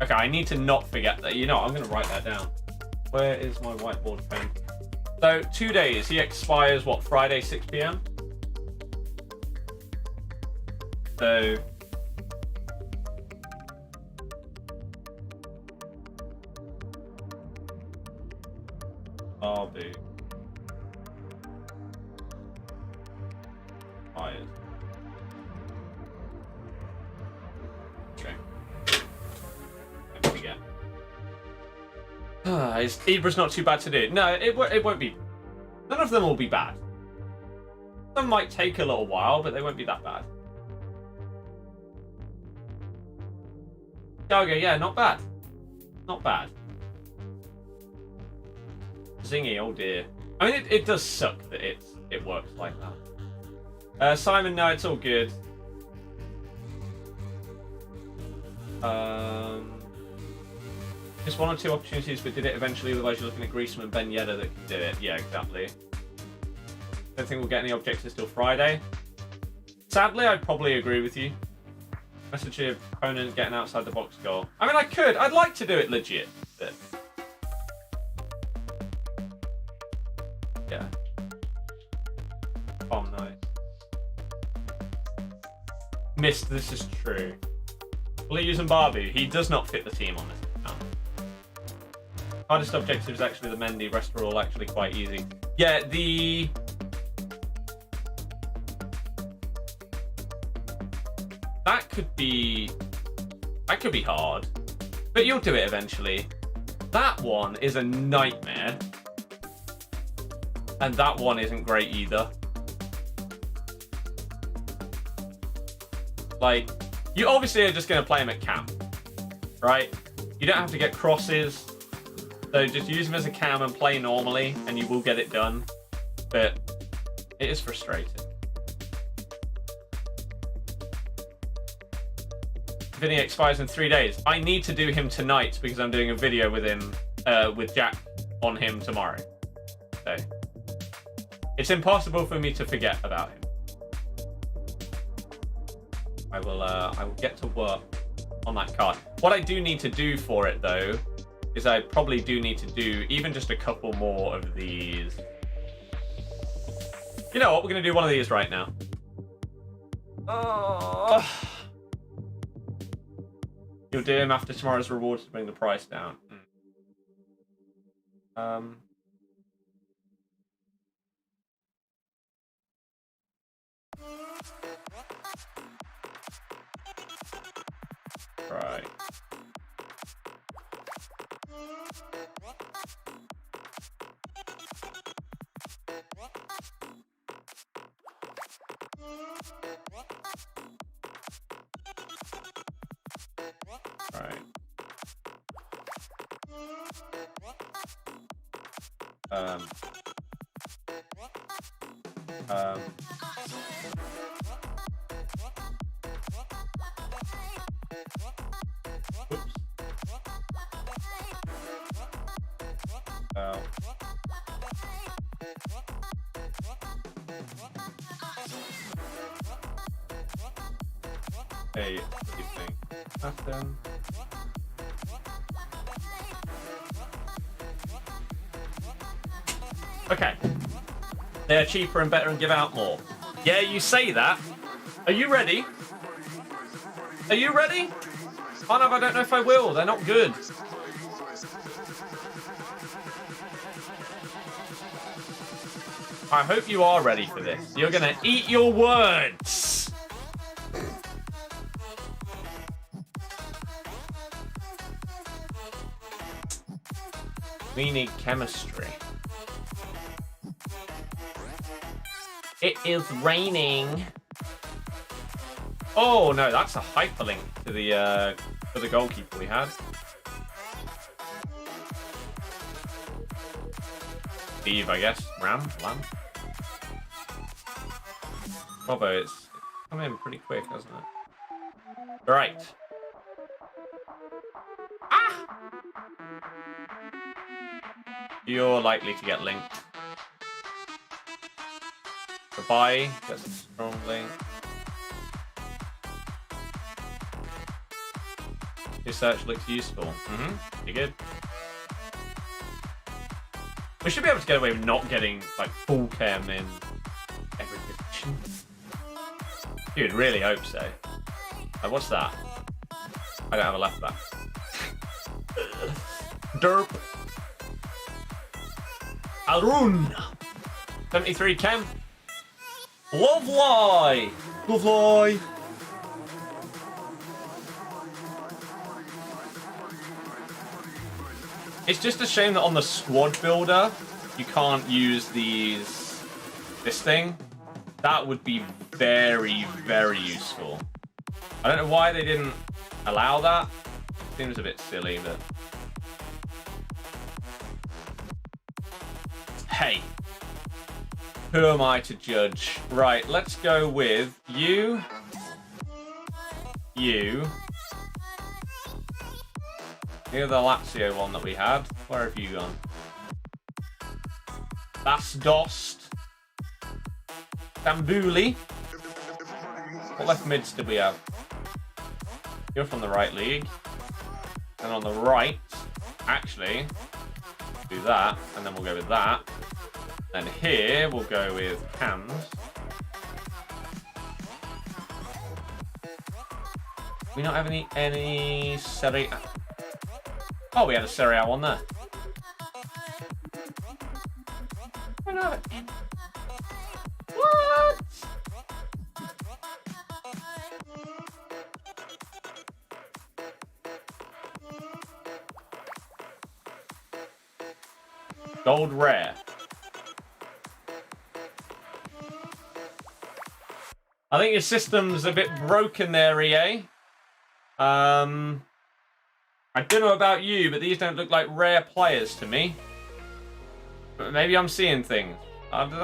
Okay, I need to not forget that. You know, I'm going to write that down. Where is my whiteboard pen? So, 2 days. He expires, what, Friday, 6 p.m? So... Barbu. Fires. Okay. Let me forget. Ibra's not too bad to do. No, it won't be. None of them will be bad. Some might take a little while, but they won't be that bad. Okay, yeah, not bad. Not bad. Zingy, oh dear. I mean, it does suck that it works like that. Simon, no, it's all good. Just 1 or 2 opportunities, but did it eventually? Otherwise, you're looking at Griezmann and Ben Yedder that can do it. Yeah, exactly. Don't think we'll get any objectives till Friday. Sadly, I'd probably agree with you. Message your opponent getting outside the box goal. I mean, I could. I'd like to do it legit, but... Yeah. Oh, nice. Missed, this is true. Will he use Mbabu? He does not fit the team on this account. Hardest objective is actually the Mendy. Rest are all actually quite easy. Yeah, That could be hard. But you'll do it eventually. That one is a nightmare. And that one isn't great either. Like, you obviously are just going to play him at camp, right? You don't have to get crosses. So just use him as a cam and play normally, and you will get it done. But it is frustrating. Vinny expires in 3 days. I need to do him tonight because I'm doing a video with him, with Jack on him tomorrow. So... it's impossible for me to forget about him. I will get to work on that card. What I do need to do for it, though, is I probably do need to do even just a couple more of these. You know what? We're going to do one of these right now. Oh. You'll do him after tomorrow's rewards to bring the price down. Right. Right. Oops. Hey, what do you think? Aston. Okay. They're cheaper and better and give out more. Yeah, you say that. Are you ready? Are you ready? Oh no, I don't know if I will. They're not good. I hope you are ready for this. You're gonna eat your words. We need chemistry. It is raining. Oh no, that's a hyperlink to the goalkeeper we had. Steve, I guess. Lamb. Robbo, it's come in pretty quick, hasn't it? Right. Ah! You're likely to get linked. Goodbye. That's a strong link. Your search looks useful. You're good. We should be able to get away with not getting like full chem in every position. You'd really hope so. What's that? I don't have a left back. Derp. Arun. 73 chem. Lovely. Lovely. It's just a shame that on the squad builder, you can't use this thing. That would be very, very useful. I don't know why they didn't allow that. Seems a bit silly, but... Hey. Who am I to judge? Right, let's go with you. You. Here's the Lazio one that we had. Where have you gone? That's Dost. Stambouli. What left mids did we have? You're from the right league. And on the right, actually, do that, and then we'll go with that. And here, we'll go with Cams. Do we not have any Serie A? Oh, we had a Serie A one there. I don't have any. What? Gold rare. I think your system's a bit broken there, EA. I don't know about you, but these don't look like rare players to me. But maybe I'm seeing things. I don't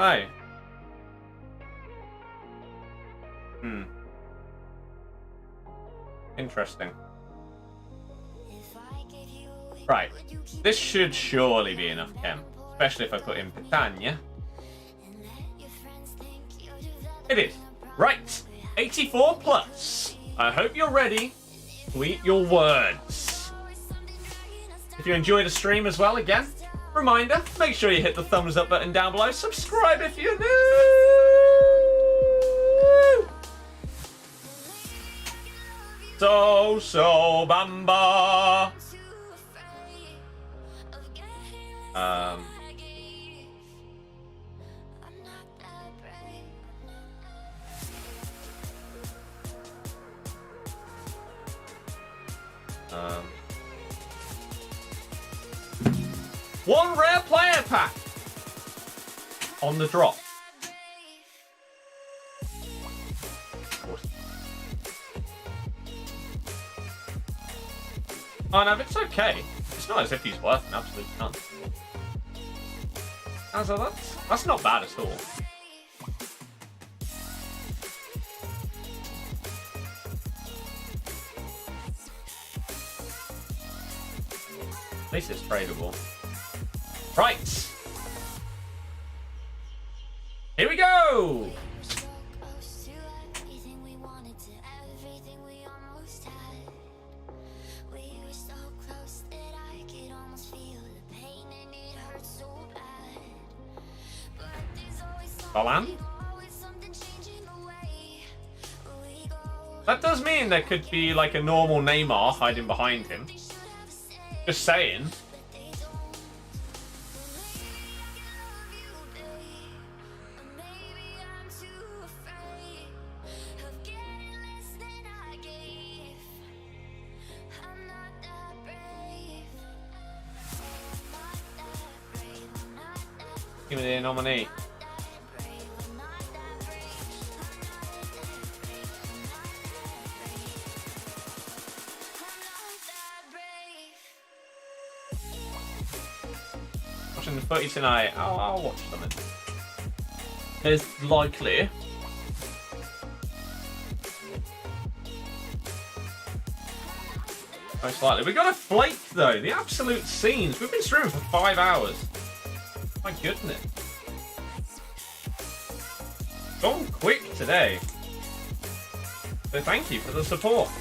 know. Interesting. Right. This should surely be enough chem. Especially if I put in Pitania. It is. Right. 84 plus. I hope you're ready to eat your words. If you enjoyed the stream as well, again, reminder, make sure you hit the thumbs up button down below. Subscribe if you're new. So Bamba. One rare player pack on the drop. Oh no, but it's okay. It's not as if he's worth an absolute ton. That's not bad at all. At least it's tradable. Right. Here we go. Holland? That does mean there could be like a normal Neymar hiding behind him. Just saying. Give me the nominee. Watching the footy tonight. I'll watch something. It's likely. Most likely. We got a flake though. The absolute scenes. We've been streaming for 5 hours. My goodness. Gone quick today. So thank you for the support.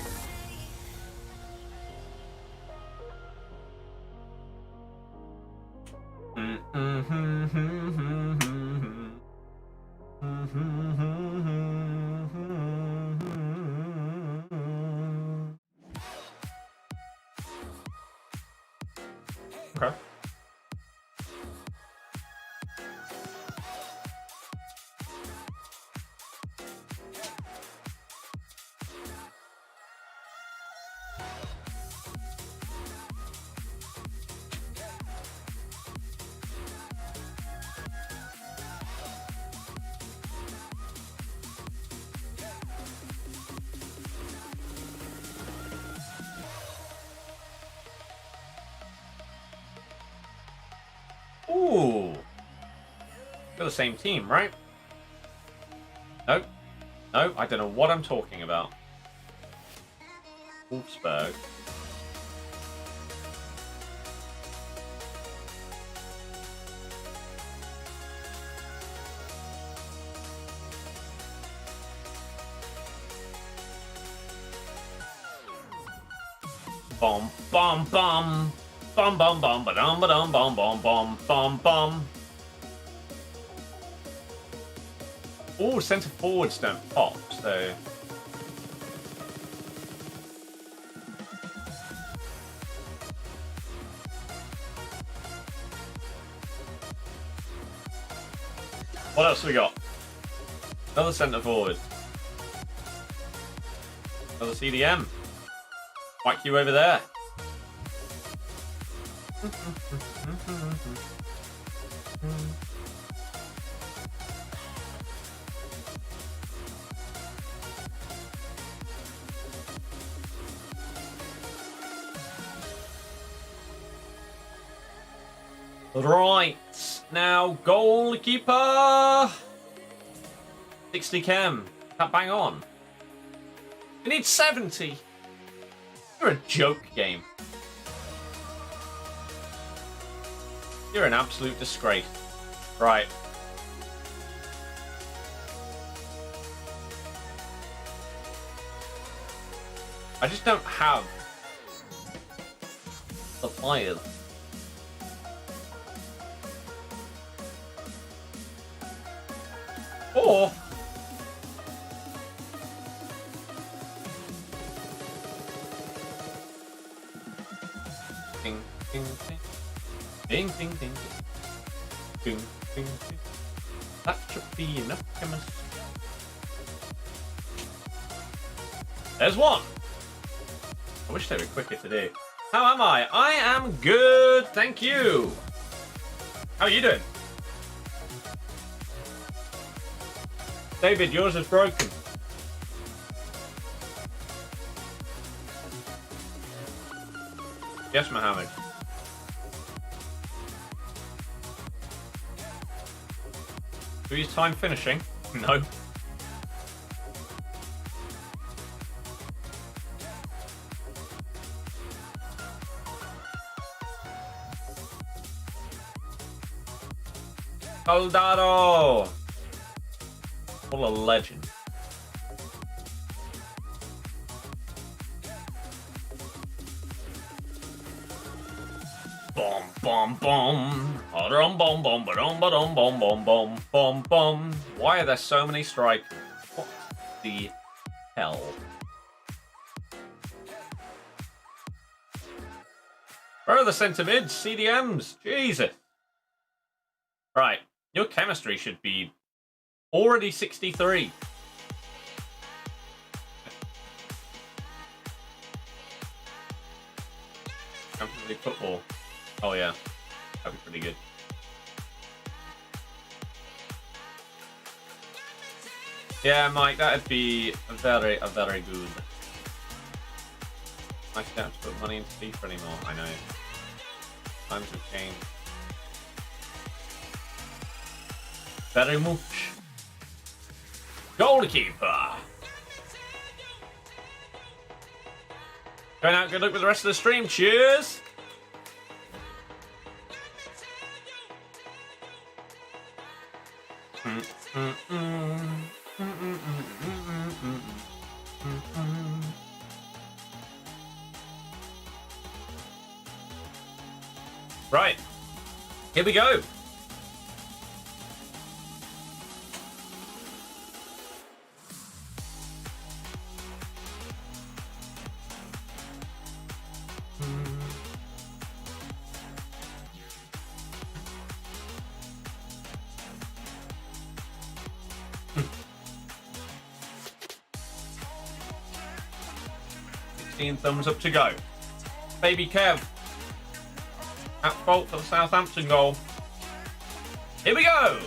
Okay. Ooh. We're the same team, right? Nope. No, I don't know what I'm talking about. Wolfsburg. Bom, bom, bom. Bum bum bum ba dum bum bum bum bum bum. All centre forwards don't pop, so. What else we got? Another centre forward. Another CDM. Whack you over there. Right, now goalkeeper 60 chem. That bang on. We need 70. You're a joke game. You're an absolute disgrace. Right. I just don't have the players. Or ding ding ding. Ding, ding, ding, ding. Ding, ding, ding. That should be enough chemistry. There's one. I wish they were quicker today. How am I? I am good, thank you. How are you doing? David, yours is broken. Yes, Mohammed. Do we use time finishing? No. Soldado! What a legend. Bom bom bom. Bom bom bom bom bom bom bom bom bom bom. Why are there so many strikers? What the hell? Where are the centre mids? CDMs? Jesus. Right. Your chemistry should be already 63. Champions League football. Oh yeah. That'd be pretty good. Yeah, Mike, that'd be very good. I don't have to put money into FIFA anymore. I know. Times have changed. Very much. Goalkeeper. Going out, good luck with the rest of the stream. Cheers. Right. Here we go. Thumbs up to go. Baby Kev at fault for the Southampton goal. Here we go.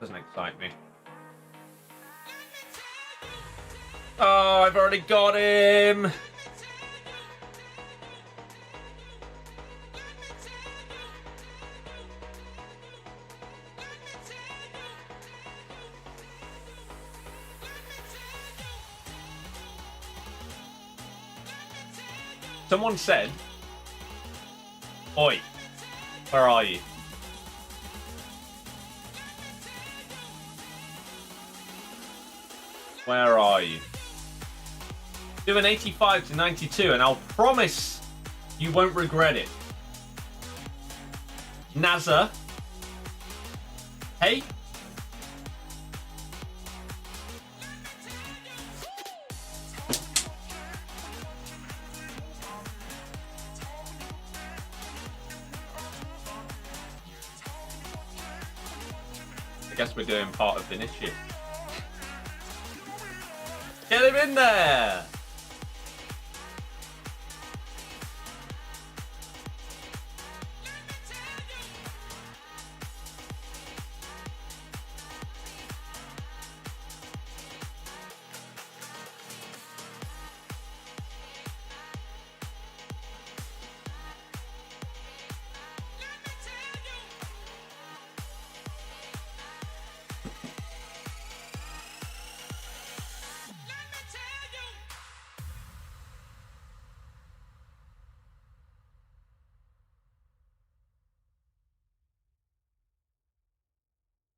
Doesn't excite me. Oh, I've already got him. Someone said, "Oi, where are you?" Where are you? Do an 85 to 92 and I'll promise you won't regret it. Nazza. Hey? I guess we're doing part of the initiative. Get him in there!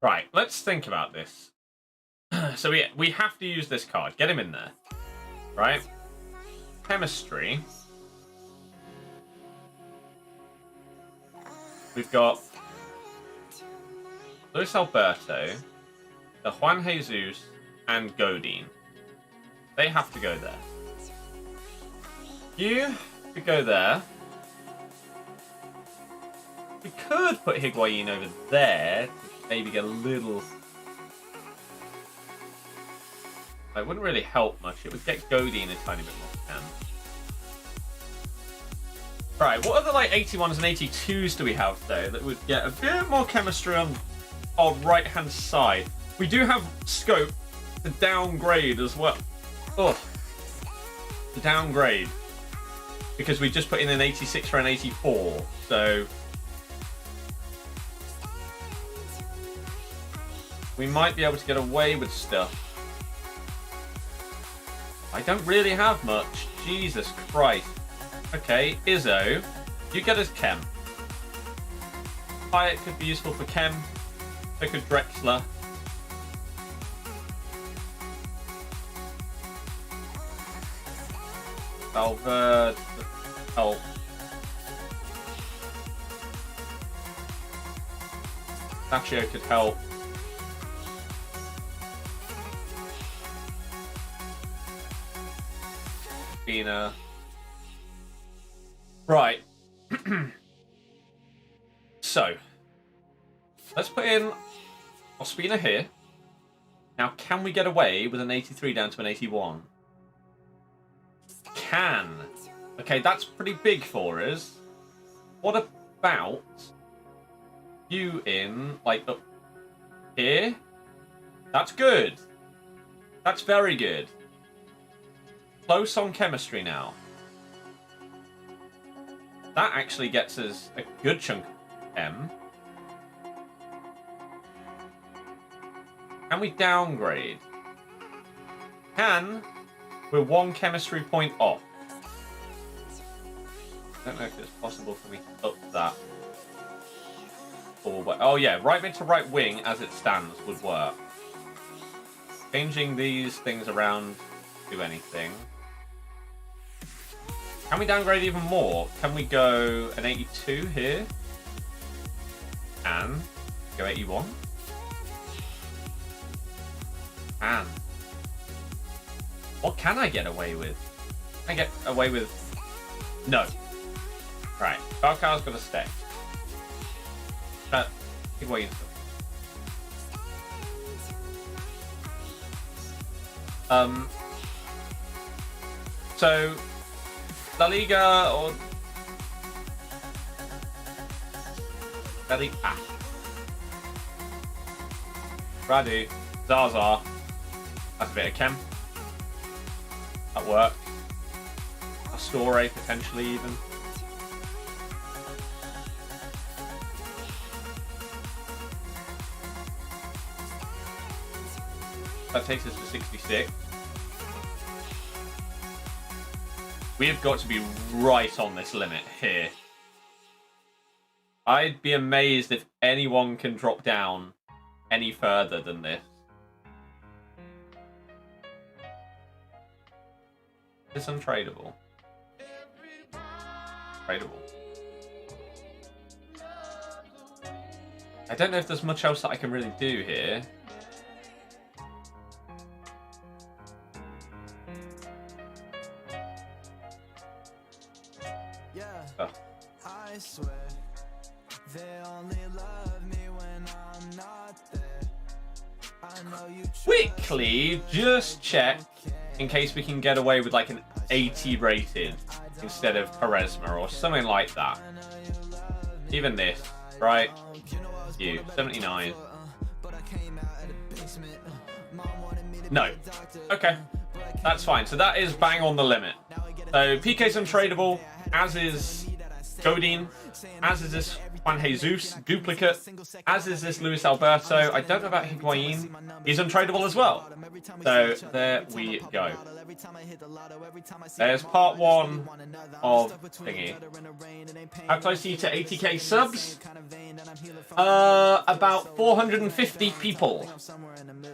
Right, let's think about this. So we have to use this card. Get him in there. Right? Chemistry. We've got Luis Alberto, the Juan Jesus, and Godin. They have to go there. You could go there. We could put Higuain over there. Maybe get a little... It wouldn't really help much. It would get Godin a tiny bit more can. Right, what other like 81s and 82s do we have though that would get a bit more chemistry on our right hand side? We do have scope to downgrade as well. Oh, to downgrade. Because we just put in an 86 for an 84. So we might be able to get away with stuff. I don't really have much. Jesus Christ. Okay, Izzo. You get us Chem. Hyatt could be useful for Chem. So could Drexler. Valverde could help. Saccio could help. Right. So, let's put in Ospina here. Now, can we get away with an 83 down to an 81? Can. Okay, that's pretty big for us. What about you in, like, up here? That's good. That's very good. Close on chemistry now. That actually gets us a good chunk of chem. Can we downgrade? Can. We're 1 chemistry point off. I don't know if it's possible for me to up that. Or, oh yeah, right mid to right wing as it stands would work. Changing these things around, do anything. Can we downgrade even more? Can we go an 82 here? And go 81? And what can I get away with? Can I get away with? No. Right, Barcar's got to stay. Higuain. So La Liga or La Liga. Radu, Zaza. That's a bit of chem. That worked. Astore potentially even. That takes us to 66. We have got to be right on this limit here. I'd be amazed if anyone can drop down any further than this. It's untradeable. Tradable. I don't know if there's much else that I can really do here. I swear they only love me when I'm not there. I know you Quickly, just check in case we can get away with like an 80 rated instead of charisma or something like that. Even this, right? You 79. No. Okay, that's fine. So that is bang on the limit. So PK's untradeable, as is Godin, as is this Juan Jesus, duplicate, as is this Luis Alberto. I don't know about Higuain. He's untradeable as well. So there we go. There's part 1 of thingy. How close are you to 80k subs? About 450 people.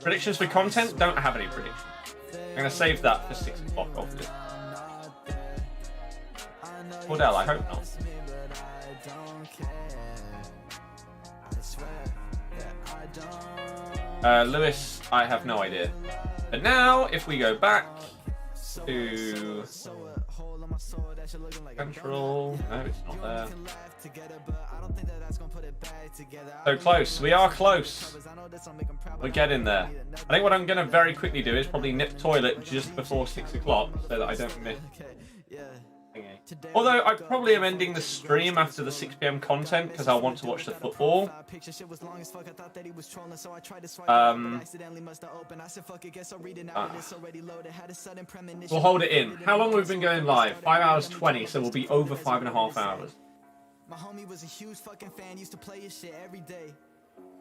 Predictions for content? Don't have any predictions. I'm going to save that for 6 o'clock, obviously. Cordell, I hope not. Lewis, I have no idea. But now, if we go back to Central, no, it's not there. So close. We are close. We're getting there. I think what I'm going to very quickly do is probably nip toilet just before 6 o'clock so that I don't miss. Although I probably am ending the stream after the 6 PM content because I want to watch the football. We'll hold it in. How long have we been going live? 5 hours 20, so we'll be over 5.5 hours. My homie was a huge fucking fan, used to play his shit every day.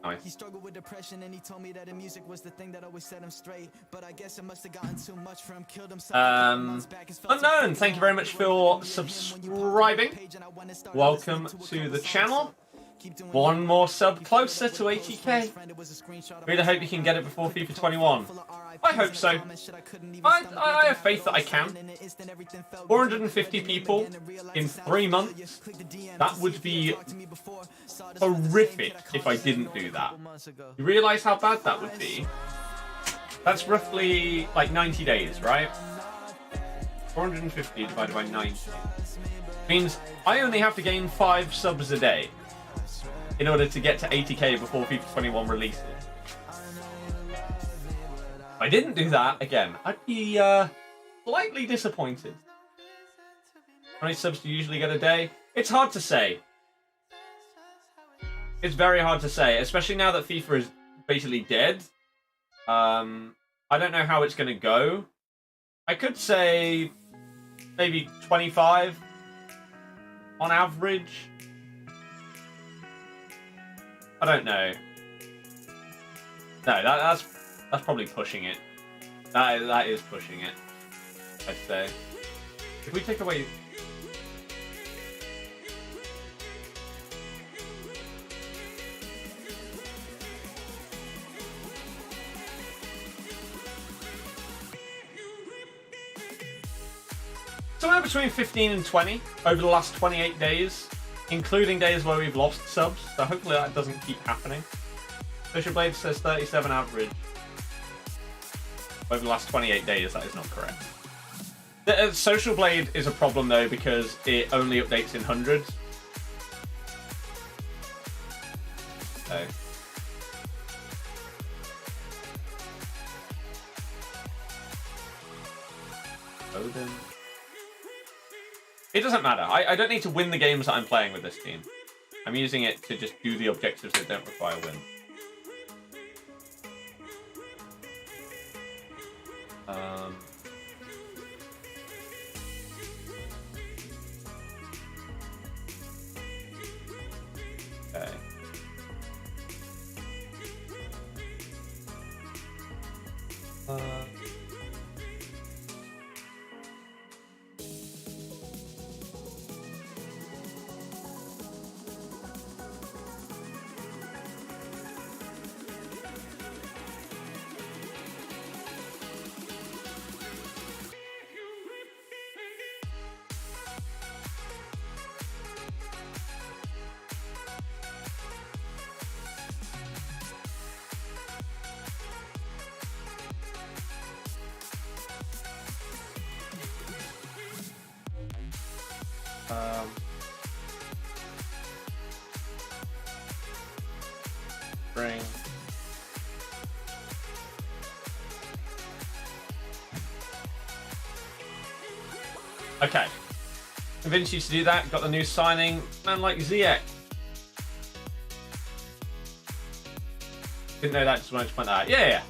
Nice. He struggled with depression and he told me that the music was the thing that always set him straight. But I guess it must have gotten too much for him, killed himself. Unknown, thank you very much for subscribing. Welcome to the channel. One more sub closer to 80k. Really hope you can get it before FIFA 21. I hope so. I have faith that I can. 450 people in 3 months. That would be horrific if I didn't do that. You realise how bad that would be? That's roughly like 90 days, right? 450 divided by 90 means I only have to gain 5 subs a day in order to get to 80k before FIFA 21 releases. If I didn't do that, again, I'd be slightly disappointed. How many subs do you usually get a day? It's hard to say. It's very hard to say, especially now that FIFA is basically dead. I don't know how it's going to go. I could say maybe 25 on average. I don't know. No, that's probably pushing it. That is pushing it, I'd say. If we take away... somewhere between 15 and 20 over the last 28 days, including days where we've lost subs, so hopefully that doesn't keep happening. Social Blade says 37 average. Over the last 28 days, that is not correct. The Social Blade is a problem though because it only updates in hundreds. So. Odin. It doesn't matter. I don't need to win the games that I'm playing with this team. I'm using it to just do the objectives that don't require win. Okay. Bring. Okay. Convinced you to do that. Got the new signing. Man like Ziyech. Didn't know that, just wanted to point that out. Yeah.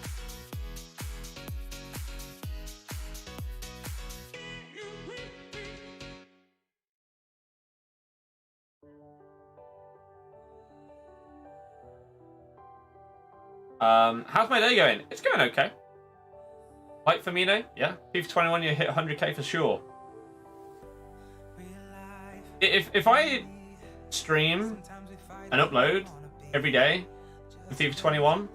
How's my day going? It's going okay. Like Firmino, yeah. FIFA 21, you hit 100k for sure. If I stream and upload every day with FIFA 21,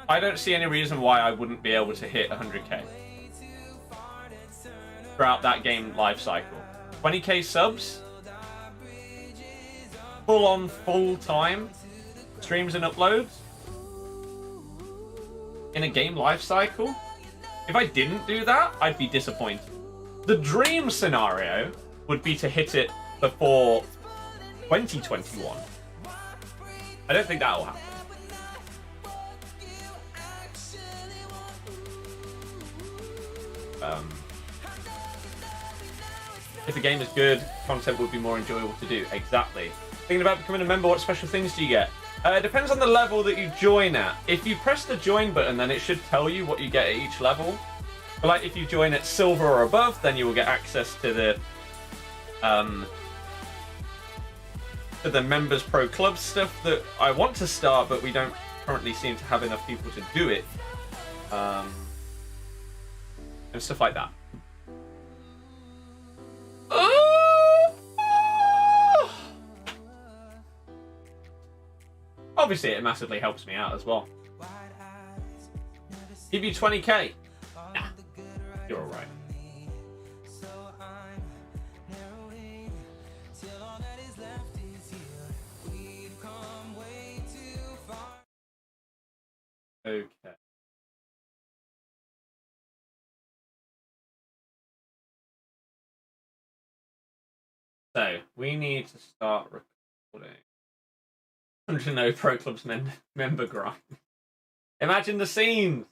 I don't see any reason why I wouldn't be able to hit 100k throughout that game life cycle. 20k subs, full on, full time streams and uploads in a game life cycle. If I didn't do that, I'd be disappointed. The dream scenario would be to hit it before 2021. I don't think that will happen. If the game is good, content would be more enjoyable to do. Exactly. Thinking about becoming a member, what special things do you get? It depends on the level that you join at. If you press the join button, then it should tell you what you get at each level. But like if you join at silver or above, then you will get access to the Members Pro Club stuff that I want to start, but we don't currently seem to have enough people to do it. And stuff like that. Obviously, it massively helps me out as well. Give you 20k. Nah, you're alright. Okay. So, we need to start recording. 100 Pro Club's member grind. Imagine the scenes.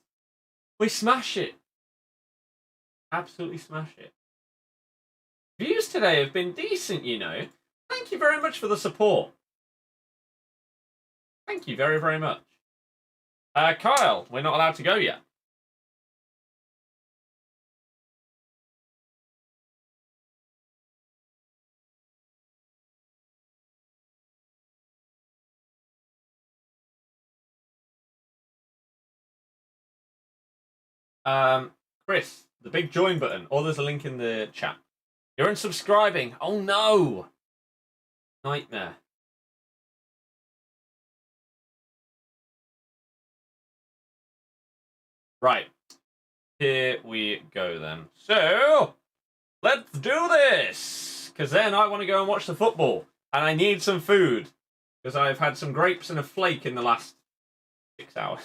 We smash it. Absolutely smash it. Views today have been decent, you know. Thank you very much for the support. Thank you very, very much. Kyle, we're not allowed to go yet. Chris, the big join button, or there's a link in the chat. You're unsubscribing. Oh no! Nightmare. Right. Here we go then. So, let's do this! Because then I want to go and watch the football. And I need some food. Because I've had some grapes and a flake in the last 6 hours.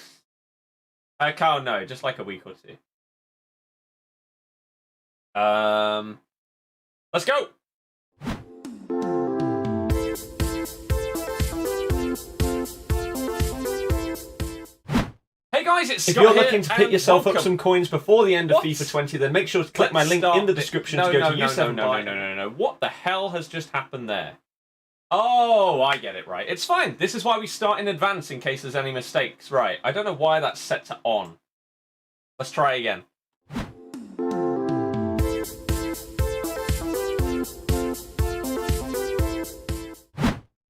I can't know, just like a week or two. Let's go! Hey guys, it's Scott. If you're looking to pick yourself up some coins before the end of FIFA 20, then make sure to click my link in the description to go to U7. No. What the hell has just happened there? Oh, I get it, right. It's fine. This is why we start in advance in case there's any mistakes. Right. I don't know why that's set to on. Let's try again.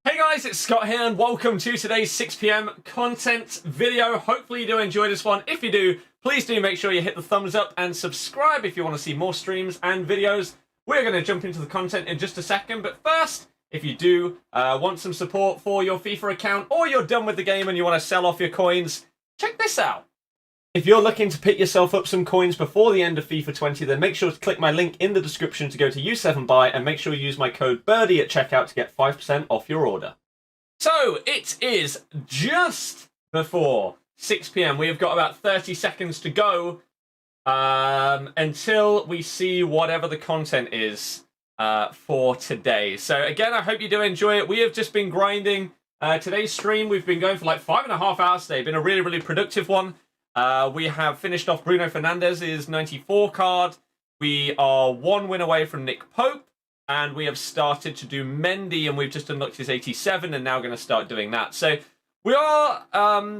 Hey guys, it's Scott here and welcome to today's 6 PM content video. Hopefully you do enjoy this one. If you do, please do make sure you hit the thumbs up and subscribe if you want to see more streams and videos. We're going to jump into the content in just a second, but first, if you do want some support for your FIFA account or you're done with the game and you want to sell off your coins, check this out. If you're looking to pick yourself up some coins before the end of FIFA 20, then make sure to click my link in the description to go to U7 Buy and make sure you use my code BIRDIE at checkout to get 5% off your order. So, it is just before 6 PM. We have got about 30 seconds to go until we see whatever the content is for today. So, again, I hope you do enjoy it. We have just been grinding. Today's stream, we've been going for like 5.5 hours today. Been a really, really productive one. We have finished off Bruno Fernandes's 94 card. We are 1 win away from Nick Pope. And we have started to do Mendy, and we've just unlocked his 87, and now going to start doing that. So we are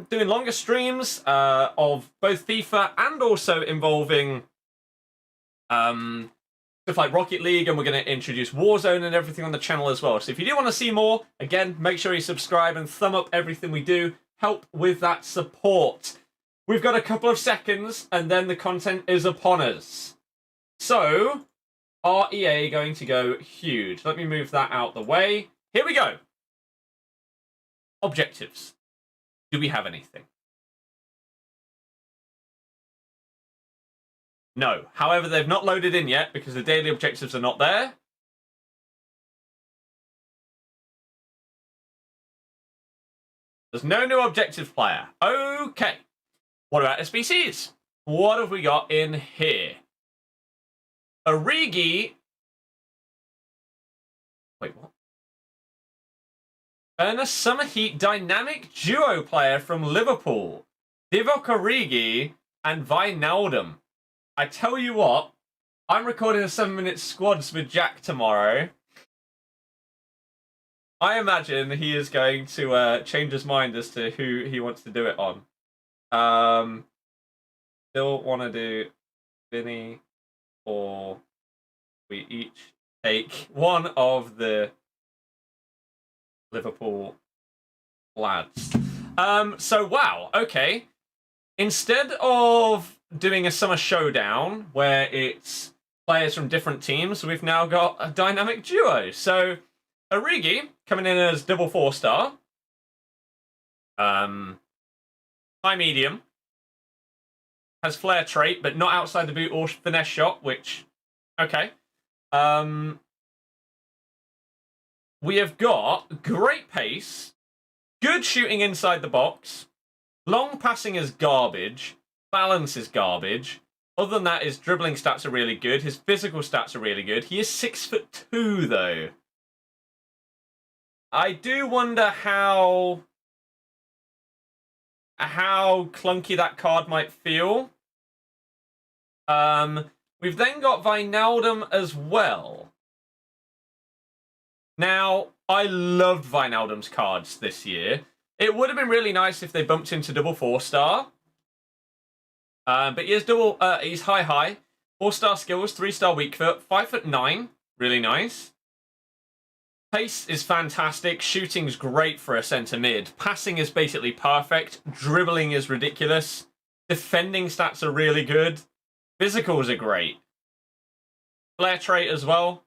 doing longer streams of both FIFA and also involving stuff like Rocket League, and we're going to introduce Warzone and everything on the channel as well. So if you do want to see more, again, make sure you subscribe and thumb up everything we do. Help with that support. We've got a couple of seconds, and then the content is upon us. So, are EA going to go huge? Let me move that out the way. Here we go. Objectives. Do we have anything? No. However, they've not loaded in yet because the daily objectives are not there. There's no new objectives player. Okay. What about SBCs? What have we got in here? Origi. Wait, what? And a Summer Heat dynamic duo player from Liverpool. Divock Origi and Wijnaldum. I tell you what, I'm recording a 7-minute squads with Jack tomorrow. I imagine he is going to change his mind as to who he wants to do it on. Still want to do Vinny, or we each take one of the Liverpool lads. So, wow, okay. Instead of doing a summer showdown where it's players from different teams, we've now got a dynamic duo. So, Origi coming in as double 4-star. High medium. Has flair trait, but not outside the boot or finesse shot, which, okay. We have got great pace, good shooting inside the box, long passing is garbage, balance is garbage. Other than that, his dribbling stats are really good. His physical stats are really good. He is 6'2", though. I do wonder how clunky that card might feel. We've then got Wijnaldum as well. Now, I loved Wijnaldum's cards this year. It would have been really nice if they bumped him to double 4-star. But he is he's high. 4-star skills, 3-star weak foot, 5'9", really nice. Pace is fantastic. Shooting's great for a centre mid. Passing is basically perfect. Dribbling is ridiculous. Defending stats are really good. Physicals are great. Flair trait as well.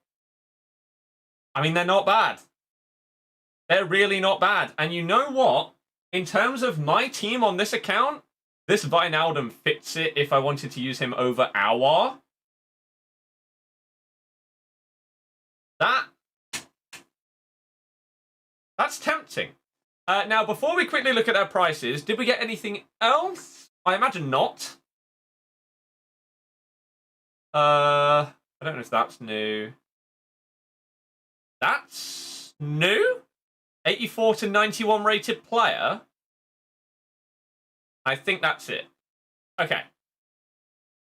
I mean, they're not bad. They're really not bad. And you know what? In terms of my team on this account, this Wijnaldum fits it if I wanted to use him over Aouar. That's tempting. Now, before we quickly look at our prices, did we get anything else? I imagine not. I don't know if that's new. That's new? 84 to 91 rated player? I think that's it. Okay.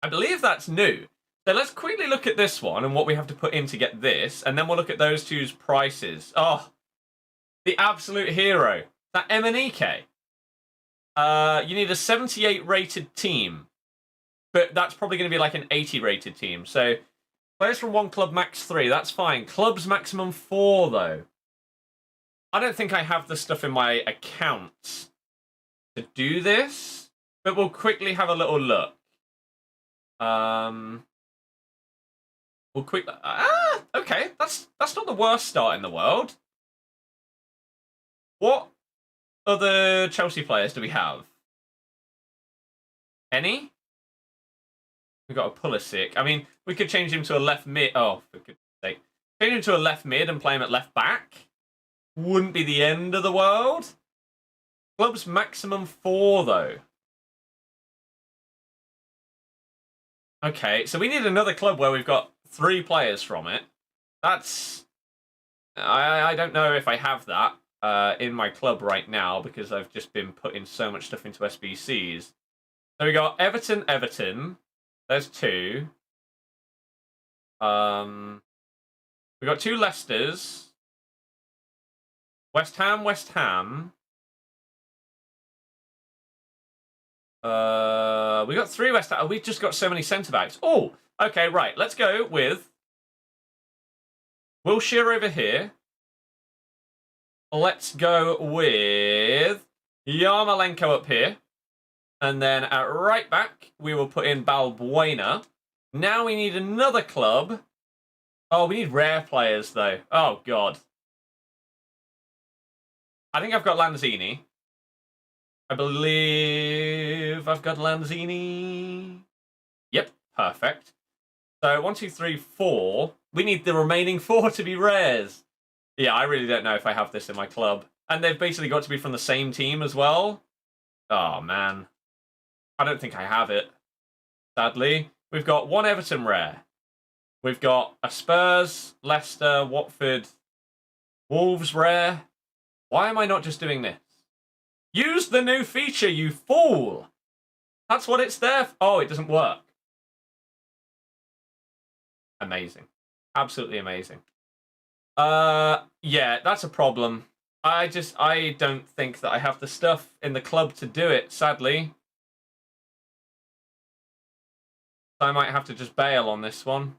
I believe that's new. So let's quickly look at this one and what we have to put in to get this, and then we'll look at those two's prices. Oh, the absolute hero. That Emenike. You need a 78 rated team, but that's probably going to be like an 80 rated team. So players from one club max 3, that's fine. Clubs maximum 4 though. I don't think I have the stuff in my accounts to do this, but we'll quickly have a little look. Okay, that's not the worst start in the world. What other Chelsea players do we have? Any? We've got a Pulisic. I mean, we could change him to a left mid. Oh, for goodness sake. Change him to a left mid and play him at left back. Wouldn't be the end of the world. Club's maximum 4, though. Okay, so we need another club where we've got 3 players from it. That's... I don't know if I have that in my club right now because I've just been putting so much stuff into SBCs. So we got Everton. There's 2. We got 2 Leicesters. West Ham. We got 3 West Ham. We've just got so many centre-backs. Oh, okay, right. Let's go with Wilshere over here. Let's go with Yarmolenko up here. And then at right back, we will put in Balbuena. Now we need another club. Oh, we need rare players, though. Oh, God. I think I've got Lanzini. I believe I've got Lanzini. Yep, perfect. So 1, 2, 3, 4. We need the remaining 4 to be rares. Yeah, I really don't know if I have this in my club. And they've basically got to be from the same team as well. Oh, man. I don't think I have it. Sadly. We've got 1 Everton rare. We've got a Spurs, Leicester, Watford, Wolves rare. Why am I not just doing this? Use the new feature, you fool! That's what it's there for. Oh, it doesn't work. Amazing. Absolutely amazing. Yeah, that's a problem. I don't think that I have the stuff in the club to do it, sadly. I might have to just bail on this one.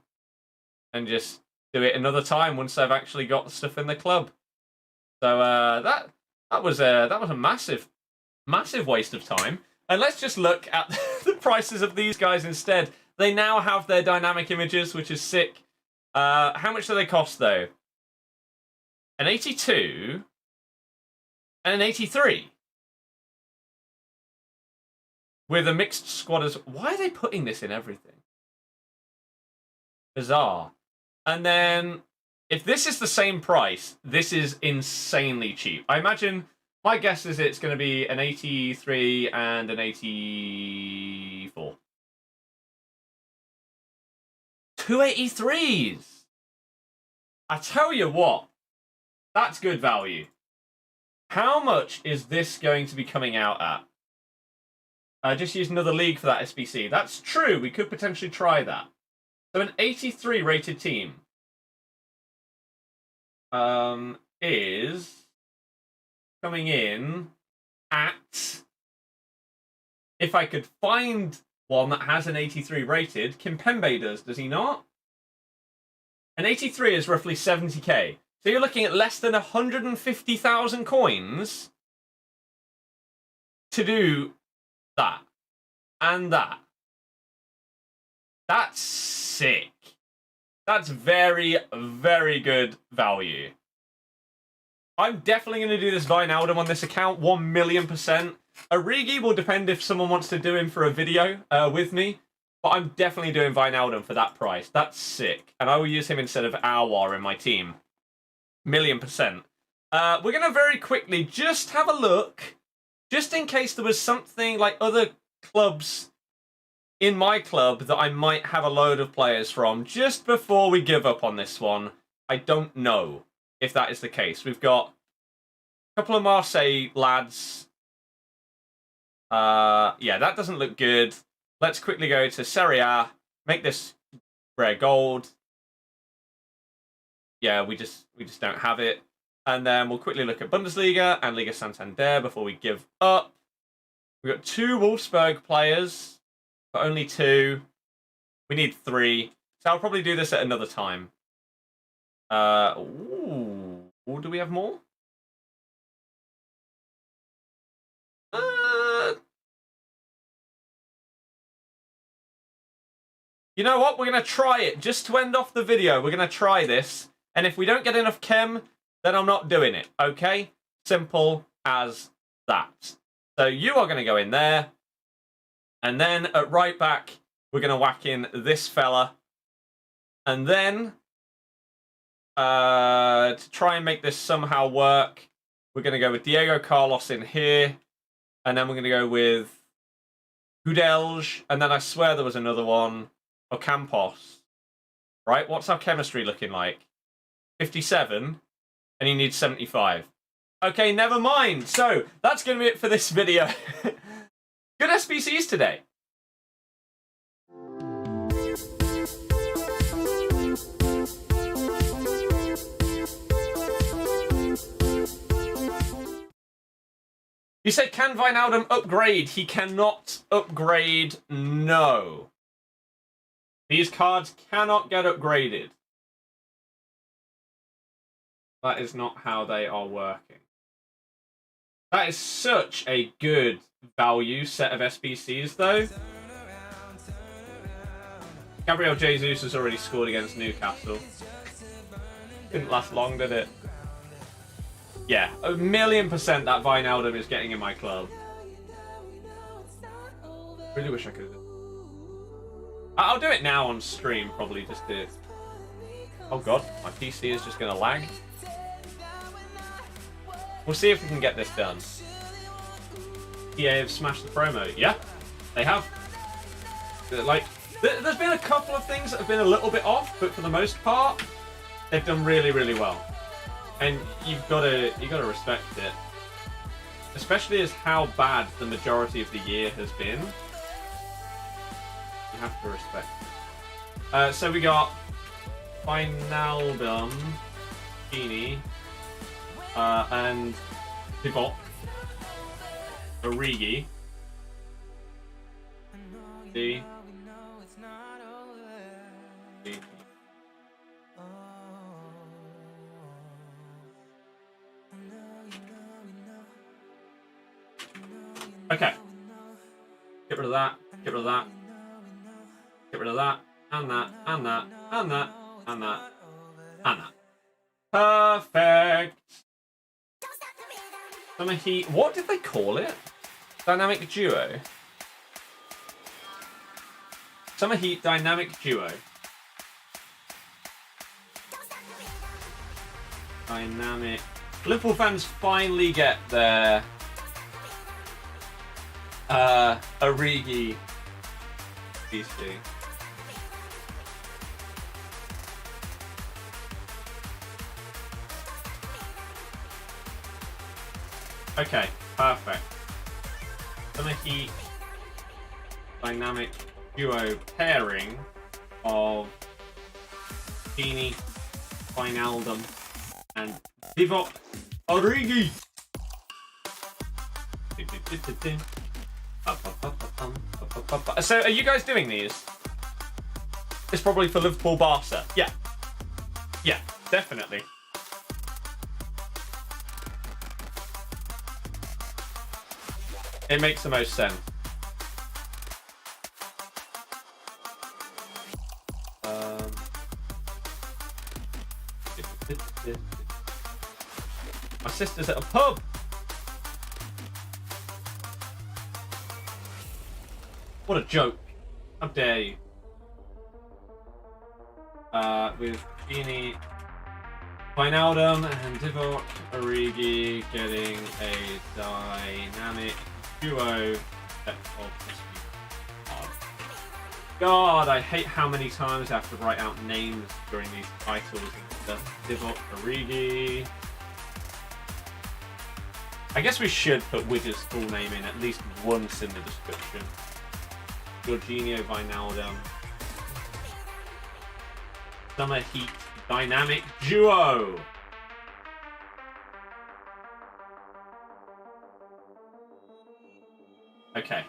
And just do it another time once I've actually got the stuff in the club. So that was a massive waste of time. And let's just look at the prices of these guys instead. They now have their dynamic images, which is sick. How much do they cost though? An 82 and an 83 with a mixed squad as. Why are they putting this in everything? Bizarre. And then. If this is the same price, this is insanely cheap. I imagine, my guess is it's going to be an 83 and an 84. 2 83s! I tell you what, that's good value. How much is this going to be coming out at? Just use another league for that SBC. That's true, we could potentially try that. So an 83 rated team. is coming in at, if I could find one that has an 83 rated, Kimpembe does he not? An 83 is roughly 70k. So you're looking at less than 150,000 coins to do that and that. That's sick. That's very, very good value. I'm definitely going to do this Wijnaldum on this account, 1,000,000%. Origi will depend if someone wants to do him for a video with me. But I'm definitely doing Wijnaldum for that price. That's sick. And I will use him instead of Aouar in my team. 1,000,000%. We're going to very quickly just have a look. Just in case there was something like other clubs in my club that I might have a load of players from. Just before we give up on this one. I don't know if that is the case. We've got a couple of Marseille lads. Yeah, that doesn't look good. Let's quickly go to Serie A, make this rare gold. Yeah, we just don't have it. And then we'll quickly look at Bundesliga and Liga Santander before we give up. We've got 2 Wolfsburg players, but only 2. We need 3. So I'll probably do this at another time. Ooh, do we have more? You know what? We're going to try it. Just to end off the video, we're going to try this. And if we don't get enough chem, then I'm not doing it. Okay? Simple as that. So you are going to go in there. And then at right back, we're going to whack in this fella. And then, to try and make this somehow work, we're going to go with Diego Carlos in here. And then we're going to go with Gudelj. And then I swear there was another one. Or Campos. Right? What's our chemistry looking like? 57. And he needs 75. Okay, never mind. So, that's going to be it for this video. Good SBCs today. You said, can Wijnaldum upgrade? He cannot upgrade. No. These cards cannot get upgraded. That is not how they are working. That is such a good value set of SBCs, though. Gabriel Jesus has already scored against Newcastle. Didn't last long, did it? Yeah, 1,000,000% that Wijnaldum is getting in my club. Really wish I could. I'll do it now on stream, probably, just to... Oh god, my PC is just going to lag. We'll see if we can get this done. EA have smashed the promo. Yeah, they have. Like, there's been a couple of things that have been a little bit off, but for the most part, they've done really, really well. And you've got to respect it. Especially as how bad the majority of the year has been. You have to respect it. So we got Wijnaldum, Genie, and Pivot, Origi, D. Okay. Get rid of that, get rid of that. Get rid of that, and that, and that, and that, and that, and that. Perfect. Summer Heat. What did they call it? Dynamic Duo. Summer Heat Dynamic Duo. Dynamic. Liverpool fans finally get their Origi DC. Okay, perfect. Summer Heat Dynamic Duo pairing of Genie, Wijnaldum, and Divock Origi. So, are you guys doing these? It's probably for Liverpool Barca. Yeah. Yeah, definitely. It makes the most sense. My sister's at a pub. What a joke. How dare you. With Genie, Wijnaldum and Divock Origi getting a dynamic duo. God, I hate how many times I have to write out names during these titles and stuff. Divock Origi. I guess we should put Widger's full name in at least once in the description. Jorginho Wijnaldum. Summer Heat Dynamic Duo. Okay.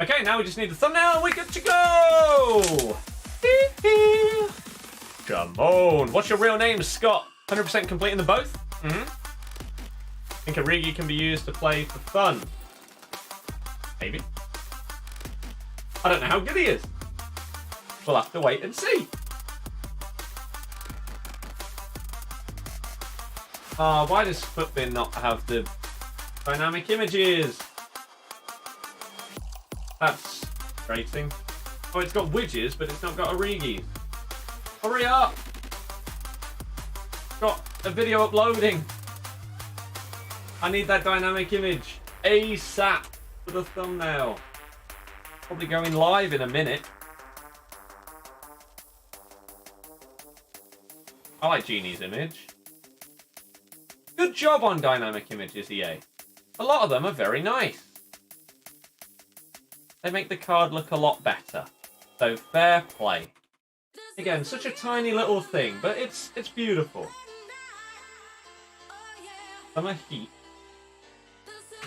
Okay, now we just need the thumbnail and we're good to go! Come on. What's your real name, Scott? 100% complete in the both? I think Origi can be used to play for fun. Maybe. I don't know how good he is. We'll have to wait and see. Why does FUTBin not have the dynamic images? That's frustrating. Oh, it's got widgets, but it's not got Origi. Hurry up! Got a video uploading. I need that dynamic image ASAP for the thumbnail. Probably going live in a minute. I like Genie's image. Good job on dynamic images, EA. A lot of them are very nice. They make the card look a lot better. So fair play. Again, such a tiny little thing, but it's beautiful. Summer Heat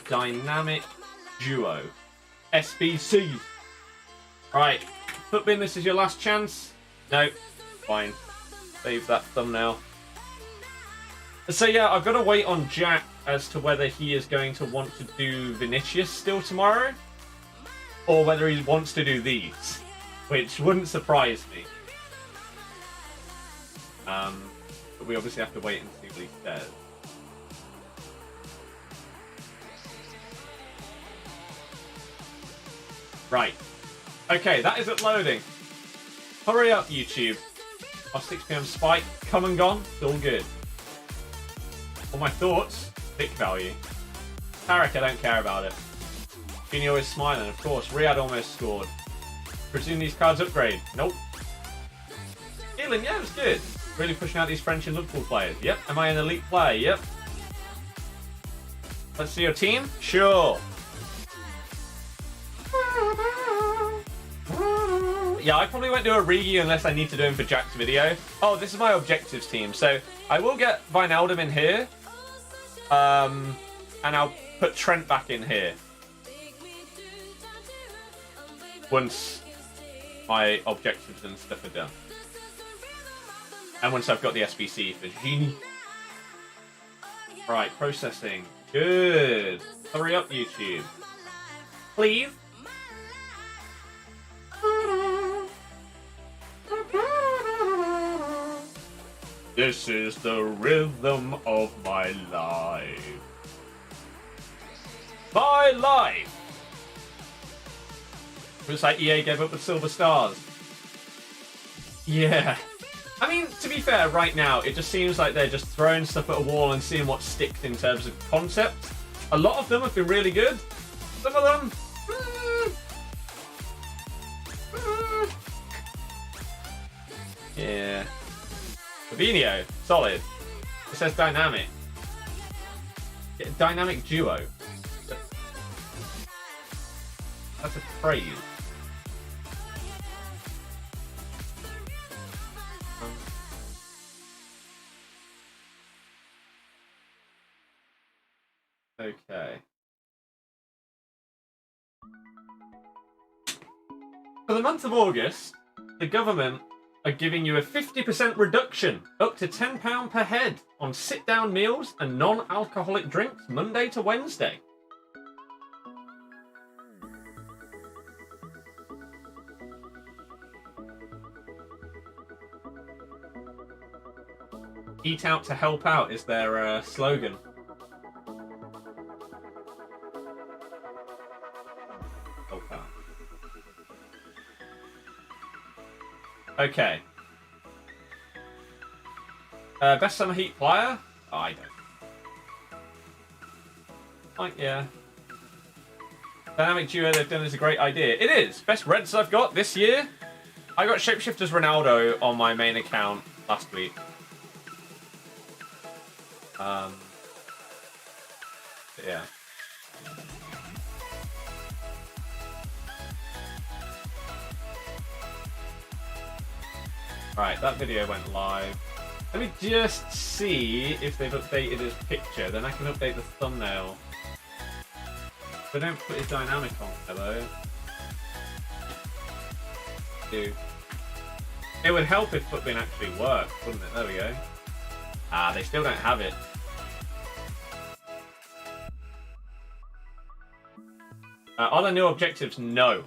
Dynamic Duo SBCs. Right, FUTBin, this is your last chance. No, fine. Save that thumbnail. So yeah, I've got to wait on Jack as to whether he is going to want to do Vinicius still tomorrow, or whether he wants to do these, which wouldn't surprise me. But we obviously have to wait and see what he says. Right. Okay, that is uploading. Hurry up, YouTube. Our 6 PM spike, come and gone, it's all good. All my thoughts, pick value. Tarek, I don't care about it. Genie always smiling, of course. Riyadh almost scored. Presume these cards upgrade. Nope. Healing, yeah, it was good. Really pushing out these French and Liverpool players. Yep. Am I an elite player? Yep. Let's see your team? Sure. Yeah, I probably won't do a Origi unless I need to do him for Jack's video. Oh, this is my objectives team. So I will get Wijnaldum in here. And I'll put Trent back in here. Once my objectives and stuff are done. And once I've got the SBC for Genie. Right, processing. Good. Hurry up, YouTube. Please. This is the rhythm of my life. My life! Looks like EA gave up with Silver Stars. Yeah. I mean, to be fair, right now, it just seems like they're just throwing stuff at a wall and seeing what sticks in terms of concept. A lot of them have been really good. Some of them... yeah. Fabinho, solid. It says dynamic. Dynamic duo. That's a phrase. For the month of August, the government are giving you a 50% reduction, up to £10 per head, on sit-down meals and non-alcoholic drinks, Monday to Wednesday. Eat out to help out is their slogan. Help out. Okay. Best summer heat player? Oh, I don't. Like, yeah. Dynamic duo they've done is a great idea. It is. Best Reds I've got this year? I got Shapeshifters Ronaldo on my main account last week. Yeah. Right, that video went live. Let me just see if they've updated his picture, then I can update the thumbnail. They don't put his dynamic on there though. Do. It would help if Footbin actually worked, wouldn't it? There we go. Ah, they still don't have it. Are there new objectives? No.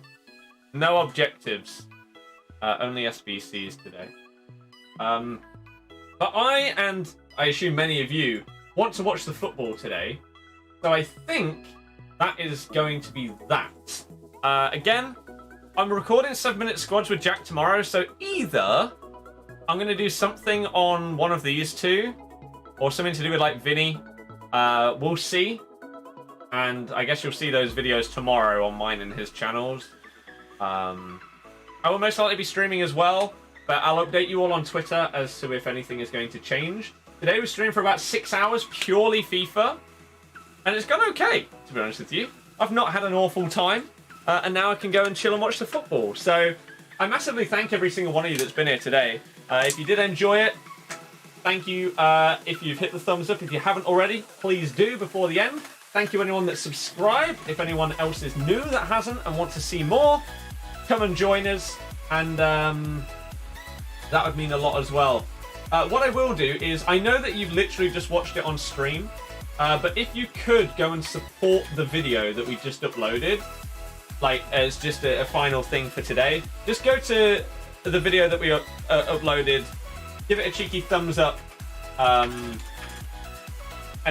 No objectives. Only SBCs today. But I, and I assume many of you, want to watch the football today. So I think that is going to be that. Again, I'm recording 7-minute squads with Jack tomorrow. So either I'm going to do something on one of these two, or something to do with like Vinny. We'll see. And I guess you'll see those videos tomorrow on mine and his channels. I will most likely be streaming as well, but I'll update you all on Twitter as to if anything is going to change. Today we streamed for about 6 hours, purely FIFA. And it's gone okay, to be honest with you. I've not had an awful time. And now I can go and chill and watch the football. So I massively thank every single one of you that's been here today. If you did enjoy it, thank you. If you've hit the thumbs up, if you haven't already, please do before the end. Thank you anyone that's subscribed. If anyone else is new that hasn't and wants to see more, come and join us. And that would mean a lot as well. What I will do is, I know that you've literally just watched it on stream, but if you could go and support the video that we just uploaded, like as just a final thing for today, just go to the video that we uploaded, give it a cheeky thumbs up, and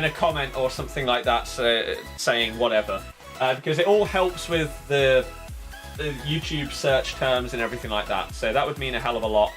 a comment or something like that, saying whatever, because it all helps with the YouTube search terms and everything like that. So that would mean a hell of a lot.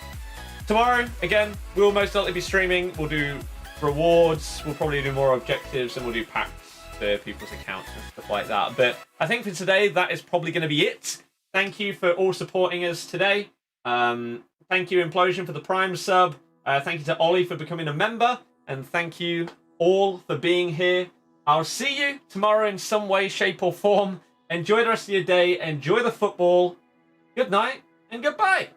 Tomorrow, again, we'll most likely be streaming. We'll do rewards. We'll probably do more objectives, and we'll do packs for people's accounts and stuff like that. But I think for today, that is probably going to be it. Thank you for all supporting us today. Thank you, Implosion, for the Prime sub. Thank you to Ollie for becoming a member. And thank you all for being here. I'll see you tomorrow in some way, shape, or form. Enjoy the rest of your day. Enjoy the football. Good night and goodbye.